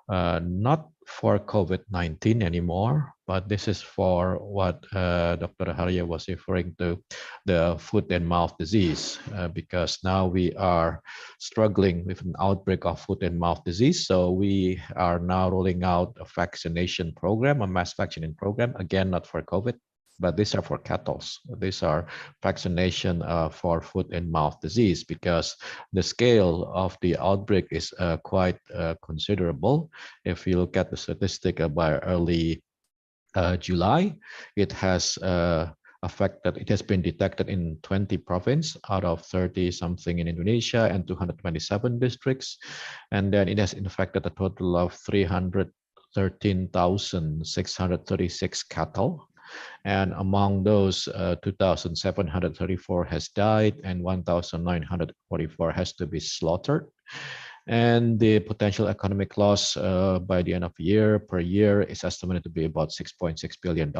not for COVID-19 anymore, but this is for what Dr. Haryo was referring to, the foot and mouth disease, because now we are struggling with an outbreak of foot and mouth disease. So we are now rolling out a vaccination program, a mass vaccinating program, again, not for COVID, but these are for cattle. These are vaccination for foot and mouth disease, because the scale of the outbreak is quite considerable. If you look at the statistic by early July, it has it has been detected in 20 provinces out of 30 something in Indonesia and 227 districts. And then it has infected a total of 313,636 cattle. And among those, 2,734 has died and 1,944 has to be slaughtered. And the potential economic loss by the end of the year per year is estimated to be about $6.6 billion.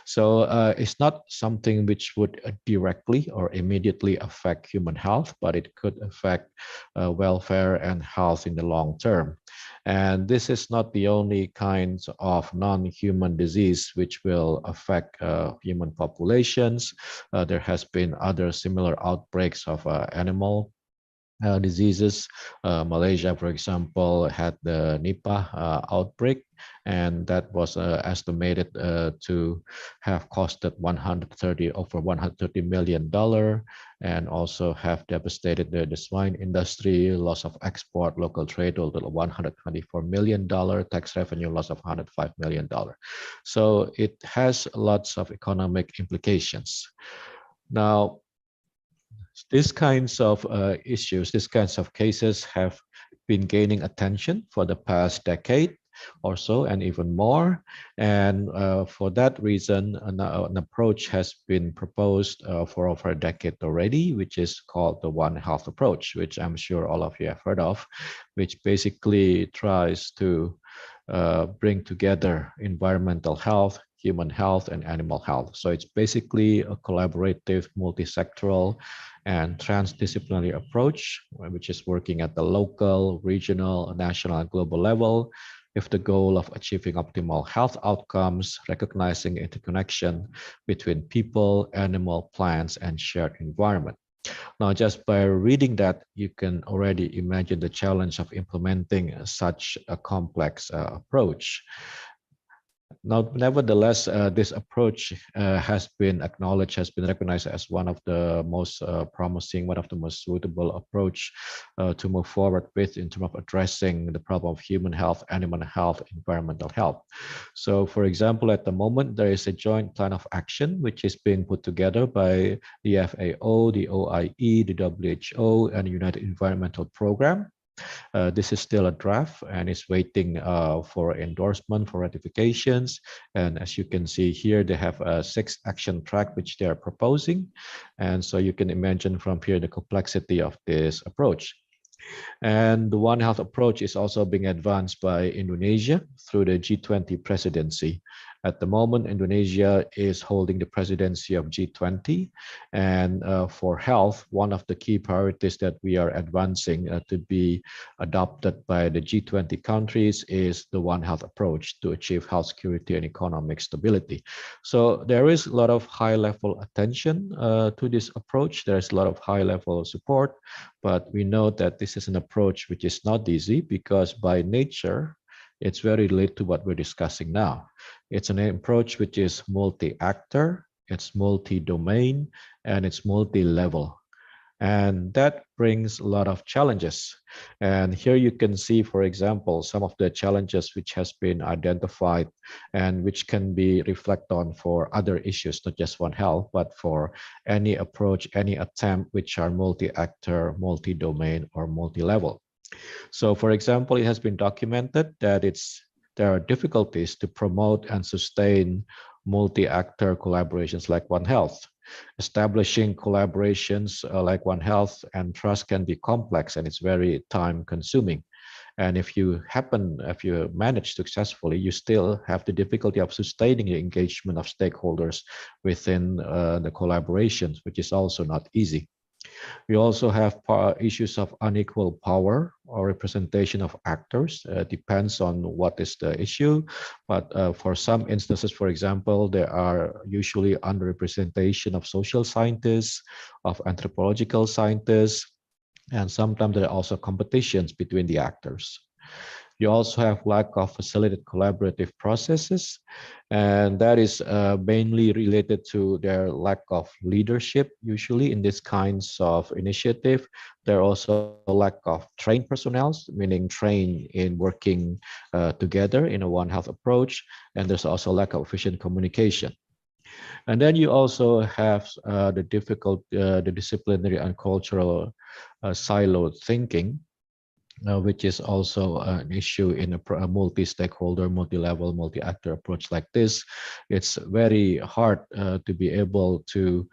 So it's not something which would directly or immediately affect human health, but it could affect welfare and health in the long term. And this is not the only kinds of non-human disease which will affect human populations. There has been other similar outbreaks of animal diseases. Malaysia, for example, had the Nipah outbreak, and that was estimated to have costed over $130 million, and also have devastated the swine industry, loss of export, local trade total of $124 million, tax revenue loss of $105 million. So it has lots of economic implications. Now, these kinds of issues, these kinds of cases have been gaining attention for the past decade or so, and even more. And for that reason, an approach has been proposed for over a decade already, which is called the One Health approach, which I'm sure all of you have heard of, which basically tries to bring together environmental health, human health, and animal health. So it's basically a collaborative, multi-sectoral, and transdisciplinary approach, which is working at the local, regional, national, and global level, with the goal of achieving optimal health outcomes, recognizing interconnection between people, animal, plants, and shared environment. Now, just by reading that, you can already imagine the challenge of implementing such a complex approach. Now, nevertheless, this approach has been acknowledged, has been recognized as one of the most promising, one of the most suitable approach to move forward with in terms of addressing the problem of human health, animal health, environmental health. So, for example, at the moment, there is a joint plan of action which is being put together by the FAO, the OIE, the WHO, and the United Environmental Program. This is still a draft and is waiting for endorsement, for ratifications. And as you can see here, they have a 6 action track which they are proposing. And so you can imagine from here the complexity of this approach. And the One Health approach is also being advanced by Indonesia through the G20 presidency. At the moment, Indonesia is holding the presidency of G20. And for health, one of the key priorities that we are advancing to be adopted by the G20 countries is the One Health approach to achieve health security and economic stability. So there is a lot of high-level attention to this approach. There's a lot of high-level support, but we know that this is an approach which is not easy because by nature, it's very related to what we're discussing now. It's an approach which is multi-actor, it's multi-domain, and it's multi-level. And that brings a lot of challenges. And here you can see, for example, some of the challenges which has been identified and which can be reflected on for other issues, not just One Health, but for any approach, any attempt which are multi-actor, multi-domain, or multi-level. So, for example, it has been documented that there are difficulties to promote and sustain multi-actor collaborations like One Health. Establishing collaborations like One Health and trust can be complex and it's very time-consuming. And if you manage successfully, you still have the difficulty of sustaining the engagement of stakeholders within the collaborations, which is also not easy. We also have issues of unequal power or representation of actors. Depends on what is the issue. But for some instances, for example, there are usually underrepresentation of social scientists, of anthropological scientists, and sometimes there are also competitions between the actors. You also have lack of facilitated collaborative processes, and that is mainly related to their lack of leadership, usually in these kinds of initiative. There are also a lack of trained personnel, meaning trained in working together in a One Health approach, and there's also lack of efficient communication. And then you also have the disciplinary and cultural siloed thinking, which is also an issue in a multi-stakeholder, multi-level, multi-actor approach like this. It's very hard to be able to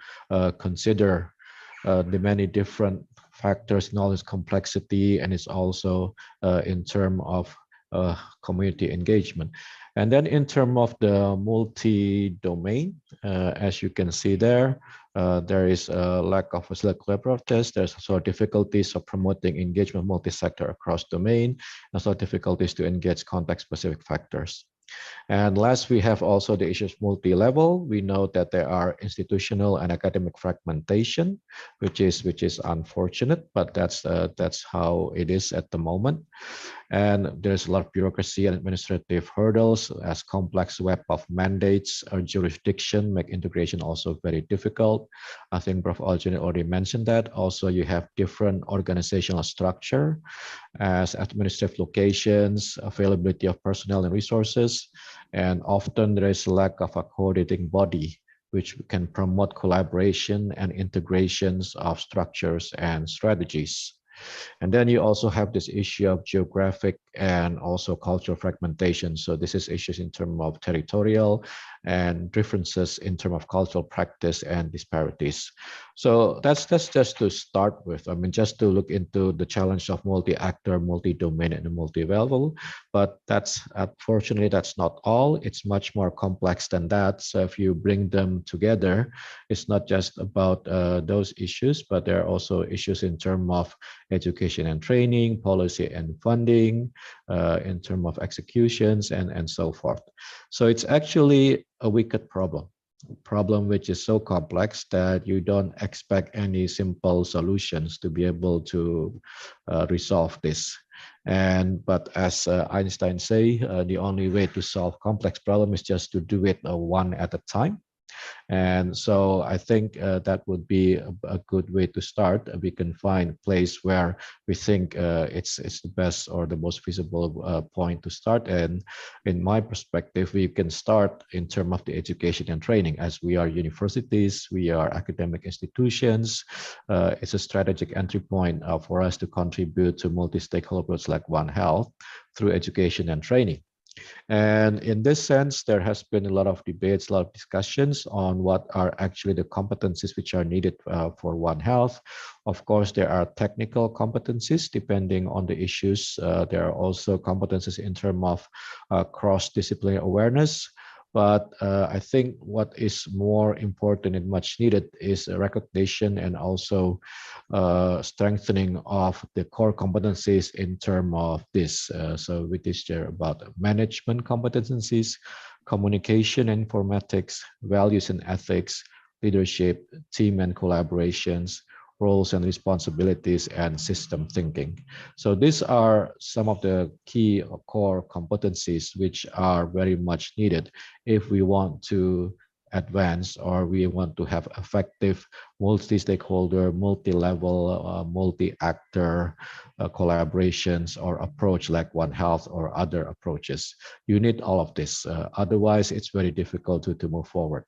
consider the many different factors in all this complexity, and it's also in terms of community engagement. And then in terms of the multi-domain, as you can see there, there is a lack of facilitated collaborators. There's also difficulties of promoting engagement multi-sector across domain, and also difficulties to engage context-specific factors. And last, we have also the issues multi-level. We know that there are institutional and academic fragmentation, which is unfortunate, but that's how it is at the moment. And there's a lot of bureaucracy and administrative hurdles, as complex web of mandates or jurisdiction make integration also very difficult. I think Prof. Al-Junid already mentioned that. Also, you have different organizational structure as administrative locations, availability of personnel and resources, and often there is a lack of a coordinating body which can promote collaboration and integrations of structures and strategies. And then you also have this issue of geographic and also cultural fragmentation. So this is issues in terms of territorial and differences in terms of cultural practice and disparities. So that's just to start with. I mean, just to look into the challenge of multi-actor, multi-domain, and multi-level. But that's unfortunately that's not all. It's much more complex than that. So if you bring them together, it's not just about those issues, but there are also issues in terms of education and training, policy and funding, in terms of executions and so forth. So it's actually a wicked problem which is so complex that you don't expect any simple solutions to be able to resolve this. But as Einstein say, the only way to solve complex problem is just to do it one at a time. And so I think that would be a good way to start. We can find a place where we think it's the best or the most feasible point to start. And in my perspective, we can start in terms of the education and training. As we are universities, we are academic institutions. It's a strategic entry point for us to contribute to multi-stakeholder approach like One Health through education and training. And in this sense, there has been a lot of debates, a lot of discussions on what are actually the competencies which are needed for One Health. Of course, there are technical competencies depending on the issues. There are also competencies in terms of cross-disciplinary awareness. But I think what is more important and much needed is a recognition and also strengthening of the core competencies in terms of this. So we teach there about management competencies, communication and informatics, values and ethics, leadership, team and collaborations, roles and responsibilities, and system thinking. So these are some of the key core competencies which are very much needed if we want to advance or we want to have effective multi-stakeholder, multi-level, multi-actor collaborations or approach like One Health or other approaches. You need all of this. Otherwise, it's very difficult to move forward.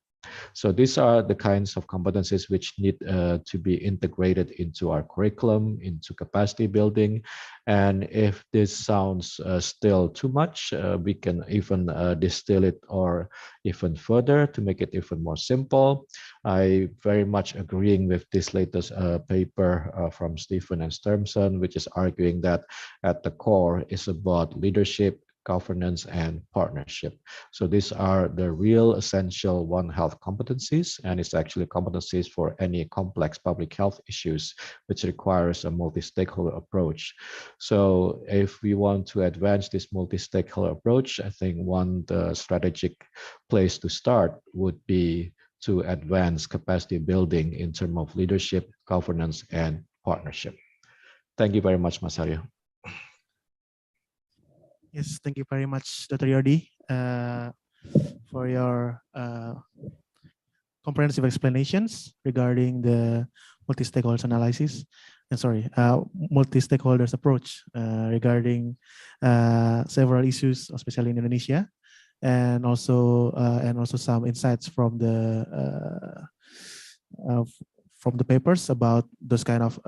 So these are the kinds of competencies which need to be integrated into our curriculum, into capacity building. And if this sounds still too much, we can even distill it or even further to make it even more simple. I very much agreeing with this latest paper from Stephen and Sturmson, which is arguing that at the core is about leadership, governance, and partnership. So these are the real essential One Health competencies, and it's actually competencies for any complex public health issues, which requires a multi-stakeholder approach. So if we want to advance this multi-stakeholder approach, I think the strategic place to start would be to advance capacity building in terms of leadership, governance, and partnership. Thank you very much, Mas Haryo. Yes, thank you very much, Dr. Yodi, for your comprehensive explanations regarding the multi-stakeholders analysis. Multi-stakeholders approach regarding several issues, especially in Indonesia, and also some insights from the papers about those kind of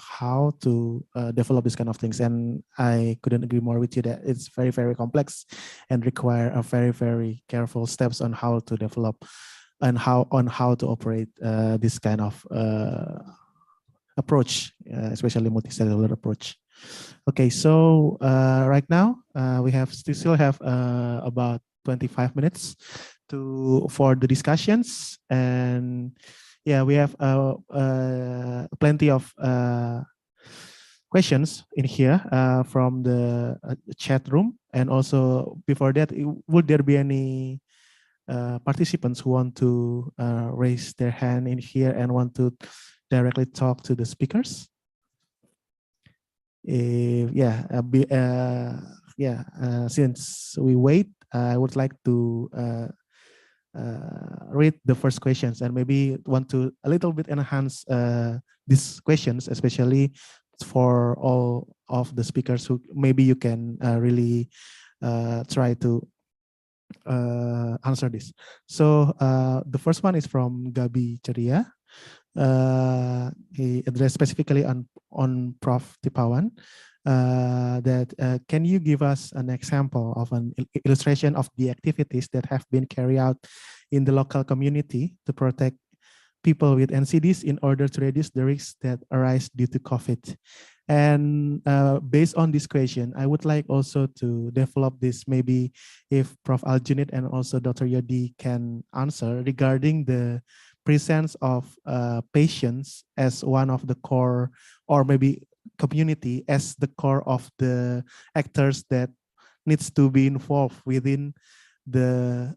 how to develop this kind of things. And I couldn't agree more with you that it's very, very complex and require a very, very careful steps on how to develop and how to operate this kind of approach, especially multi-stakeholder approach. Okay, so right now we still have about 25 minutes for the discussions, and yeah, we have plenty of questions in here from the chat room, And also before that, would there be any participants who want to raise their hand in here and want to directly talk to the speakers? Since we wait, I would like to read the first questions and maybe want to a little bit enhance these questions, especially for all of the speakers who maybe you can really try to answer this. So the first one is from Gabi Ceria. He addressed specifically on Prof. Tipawan. Can you give us an example of an illustration of the activities that have been carried out in the local community to protect people with NCDs in order to reduce the risks that arise due to COVID? And based on this question, I would like also to develop this, maybe if Prof. Al-Junid and also Dr. Yodi can answer regarding the presence of patients as one of the core, or maybe community as the core of the actors that needs to be involved within the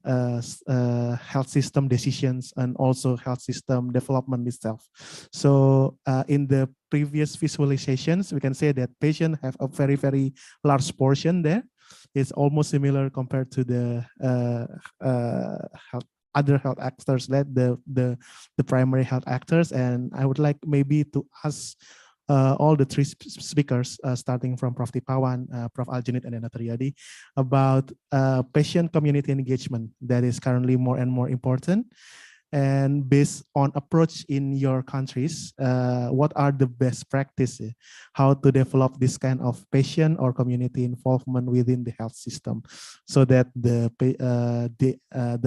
health system decisions and also health system development itself. So in the previous visualizations, we can say that patients have a very, very large portion there. It's almost similar compared to the other health actors, like the primary health actors. And I would like maybe to ask all the three speakers, starting from Prof. Tipawan, Prof. Al-Junid, and then Dr. Yodi, about patient community engagement that is currently more and more important. And based on approach in your countries, what are the best practices, how to develop this kind of patient or community involvement within the health system, so that the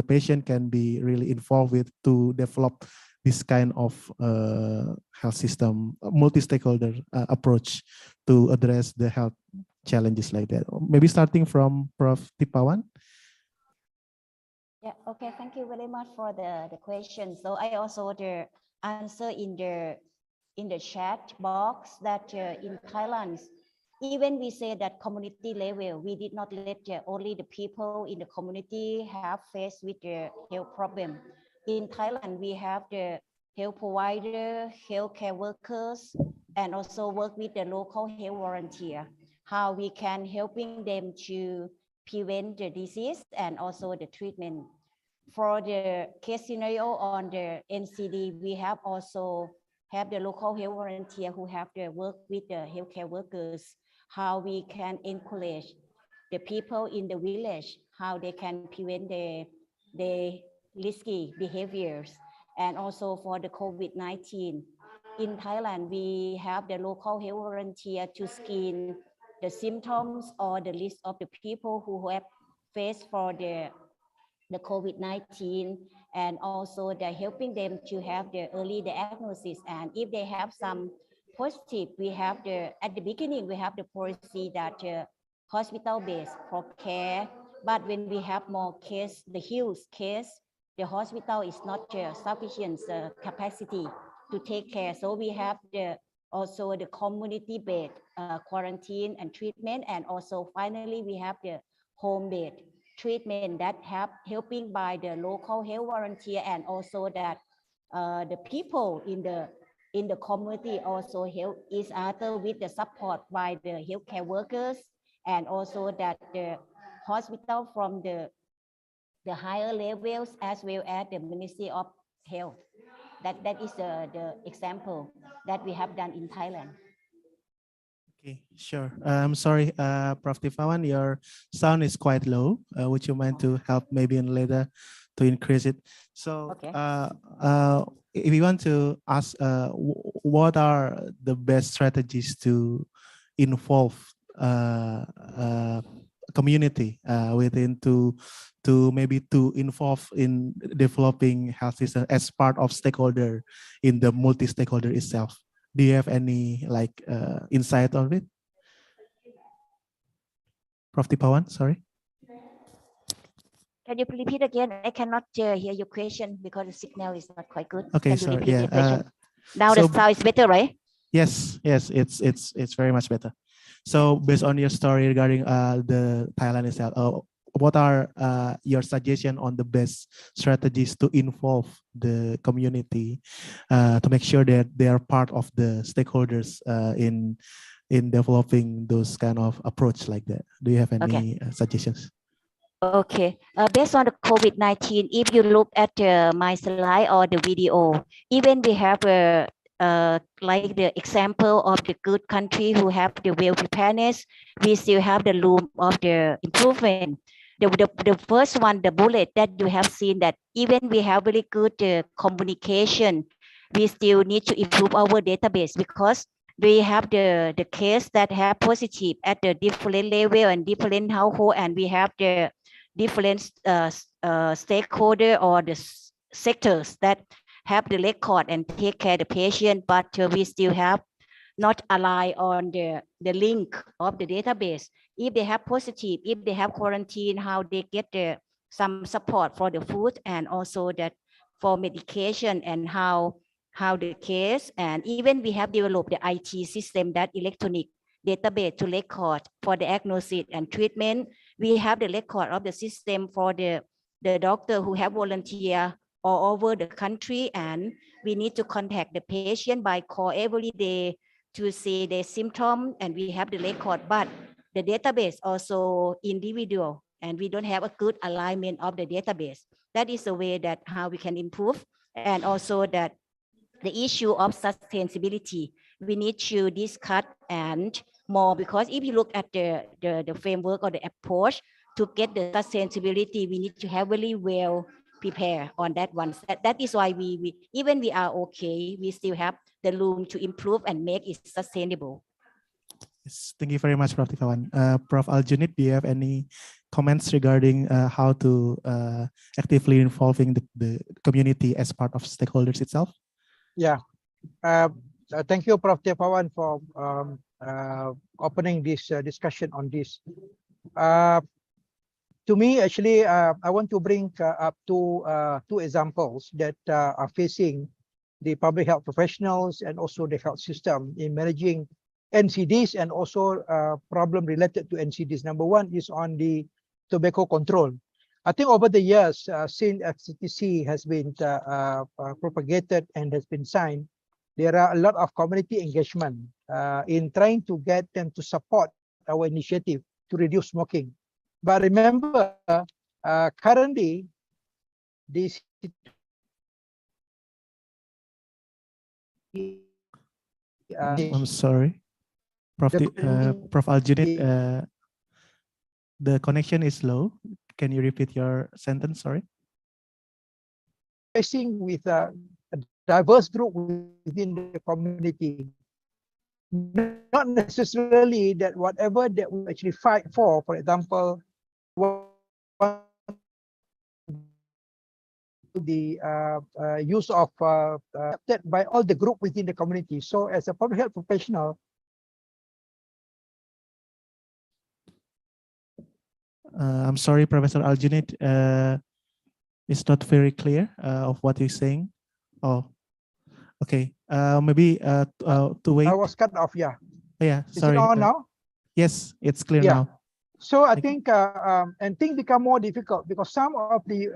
patient can be really involved with to develop this kind of health system, multi-stakeholder approach to address the health challenges like that. Maybe starting from Prof. Tipawan. Yeah, okay, thank you very much for the question. So I also answer in the chat box that in Thailand, even we say that community level, we did not let only the people in the community have faced with the health problem. In Thailand, we have the health provider, healthcare workers, and also work with the local health volunteer, how we can helping them to prevent the disease and also the treatment. For the case scenario on the NCD, we have also have the local health volunteer who have to work with the healthcare workers, how we can encourage the people in the village, how they can prevent the risky behaviors. And also for the COVID-19, in Thailand, we have the local health volunteer to screen the symptoms or the list of the people who have faced for the COVID-19, and also they're helping them to have the early diagnosis. And if they have some positive, we have at the beginning, we have the policy that hospital-based for care, but when we have more case, the huge case, the hospital is not sufficient capacity to take care. So we have also the community-based quarantine and treatment. And also finally, we have the home-based treatment that helping by the local health volunteer, and also that the people in the community also help each other with the support by the healthcare workers, and also that the hospital from the higher levels as well as the Ministry of Health. That is the example that we have done in Thailand. Okay, sure. I'm sorry, Prof. Tipawan, your sound is quite low. Would you mind to help maybe in later to increase it? So okay. If you want to ask, what are the best strategies to involve community within to maybe to involve in developing health system as part of stakeholder in the multi-stakeholder itself? Do you have any insight on it? Prof. Tipawan, sorry. Can you repeat again? I cannot hear your question because the signal is not quite good. Okay, can sorry. Yeah. Now so, the sound is better, right? Yes, it's very much better. So based on your story regarding the Thailand itself, what are your suggestions on the best strategies to involve the community to make sure that they are part of the stakeholders in developing those kind of approach like that? Do you have any suggestions? Okay, based on the COVID-19, if you look at my slide or the video, even we have like the example of the good country who have the well preparedness, we still have the room of the improvement. The first one, the bullet that you have seen, that even we have very good communication, we still need to improve our database because we have the case that have positive at the different level and different household, and we have the different stakeholder or the sectors that have the record and take care of the patient, but we still have not aligned on the link of the database. If they have positive, if they have quarantine, how they get some support for the food and also that for medication and how the case, and even we have developed the IT system, that electronic database to record for the diagnosis and treatment. We have the record of the system for the doctor who have volunteer all over the country, and we need to contact the patient by call every day to see their symptom, and we have the record, but the database also individual, and we don't have a good alignment of the database. That is the way that how we can improve, and also that the issue of sustainability, we need to discuss and more, because if you look at the framework or the approach to get the sustainability, we need to have really well prepared on that one. That is why we even we are okay, we still have the room to improve and make it sustainable. Yes, thank you very much, Prof. Tifawan. Prof. Al-Junid, do you have any comments regarding how to actively involving the community as part of stakeholders itself? Yeah, thank you, Prof. Tifawan, for opening this discussion on this. To me, actually, I want to bring up two examples that are facing the public health professionals and also the health system in managing NCDs and also problem related to NCDs. Number one is on the tobacco control. I think over the years, since FCTC has been propagated and has been signed, there are a lot of community engagement in trying to get them to support our initiative to reduce smoking. But remember, currently, this I'm sorry, Prof. Al-Junid, the connection is low. Can you repeat your sentence? Sorry. Facing with a diverse group within the community, not necessarily that whatever that we actually fight for example, the use of accepted by all the group within the community. So as a public health professional, I'm sorry, Professor Al-Junid, it's not very clear of what you're saying. Oh, okay. Maybe to wait. I was cut off. Yeah. Yeah. Is Sorry. it on now? Yes, it's clear now. So I think and things become more difficult because some of the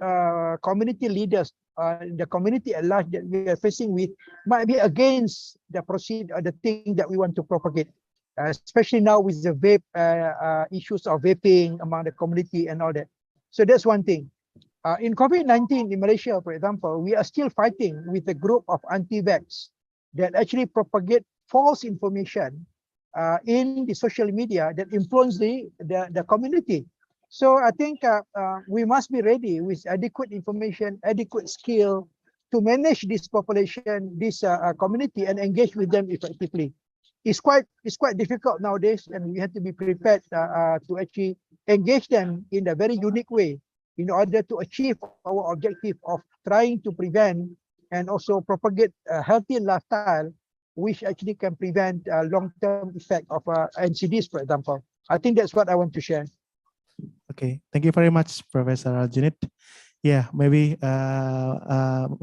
community leaders, the community at large that we are facing with, might be against the the thing that we want to propagate, especially now with the vape issues of vaping among the community and all that. So that's one thing. In COVID-19 in Malaysia, for example, we are still fighting with a group of anti-vax that actually propagate false information in the social media that influence the community. So I think we must be ready with adequate information, adequate skill to manage this population, this community, and engage with them effectively. It's quite difficult nowadays, and we have to be prepared to actually engage them in a very unique way in order to achieve our objective of trying to prevent and also propagate a healthy lifestyle, which actually can prevent long-term effect of NCDs, for example. I think that's what I want to share. Okay, thank you very much, Professor Al-Junid. Yeah, maybe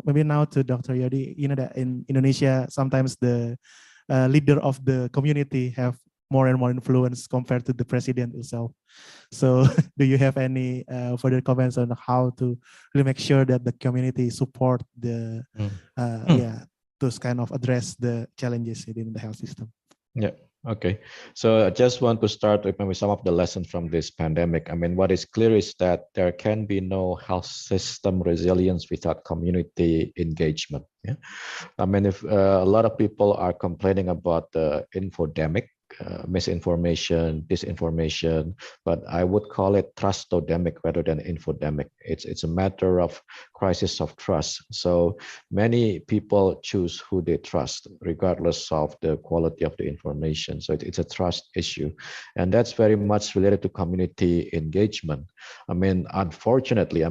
maybe now to Dr. Yodi. You know that in Indonesia, sometimes the leader of the community have more and more influence compared to the president itself. So do you have any further comments on how to really make sure that the community support the those kind of address the challenges within the health system? Yeah. Okay. So I just want to start with maybe some of the lessons from this pandemic. I mean, what is clear is that there can be no health system resilience without community engagement. Yeah. I mean, if a lot of people are complaining about the infodemic, misinformation, disinformation, but I would call it trustodemic rather than infodemic. It's a matter of crisis of trust. So many people choose who they trust, regardless of the quality of the information. So it's a trust issue, and that's very much related to community engagement. I mean, unfortunately,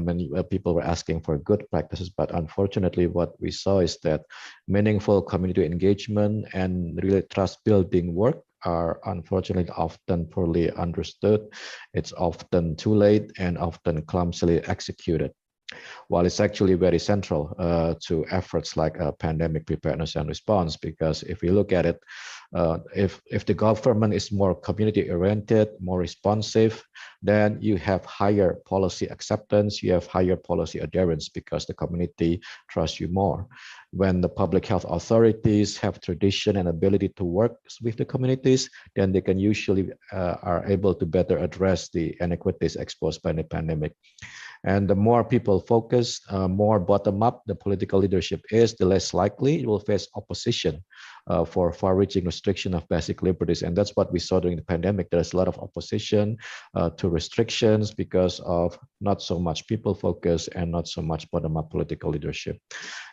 people were asking for good practices, but unfortunately, what we saw is that meaningful community engagement and really trust building work are unfortunately often poorly understood. It's often too late and often clumsily executed, while it's actually very central to efforts like pandemic preparedness and response. Because if we look at it, if the government is more community oriented, more responsive, then you have higher policy acceptance, you have higher policy adherence because the community trusts you more. When the public health authorities have tradition and ability to work with the communities, then they can usually are able to better address the inequities exposed by the pandemic. And the more people focus, more bottom-up the political leadership is, the less likely it will face opposition for far-reaching restriction of basic liberties. And that's what we saw during the pandemic. There's a lot of opposition to restrictions because of not so much people focus and not so much bottom-up political leadership.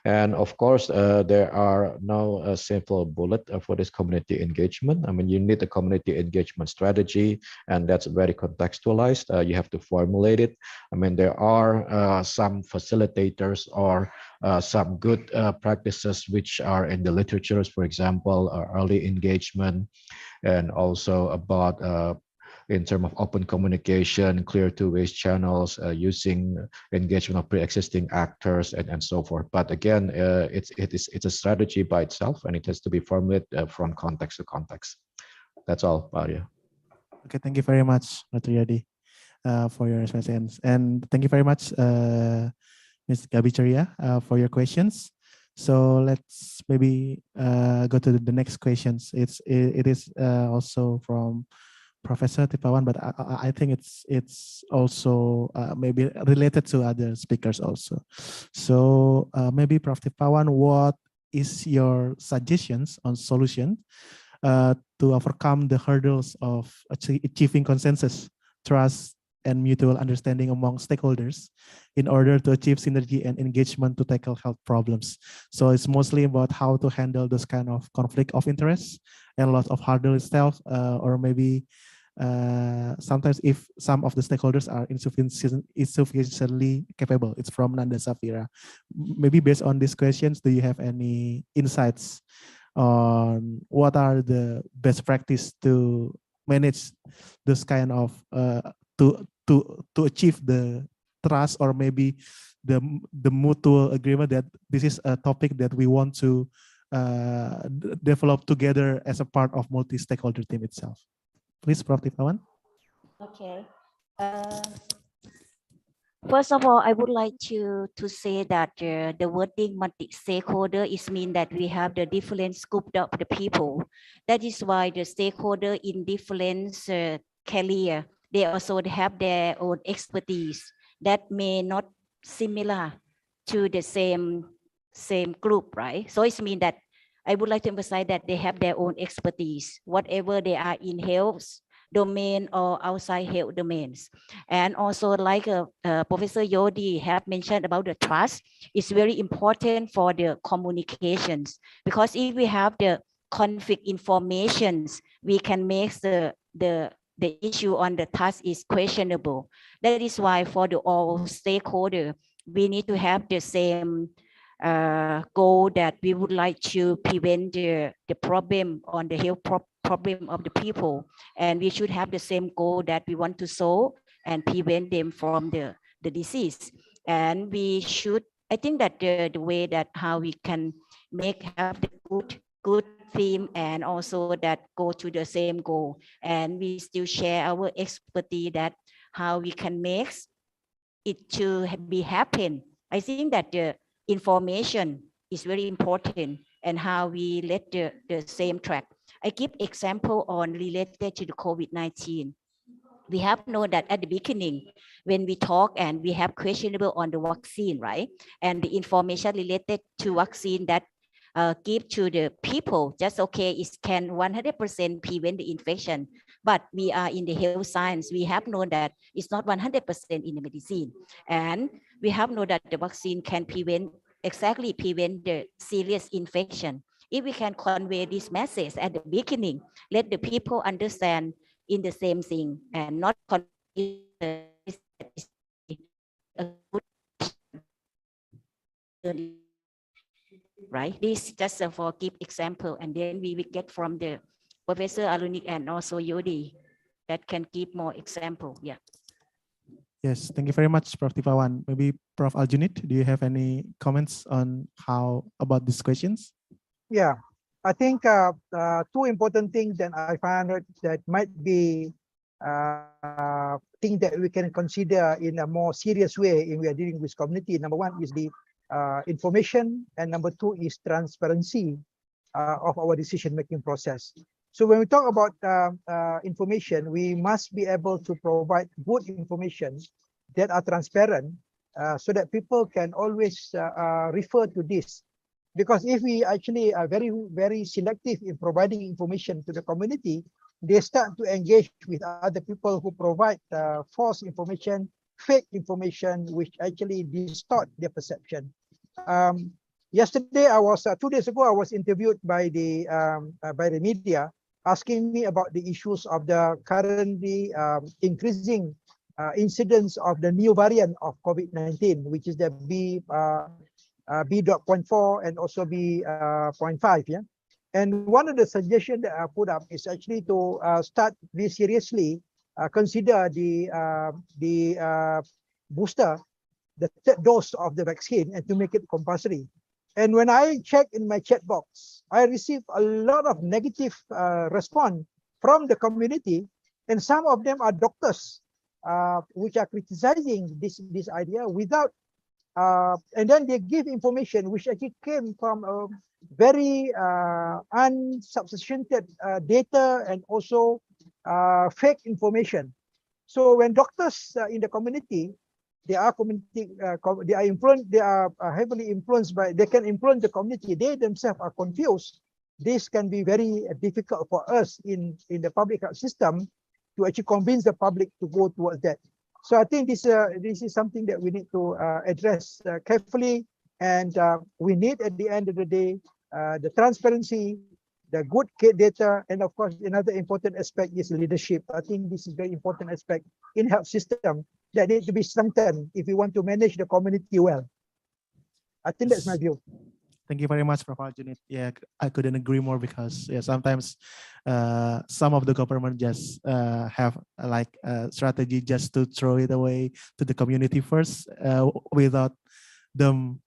And of course, there are no simple bullet for this community engagement. I mean, you need a community engagement strategy, and that's very contextualized. You have to formulate it. I mean, there are some facilitators or some good practices which are in the literatures, for example, early engagement, and also about in terms of open communication, clear two-way channels, using engagement of pre-existing actors, and so forth. But again, it's a strategy by itself, and it has to be formulated from context to context. That's all, Maria. Okay, thank you very much, Dr. Yodi, for your responses, and thank you very much, Ms. Gabicharia, for your questions. So let's maybe go to the next questions. It is also from Professor Tipawan, but I think it's also maybe related to other speakers also. So maybe Prof. Tipawan, what is your suggestions on solution to overcome the hurdles of achieving consensus, trust, and mutual understanding among stakeholders in order to achieve synergy and engagement to tackle health problems? So it's mostly about how to handle this kind of conflict of interest and lots of hurdle itself, or maybe sometimes if some of the stakeholders are insufficiently capable. It's from Nanda Safira. Maybe based on these questions, do you have any insights on what are the best practice to manage this kind of to achieve the trust, or maybe the mutual agreement that this is a topic that we want to develop together as a part of multi-stakeholder team itself? Please, Prof. Tipawan. Okay. First of all, I would like to say that the wording multi-stakeholder is mean that we have the different scope of the people. That is why the stakeholder in different career, they also have their own expertise that may not similar to the same group, right? So it's mean that I would like to emphasize that they have their own expertise, whatever they are in health domain or outside health domains. And also, like Professor Yodi have mentioned about the trust, it's very important for the communications, because if we have the conflict informations, we can make the issue on the trust is questionable. That is why for the all stakeholder, we need to have the same goal that we would like to prevent the problem on the health problem of the people, and we should have the same goal that we want to solve and prevent them from the disease. And we should, I think that the way that how we can have the good good theme and also that go to the same goal. And we still share our expertise that how we can make it to be happen. I think that the information is very important and how we let the same track. I give example on related to the COVID-19. We have known that at the beginning, when we talk and we have questionable on the vaccine, right? And the information related to vaccine that give to the people, just okay, it can 100% prevent the infection. But we are in the health science. We have known that it's not 100% in the medicine. And we have known that the vaccine can prevent the serious infection. If we can convey this message at the beginning, let the people understand in the same thing and not right? This just for give example, and then we will get from the Professor Al-Junid and also Yodi that can give more example. Yeah. Yes, thank you very much, Prof. Tifawan. Maybe Prof. Al-Junid, do you have any comments on how about these questions? Yeah, I think two important things that I find that might be things that we can consider in a more serious way if we are dealing with community. Number one is the information, and number two is transparency of our decision-making process. So when we talk about information, we must be able to provide good information that are transparent so that people can always refer to this. Because if we actually are very, very selective in providing information to the community, they start to engage with other people who provide false information, fake information, which actually distort their perception. Yesterday, 2 days ago, I was interviewed by the media, asking me about the issues of the currently increasing incidence of the new variant of COVID-19, which is the B.4 and also B.5. Yeah, and one of the suggestions that I put up is actually to start very seriously consider the booster, the third dose of the vaccine, and to make it compulsory. And when I check in my chat box, I receive a lot of negative response from the community, and some of them are doctors, which are criticizing this idea without, and then they give information which actually came from a very unsubstantiated data and also fake information. So when doctors in the community, they are heavily influenced by, they can influence the community. They themselves are confused. This can be very difficult for us in the public health system to actually convince the public to go towards that. So I think this is something that we need to address carefully, and we need at the end of the day the transparency, the good data, and of course another important aspect is leadership. I think this is very important aspect in health system that need to be strengthened if we want to manage the community well. I think that's my view. Thank you very much, Prof. Al-Junid. Yeah, I couldn't agree more, because yeah, sometimes some of the government just have like a strategy just to throw it away to the community first without them,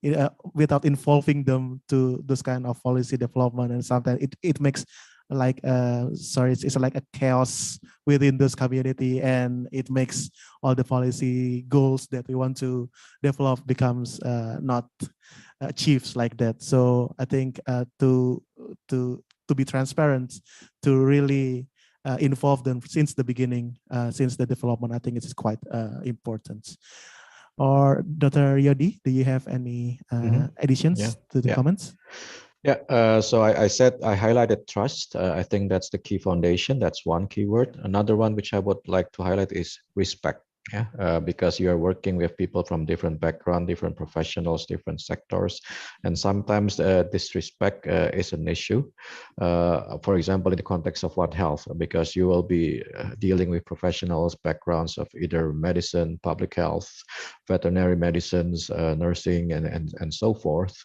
without involving them to this kind of policy development, and sometimes it makes like it's like a chaos within this community, and it makes all the policy goals that we want to develop becomes not achieved like that. So I think to be transparent, to really involve them since the beginning, since the development, I think it is quite important. Or Dr. Yodi, do you have any additions to the comments? Yeah, so I highlighted trust. I think that's the key foundation. That's one keyword. Another one which I would like to highlight is respect. Yeah, because you are working with people from different backgrounds, different professionals, different sectors, and sometimes disrespect is an issue. For example, in the context of One Health, because you will be dealing with professionals, backgrounds of either medicine, public health, veterinary medicines, nursing, and so forth.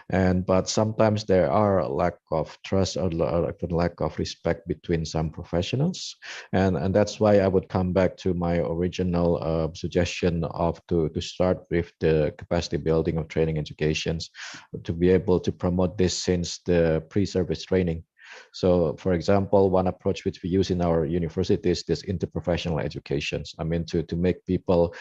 But sometimes there are a lack of trust or lack of respect between some professionals, and that's why I would come back to my original additional suggestion of to start with the capacity building of training educations, to be able to promote this since the pre-service training. So, for example, one approach which we use in our university is this interprofessional educations. I mean, to make people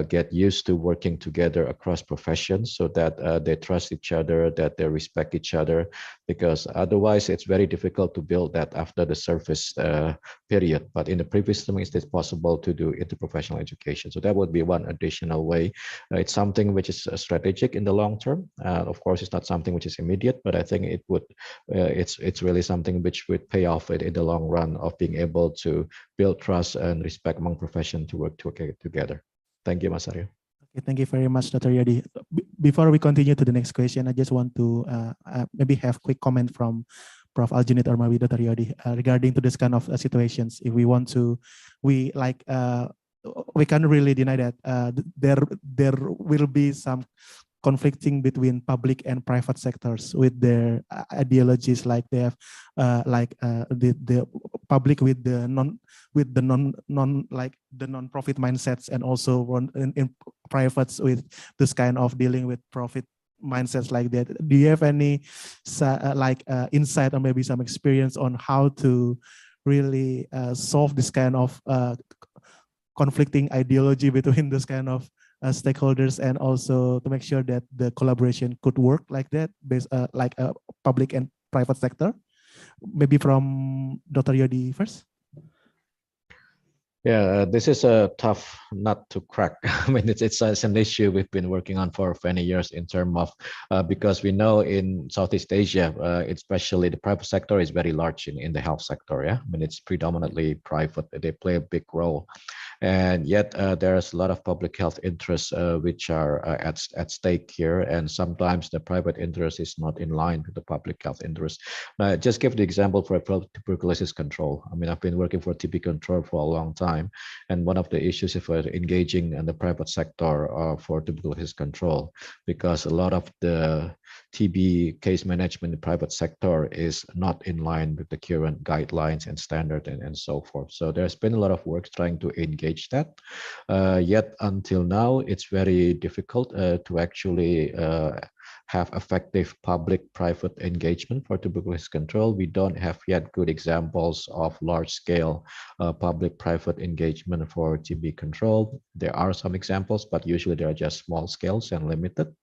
get used to working together across professions, so that they trust each other, that they respect each other, because otherwise it's very difficult to build that after the service period. But in the previous semester, it's possible to do interprofessional education. So that would be one additional way. It's something which is strategic in the long term. Of course, it's not something which is immediate, but I think it would. It's really something which would pay off in the long run of being able to build trust and respect among professions to work together. Thank you, Mas Haryo. Okay, thank you very much, Dr. Yodi. Before we continue to the next question, I just want to maybe have quick comment from Prof. Al-Junid or maybe Dr. Yodi regarding to this kind of situations. If we want to, we can't really deny that there will be some conflicting between public and private sectors with their ideologies, like they have the public with the non-profit mindsets, and also in privates with this kind of dealing with profit mindsets like that. Do you have any insight or maybe some experience on how to really solve this kind of conflicting ideology between this kind of stakeholders, and also to make sure that the collaboration could work like that, based like a public and private sector? Maybe from Dr. Yodi first. Yeah, this is a tough nut to crack. I mean, it's an issue we've been working on for many years in terms of, because we know in Southeast Asia, especially the private sector is very large in the health sector. Yeah, I mean, it's predominantly private. They play a big role. And yet there's a lot of public health interests which are at stake here. And sometimes the private interest is not in line with the public health interest. Just give the example for tuberculosis control. I mean, I've been working for TB control for a long time. And one of the issues is for engaging in the private sector for tuberculosis control, because a lot of the TB case management in the private sector is not in line with the current guidelines and standard and so forth. So there's been a lot of work trying to engage that. Yet until now, it's very difficult to actually have effective public-private engagement for tuberculosis control. We don't have yet good examples of large-scale public-private engagement for TB control. There are some examples, but usually they are just small scales and limited.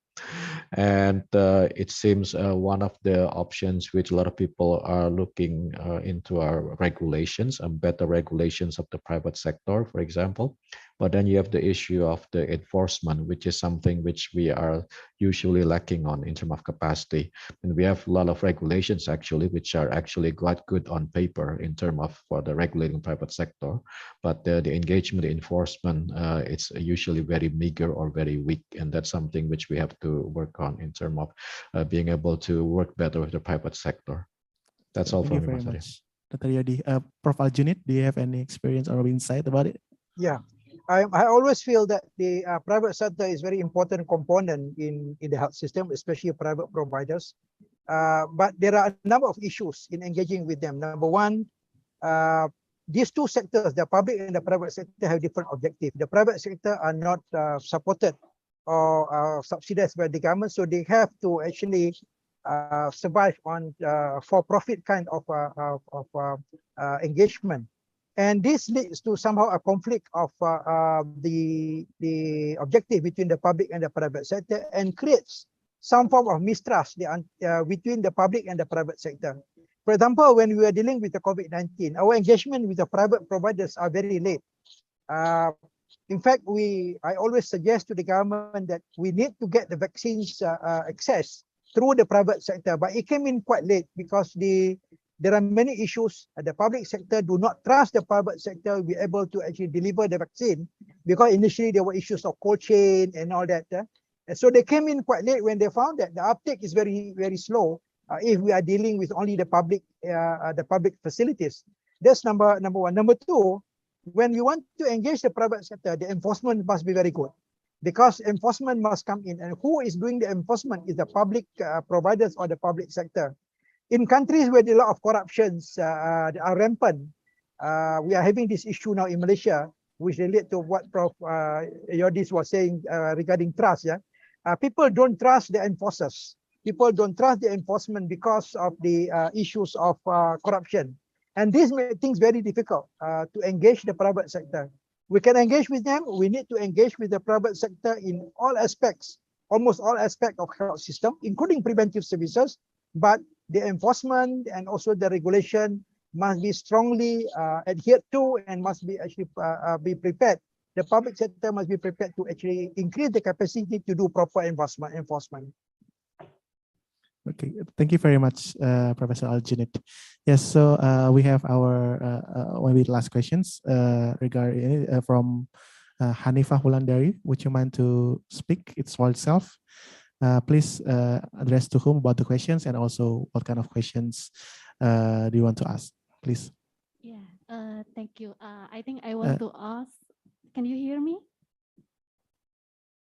And it seems one of the options which a lot of people are looking into are regulations and better regulations of the private sector, for example. But then you have the issue of the enforcement, which is something which we are usually lacking on in terms of capacity. And we have a lot of regulations actually, which are actually quite good on paper in terms of for the regulating private sector. But the engagement, the enforcement, it's usually very meager or very weak. And that's something which we have to work on in terms of being able to work better with the private sector. That's all from me. Thank you very much, Dr. Yodi. Prof. Al-Junid, do you have any experience or insight about it? Yeah. I always feel that the private sector is very important component in the health system, especially private providers. But there are a number of issues in engaging with them. Number one, these two sectors, the public and the private sector, have different objectives. The private sector are not supported or subsidized by the government, so they have to actually survive on for-profit kind of engagement. And this leads to somehow a conflict of the objective between the public and the private sector, and creates some form of mistrust between the public and the private sector. For example, when we were dealing with the COVID-19, our engagement with the private providers are very late. In fact, I always suggest to the government that we need to get the vaccines access through the private sector, but it came in quite late because there are many issues. The public sector do not trust the private sector to be able to actually deliver the vaccine, because initially there were issues of cold chain and all that. And so they came in quite late when they found that the uptake is very, very slow if we are dealing with only the public facilities. That's number one. Number two, when you want to engage the private sector, the enforcement must be very good, because enforcement must come in. And who is doing the enforcement is the public providers or the public sector. In countries where there are a lot of corruptions are rampant, we are having this issue now in Malaysia. which relate to what Prof. Yodi was saying regarding trust. Yeah, people don't trust the enforcers. People don't trust the enforcement because of the issues of corruption, and this makes things very difficult to engage the private sector. We can engage with them. We need to engage with the private sector in all aspects, almost all aspects of health system, including preventive services. But the enforcement and also the regulation must be strongly adhered to and must be actually be prepared. The public sector must be prepared to actually increase the capacity to do proper enforcement. Okay, thank you very much, Professor Al-Junid. Yes, so we have our maybe last questions regarding from Hanifah Wulandari. Would you mind to speak? It's for itself. Please address to whom about the questions and also what kind of questions do you want to ask? Please. Yeah, thank you. I think I want to ask, can you hear me?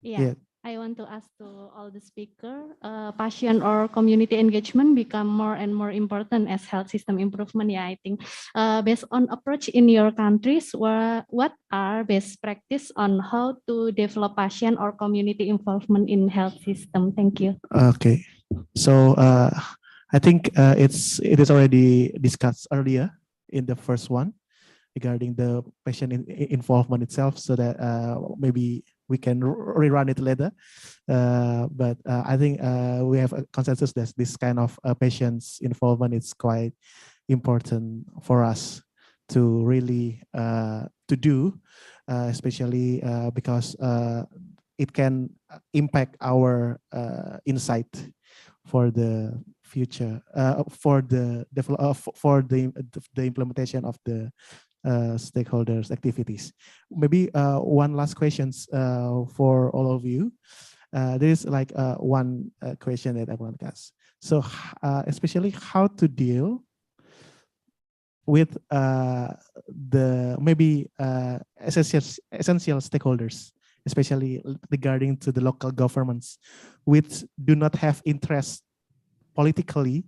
Yeah. I want to ask to all the speaker, patient or community engagement become more and more important as health system improvement. Yeah, I think based on approach in your countries, what are best practice on how to develop patient or community involvement in health system? Thank you. Okay, so I think it is already discussed earlier in the first one regarding the patient involvement itself, so that maybe we can rerun it later. But I think we have a consensus that this kind of patient's involvement is quite important for us to really to do, especially because it can impact our insight for the future, for the implementation of the stakeholders' activities. Maybe one last questions for all of you. There is like one question that I want to ask. So especially how to deal with the maybe essential stakeholders, especially regarding to the local governments, which do not have interest politically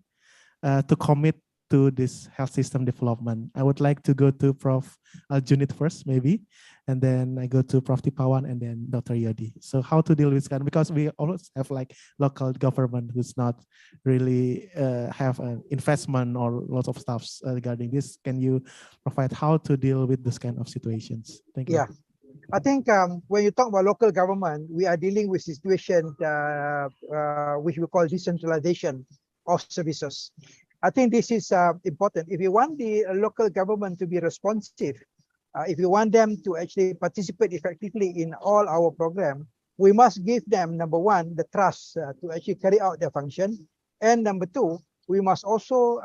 to commit to this health system development. I would like to go to Prof. Al-Junid first, maybe, and then I go to Prof. Tipawan and then Dr. Yodi. So how to deal with that? Because we always have like local government who's not really have an investment or lots of stuffs regarding this. Can you provide how to deal with this kind of situations? Thank you. Yeah, I think when you talk about local government, we are dealing with situation which we call decentralization of services. I think this is important. If you want the local government to be responsive, if you want them to actually participate effectively in all our program, we must give them, number one, the trust to actually carry out their function. And number two, we must also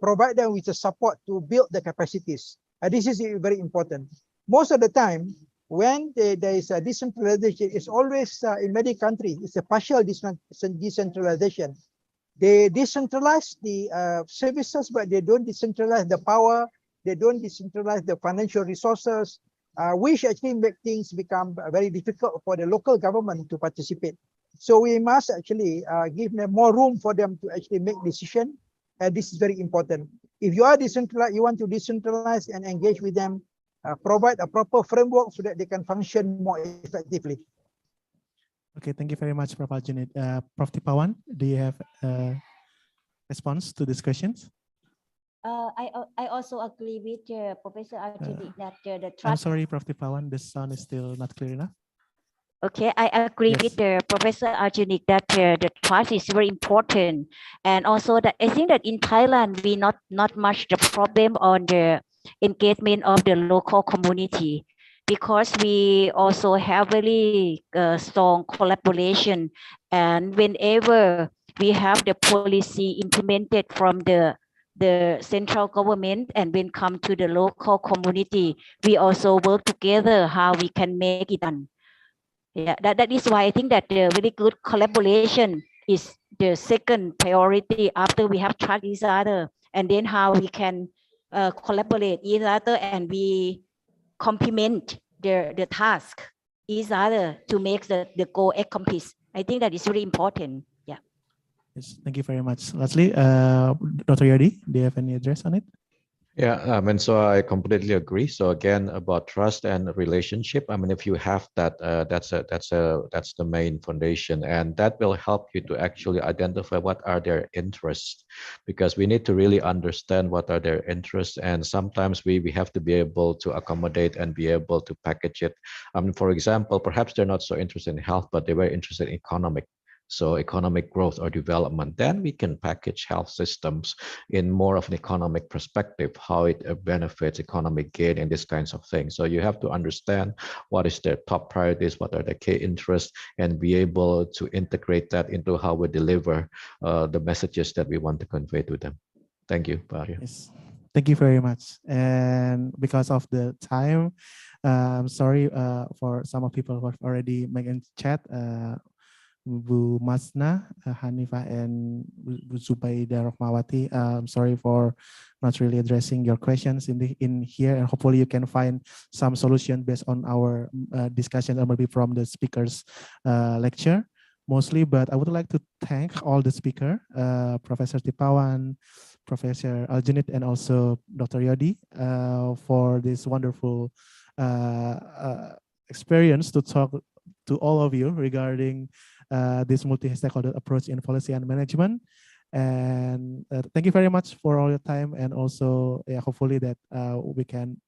provide them with the support to build the capacities. This is very important. Most of the time, when there is a decentralization, it's always in many countries, it's a partial decentralization. They decentralize the services, but they don't decentralize the power. They don't decentralize the financial resources, which actually make things become very difficult for the local government to participate. So we must actually give them more room for them to actually make decisions. And this is very important. If you are decentralized, you want to decentralize and engage with them, provide a proper framework so that they can function more effectively. Okay, thank you very much, Prof. Al-Junid. Prof. Tipawan, do you have a response to these questions? I also agree with Professor Al-Junid that the trust. I'm sorry, Prof. Tipawan, the sound is still not clear enough. Okay, I agree with Professor Al-Junid that the trust is very important, and also that I think that in Thailand we not much the problem on the engagement of the local community, because we also have very strong collaboration, and whenever we have the policy implemented from the central government and when come to the local community, we also work together how we can make it done. Yeah, that is why I think that the very good collaboration is the second priority after we have tried each other, and then how we can collaborate each other and we complement the task each other to make the goal accomplished. I think that is really important. Yeah. Yes, thank you very much. Lastly, Dr. Yodi, do you have any address on it? Yeah, so I completely agree. So again, about trust and relationship. If you have that, that's the main foundation, and that will help you to actually identify what are their interests, because we need to really understand what are their interests, and sometimes we have to be able to accommodate and be able to package it. For example, perhaps they're not so interested in health, but they were interested in economic. So economic growth or development, then we can package health systems in more of an economic perspective, how it benefits economic gain and these kinds of things. So you have to understand what is their top priorities, what are their key interests, and be able to integrate that into how we deliver the messages that we want to convey to them. Thank you, Haryo. Yes. Thank you very much. And because of the time, I'm sorry for some of people who have already made in chat. Bu Masna, Hanifa, and Bu Zubaida Rohmawati. Sorry for not really addressing your questions in here, and hopefully you can find some solution based on our discussion or maybe from the speakers' lecture mostly. But I would like to thank all the speaker, Professor Tipawan, Professor Al-Junid, and also Dr. Yodi for this wonderful experience to talk to all of you regarding this multi-stakeholder approach in policy and management. And thank you very much for all your time, and also hopefully that we can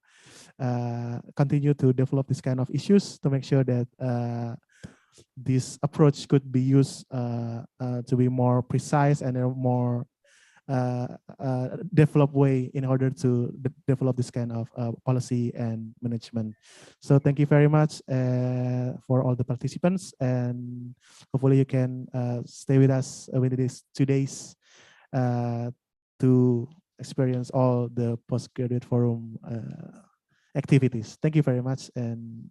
continue to develop this kind of issues to make sure that this approach could be used to be more precise and a more developed way in order to develop this kind of policy and management. So thank you very much for all the participants, and hopefully you can stay with us with these 2 days to experience all the postgraduate forum activities. Thank you very much, and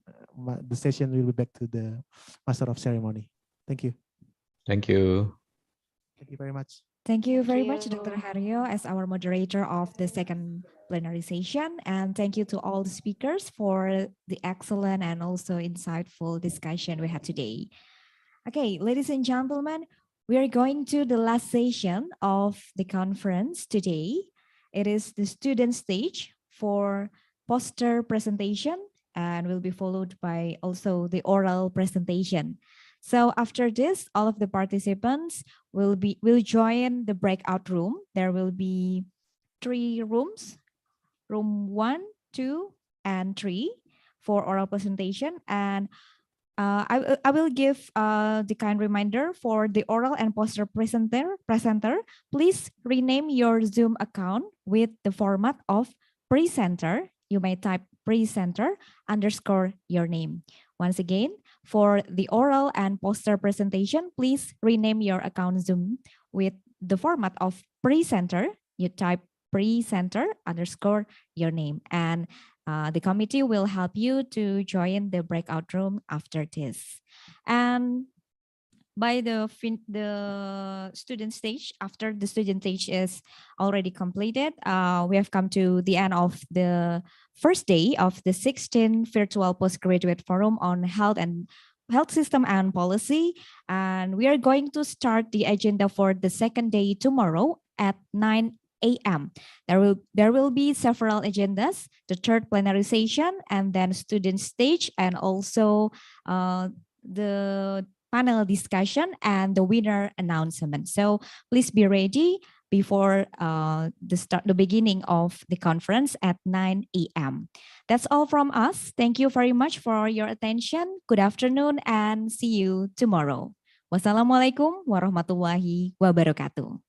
the session will be back to the Master of Ceremony. Thank you. Thank you. Thank you very much. Thank you very much, Dr. Haryo, as our moderator of the second plenary session. And thank you to all the speakers for the excellent and also insightful discussion we had today. Okay, ladies and gentlemen, we are going to the last session of the conference today. It is the student stage for poster presentation, and will be followed by also the oral presentation. So after this, all of the participants will join the breakout room. There will be 3 rooms, room 1, 2, and 3 for oral presentation. And I will give the kind reminder for the oral and poster presenter. Please rename your Zoom account with the format of presenter. You may type presenter _ your name. Once again, for the oral and poster presentation, please rename your account Zoom with the format of presenter. You type presenter _ your name, and the committee will help you to join the breakout room after this. And by the student stage, after the student stage is already completed, we have come to the end of the first day of the 16th Virtual Postgraduate Forum on Health System and Policy. And we are going to start the agenda for the second day tomorrow at 9 a.m. There will be several agendas, the third plenary session, and then student stage, and also the panel discussion and the winner announcement. So please be ready before the beginning of the conference at 9 a.m. That's all from us. Thank you very much for your attention. Good afternoon and see you tomorrow. Wassalamualaikum warahmatullahi wabarakatuh.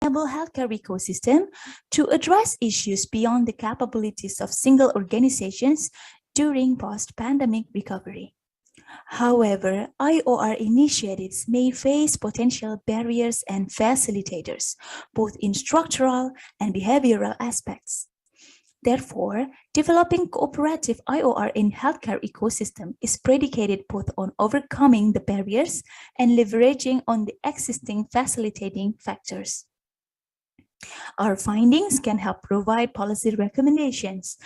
healthcare ecosystem to address issues beyond the capabilities of single organizations during post-pandemic recovery. However, IOR initiatives may face potential barriers and facilitators, both in structural and behavioral aspects. Therefore, developing cooperative IOR in healthcare ecosystem is predicated both on overcoming the barriers and leveraging on the existing facilitating factors. Our findings can help provide policy recommendations.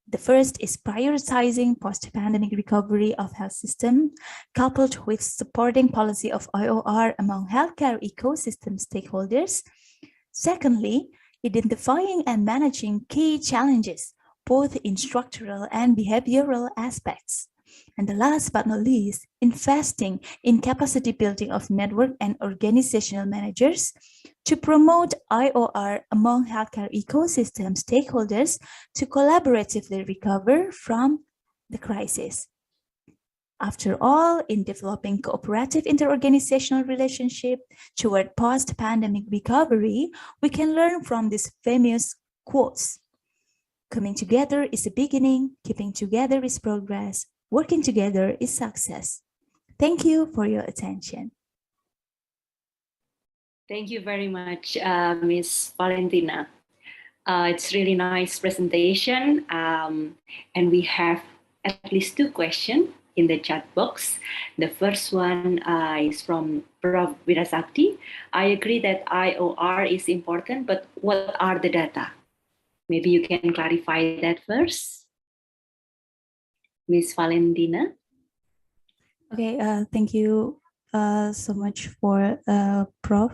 The first is prioritizing post-pandemic recovery of health system, coupled with supporting policy of IOR among healthcare ecosystem stakeholders. Secondly, identifying and managing key challenges, both in structural and behavioral aspects. And the last but not least, investing in capacity building of network and organizational managers to promote IOR among healthcare ecosystem stakeholders to collaboratively recover from the crisis. After all, in developing cooperative interorganizational relationship toward post-pandemic recovery, we can learn from these famous quotes. Coming together is the beginning, keeping together is progress, working together is success. Thank you for your attention. Thank you very much, Ms. Valentina. It's really nice presentation, and we have at least 2 questions in the chat box. The first one is from Prof. Wirasakti. I agree that IOR is important, but what are the data? Maybe you can clarify that first. Ms. Valentina. Okay, thank you so much for Prof.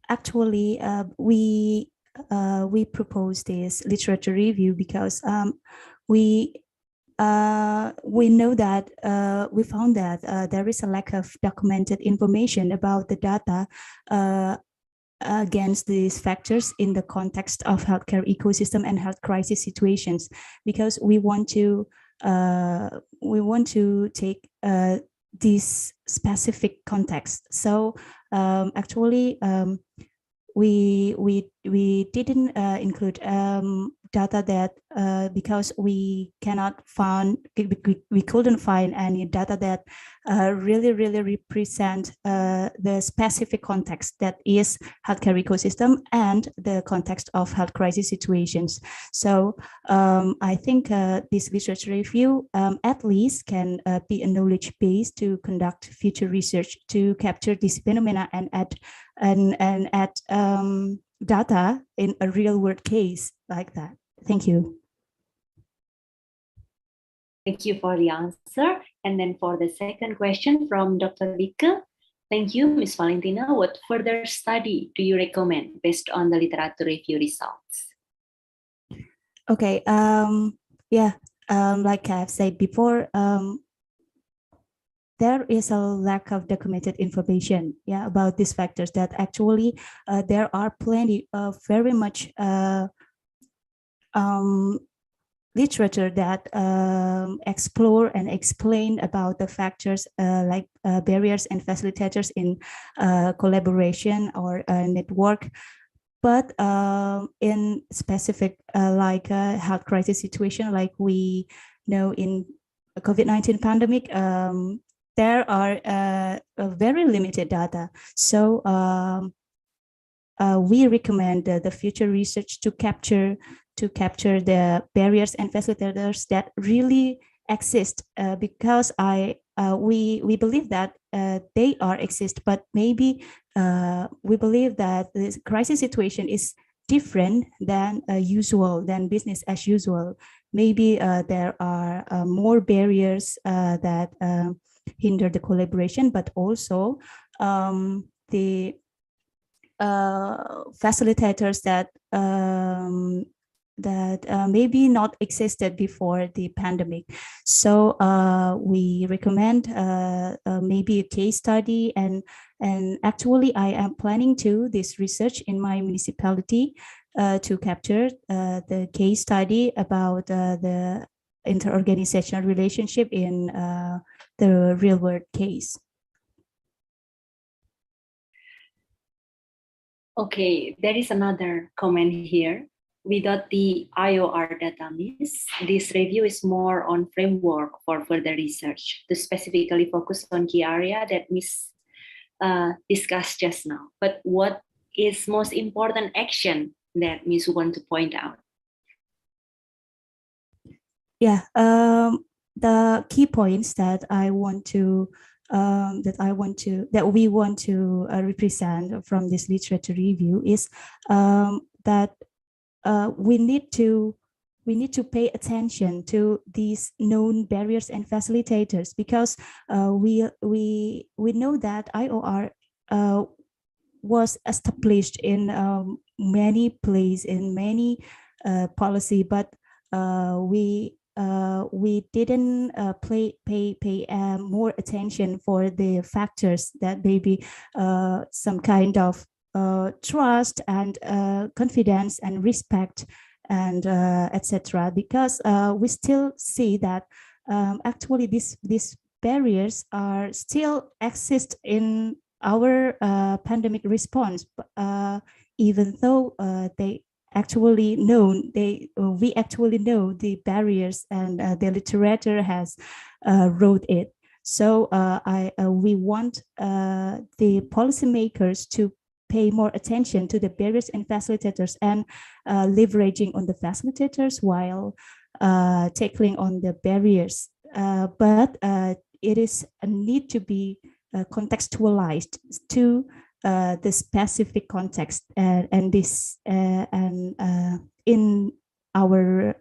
Actually, we proposed this literature review because we know that we found that there is a lack of documented information about the data against these factors in the context of healthcare ecosystem and health crisis situations, because we want to take this specific context. So actually, we didn't include data that because we couldn't find any data that really represent the specific context that is healthcare ecosystem and the context of health crisis situations. So I think this literature review at least can be a knowledge base to conduct future research to capture this phenomena and add data in a real world case like that. Thank you. Thank you for the answer. And then for the second question from Dr. Bika. Thank you, Ms. Valentina. What further study do you recommend based on the literature review results? Okay, like I've said before, there is a lack of documented information about these factors, that actually there are plenty of very much literature that explore and explain about the factors like barriers and facilitators in collaboration or network. But in specific like health crisis situation, like we know in COVID-19 pandemic, there are very limited data. So we recommend the future research to capture the barriers and facilitators that really exist, because we believe that they exist, but maybe we believe that this crisis situation is different than business as usual. Maybe there are more barriers that hinder the collaboration, but also the facilitators that maybe not existed before the pandemic. So we recommend maybe a case study, and actually I am planning to this research in my municipality to capture the case study about the interorganizational relationship in the real world case. Okay, there is another comment here. Without the IOR data, this review is more on framework for further research to specifically focus on key area that Miss discussed just now. But what is most important action that Miss want to point out? Yeah, the key points that we want to represent from this literature review is that we need to pay attention to these known barriers and facilitators, because we know that IOR was established in many places, in many policy, but we didn't pay more attention for the factors that maybe some kind of trust and confidence and respect and etc. Because we still see that actually these barriers are still exist in our pandemic response, even though we actually know the barriers, and the literature has wrote it. So we want the policymakers to pay more attention to the barriers and facilitators, and leveraging on the facilitators while tackling on the barriers. But it is a need to be contextualized to the specific context, and this in our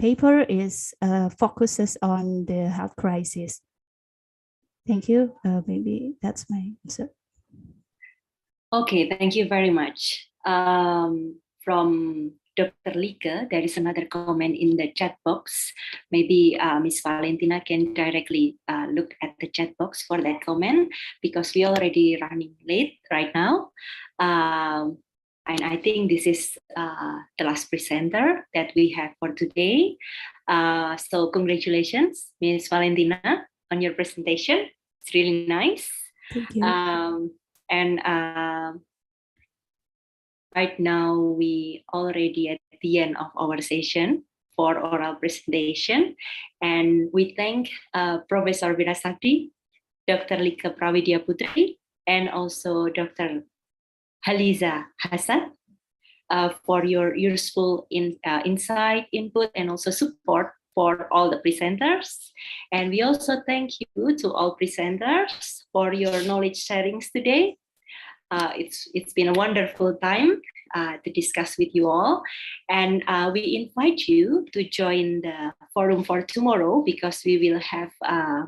paper is focuses on the health crisis. Thank you. Maybe that's my answer. Okay, thank you very much. From Dr. Lika, there is another comment in the chat box. Maybe Ms. Valentina can directly look at the chat box for that comment, because we already running late right now. And I think this is the last presenter that we have for today. So congratulations, Ms. Valentina, on your presentation. It's really nice. Thank you. Right now, we already at the end of our session for oral presentation. And we thank Professor Wirasakti, Dr. Lika Pravidya Putri, and also Dr. Haliza Hasan for your useful insight, input, and also support for all the presenters. And we also thank you to all presenters for your knowledge sharings today. It's been a wonderful time to discuss with you all, and we invite you to join the forum for tomorrow, because we will have a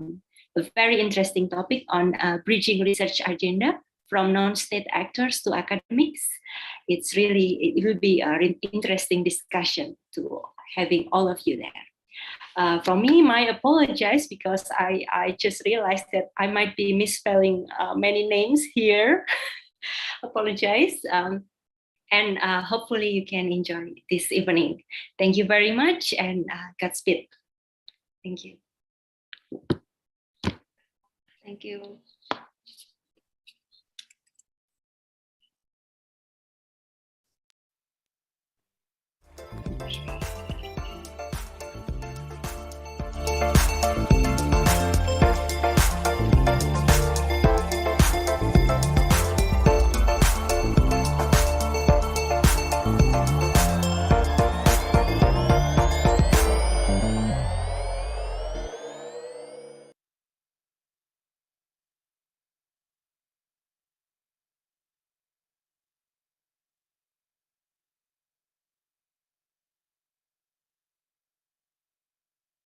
very interesting topic on bridging research agenda from non-state actors to academics. It will be an interesting discussion to having all of you there. From me, my apologize, because I just realized that I might be misspelling many names here. Apologize, and hopefully you can enjoy this evening. Thank you very much, and Godspeed. Thank you. Thank you.